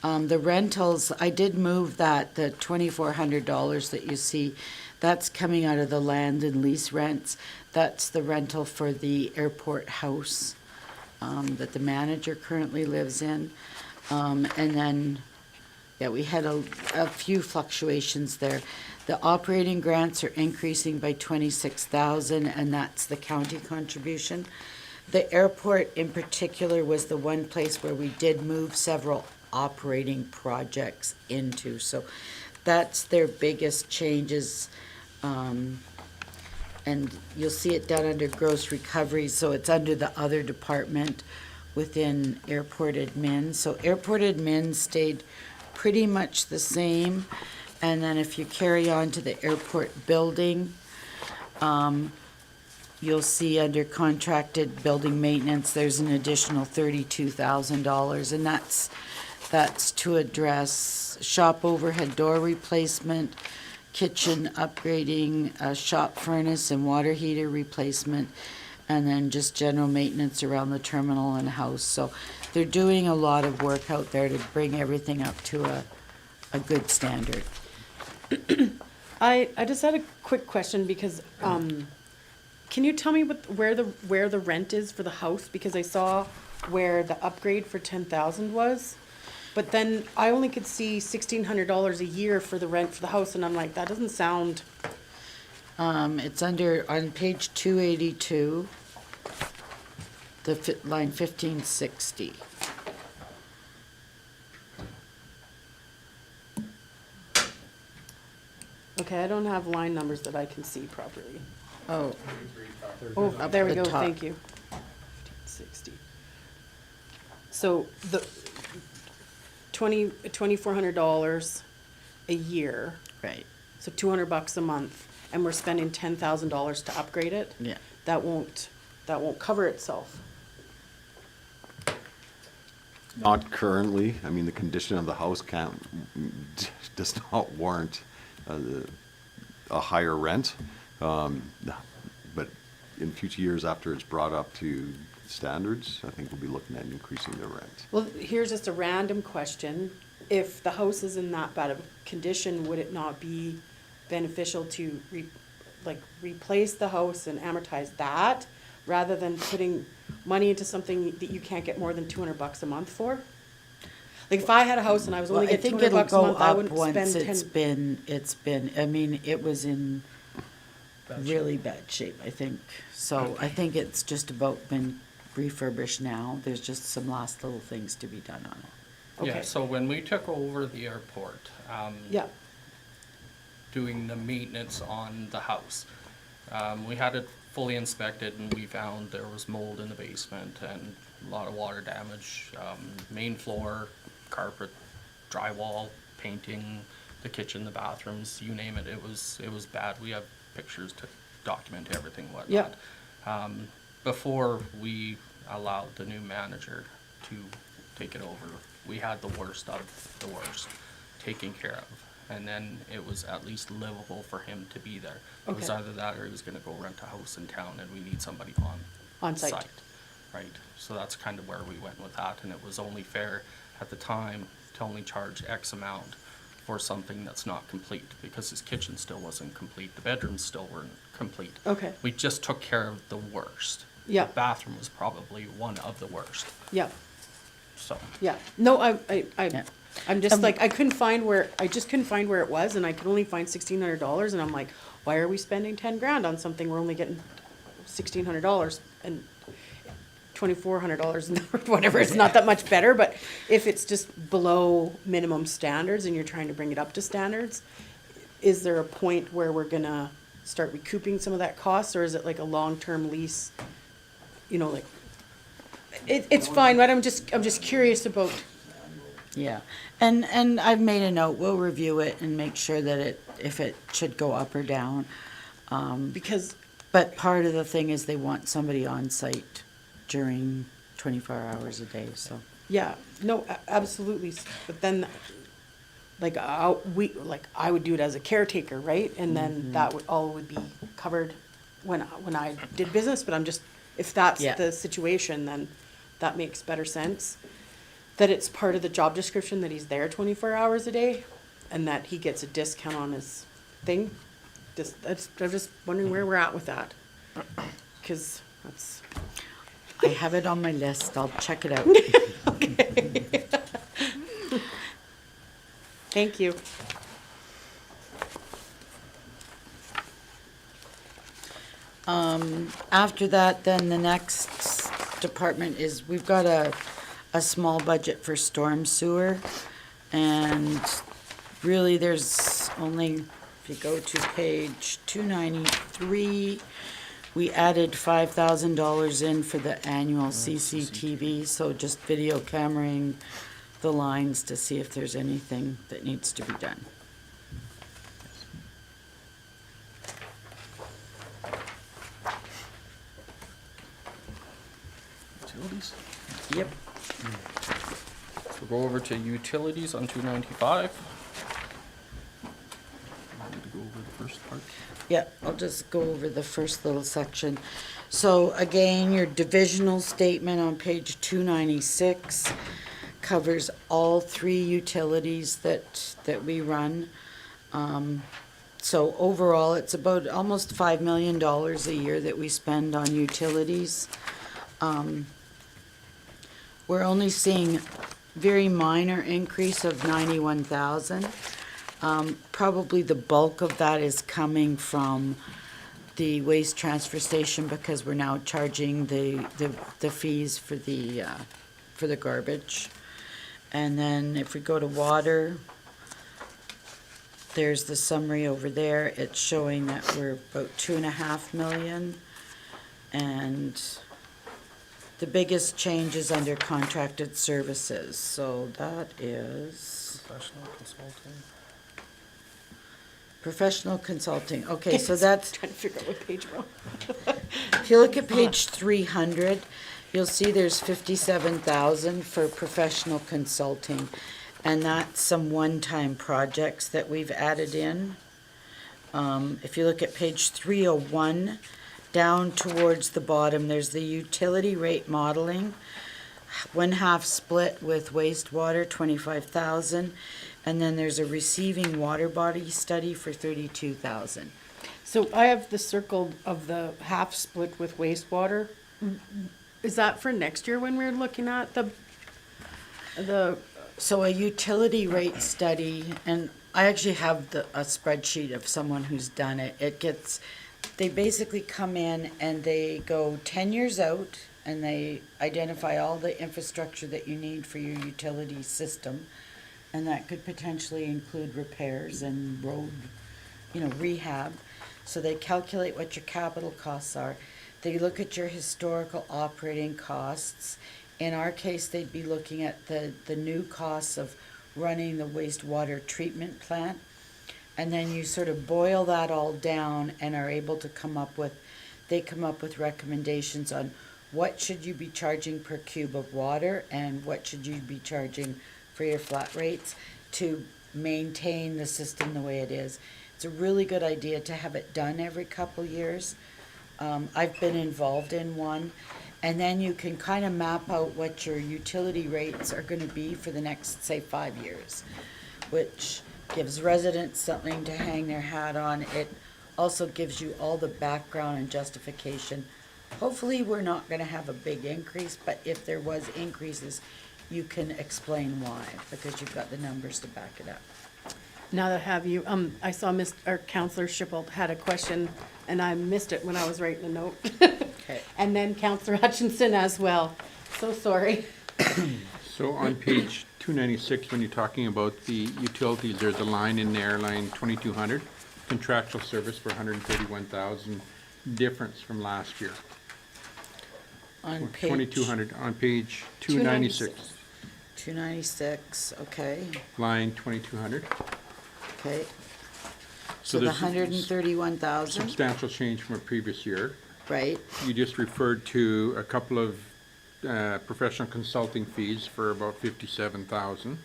The rentals, I did move that, the $2,400 that you see, that's coming out of the land and lease rents. That's the rental for the airport house that the manager currently lives in. And then, yeah, we had a few fluctuations there. The operating grants are increasing by 26,000, and that's the county contribution. The airport in particular was the one place where we did move several operating projects into. So that's their biggest changes. And you'll see it down under gross recovery, so it's under the other department within airport admin. So airport admin stayed pretty much the same. And then if you carry on to the airport building, you'll see under contracted building maintenance, there's an additional $32,000, and that's to address shop overhead door replacement, kitchen upgrading, shop furnace and water heater replacement, and then just general maintenance around the terminal and house. So they're doing a lot of work out there to bring everything up to a good standard. I just had a quick question because, can you tell me where the rent is for the house? Because I saw where the upgrade for 10,000 was, but then I only could see $1,600 a year for the rent for the house, and I'm like, that doesn't sound. It's on page 282, line 1560. Okay, I don't have line numbers that I can see properly. Oh. Oh, there we The go, top. thank you. 1560. So the $2,400 a year. Right. So $200 a month, and we're spending $10,000 to upgrade it? Yeah. That won't cover itself. Not currently. I mean, the condition of the house does not warrant a higher rent. But in future years, after it's brought up to standards, I think we'll be looking at increasing the rent. Well, here's just a random question. If the house is in that bad of a condition, would it not be beneficial to replace the house and amortize that rather than putting money into something that you can't get more than $200 a month for? Like if I had a house and I was only getting $200 a month, I wouldn't spend It's been, I mean, it was in really bad shape, I think. So I think it's just about been refurbished now. There's just some last little things to be done on it. Yeah, so when we took over the airport, Yeah. doing the maintenance on the house, we had it fully inspected and we found there was mold in the basement and a lot of water damage, main floor, carpet, drywall, painting, the kitchen, the bathrooms, you name it, it was bad. We have pictures to document everything, whatnot. Before we allowed the new manager to take it over, we had the worst of the worst taken care of. And then it was at least livable for him to be there. It was Okay. either that or he was gonna go rent a house in town and we need somebody On site. Right, so that's kind of where we went with that, and it was only fair at the time to only charge X amount for something that's not complete, because his kitchen still wasn't complete, the bedrooms still weren't complete. Okay. We just took care of the worst. Yeah. The bathroom was probably one of the worst, Yeah. so. Yeah, no, I'm just like, I just couldn't find where it was, and I could only find $1,600, and I'm like, why are we spending 10 grand on something we're only getting $1,600 and $2,400 and whatever, it's not that much better, but if it's just below minimum standards and you're trying to bring it up to standards, is there a point where we're gonna start recouping some of that cost, or is it like a long-term lease? You know, like, it's fine, but I'm just curious about. Yeah, and I've made a note, we'll review it and make sure that if it should go up or down. Because. But part of the thing is they want somebody on site during 24 hours a day, so. Yeah, no, absolutely, but then like, I would do it as a caretaker, right? And then that would, all would be covered when I did business, but I'm just, if that's Yeah. the situation, then that makes better sense. That it's part of the job description that he's there 24 hours a day, and that he gets a discount on his thing. I'm just wondering where we're at with that. Cause that's, I have it on my list. I'll check it out. thank you. After that, then the next department is, we've got a small budget for storm sewer. And really, there's only, if you go to page 293, we added $5,000 in for the annual CCTV, so just video cameraing the lines to see if there's anything that needs to be done. Utilities? Yep. So go over to utilities on 295. To go over the first part. Yeah, I'll just go over the first little section. So again, your divisional statement on page 296 covers all three utilities that we run. So overall, it's about almost $5 million a year that we spend on utilities. We're only seeing very minor increase of 91,000. Probably the bulk of that is coming from the waste transfer station because we're now charging the fees for the garbage. And then if we go to water, there's the summary over there. It's showing that we're about 2.5 million. And the biggest change is under contracted services. So that is Professional consulting. professional consulting. Okay, so that's, Trying to figure out what page we're on. if you look at page 300, you'll see there's 57,000 for professional consulting. And that's some one-time projects that we've added in. If you look at page 301, down towards the bottom, there's the utility rate modeling. 1/2 split with wastewater, 25,000. And then there's a receiving water body study for 32,000. So I have the circle of the half split with wastewater. Is that for next year when we're looking at the So a utility rate study, and I actually have a spreadsheet of someone who's done it. They basically come in and they go 10 years out and they identify all the infrastructure that you need for your utility system. And that could potentially include repairs and road, rehab. So they calculate what your capital costs are. They look at your historical operating costs. In our case, they'd be looking at the new costs of running the wastewater treatment plant. And then you sort of boil that all down and are able to come up with recommendations on what should you be charging per cube of water and what should you be charging for your flat rates to maintain the system the way it is. It's a really good idea to have it done every couple years. I've been involved in one. And then you can kind of map out what your utility rates are going to be for the next, say, 5 years, which gives residents something to hang their hat on. It also gives you all the background and justification. Hopefully, we're not going to have a big increase, but if there was increases, you can explain why, because you've got the numbers to back it up. Now that I have you, I saw Councillor Schipple had a question, and I missed it when I was writing a note. Okay. And then Councillor Hutchinson as well. So sorry. So on page 296, when you're talking about the utilities, there's a line in there, line 2200, contractual service for 131,000, difference from last year. On page 2200, on page 296, 296, okay, line 2200. okay. So the there's 131,000, Substantial change from a previous year. right? You just referred to a couple of professional consulting fees for about 57,000.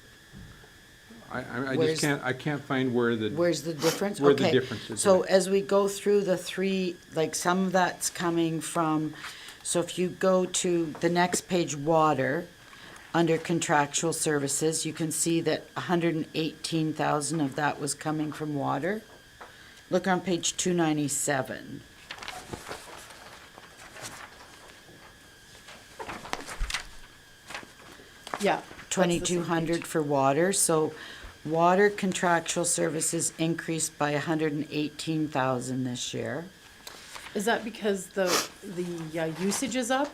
I Where's- just can't find where the. Where's the difference? Where the Okay. difference is. So as we go through the three, like some of that's coming from, so if you go to the next page, water, under contractual services, you can see that 118,000 of that was coming from water. Look on page 297. Yeah. that's the same 2,200 page. for water, so water contractual services increased by 118,000 this year. Is that because the usage is up?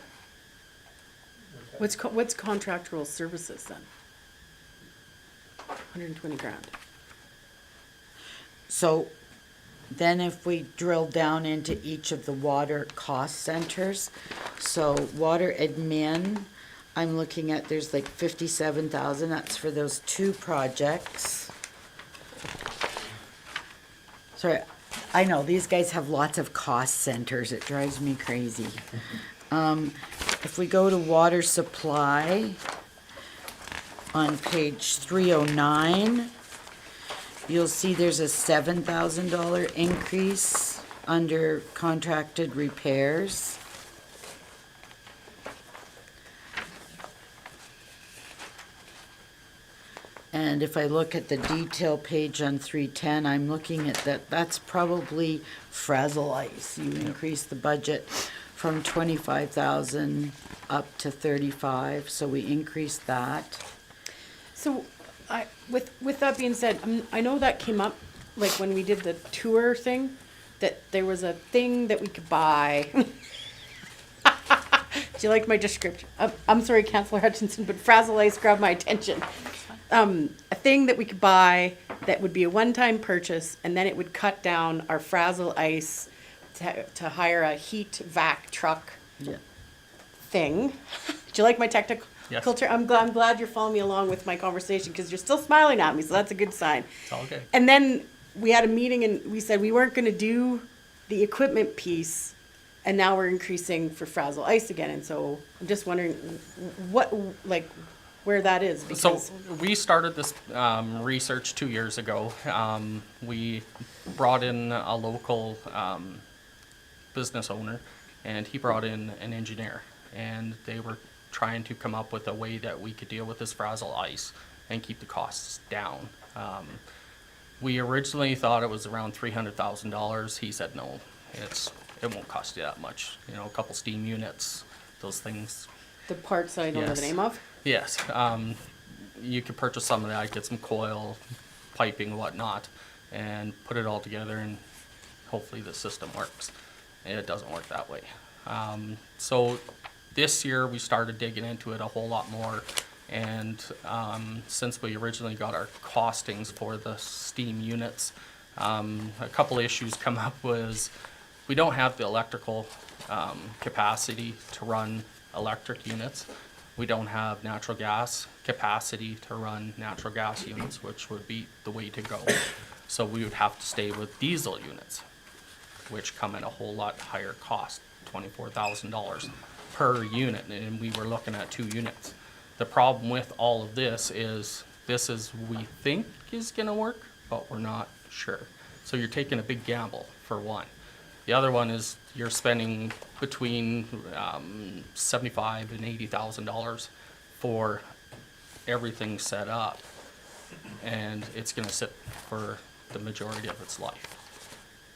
What's contractual services then? 120 grand. So then if we drill down into each of the water cost centers, so water admin, I'm looking at, there's like 57,000, that's for those two projects. Sorry, I know, these guys have lots of cost centers, it drives me crazy. If we go to water supply, on page 309, you'll see there's a $7,000 increase under contracted repairs. And if I look at the detail page on 310, I'm looking at that, that's probably Frazzle Ice. You increase the budget from 25,000 up to 35, so we increased that. So, with that being said, I know that came up, like when we did the tour thing, that there was a thing that we could buy. Do you like my description? I'm sorry, Councillor Hutchinson, but Frazzle Ice grabbed my attention. A thing that we could buy that would be a one-time purchase, and then it would cut down our Frazzle Ice to hire a heat vac truck Yeah. thing. Do you like my technical Yes. culture? I'm glad you're following me along with my conversation because you're still smiling at me, so that's a good sign. It's all good. And then we had a meeting and we said we weren't going to do the equipment piece, and now we're increasing for Frazzle Ice again. And so I'm just wondering what, like, where that is So because we started this research 2 years ago. We brought in a local business owner, and he brought in an engineer, and they were trying to come up with a way that we could deal with this Frazzle Ice and keep the costs down. We originally thought it was around $300,000. He said no, it won't cost you that much. You know, a couple steam units, those things. the parts that I don't know the Yes. name of. Yes, you could purchase some of that, get some coil, piping, whatnot, and put it all together, and hopefully the system works. And it doesn't work that way. So this year we started digging into it a whole lot more, and since we originally got our costings for the steam units, a couple issues come up was we don't have the electrical capacity to run electric units. We don't have natural gas capacity to run natural gas units, which would be the way to go. So we would have to stay with diesel units, which come at a whole lot higher cost, $24,000 per unit, and we were looking at 2 units. The problem with all of this is we think is gonna work, but we're not sure. So you're taking a big gamble for one. The other one is you're spending between $75,000 and $80,000 for everything set up, and it's going to sit for the majority of its life.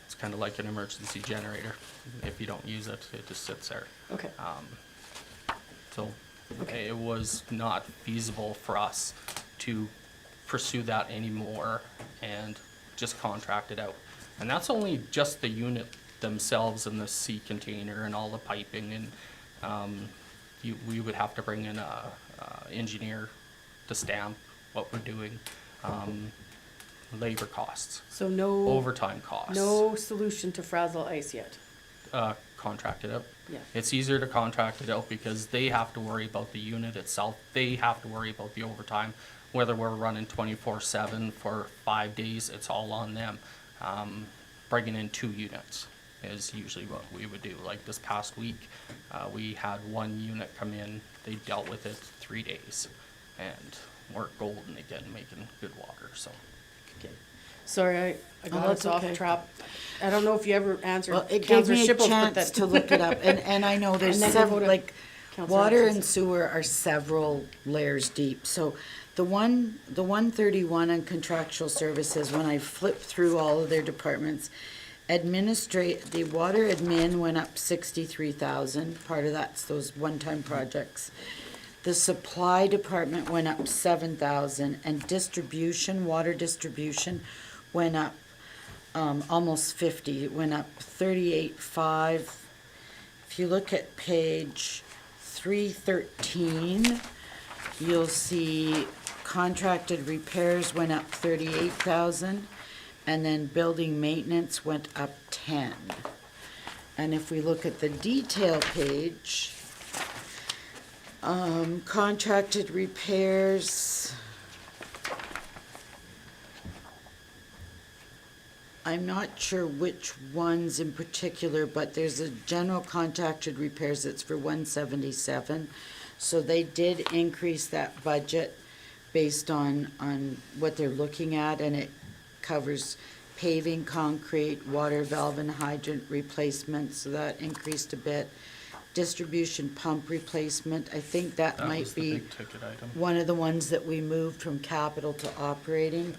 It's kind of like an emergency generator. If you don't use it, it just sits there. Okay. So it was not feasible for us to pursue that anymore and just contract it out. And that's only just the unit themselves and the sea container and all the piping, and we would have to bring in a engineer to stamp what we're doing, labor costs, So no overtime costs. No solution to Frazzle Ice yet. Contract it out. Yeah. It's easier to contract it out because they have to worry about the unit itself. They have to worry about the overtime. Whether we're running 24/7 for 5 days, it's all on them. Bringing in 2 units is usually what we would do. Like this past week, we had 1 unit come in. They dealt with it 3 days, and work golden again, making good water, so. Sorry, I Oh, got that's us off okay. track. I don't know if you ever answered Well, it gave Councillor me a Shipple's, but chance that. to look it up, and I know there's And then we'll several, go to like, Councillor water and Hutchinson. sewer are several layers deep. So the 131 on contractual services, when I flipped through all of their departments, the water admin went up 63,000, part of that's those one-time projects. The supply department went up 7,000, and water distribution went up almost 50. It went up 38.5. If you look at page 313, you'll see contracted repairs went up 38,000, and then building maintenance went up 10. And if we look at the detail page, contracted repairs, I'm not sure which ones in particular, but there's a general contracted repairs that's for 177. So they did increase that budget based on what they're looking at, and it covers paving, concrete, water valve and hydrant replacement, so that increased a bit. Distribution pump replacement, I think that That might was the be big ticket item. one of the ones that we moved from capital to operating.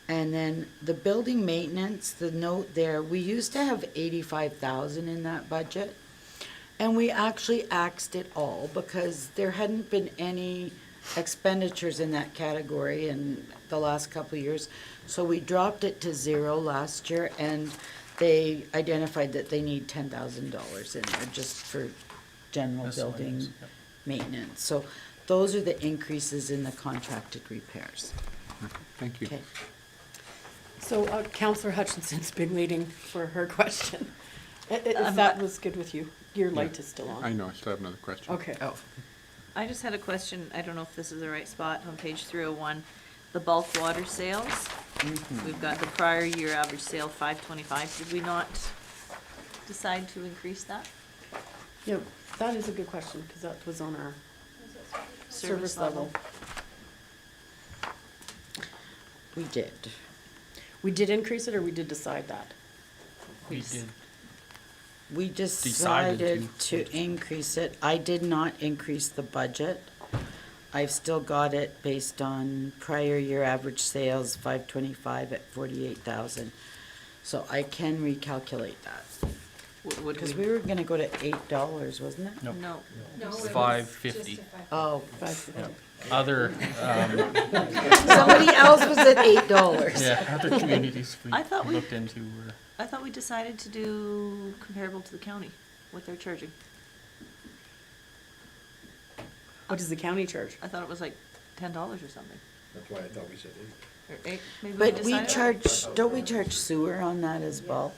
And then the building maintenance, the note there, we used to have 85,000 in that budget. And we actually axed it all because there hadn't been any expenditures in that category in the last couple of years. So we dropped it to 0 last year, and they identified that they need $10,000 in there just for general Miscellaneous, building yep. maintenance. So those are the increases in the contracted repairs. Thank you. Okay. So Councillor Hutchinson's been waiting for her question. If that was good with you, your light is still on. I know, I still have another question. Okay. Oh. I just had a question, I don't know if this is the right spot, on page 301, the bulk water sales. We've got the prior year average sale, 525. Did we not decide to increase that? Yeah, that is a good question, because that was on our service level. We did. We did increase it, or we did decide that? We did. We Decided decided to increase it. I did not increase the budget. I've still got it based on prior year average sales, 525 at 48,000. So I can recalculate that. Would Because we were gonna go to $8, wasn't it? Nope. No. No, it was $5.50. just a Oh, Yep. Other, somebody else was at $8. yeah, other communities we I thought we- looked into were, I thought we decided to do comparable to the county, what they're charging. What does the county charge? I thought it was like $10 or something. That's why I thought we said 8. Or 8, maybe But we decided? charge, don't we charge sewer on that as well?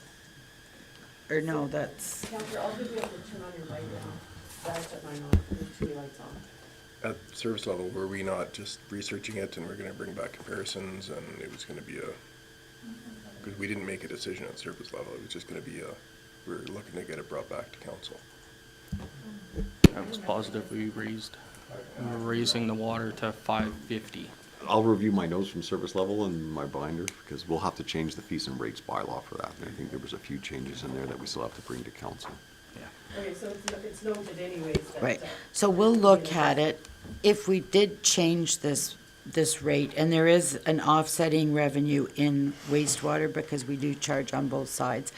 Or no, that's, Councillor, I'll be able to turn on your light now. That's at mine on, there's 2 lights on. At service level, were we not just researching it and we're gonna bring back comparisons and it was gonna be because we didn't make a decision at service level, it was just gonna be we were looking to get it brought back to council. I was positive we were raising the water to 550. I'll review my notes from service level and my binder, because we'll have to change the fees and rates bylaw for that. And I think there was a few changes in there that we still have to bring to council. Okay, so it's noted anyways that. right. So we'll look at it. If we did change this rate, and there is an offsetting revenue in wastewater because we do charge on both sides,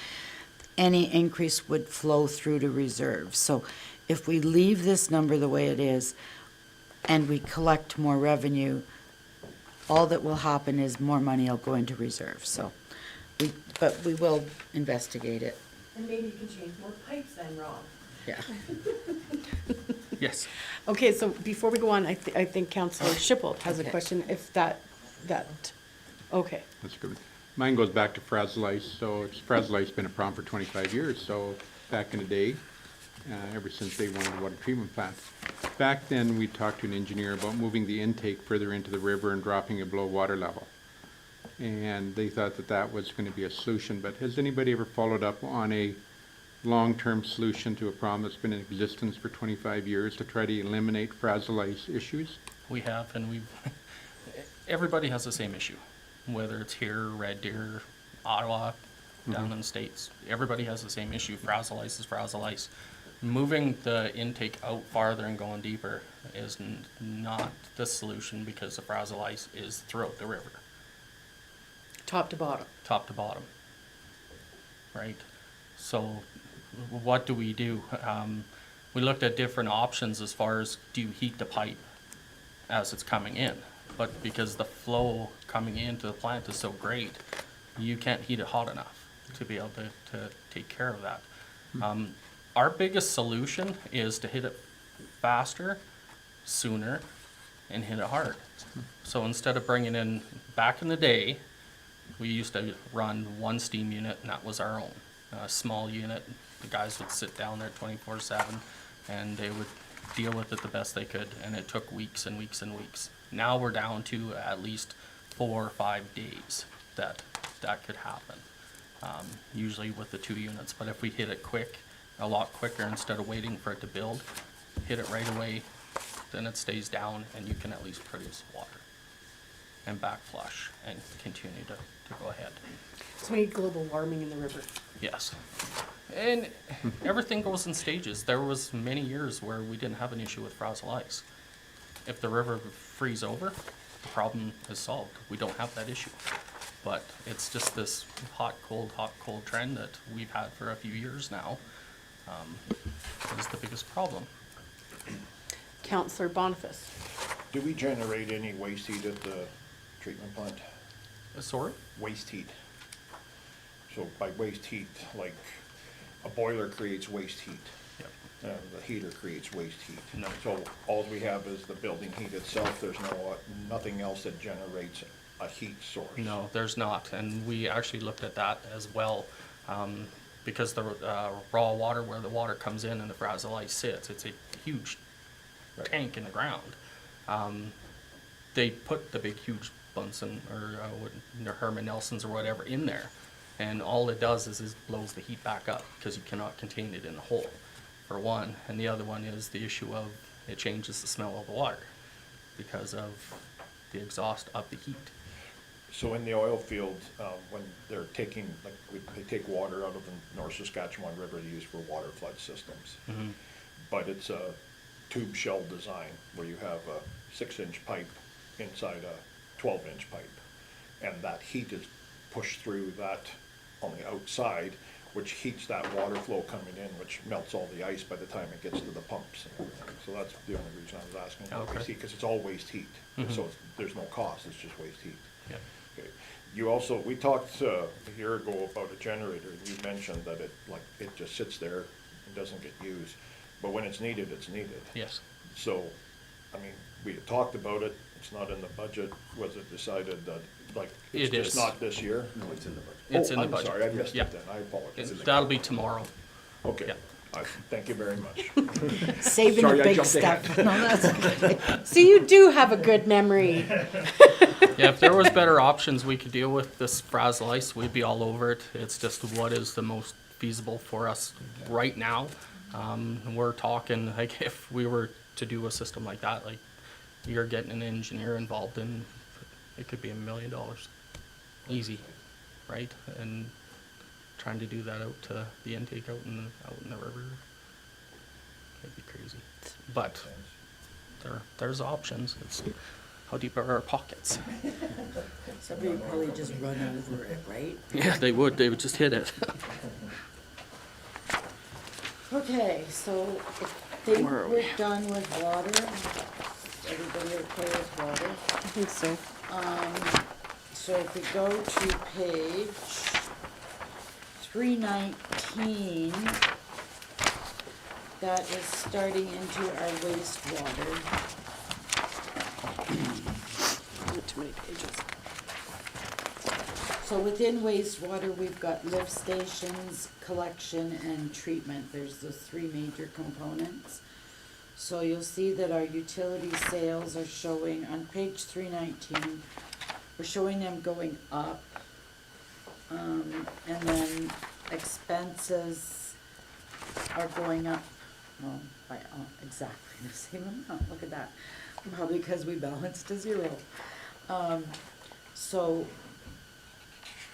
any increase would flow through to reserves. So if we leave this number the way it is and we collect more revenue, all that will happen is more money will go into reserves. So, but we will investigate it. And maybe you can change more pipes then, Rob. Yeah. Yes. Okay, so before we go on, I think Councillor Schipple has a Okay. question, if that, okay. That's good. Mine goes back to Frazzolice. So Frazzolice's been a problem for 25 years. So back in the day, ever since they wanted a water treatment plant. Back then, we talked to an engineer about moving the intake further into the river and dropping it below water level. And they thought that that was going to be a solution. But has anybody ever followed up on a long-term solution to a problem that's been in existence for 25 years to try to eliminate Frazzolice issues? We have, and everybody has the same issue, whether it's here, Red Deer, Ottawa, down in the States. Everybody has the same issue. Frazzle ice is frazzle ice. Moving the intake out farther and going deeper is not the solution, because the frazzle ice is throughout the river, Top to bottom. top to bottom. Right? So what do? We looked at different options as far as, do you heat the pipe as it's coming in? But because the flow coming into the plant is so great, you can't heat it hot enough to be able to take care of that. Our biggest solution is to hit it faster, sooner, and hit it hard. So instead of bringing in, back in the day, we used to run one steam unit, and that was our own. A small unit, the guys would sit down there 24/7, and they would deal with it the best they could, and it took weeks and weeks and weeks. Now we're down to at least 4 or 5 days that could happen, usually with the 2 units. But if we hit it quick, a lot quicker, instead of waiting for it to build, hit it right away, then it stays down, and you can at least produce water and back flush and continue to go ahead. So we need global warming in the river. Yes. And everything goes in stages. There was many years where we didn't have an issue with frazzle ice. If the river freeze over, the problem is solved. We don't have that issue. But it's just this hot, cold trend that we've had for a few years now, is the biggest problem. Councillor Boniface. Do we generate any waste heat at the treatment plant? Sorry? Waste heat. So by waste heat, like a boiler creates waste heat. Yep. The heater creates waste heat. No. So all we have is the building heat itself. There's nothing else that generates a heat source. No, there's not, and we actually looked at that as well, because the raw water, where the water comes in and the frazzle ice sits, it's a huge tank in the ground. They put the big, huge Bunsen or Herman Nelsons or whatever in there, and all it does is blows the heat back up, because you cannot contain it in the hole, for one. And the other one is the issue of it changes the smell of the water because of the exhaust of the heat. So in the oil field, when they're taking, they take water out of the North Saskatchewan River to use for water flood systems. Mm-hmm. But it's a tube shell design where you have a 6-inch pipe inside a 12-inch pipe. And that heat is pushed through that on the outside, which heats that water flow coming in, which melts all the ice by the time it gets to the pumps and everything. So that's the only reason I was asking about waste heat, because it's all waste heat. Mhm. So there's no cost, it's just waste heat. Yeah. Okay. You also, we talked a year ago about a generator, and you mentioned that it just sits there and doesn't get used. But when it's needed, it's needed. Yes. So, I mean, we had talked about it, it's not in the budget. Was it decided that, it's It just is. not this year? No, it's in the budget. It's in the budget. I'm sorry, I missed Yeah. it then, I apologize. That'll be tomorrow. Okay, Yeah. Thank you very much. Saving Sorry, the I big jumped stuff. ahead. No, that's okay. So you do have a good memory. Yeah, if there was better options we could deal with this frazzle ice, we'd be all over it. It's just what is the most feasible for us right now. We're talking, like, if we were to do a system like that, like, you're getting an engineer involved in, it could be $1 million. Easy, right? And trying to do that out to the intake out in the river, it'd be crazy. But there's options. It's how deep are our pockets? Somebody would probably just run over it, right? Yeah, they would just hit it. Okay, so I think we're done with water. Everybody okay with water? I think so. So if we go to page 319, that is starting into our wastewater. Too many pages. So within wastewater, we've got lift stations, collection, and treatment. There's those 3 major components. So you'll see that our utility sales are showing, on page 319, we're showing them going up. And then expenses are going up, well, by exactly the same amount. Look at that. Probably because we balanced to 0. So,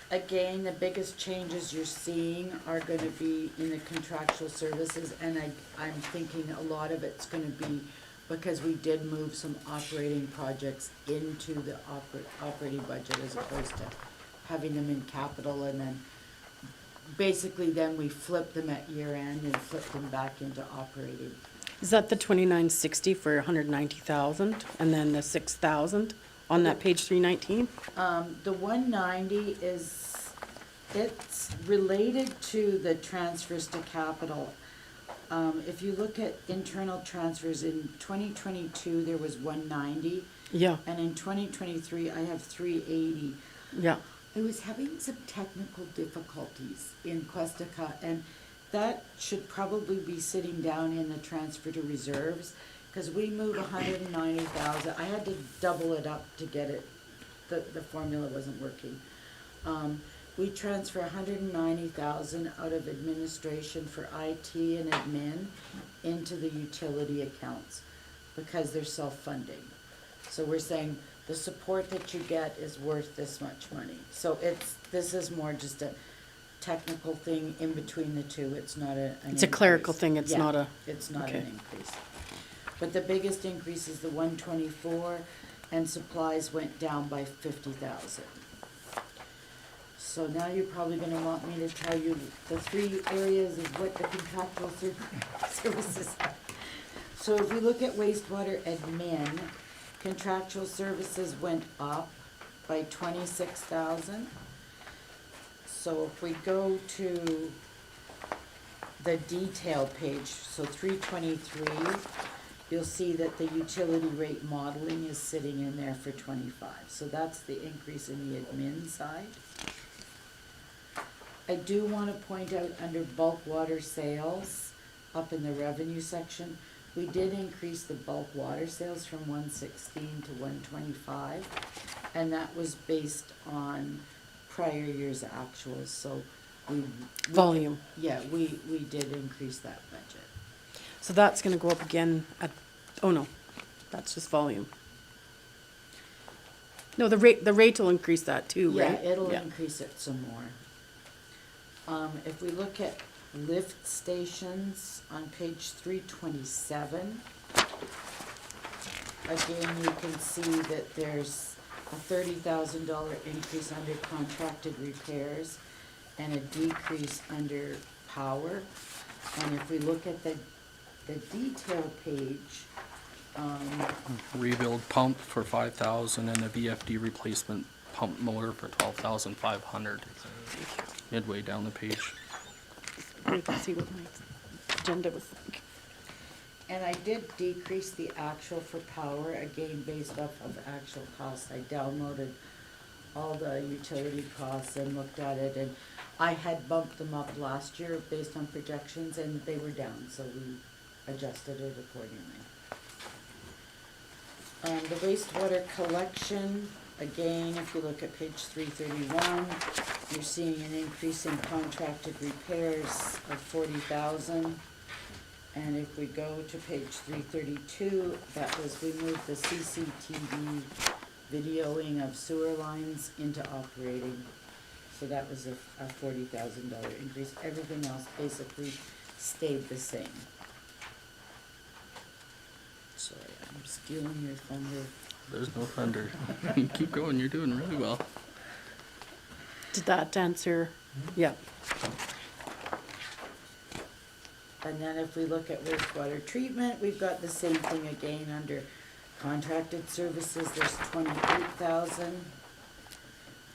again, the biggest changes you're seeing are gonna be in the contractual services, and I'm thinking a lot of it's gonna be because we did move some operating projects into the operating budget as opposed to having them in capital, and then basically then we flip them at year end and flip them back into operating. Is that the 2960 for 190,000 and then the 6,000 on that page 319? The 190 it's related to the transfers to capital. If you look at internal transfers, in 2022, there was 190. Yeah, And in 2023, I have 380. yeah. I was having some technical difficulties in Questica, and that should probably be sitting down in the transfer to reserves, because we moved 190,000. I had to double it up to get it, the formula wasn't working. We transfer 190,000 out of administration for IT and admin into the utility accounts, because they're self-funding. So we're saying the support that you get is worth this much money. So this is more just a technical thing in between the two. It's not an It's a clerical increase. thing, it's Yeah, not a. It's not okay. an increase. But the biggest increase is the 124, and supplies went down by 50,000. So now you're probably gonna want me to tell you the three areas of what the contractual services are. So if we look at wastewater admin, contractual services went up by 26,000. So if we go to the detail page, so 323, you'll see that the utility rate modeling is sitting in there for 25. So that's the increase in the admin side. I do want to point out under bulk water sales, up in the revenue section, we did increase the bulk water sales from 116 to 125, and that was based on prior year's actuals, so we. Volume. Yeah, we did increase that budget. So that's gonna go up again at, oh no, that's just volume. No, the rate will increase that too, right? Yeah, it'll increase it some more. If we look at lift stations on page 327, again, you can see that there's a $30,000 increase under contracted repairs and a decrease under power. And if we look at the detail page, Rebuild pump for 5,000 and a VFD replacement pump motor for 12,500. Midway down the page. I can see what my agenda was like. and I did decrease the actual for power, again, based off of actual costs. I downloaded all the utility costs and looked at it, and I had bumped them up last year based on projections, and they were down, so we adjusted it accordingly. The wastewater collection, again, if you look at page 331, you're seeing an increase in contracted repairs of 40,000. And if we go to page 332, that was, we moved the CCTV videoing of sewer lines into operating. So that was a $40,000 increase. Everything else basically stayed the same. Sorry, I'm stealing your thunder. There's no thunder. Keep going, you're doing really well. Did that answer? Yeah. And then if we look at wastewater treatment, we've got the same thing again under contracted services, there's 28,000.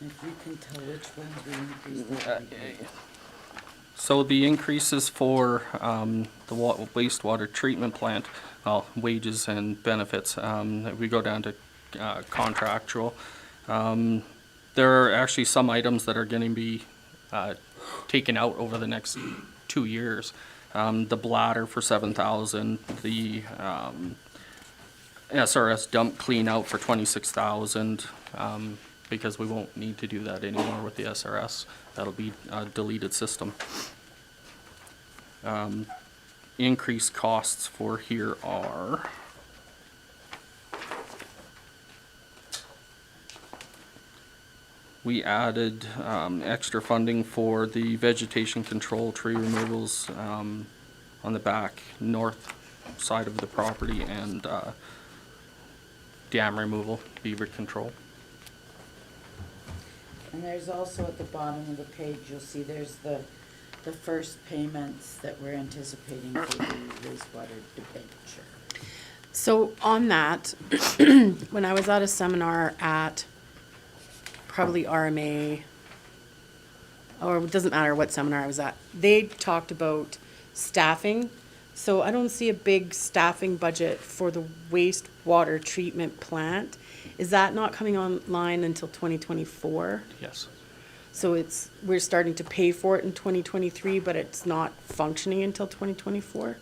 If you can tell which ones we increased. that we did. So the increases for the wastewater treatment plant, well, wages and benefits, if we go down to contractual, there are actually some items that are going to be taken out over the next 2 years. The bladder for 7,000, the SRS dump clean out for 26,000, because we won't need to do that anymore with the SRS. That'll be a deleted system. Increased costs for here are we added extra funding for the vegetation control, tree removals on the back north side of the property, and dam removal, beaver control. And there's also at the bottom of the page, you'll see there's the first payments that we're anticipating for the wastewater debenture. So on that, when I was at a seminar at probably RMA, or it doesn't matter what seminar I was at, they talked about staffing. So I don't see a big staffing budget for the wastewater treatment plant. Is that not coming online until 2024? Yes. So we're starting to pay for it in 2023, but it's not functioning until 2024?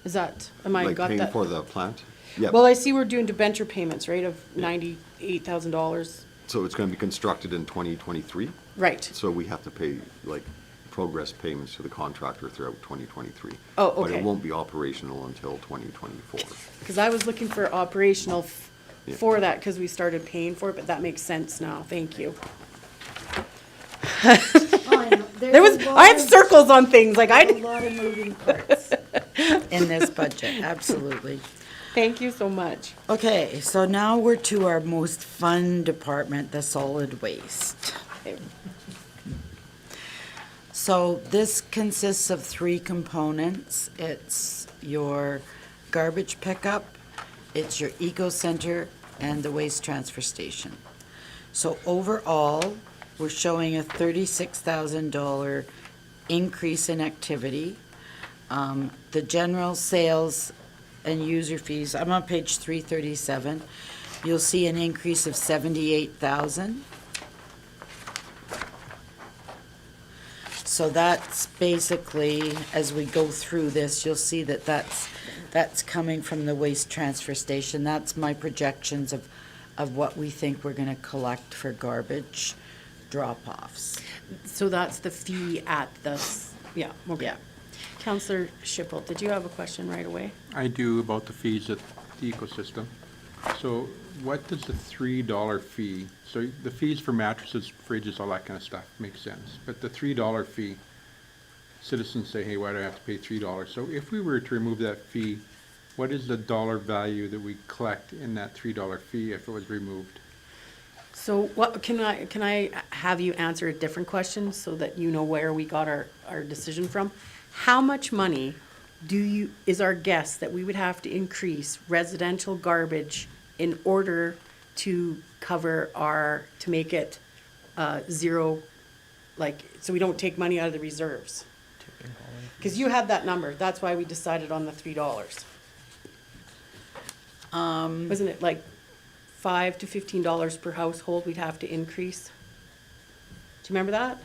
Is that, am I Like got paying that? for the plant? Yeah. Well, I see we're doing debenture payments, right, of $98,000. So it's gonna be constructed in 2023? Right. So we have to pay, like, progress payments to the contractor throughout 2023. Oh, But okay. it won't be operational until 2024. Because I was looking for operational Yeah. for that, because we started paying for it, but that makes sense now. Thank you. There was, I have circles on things, like A lot of moving parts in this budget, absolutely. Thank you so much. Okay, so now we're to our most fun department, the solid waste. So this consists of 3 components. It's your garbage pickup, it's your eco center, and the waste transfer station. So overall, we're showing a $36,000 increase in activity. The general sales and user fees, I'm on page 337. You'll see an increase of 78,000. So that's basically, as we go through this, you'll see that that's coming from the waste transfer station. That's my projections of what we think we're gonna collect for garbage drop-offs. So that's the fee at the, yeah, okay. Yeah. Counselor Schipple, did you have a question right away? I do about the fees at the ecosystem. So what does the $3 fee, so the fees for mattresses, fridges, all that kind of stuff makes sense. But the $3 fee, citizens say, hey, why do I have to pay $3? So if we were to remove that fee, what is the dollar value that we collect in that $3 fee if it was removed? So what, can I have you answer a different question so that you know where we got our decision from? How much money is our guess that we would have to increase residential garbage in order to cover to make it zero, like, so we don't take money out of the reserves? Because you had that number, that's why we decided on the $3. Wasn't it like $5 to $15 per household we'd have to increase? Do you remember that?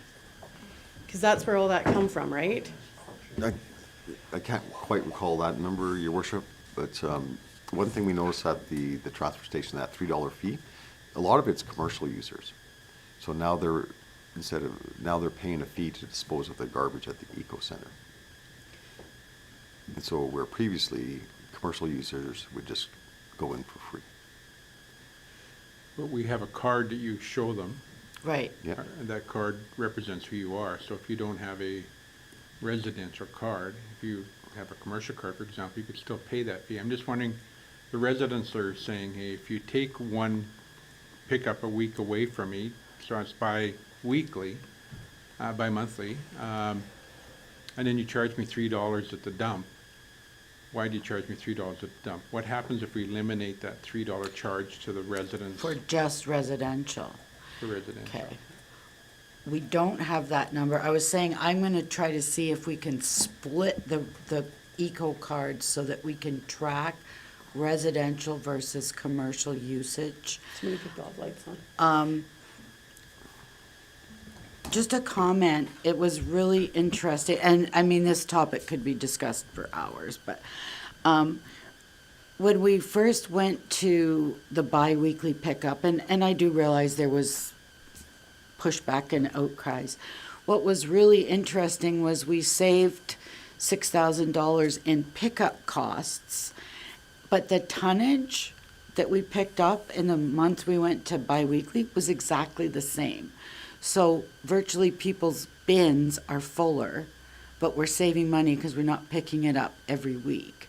Because that's where all that come from, right? I can't quite recall that number, Your Worship, but one thing we noticed at the transfer station, that $3 fee, a lot of it's commercial users. So now they're paying a fee to dispose of their garbage at the eco center. And so where previously commercial users would just go in for free. But we have a card that you show them. Right. Yeah. And that card represents who you are. So if you don't have a residential card, if you have a commercial card, for example, you could still pay that fee. I'm just wondering, the residents are saying, hey, if you take one pickup a week away from me, so it's bi-monthly, and then you charge me $3 at the dump, why do you charge me $3 at the dump? What happens if we eliminate that $3 charge to the residents? For just residential. For residential. Okay. We don't have that number. I was saying I'm gonna try to see if we can split the eco cards so that we can track residential versus commercial usage. Somebody put the lights on. Just a comment, it was really interesting, and I mean, this topic could be discussed for hours, but when we first went to the bi-weekly pickup, and I do realize there was pushback and outcries, what was really interesting was we saved $6,000 in pickup costs, but the tonnage that we picked up in the month we went to biweekly was exactly the same. So virtually people's bins are fuller, but we're saving money because we're not picking it up every week.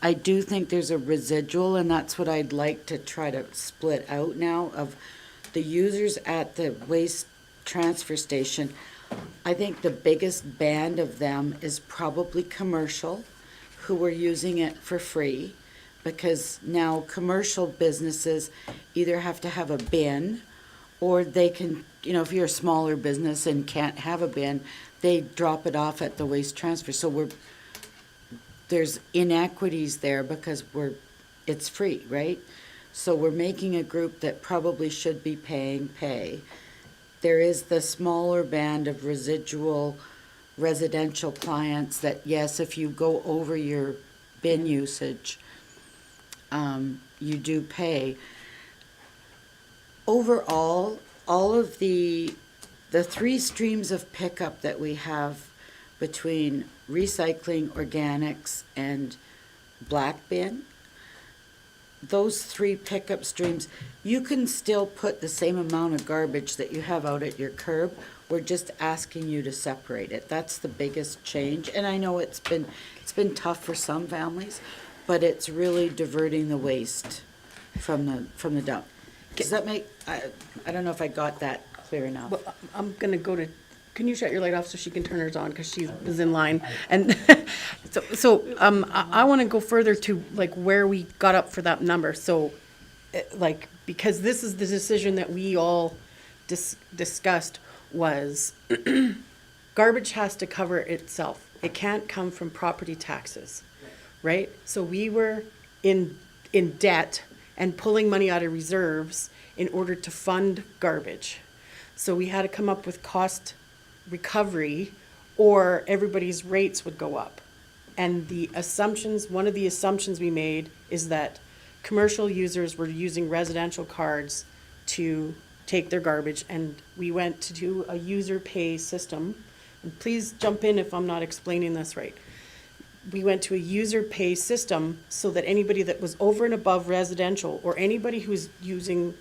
I do think there's a residual, and that's what I'd like to try to split out now of the users at the waste transfer station. I think the biggest band of them is probably commercial, who are using it for free, because now commercial businesses either have to have a bin, or they can, you know, if you're a smaller business and can't have a bin, they drop it off at the waste transfer. So there's inequities there because it's free, right? So we're making a group that probably should be pay. There is the smaller band of residual residential clients that, yes, if you go over your bin usage, you do pay. Overall, all of the three streams of pickup that we have between recycling, organics, and black bin, those three pickup streams, you can still put the same amount of garbage that you have out at your curb. We're just asking you to separate it. That's the biggest change. And I know it's been tough for some families, but it's really diverting the waste from the dump. Does that make, I don't know if I got that clear enough. Well, I'm gonna go to, can you shut your light off so she can turn hers on, because she was in line? And I want to go further to like where we got up for that number. So, like, because this is the decision that we all discussed was garbage has to cover itself. It can't come from property taxes, right? So we were in debt and pulling money out of reserves in order to fund garbage. So we had to come up with cost recovery, or everybody's rates would go up. And one of the assumptions we made is that commercial users were using residential cards to take their garbage, and we went to do a user pay system. And please jump in if I'm not explaining this right. We went to a user pay system so that anybody that was over and above residential, or anybody who's using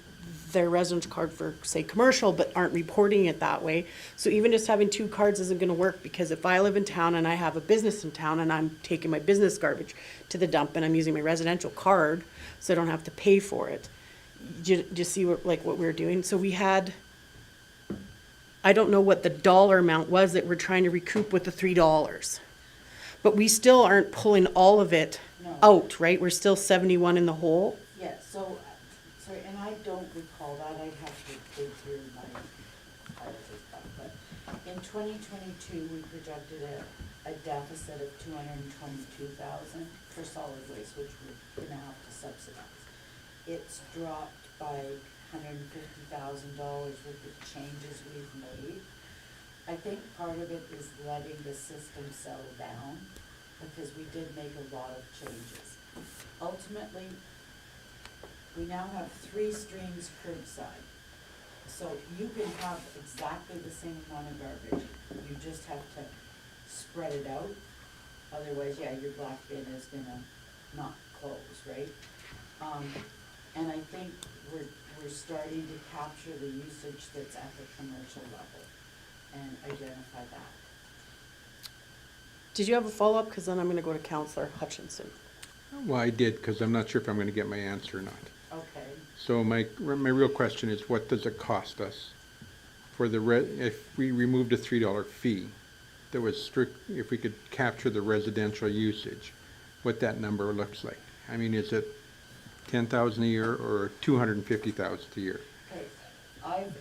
their residential card for, say, commercial, but aren't reporting it that way. So even just having two cards isn't gonna work, because if I live in town and I have a business in town and I'm taking my business garbage to the dump and I'm using my residential card, so I don't have to pay for it. Do you see what we were doing? So we had, I don't know what the dollar amount was that we're trying to recoup with the $3, but we still aren't pulling all of it out, right? We're still 71 in the hole. Yeah, so, sorry, and I don't recall that, I'd have to dig through my files and stuff, but in 2022, we projected a deficit of 222,000 for solid waste, which we're gonna have to subsidize. It's dropped by $150,000 with the changes we've made. I think part of it is letting the system settle down, because we did make a lot of changes. Ultimately, we now have 3 streams curbside. So you can have exactly the same amount of garbage, you just have to spread it out. Otherwise, yeah, your black bin is gonna not close, right? And I think we're starting to capture the usage that's at the commercial level and identify that. Did you have a follow-up? Because then I'm gonna go to Councillor Hutchinson. Well, I did, because I'm not sure if I'm gonna get my answer or not. Okay. So my real question is, what does it cost us for if we removed a $3 fee that was strict, if we could capture the residential usage, what that number looks like? I mean, is it 10,000 a year or 250,000 a year? Okay, I've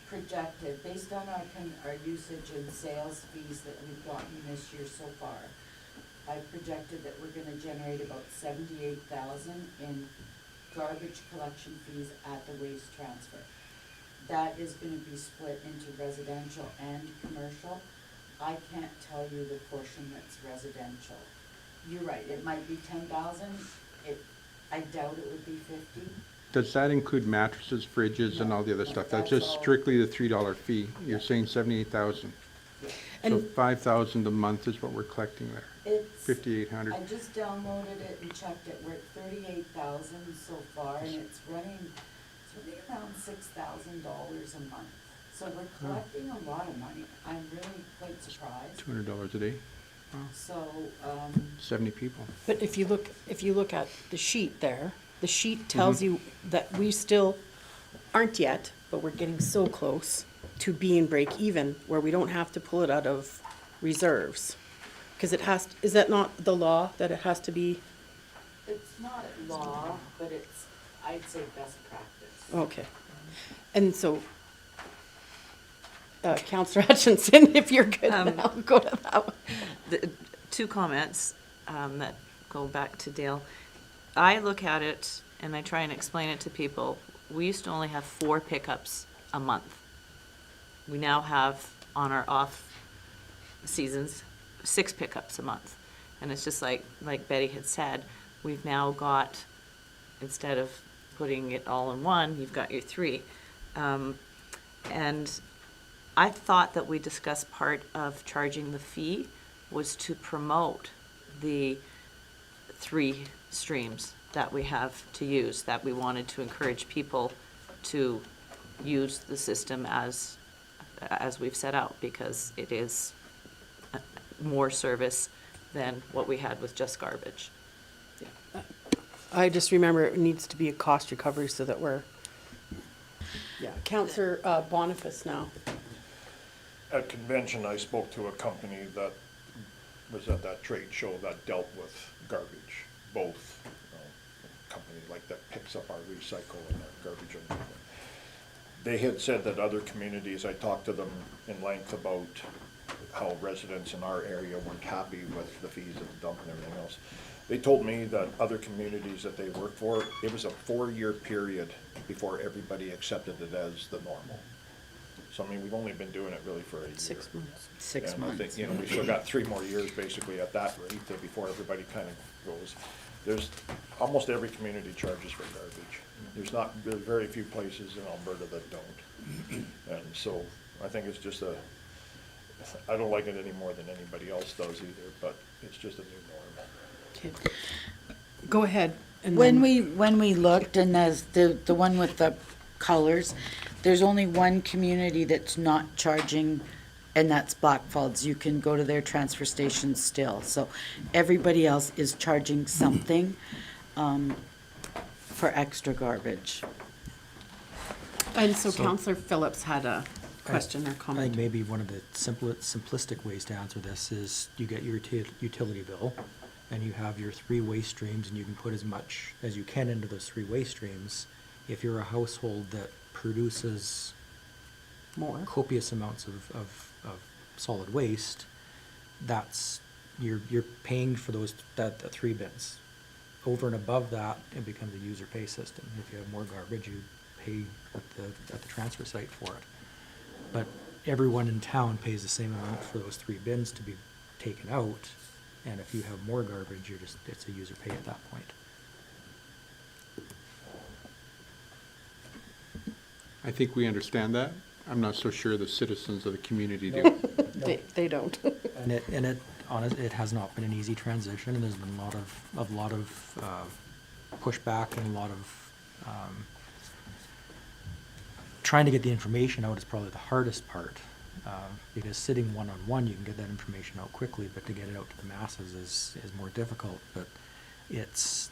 projected, based on our usage and sales fees that we've gotten this year so far, I projected that we're gonna generate about 78,000 in garbage collection fees at the waste transfer. That is gonna be split into residential and commercial. I can't tell you the portion that's residential. You're right, it might be 10,000, I doubt it would be 50. Does that include mattresses, fridges, and all the other stuff? That's just all. strictly the $3 fee. You're saying 78,000. So And 5,000 a month is what we're collecting there. It's 5,800. I just downloaded it and checked it. We're at 38,000 so far, and it's running around $6,000 a month. So we're collecting a lot of money. I'm really quite surprised. $200 a day, So, 70 people. But if you look at the sheet there, the sheet tells you that we still aren't yet, but we're getting so close to being break even, where we don't have to pull it out of reserves. Because is that not the law, that it has to be? it's not law, but it's, I'd say, best practice. Okay. And so, Counselor Hutchinson, if you're good now, go to that one. Two comments that go back to Dale. I look at it and I try and explain it to people. We used to only have 4 pickups a month. We now have, on our off seasons, 6 pickups a month. And it's just like Betty had said, we've now got, instead of putting it all in one, you've got your 3. And I thought that we discussed part of charging the fee was to promote the 3 streams that we have to use, that we wanted to encourage people to use the system as we've set out, because it is more service than what we had with just garbage. I just remember it needs to be a cost recovery so that we're, Counselor Boniface now. At convention, I spoke to a company that was at that trade show that dealt with garbage, both, a company like that picks up our recycle and our garbage and everything. They had said that other communities, I talked to them in length about how residents in our area weren't happy with the fees of the dump and everything else. They told me that other communities that they work for, it was a 4-year period before everybody accepted it as the normal. So, I mean, we've only been doing it really for a year. 6 months. 6 And I months. think, you know, we still got 3 more years basically at that rate before everybody kind of goes. There's, almost every community charges for garbage. There's very few places in Alberta that don't. And so I think it's just I don't like it any more than anybody else does either, but it's just a new norm. Okay. Go ahead. And When then- we looked, and there's the one with the colors, there's only one community that's not charging, and that's Blackfalds. You can go to their transfer station still. So everybody else is charging something for extra garbage. And so Counselor Phillips had a question or I think comment. maybe one of the simplistic ways to answer this is you get your utility bill, and you have your 3 waste streams, and you can put as much as you can into those 3 waste streams. If you're a household that produces More. copious amounts of solid waste, that's, you're paying for the 3 bins. Over and above that, it becomes a user pay system. If you have more garbage, you pay at the transfer site for it. But everyone in town pays the same amount for those 3 bins to be taken out, and if you have more garbage, it's a user pay at that point. I think we understand that. I'm not so sure the citizens of the community do. They don't. And it has not been an easy transition, and there's been a lot of pushback and a lot of trying to get the information out is probably the hardest part, because sitting one-on-one, you can get that information out quickly, but to get it out to the masses is more difficult. But it's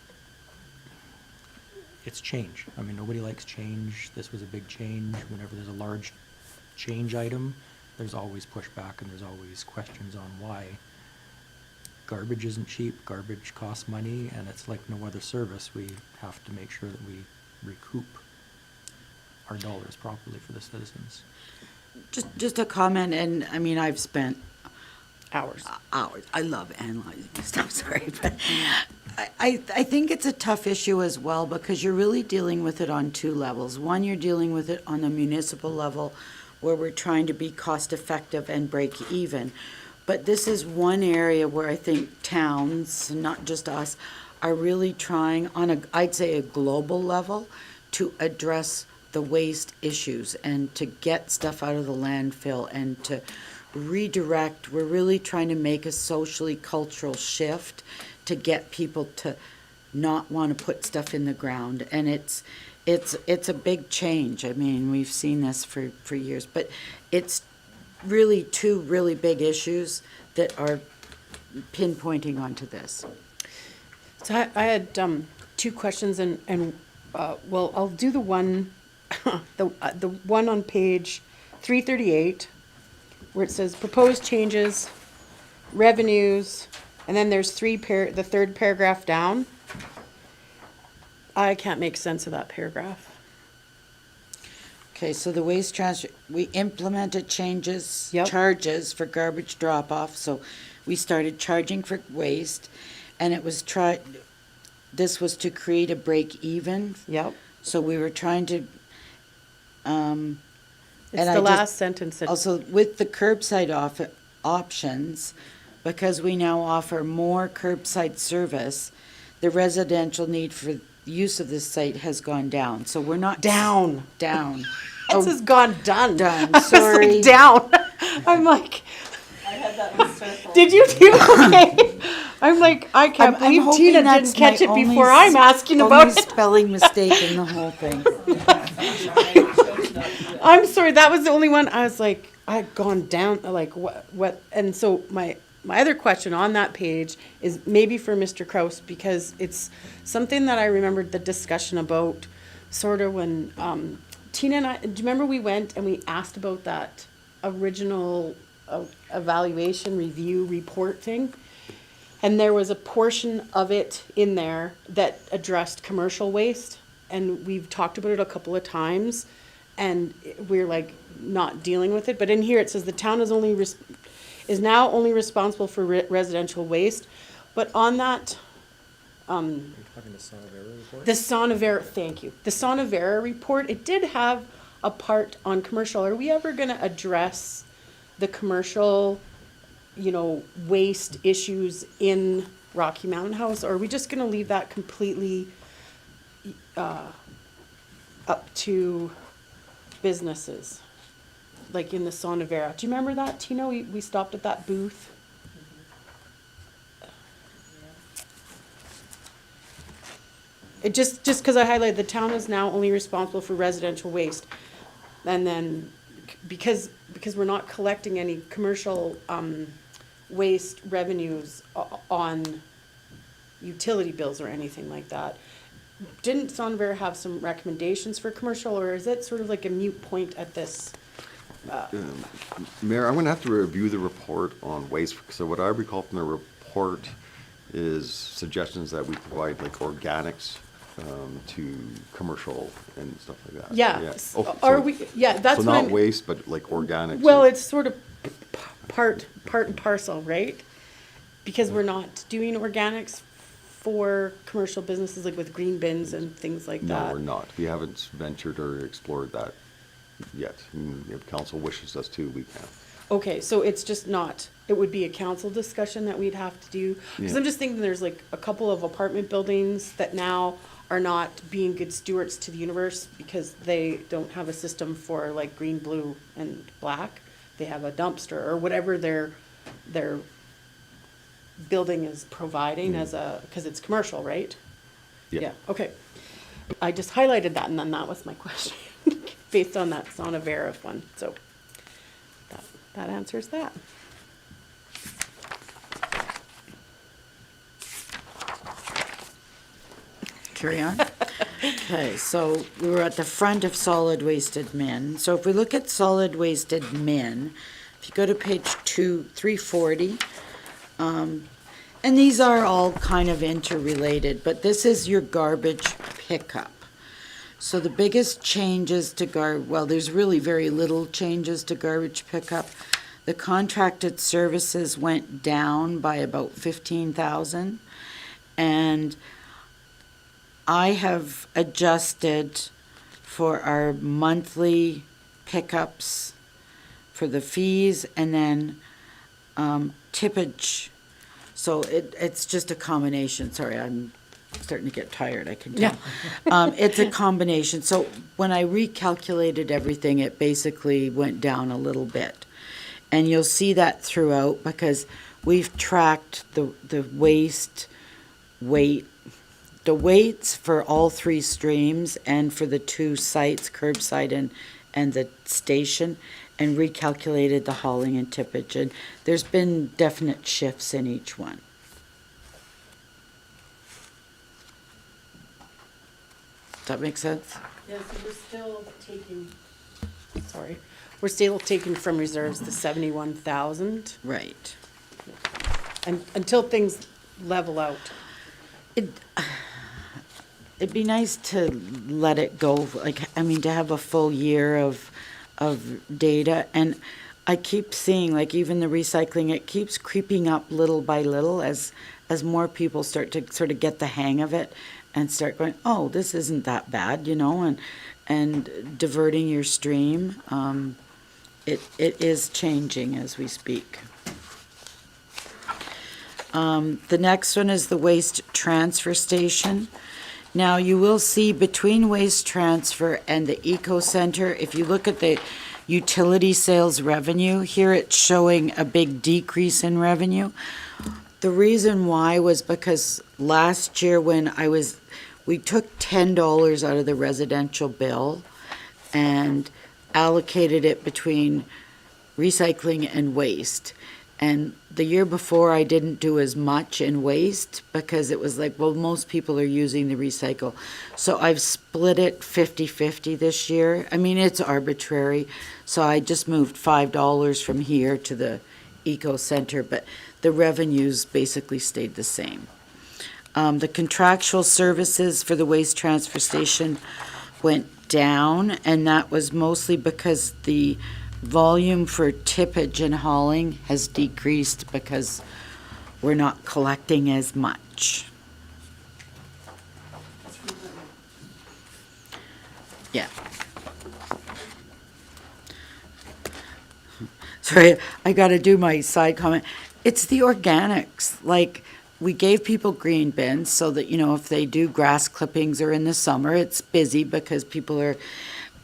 change. I mean, nobody likes change. This was a big change. Whenever there's a large change item, there's always pushback and there's always questions on why. Garbage isn't cheap. Garbage costs money, and it's like no other service. We have to make sure that we recoup our dollars properly for the citizens. Just a comment, and I mean, I've spent Hours. hours. I love analyzing stuff, sorry, but I think it's a tough issue as well, because you're really dealing with it on 2 levels. One, you're dealing with it on the municipal level, where we're trying to be cost effective and break even. But this is one area where I think towns, not just us, are really trying on I'd say a global level, to address the waste issues and to get stuff out of the landfill and to redirect, we're really trying to make a socially cultural shift to get people to not want to put stuff in the ground. And it's a big change. I mean, we've seen this for years, but it's really two really big issues that are pinpointing onto this. So I had two questions, and well, I'll do the one, the one on page 338, where it says proposed changes, revenues, and then there's the third paragraph down. I can't make sense of that paragraph. Okay, so the waste transfer, we implemented changes, Yep. charges for garbage drop-off, so we started charging for waste, and it was this was to create a break even. Yep. So we were trying to, It's and the last sentence. Also, with the curbside options, because we now offer more curbside service, the residential need for use of this site has gone down. So we're not Down. down. This has gone done. Done. I was Sorry. like, down. I'm like, I had that one circled. did you do okay? I'm like, I can't I'm believe hoping Tina that's didn't catch my it only before I'm asking about only it. spelling mistake in the whole thing. I'm sorry, that was the only one. I was like, I had gone down, like, what? And so my other question on that page is maybe for Mr. Kraus, because it's something that I remembered the discussion about sort of when, Tina and I, do you remember we went and we asked about that original evaluation review report thing? And there was a portion of it in there that addressed commercial waste. And we've talked about it a couple of times, and we're like not dealing with it. But in here it says the town is now only responsible for residential waste. But on that, Talking to Sonavera report? the Sonavera, thank you. The Sonavera report, it did have a part on commercial. Are we ever gonna address the commercial, waste issues in Rocky Mountain House? Or are we just gonna leave that completely up to businesses? Like in the Sonavera. Do you remember that, Tina? We stopped at that booth. It just because I highlighted the town is now only responsible for residential waste. And then because we're not collecting any commercial waste revenues on utility bills or anything like that. Didn't Sonavera have some recommendations for commercial, or is it sort of like a moot point at this? Mayor, I'm gonna have to review the report on waste. So what I recall from the report is suggestions that we provide like organics to commercial and stuff like that. Yeah. Oh, Are so- we? Yeah, that's So what not I'm. waste, but like organics. Well, it's sort of part and parcel, right? Because we're not doing organics for commercial businesses, like with green bins and things like No, that. we're not. We haven't ventured or explored that yet. If council wishes us to, we can. Okay, so it's just not, it would be a council discussion that we'd have to do? Because Yeah. I'm just thinking there's like a couple of apartment buildings that now are not being good stewards to the universe because they don't have a system for like green, blue, and black. They have a dumpster or whatever their building is providing as because it's commercial, right? Yeah. Okay. I just highlighted that and then that was my question, based on that Sonavera one, so that answers that. Carry on. Okay, so we were at the front of solid waste admin. So if we look at solid waste admin, if you go to page 340, and these are all kind of interrelated, but this is your garbage pickup. So the biggest changes to well, there's really very little changes to garbage pickup. The contracted services went down by about 15,000, and I have adjusted for our monthly pickups for the fees and then tippage. So it's just a combination. Sorry, I'm starting to get tired, I can tell. It's a combination. So when I recalculated everything, it basically went down a little bit. And you'll see that throughout because we've tracked the waste weight, the weights for all three streams and for the two sites, curbside and the station, and recalculated the hauling and tippage. And there's been definite shifts in each one. Does that make sense? Yeah, so we're still taking, we're still taking from reserves the 71,000. Right. And until things level out. It'd be nice to let it go, to have a full year of data. And I keep seeing, even the recycling, it keeps creeping up little by little as more people start to sort of get the hang of it and start going, oh, this isn't that bad, and diverting your stream. It is changing as we speak. The next one is the waste transfer station. Now, you will see between waste transfer and the eco center, if you look at the utility sales revenue, here it's showing a big decrease in revenue. The reason why was because last year when we took $10 out of the residential bill and allocated it between recycling and waste. And the year before, I didn't do as much in waste because it was most people are using the recycle. So I've split it 50-50 this year. It's arbitrary. So I just moved $5 from here to the eco center, but the revenues basically stayed the same. The contractual services for the waste transfer station went down, and that was mostly because the volume for tippage and hauling has decreased because we're not collecting as much. Yeah. Sorry, I got to do my side comment. It's the organics. We gave people green bins so that, if they do grass clippings or in the summer, it's busy because people are.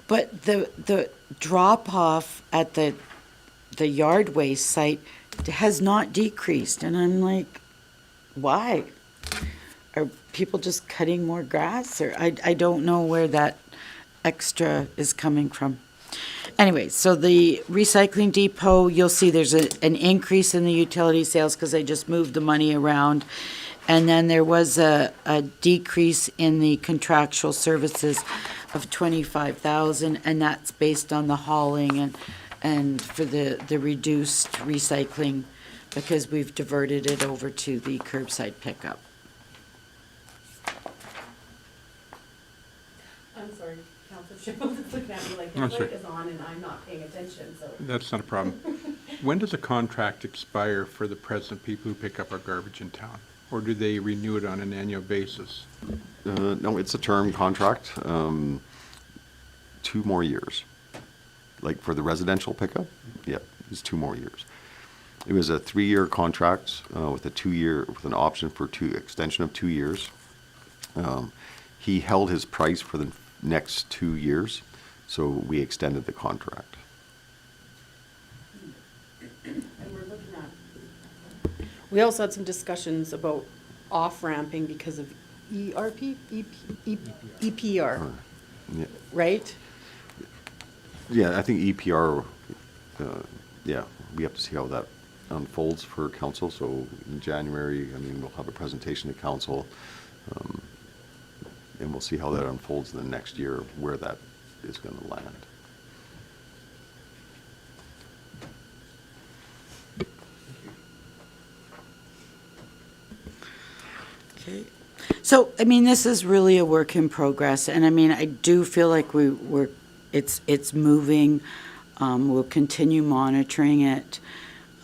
But the drop off at the yard waste site has not decreased. And I'm like, why? Are people just cutting more grass? Or I don't know where that extra is coming from. Anyway, so the recycling depot, you'll see there's an increase in the utility sales because they just moved the money around. And then there was a decrease in the contractual services of 25,000, and that's based on the hauling and for the reduced recycling because we've diverted it over to the curbside pickup. I'm sorry, Councilor Schiffel is looking at me like the I'm sorry. light is on and I'm not paying attention, so. That's not a problem. When does a contract expire for the present people who pick up our garbage in town? Or do they renew it on an annual basis? No, it's a term contract, 2 more years. For the residential pickup, it's 2 more years. It was a 3-year contract with an option for extension of 2 years. He held his price for the next 2 years, so we extended the contract. And we're looking at, we also had some discussions about off-ramping because of EPR, Yeah. right? Yeah, I think EPR, we have to see how that unfolds for council. So in January, we'll have a presentation to council, and we'll see how that unfolds in the next year, where that is going to land. Okay. So, this is really a work in progress, and I do feel like it's moving. We'll continue monitoring it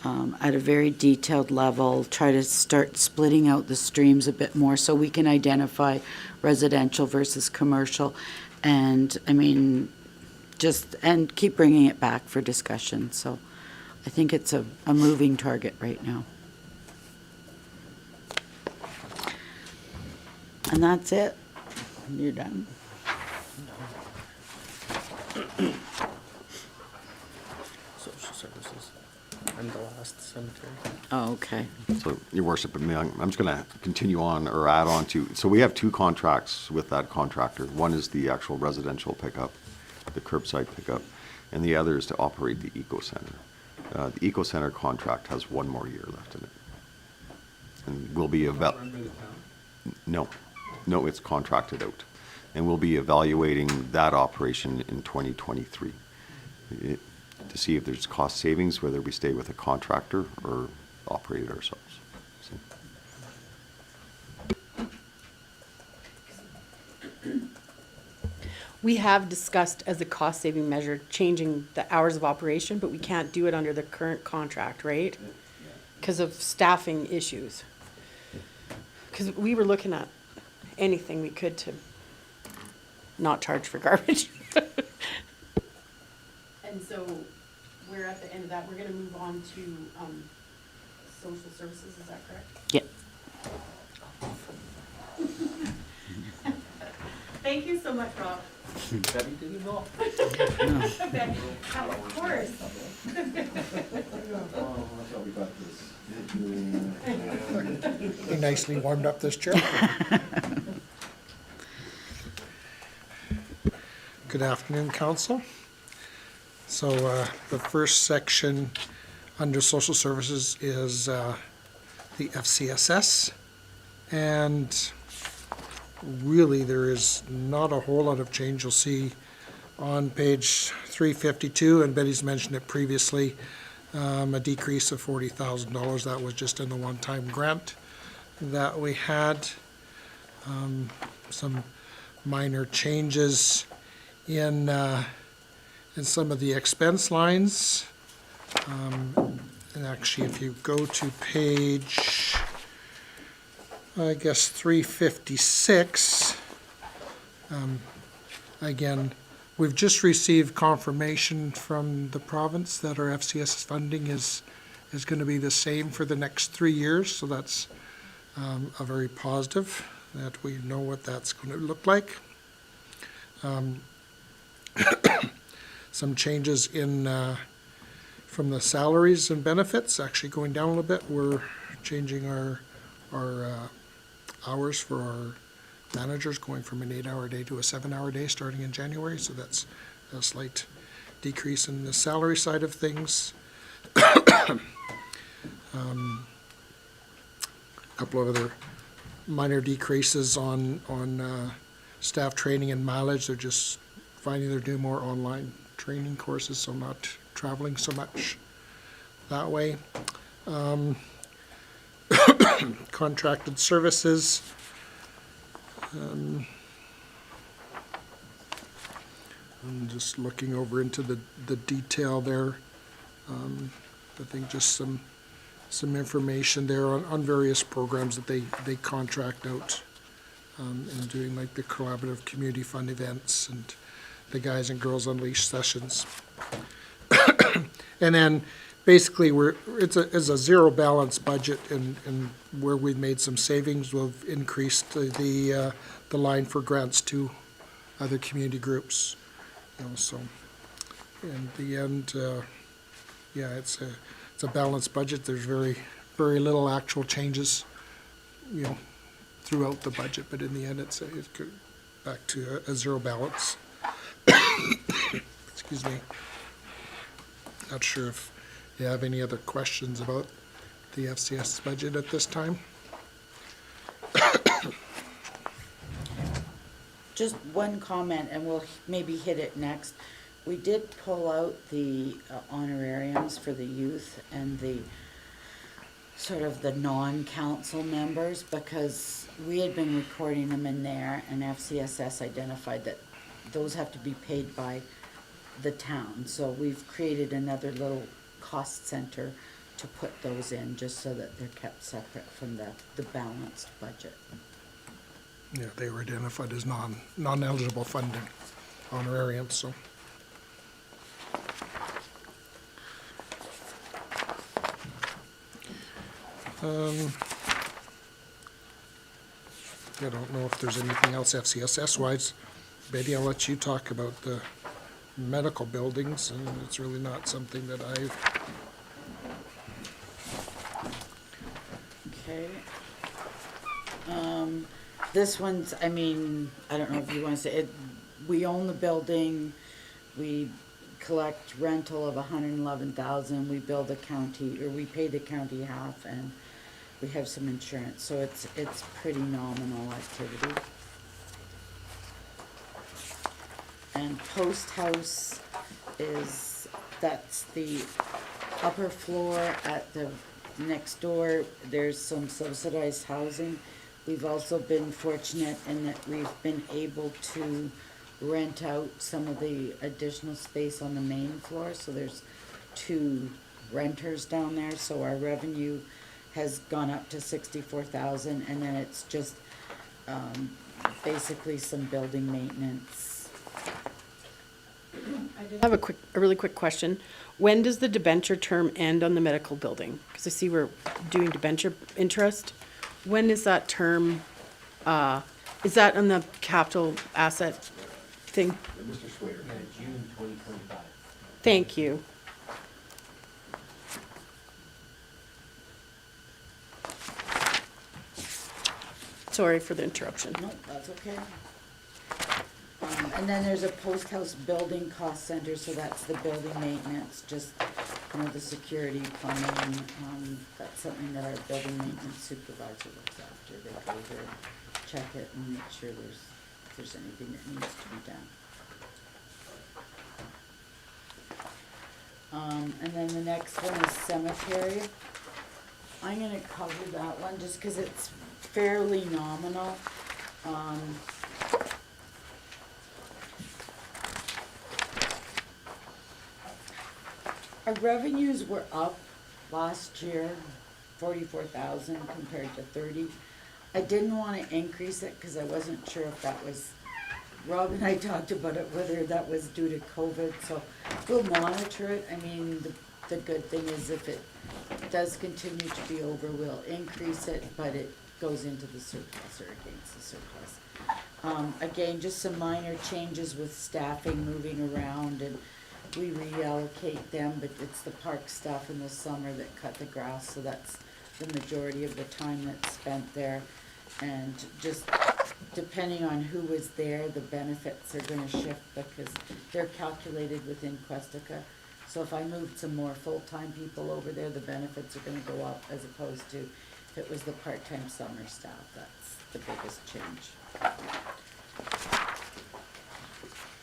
at a very detailed level, try to start splitting out the streams a bit more so we can identify residential versus commercial, and and keep bringing it back for discussion. So I think it's a moving target right now. And that's it. You're done. Social services. and the last cemetery. Oh, okay. So, Your Worship, I'm just gonna continue on or add on to, so we have two contracts with that contractor. One is the actual residential pickup, the curbside pickup, and the other is to operate the Eco Center. The Eco Center contract has 1 more year left in it. And will be No, it's contracted out. And we'll be evaluating that operation in 2023 to see if there's cost savings, whether we stay with a contractor or operate it ourselves. We have discussed as a cost-saving measure, changing the hours of operation, but we can't do it under the current contract, right? Because of staffing issues. Because we were looking at anything we could to not charge for garbage. And so we're at the end of that. We're gonna move on to, social services, is that correct? Yep. Thank you so much, Rob. Debbie didn't know. Of course. He nicely warmed up this chair. Good afternoon, council. So the first section under social services is the FCSS. And really, there is not a whole lot of change. You'll see on page 352, and Betty's mentioned it previously, a decrease of $40,000. That was just in the one-time grant that we had. Some minor changes in some of the expense lines. And actually, if you go to page, I guess 356, again, we've just received confirmation from the province that our FCS funding is going to be the same for the next 3 years, so that's a very positive, that we know what that's going to look like. Some changes in from the salaries and benefits, actually going down a little bit. We're changing our hours for our managers, going from an 8-hour day to a 7-hour day starting in January, so that's a slight decrease in the salary side of things. A couple of other minor decreases on staff training and mileage. They're just finding they're doing more online training courses, so not traveling so much that way. Contracted services. I'm just looking over into the detail there. I think just some information there on various programs that they contract out, and doing like the collaborative community fund events and the Guys and Girls Unleashed sessions. And then basically it's a zero balance budget, and where we've made some savings, we've increased the line for grants to other community groups. So in the end, yeah, it's a balanced budget. There's very little actual changes, throughout the budget, but in the end, it's back to a zero balance. Excuse me. Not sure if you have any other questions about the FCS budget at this time. Just one comment, and we'll maybe hit it next. We did pull out the honorariums for the youth and the sort of the non-council members, because we had been recording them in there, and FCSS identified that those have to be paid by the town. So we've created another little cost center to put those in, just so that they're kept separate from the balanced budget. Yeah, they were identified as non-eligible funding honorariums, so. I don't know if there's anything else FCSS-wise. Betty, I'll let you talk about the medical buildings, and it's really not something that I've Okay. This one's, I mean, I don't know if you wanna say it, we own the building, we collect rental of $111,000, we bill the county, or we pay the county half, and we have some insurance, so it's pretty nominal activity. And Post House that's the upper floor at the next door. There's some subsidized housing. We've also been fortunate in that we've been able to rent out some of the additional space on the main floor, so there's 2 renters down there, so our revenue has gone up to 64,000, and then it's just basically some building maintenance. I have a really quick question. When does the debenture term end on the medical building? Because I see we're doing debenture interest. When is that term, is that on the capital asset thing? Mr. Swader. June 2025. Thank you. Sorry for the interruption. No, that's okay. And then there's a Post House building cost center, so that's the building maintenance, just, the security, plumbing, that's something that our building maintenance supervisor looks after. They go over, check it, and make sure if there's anything that needs to be done. And then the next one is cemetery. I'm gonna cover that one just because it's fairly nominal. Our revenues were up last year, 44,000 compared to 30. I didn't want to increase it because I wasn't sure if that was, Rob and I talked about it, whether that was due to COVID, so we'll monitor it. I mean, the good thing is if it does continue to be over, we'll increase it, but it goes into the surplus or against the surplus. Again, just some minor changes with staffing moving around, and we reallocate them, but it's the park staff in the summer that cut the grass, so that's the majority of the time that's spent there. And just depending on who was there, the benefits are gonna shift because they're calculated within Questica. So if I moved some more full-time people over there, the benefits are gonna go up as opposed to if it was the part-time summer staff. That's the biggest change.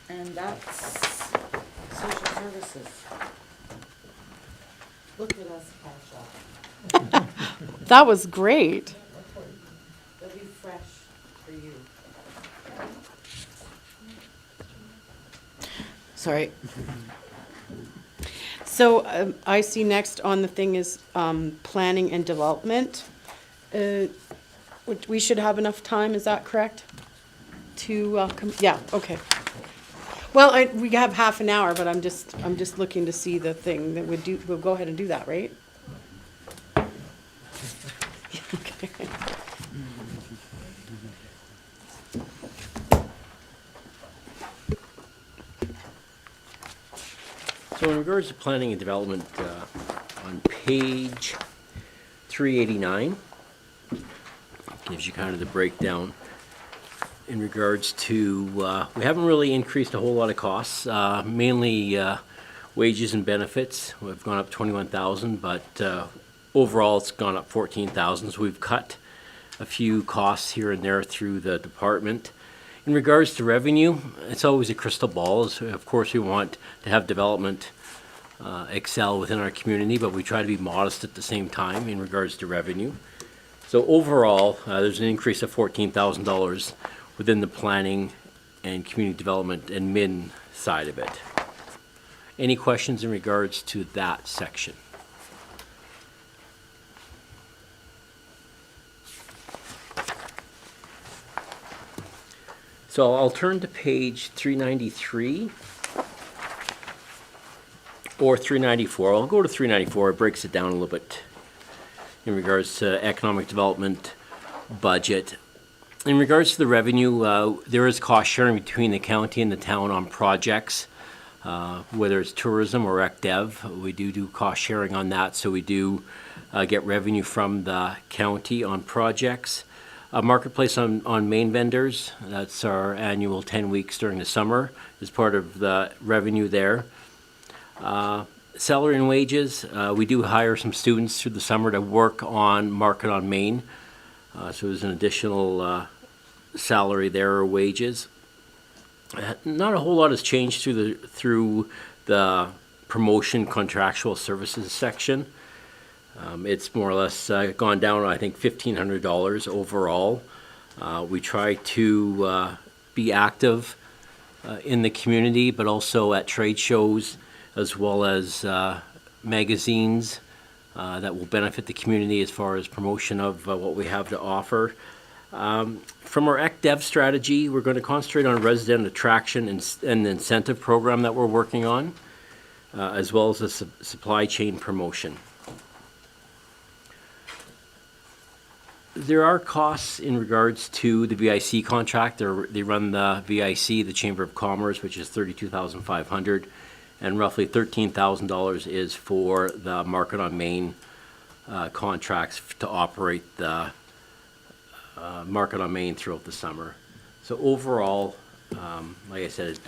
And that's social services. Look at us cash out. That was great. They'll be fresh for you. Sorry. So I see next on the thing is planning and development. We should have enough time, is that correct? To, yeah, okay. Well, we have half an hour, but I'm just looking to see the thing that we'll go ahead and do that, right? Okay. So in regards to planning and development, on page 389, gives you kind of the breakdown in regards to, we haven't really increased a whole lot of costs, mainly wages and benefits. We've gone up 21,000, but overall it's gone up 14,000. So we've cut a few costs here and there through the department. In regards to revenue, it's always a crystal ball. Of course, we want to have development excel within our community, but we try to be modest at the same time in regards to revenue. So overall, there's an increase of $14,000 within the planning and community development and MIN side of it. Any questions in regards to that section? So I'll turn to page 393 or 394. I'll go to 394. It breaks it down a little bit in regards to economic development budget. In regards to the revenue, there is cost sharing between the county and the town on projects. whether it's tourism or ECDev. We do cost sharing on that, so we do get revenue from the county on projects. Marketplace on main vendors, that's our annual 10 weeks during the summer, is part of the revenue there. Salary and wages, we do hire some students through the summer to work on Market on Main. So there's an additional salary there or wages. Not a whole lot has changed through the promotion contractual services section. It's more or less gone down, I think, $1,500 overall. We try to be active in the community, but also at trade shows, as well as magazines that will benefit the community as far as promotion of what we have to offer. From our ECDev strategy, we're going to concentrate on resident attraction and incentive program that we're working on, as well as the supply chain promotion. There are costs in regards to the VIC contract. They run the VIC, the Chamber of Commerce, which is $32,500, and roughly $13,000 is for the Market on Main contracts to operate the Market on Main throughout the summer. So overall, like I said,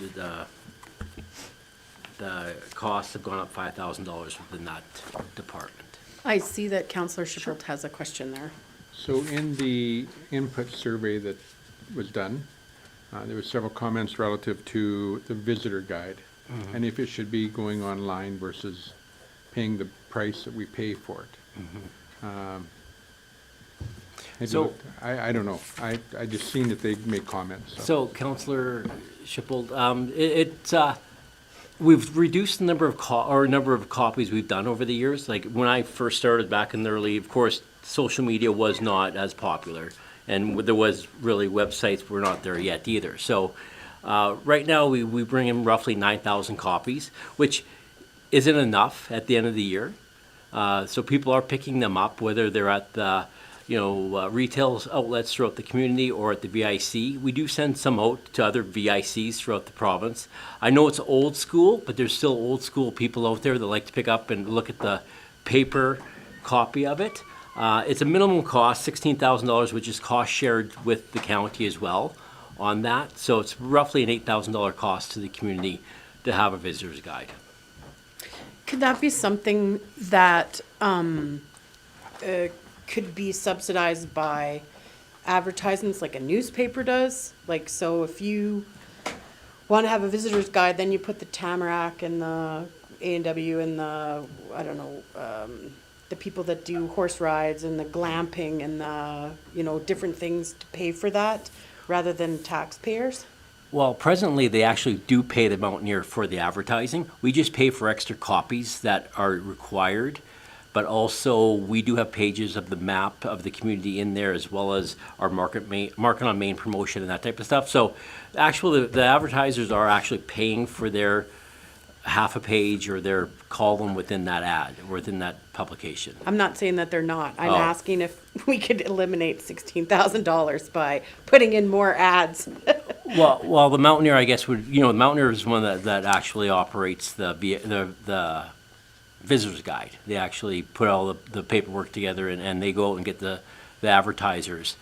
the costs have gone up $5,000 within that department. I see that Councillor Schipholt has a question there. So in the input survey that was done, there were several comments relative to the visitor guide, and if it should be going online versus paying the price that we pay for it. So- I don't know. I just seen that they made comments. So, Councillor Schippold, we've reduced the number of copies we've done over the years. Like when I first started back in the early, of course, social media was not as popular, and there was really websites were not there yet either. So, right now we bring in roughly 9,000 copies, which isn't enough at the end of the year. So people are picking them up, whether they're at the retail outlets throughout the community or at the VIC. We do send some out to other VICs throughout the province. I know it's old school, but there's still old school people out there that like to pick up and look at the paper copy of it. It's a minimum cost, $16,000, which is cost shared with the county as well on that. So it's roughly an $8,000 cost to the community to have a visitor's guide. Could that be something that could be subsidized by advertisements like a newspaper does? Like, so if you want to have a visitor's guide, then you put the Tamarack and the A&W and the, I don't know, the people that do horse rides and the glamping and the, different things to pay for that rather than taxpayers? Well, presently, they actually do pay the Mountaineer for the advertising. We just pay for extra copies that are required. But also, we do have pages of the map of the community in there, as well as our Market on Main promotion and that type of stuff. So actually, the advertisers are actually paying for their half a page or their column within that ad, or within that publication. I'm not saying that they're not. I'm Oh. asking if we could eliminate $16,000 by putting in more ads. Well, the Mountaineer, I guess, would, the Mountaineer is one that actually operates the visitor's guide. They actually put all the paperwork together and they go out and get the advertisers.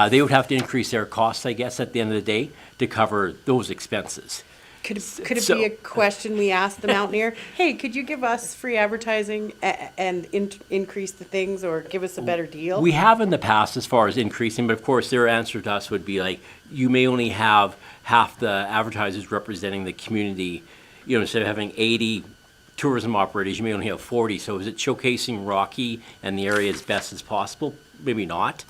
They would have to increase their costs, I guess, at the end of the day to cover those expenses. Could it be a question we ask the Mountaineer? Hey, could you give us free advertising and increase the things, or give us a better deal? We have in the past as far as increasing, but of course their answer to us would be like, you may only have half the advertisers representing the community. Instead of having 80 tourism operators, you may only have 40. So is it showcasing Rocky and the area as best as possible? Maybe not.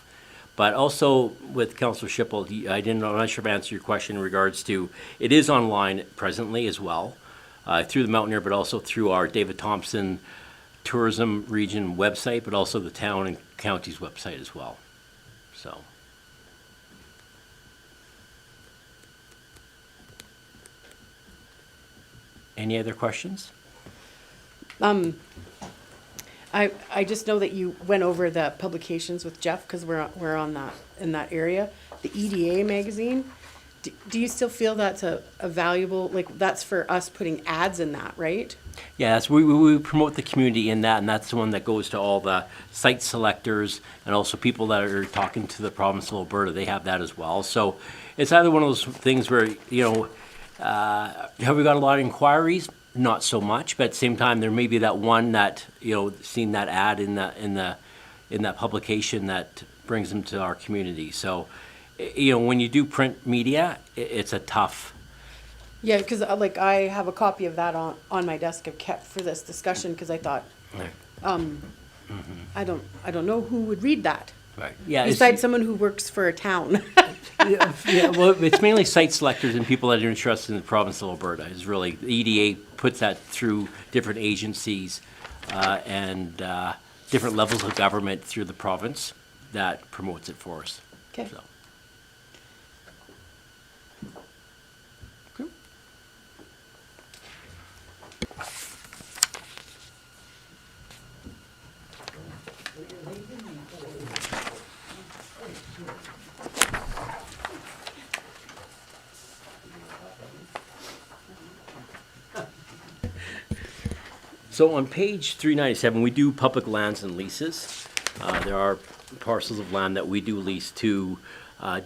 But also with Councillor Schippold, I'm not sure if I answered your question in regards to, it is online presently as well, through the Mountaineer, but also through our David Thompson Tourism Region website, but also the town and county's website as well. So. Any other questions? I just know that you went over the publications with Jeff, because we're on that, in that area. The EDA magazine, Do you still feel that's a valuable, like, that's for us putting ads in that, right? Yes, we promote the community in that, and that's the one that goes to all the site selectors and also people that are talking to the province of Alberta. They have that as well. So it's either one of those things where, have we got a lot of inquiries? Not so much, but at the same time, there may be that one that, seen that ad in that publication that brings them to our community. So, when you do print media, it's a tough. Yeah, because like I have a copy of that on my desk I've kept for this discussion because I thought, I don't know who would read that. Right. Yeah. Besides someone who works for a town. Yeah, well, it's mainly site selectors and people that are interested in the province of Alberta. Is really the EDA puts that through different agencies and different levels of government through the province that promotes it for us. Okay. So. So on page 397, we do public lands and leases. There are parcels of land that we do lease to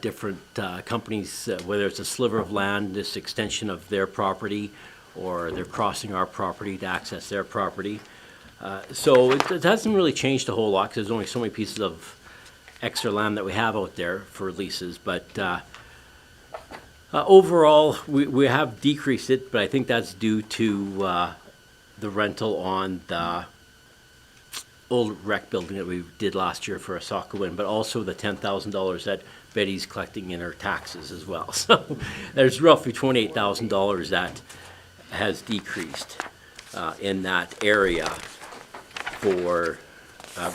different companies, whether it's a sliver of land, this extension of their property, or they're crossing our property to access their property. So it hasn't really changed a whole lot because there's only so many pieces of extra land that we have out there for leases. But overall, we have decreased it, but I think that's due to the rental on the old rec building that we did last year for a soccer win, but also the $10,000 that Betty's collecting in her taxes as well. So there's roughly $28,000 that has decreased in that area for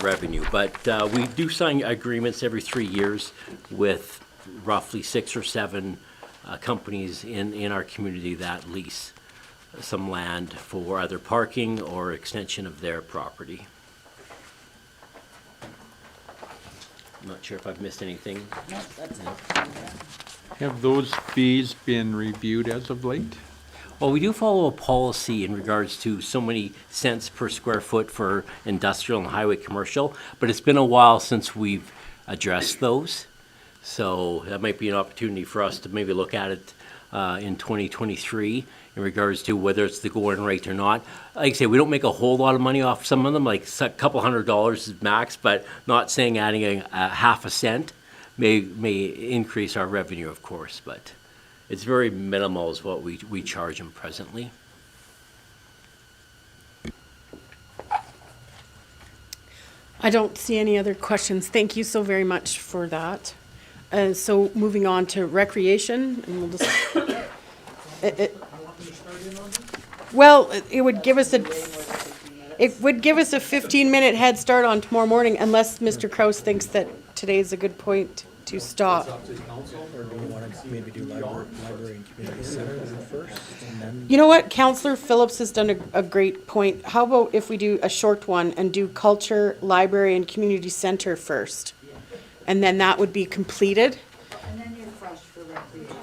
revenue. But we do sign agreements every 3 years with roughly 6 or 7 companies in our community that lease some land for either parking or extension of their property. I'm not sure if I've missed anything. No, that's it. Have those fees been reviewed as of late? Well, we do follow a policy in regards to so many cents per square foot for industrial and highway commercial, but it's been a while since we've addressed those. So that might be an opportunity for us to maybe look at it in 2023 in regards to whether it's the going rate or not. Like I say, we don't make a whole lot of money off some of them, like a couple $100 is max, but not saying adding a half a cent may increase our revenue, of course, but it's very minimal is what we charge them presently. I don't see any other questions. Thank you so very much for that. So moving on to recreation, and we'll just, well, it would give us a 15-minute head start on tomorrow morning, unless Mr. Kraus thinks that today is a good point to stop. Or do you want to maybe do library and community center first, and then? You know what? Councillor Phillips has done a great point. How about if we do a short one and do culture, library, and community center first? And then that would be completed. And then you're fresh for recreation.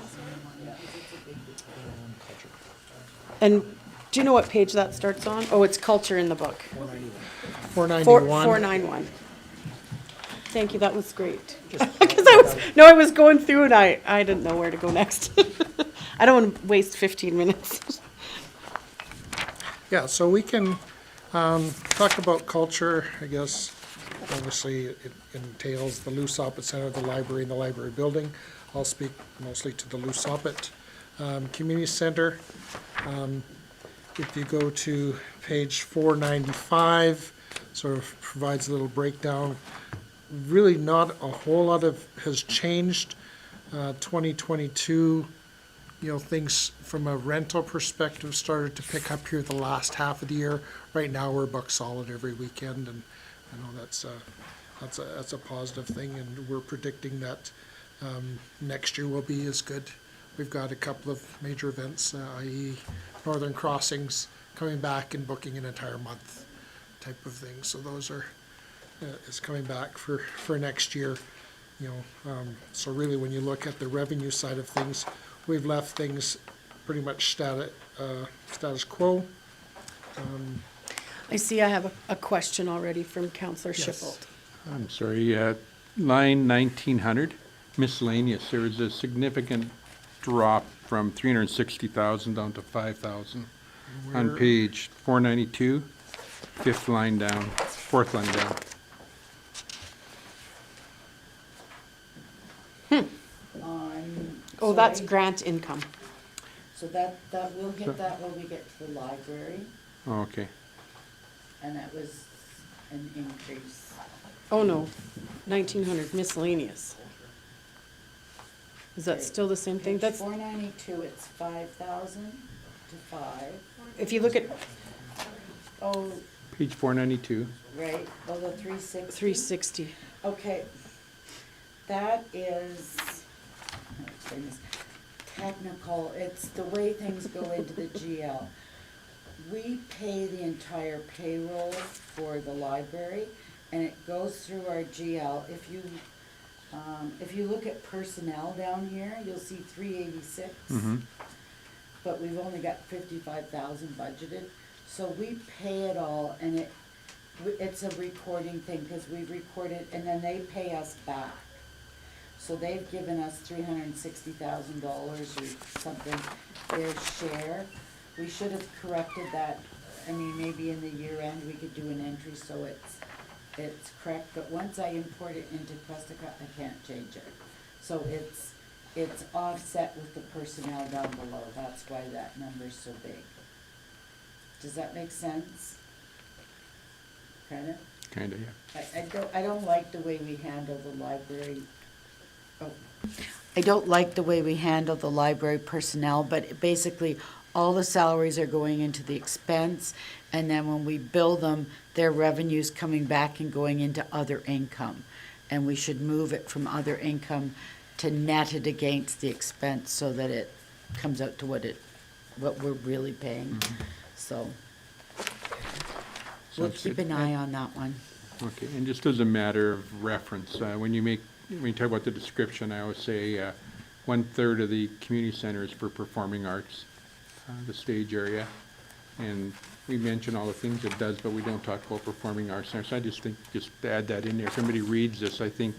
And do you know what page that starts on? Oh, it's culture in the book. 491. 491. Thank you, that was great. Because I was going through and I didn't know where to go next. I don't want to waste 15 minutes. Yeah, so we can talk about culture, I guess. Obviously, it entails the Lou Soppet Center, the library, and the library building. I'll speak mostly to the Lou Soppet Community Center. If you go to page 495, sort of provides a little breakdown. Really not a whole lot has changed. 2022, things from a rental perspective started to pick up here the last half of the year. Right now, we're buck solid every weekend, and I know that's a positive thing, and we're predicting that next year will be as good. We've got a couple of major events, i.e. Northern Crossings coming back and booking an entire month type of thing. So those are is coming back for next year. So really, when you look at the revenue side of things, we've left things pretty much status quo. I see I have a question already from Councillor Yes. Schifelt. I'm sorry, line 1900, miscellaneous, there was a significant drop from 360,000 down to 5,000. On Where- page 492, fifth line down, fourth line down. Oh, that's grant income. So that we'll get that when we get to the library, Oh, okay. and that was an increase. Oh, no, 1900 miscellaneous. Is that still the same thing? Page That's, 492, it's 5,000 to 5. if you look at Oh, Page 492. right, oh, the 360. 360. Okay, that is, how to explain this? Technical, it's the way things go into the GL. We pay the entire payroll for the library, and it goes through our GL. If you look at personnel down here, you'll see 386. But we've only got 55,000 budgeted, so we pay it all, and it's a recording thing, because we record it, and then they pay us back. So they've given us $360,000 or something, their share. We should have corrected that, I mean, maybe in the year end, we could do an entry so it's correct, but once I import it into Questica, I can't change it. So it's offset with the personnel down below, that's why that number's so big. Does that make sense? Kinda? Kinda, yeah. I don't like the way we handle the library. Oh, I don't like the way we handle the library personnel, but basically, all the salaries are going into the expense, and then when we bill them, their revenue's coming back and going into other income. And we should move it from other income to net it against the expense so that it comes out to what we're really paying. So, we'll Sounds keep good. an eye on that one. Okay, and just as a matter of reference, when you talk about the description, I always say 1/3 of the community center is for performing arts, the stage area. And we mention all the things it does, but we don't talk about performing arts center. So I just think, just to add that in there. If somebody reads this, I think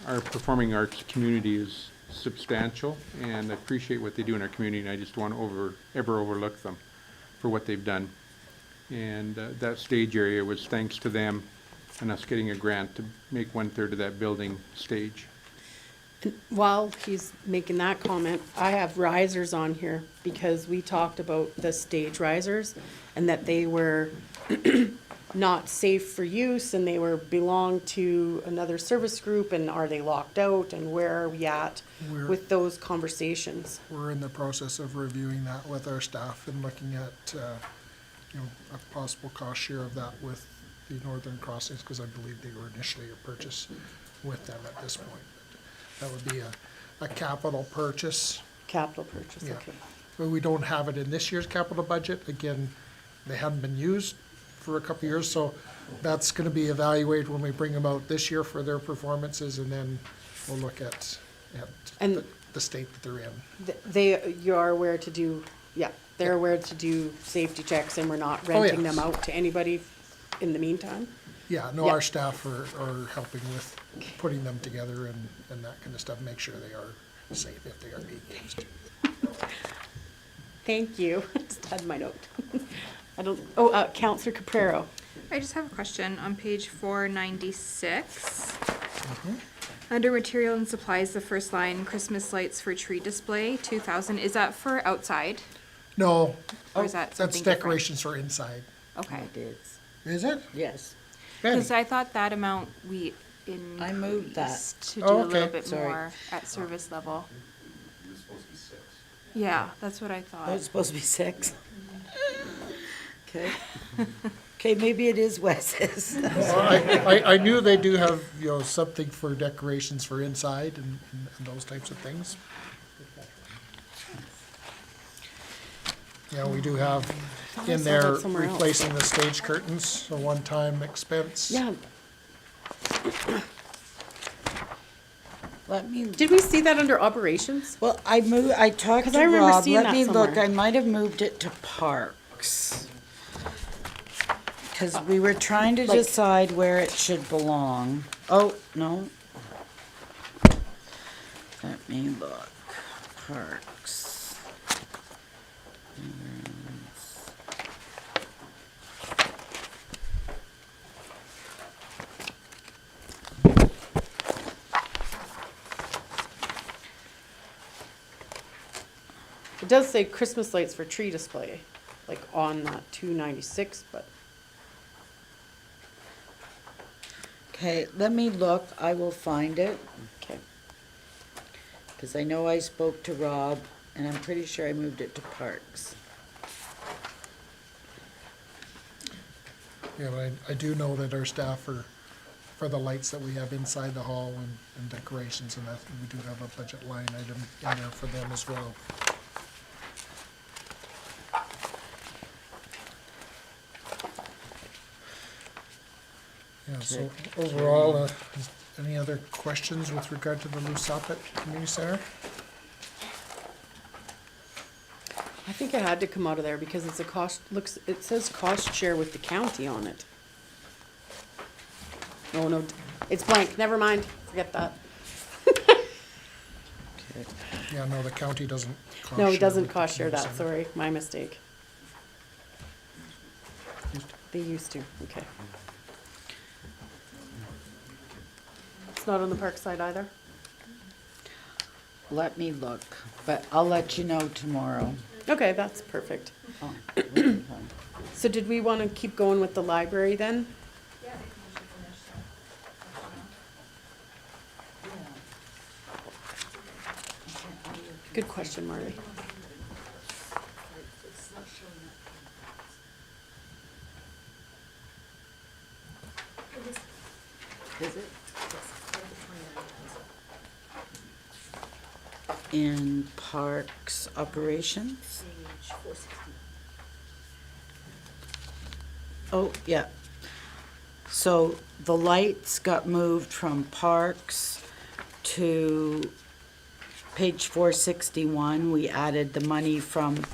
our performing arts community is substantial, and I appreciate what they do in our community, and I just don't want to ever overlook them for what they've done. And that stage area was thanks to them and us getting a grant to make 1/3 of that building stage. While he's making that comment, I have risers on here because we talked about the stage risers and that they were not safe for use and they belonged to another service group, and are they locked out, and where are we at with those conversations? We're in the process of reviewing that with our staff and looking at, a possible cost share of that with the Northern Crossings, because I believe they were initially a purchase with them at this point. That would be a capital purchase. Capital purchase, Yeah. okay. But we don't have it in this year's capital budget. Again, they haven't been used for a couple of years, so that's gonna be evaluated when we bring them out this year for their performances, and then we'll look at And the state that they're in. You are aware to do, they're aware to do safety checks, and we're not Oh, renting yes. them out to anybody in the meantime? Yeah, no, Yeah. our staff are helping with putting them together and that kind of stuff, make sure they are safe if they are being used. Thank you. Just had my note. Counselor Caprero. I just have a question on page 496. Under material and supplies, the first line, Christmas lights for tree display, 2,000, is that for outside? No, Or is that that's something different? decorations for inside. Okay. It is. Is it? Yes. Because I thought that amount we I moved that. increased to do Oh, a little okay. bit Sorry. more at service level. It was supposed to be 6. Yeah, that's what I Oh, thought. it's supposed to be 6. Okay. Okay, maybe it is Wes's. Well, I knew they do have, something for decorations for inside and those types of things. Yeah, we do have in saw there that somewhere else. replacing the stage curtains, a one-time expense. Yeah, Let me, Did we see that under operations? well, I talked 'Cause to I remember Rob. seeing Let that me look, somewhere. I might have moved it to parks. Because we were trying to Like- decide where it should belong. Oh, no. Let me look. Parks. It does say Christmas lights for tree display, like on that 296, but Okay, let me look, I will find it. okay. Because I know I spoke to Rob, and I'm pretty sure I moved it to parks. Yeah, but I do know that our staff are, for the lights that we have inside the hall and decorations and that, we do have a budget line item in there for them as well. Yeah, so overall, any other questions with regard to the Lusapet Community Center? I think it had to come out of there because it's a cost, it says cost share with the county on it. Oh, no, it's blank, never mind, forget that. Yeah, no, the county doesn't cost No, share it doesn't with the cost share community that, center. sorry, my mistake. They used to, okay. It's not on the park side either? Let me look, but I'll let you know tomorrow. Okay, that's perfect. Oh, So did we want to keep going with the library then? Yeah, I think we should finish that. Good question, Marley. Is it? In parks operations? Oh, yeah. So the lights got moved from parks to page 461. We added the money from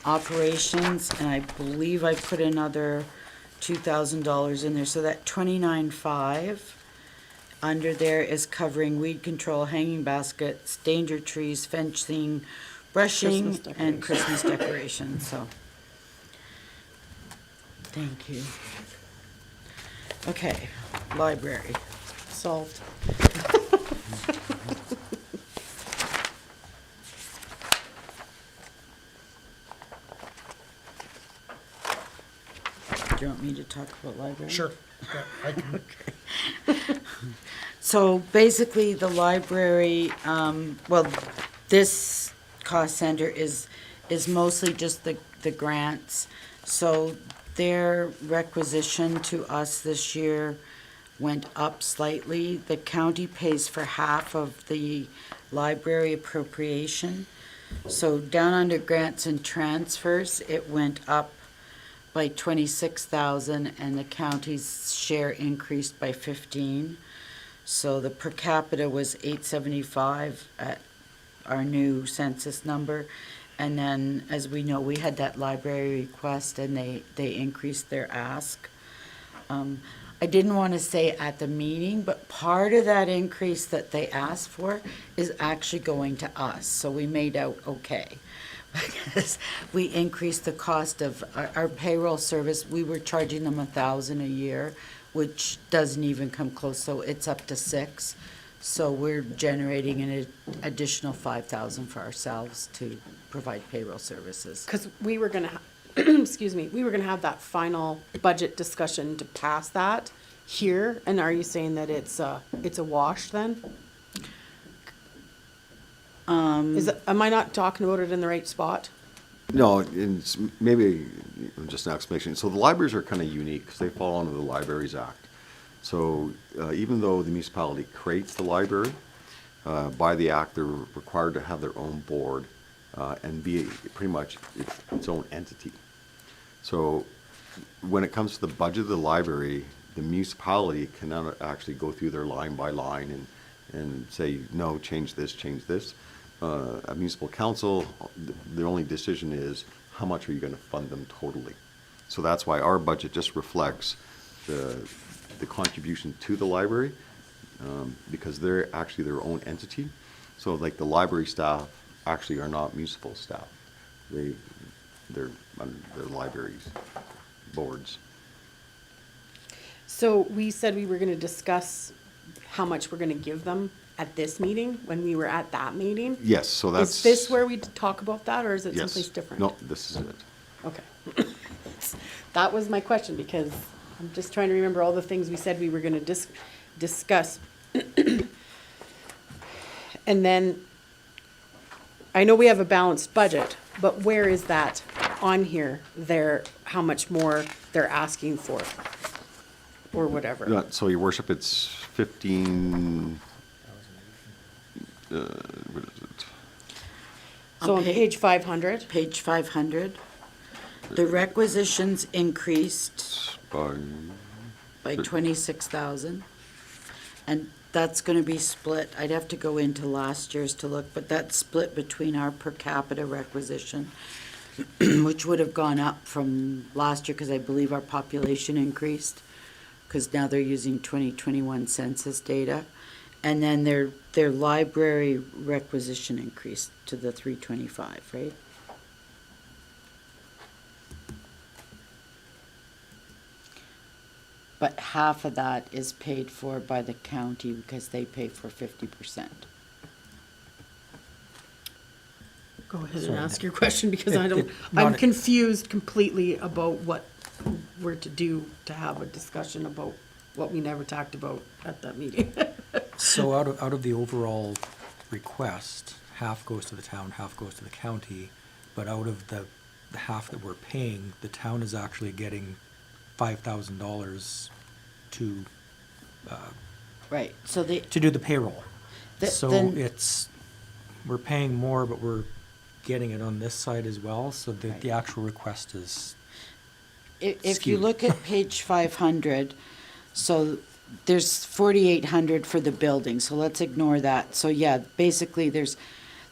operations, and I believe I put another $2,000 in there, so that 29.5 under there is covering weed control, hanging baskets, danger trees, fencing, brushing, Christmas and Christmas decorations, so. Thank you. Okay, library. Solved. Do you want me to talk about library? Sure, yeah, I can. So basically, the library, well, this cost center is mostly just the grants. So their requisition to us this year went up slightly. The county pays for half of the library appropriation. So down under grants and transfers, it went up by 26,000, and the county's share increased by 15. So the per capita was 875 at our new census number. And then, as we know, we had that library request, and they increased their ask. I didn't want to say at the meeting, but part of that increase that they asked for is actually going to us, so we made out okay. Because we increased the cost of our payroll service. We were charging them $1,000 a year, which doesn't even come close, so it's up to $6,000. So we're generating an additional $5,000 for ourselves to provide payroll services. Because we were gonna, excuse me, we were gonna have that final budget discussion to pass that here, and are you saying that it's a wash then? Am I not talking about it in the right spot? No, it's maybe just an explanation. So the libraries are kind of unique because they fall under the Libraries Act. So even though the municipality creates the library, by the act, they're required to have their own board and be pretty much its own entity. So when it comes to the budget of the library, the municipality cannot actually go through their line by line and say, no, change this, change this. A municipal council, the only decision is, how much are you gonna fund them totally? So that's why our budget just reflects the contribution to the library, because they're actually their own entity. So like the library staff actually are not municipal staff. They're under the library's boards. So we said we were gonna discuss how much we're gonna give them at this meeting, when we were at that meeting? Yes, so that's. Is this where we talk about that, or is it Yes. someplace different? No, this is it. Okay. That was my question, because I'm just trying to remember all the things we said we were gonna discuss. And then, I know we have a balanced budget, but where is that on here, how much more they're asking for? Or whatever. So, your worship, it's 15, what is it? So on page 500? Page 500, the requisitions increased by 26,000. And that's gonna be split, I'd have to go into last year's to look, but that's split between our per capita requisition, which would have gone up from last year, because I believe our population increased, because now they're using 2021 census data. And then their library requisition increased to the 325, right? But half of that is paid for by the county because they pay for 50%. Go ahead and Sorry. ask your question, because I don't, It- I'm not- confused completely about what we're to do to have a discussion about what we never talked about at that meeting. So out of the overall request, half goes to the town, half goes to the county, but out of the half that we're paying, the town is actually getting $5,000 to Right, so the, do the payroll. The- So then- we're paying more, but we're getting it on this side as well, so the Right. actual request is, if you skewed. look at page 500, so there's 4,800 for the building, so let's ignore that. So yeah, basically there's,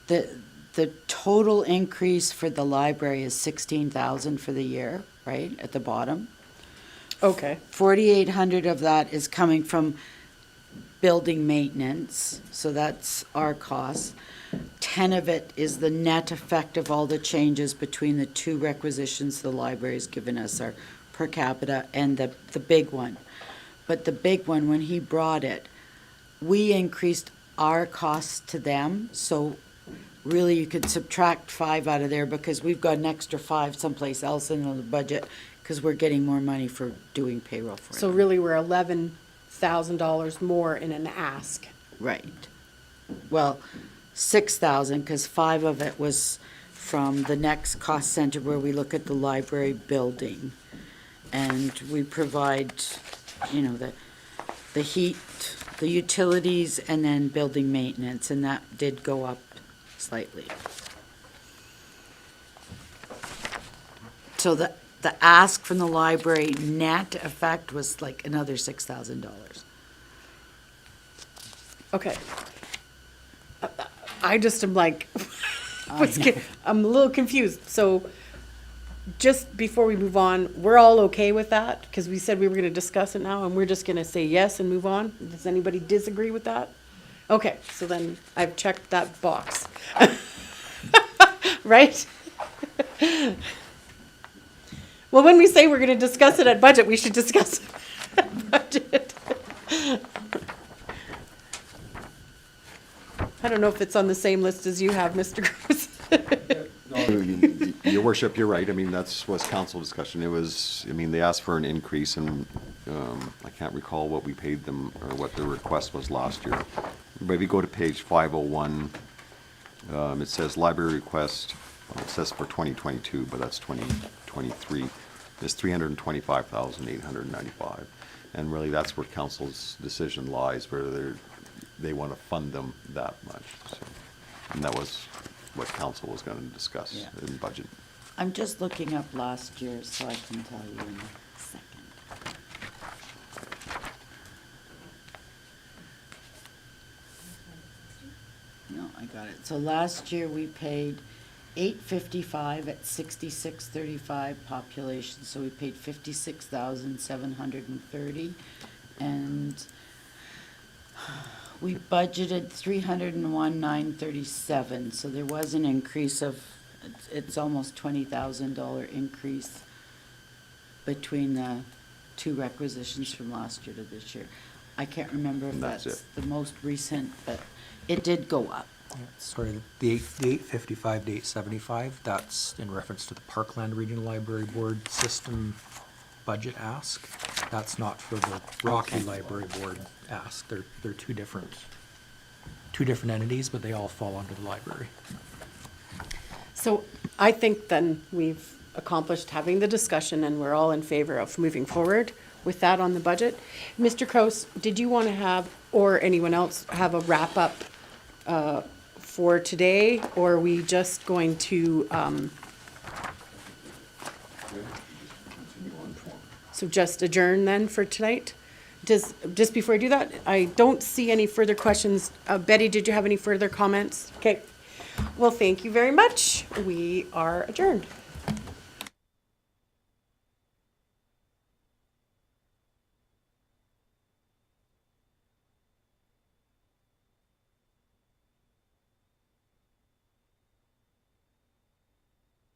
the total increase for the library is 16,000 for the year, right, at the bottom. Okay. 4,800 of that is coming from building maintenance, so that's our cost. 10 of it is the net effect of all the changes between the two requisitions the library's given us, our per capita and the big one. But the big one, when he brought it, we increased our costs to them, so really you could subtract 5 out of there because we've got an extra 5 someplace else in the budget because we're getting more money for doing payroll for So them. really, we're $11,000 more in an ask. Right. Well, 6,000, because 5 of it was from the next cost center where we look at the library building. And we provide, the heat, the utilities, and then building maintenance, and that did go up slightly. So the ask from the library net effect was like another $6,000. Okay. I just am like, I know. I'm a little confused. So just before we move on, we're all okay with that? Because we said we were going to discuss it now, and we're just going to say yes and move on? Does anybody disagree with that? Okay, so then I've checked that box. Right? Well, when we say we're going to discuss it at budget, we should discuss it at budget. I don't know if it's on the same list as you have, Mr. Cruz. Your worship, you're right. I mean, was council discussion. It was, they asked for an increase, and I can't recall what we paid them or what the request was last year. But if you go to page 501, it says library request, it says for 2022, but that's 2023. It's 325,895. And really, that's where council's decision lies, whether they want to fund them that much. So, and that was what council was going to discuss Yeah. in budget. I'm just looking up last year so I can tell you in a second. I got it. So last year we paid $855 at 6635 population, so we paid 56,730, and we budgeted 301,937. So there was an increase of, it's almost $20,000 increase between the two requisitions from last year to this year. I can't remember if That's that's it. the most recent, but it did go up. Sorry, the 855 to 875, that's in reference to the Parkland Regional Library Board system budget ask. That's not for the Rocky Library Board ask. They're two different entities, but they all fall under the library. So I think then we've accomplished having the discussion and we're all in favor of moving forward with that on the budget. Mr. Kraus, did you want to have, or anyone else, have a wrap-up for today? Or are we just going to, so just adjourn then for tonight? Just before I do that, I don't see any further questions. Betty, did you have any further comments? Okay. Well, thank you very much. We are adjourned.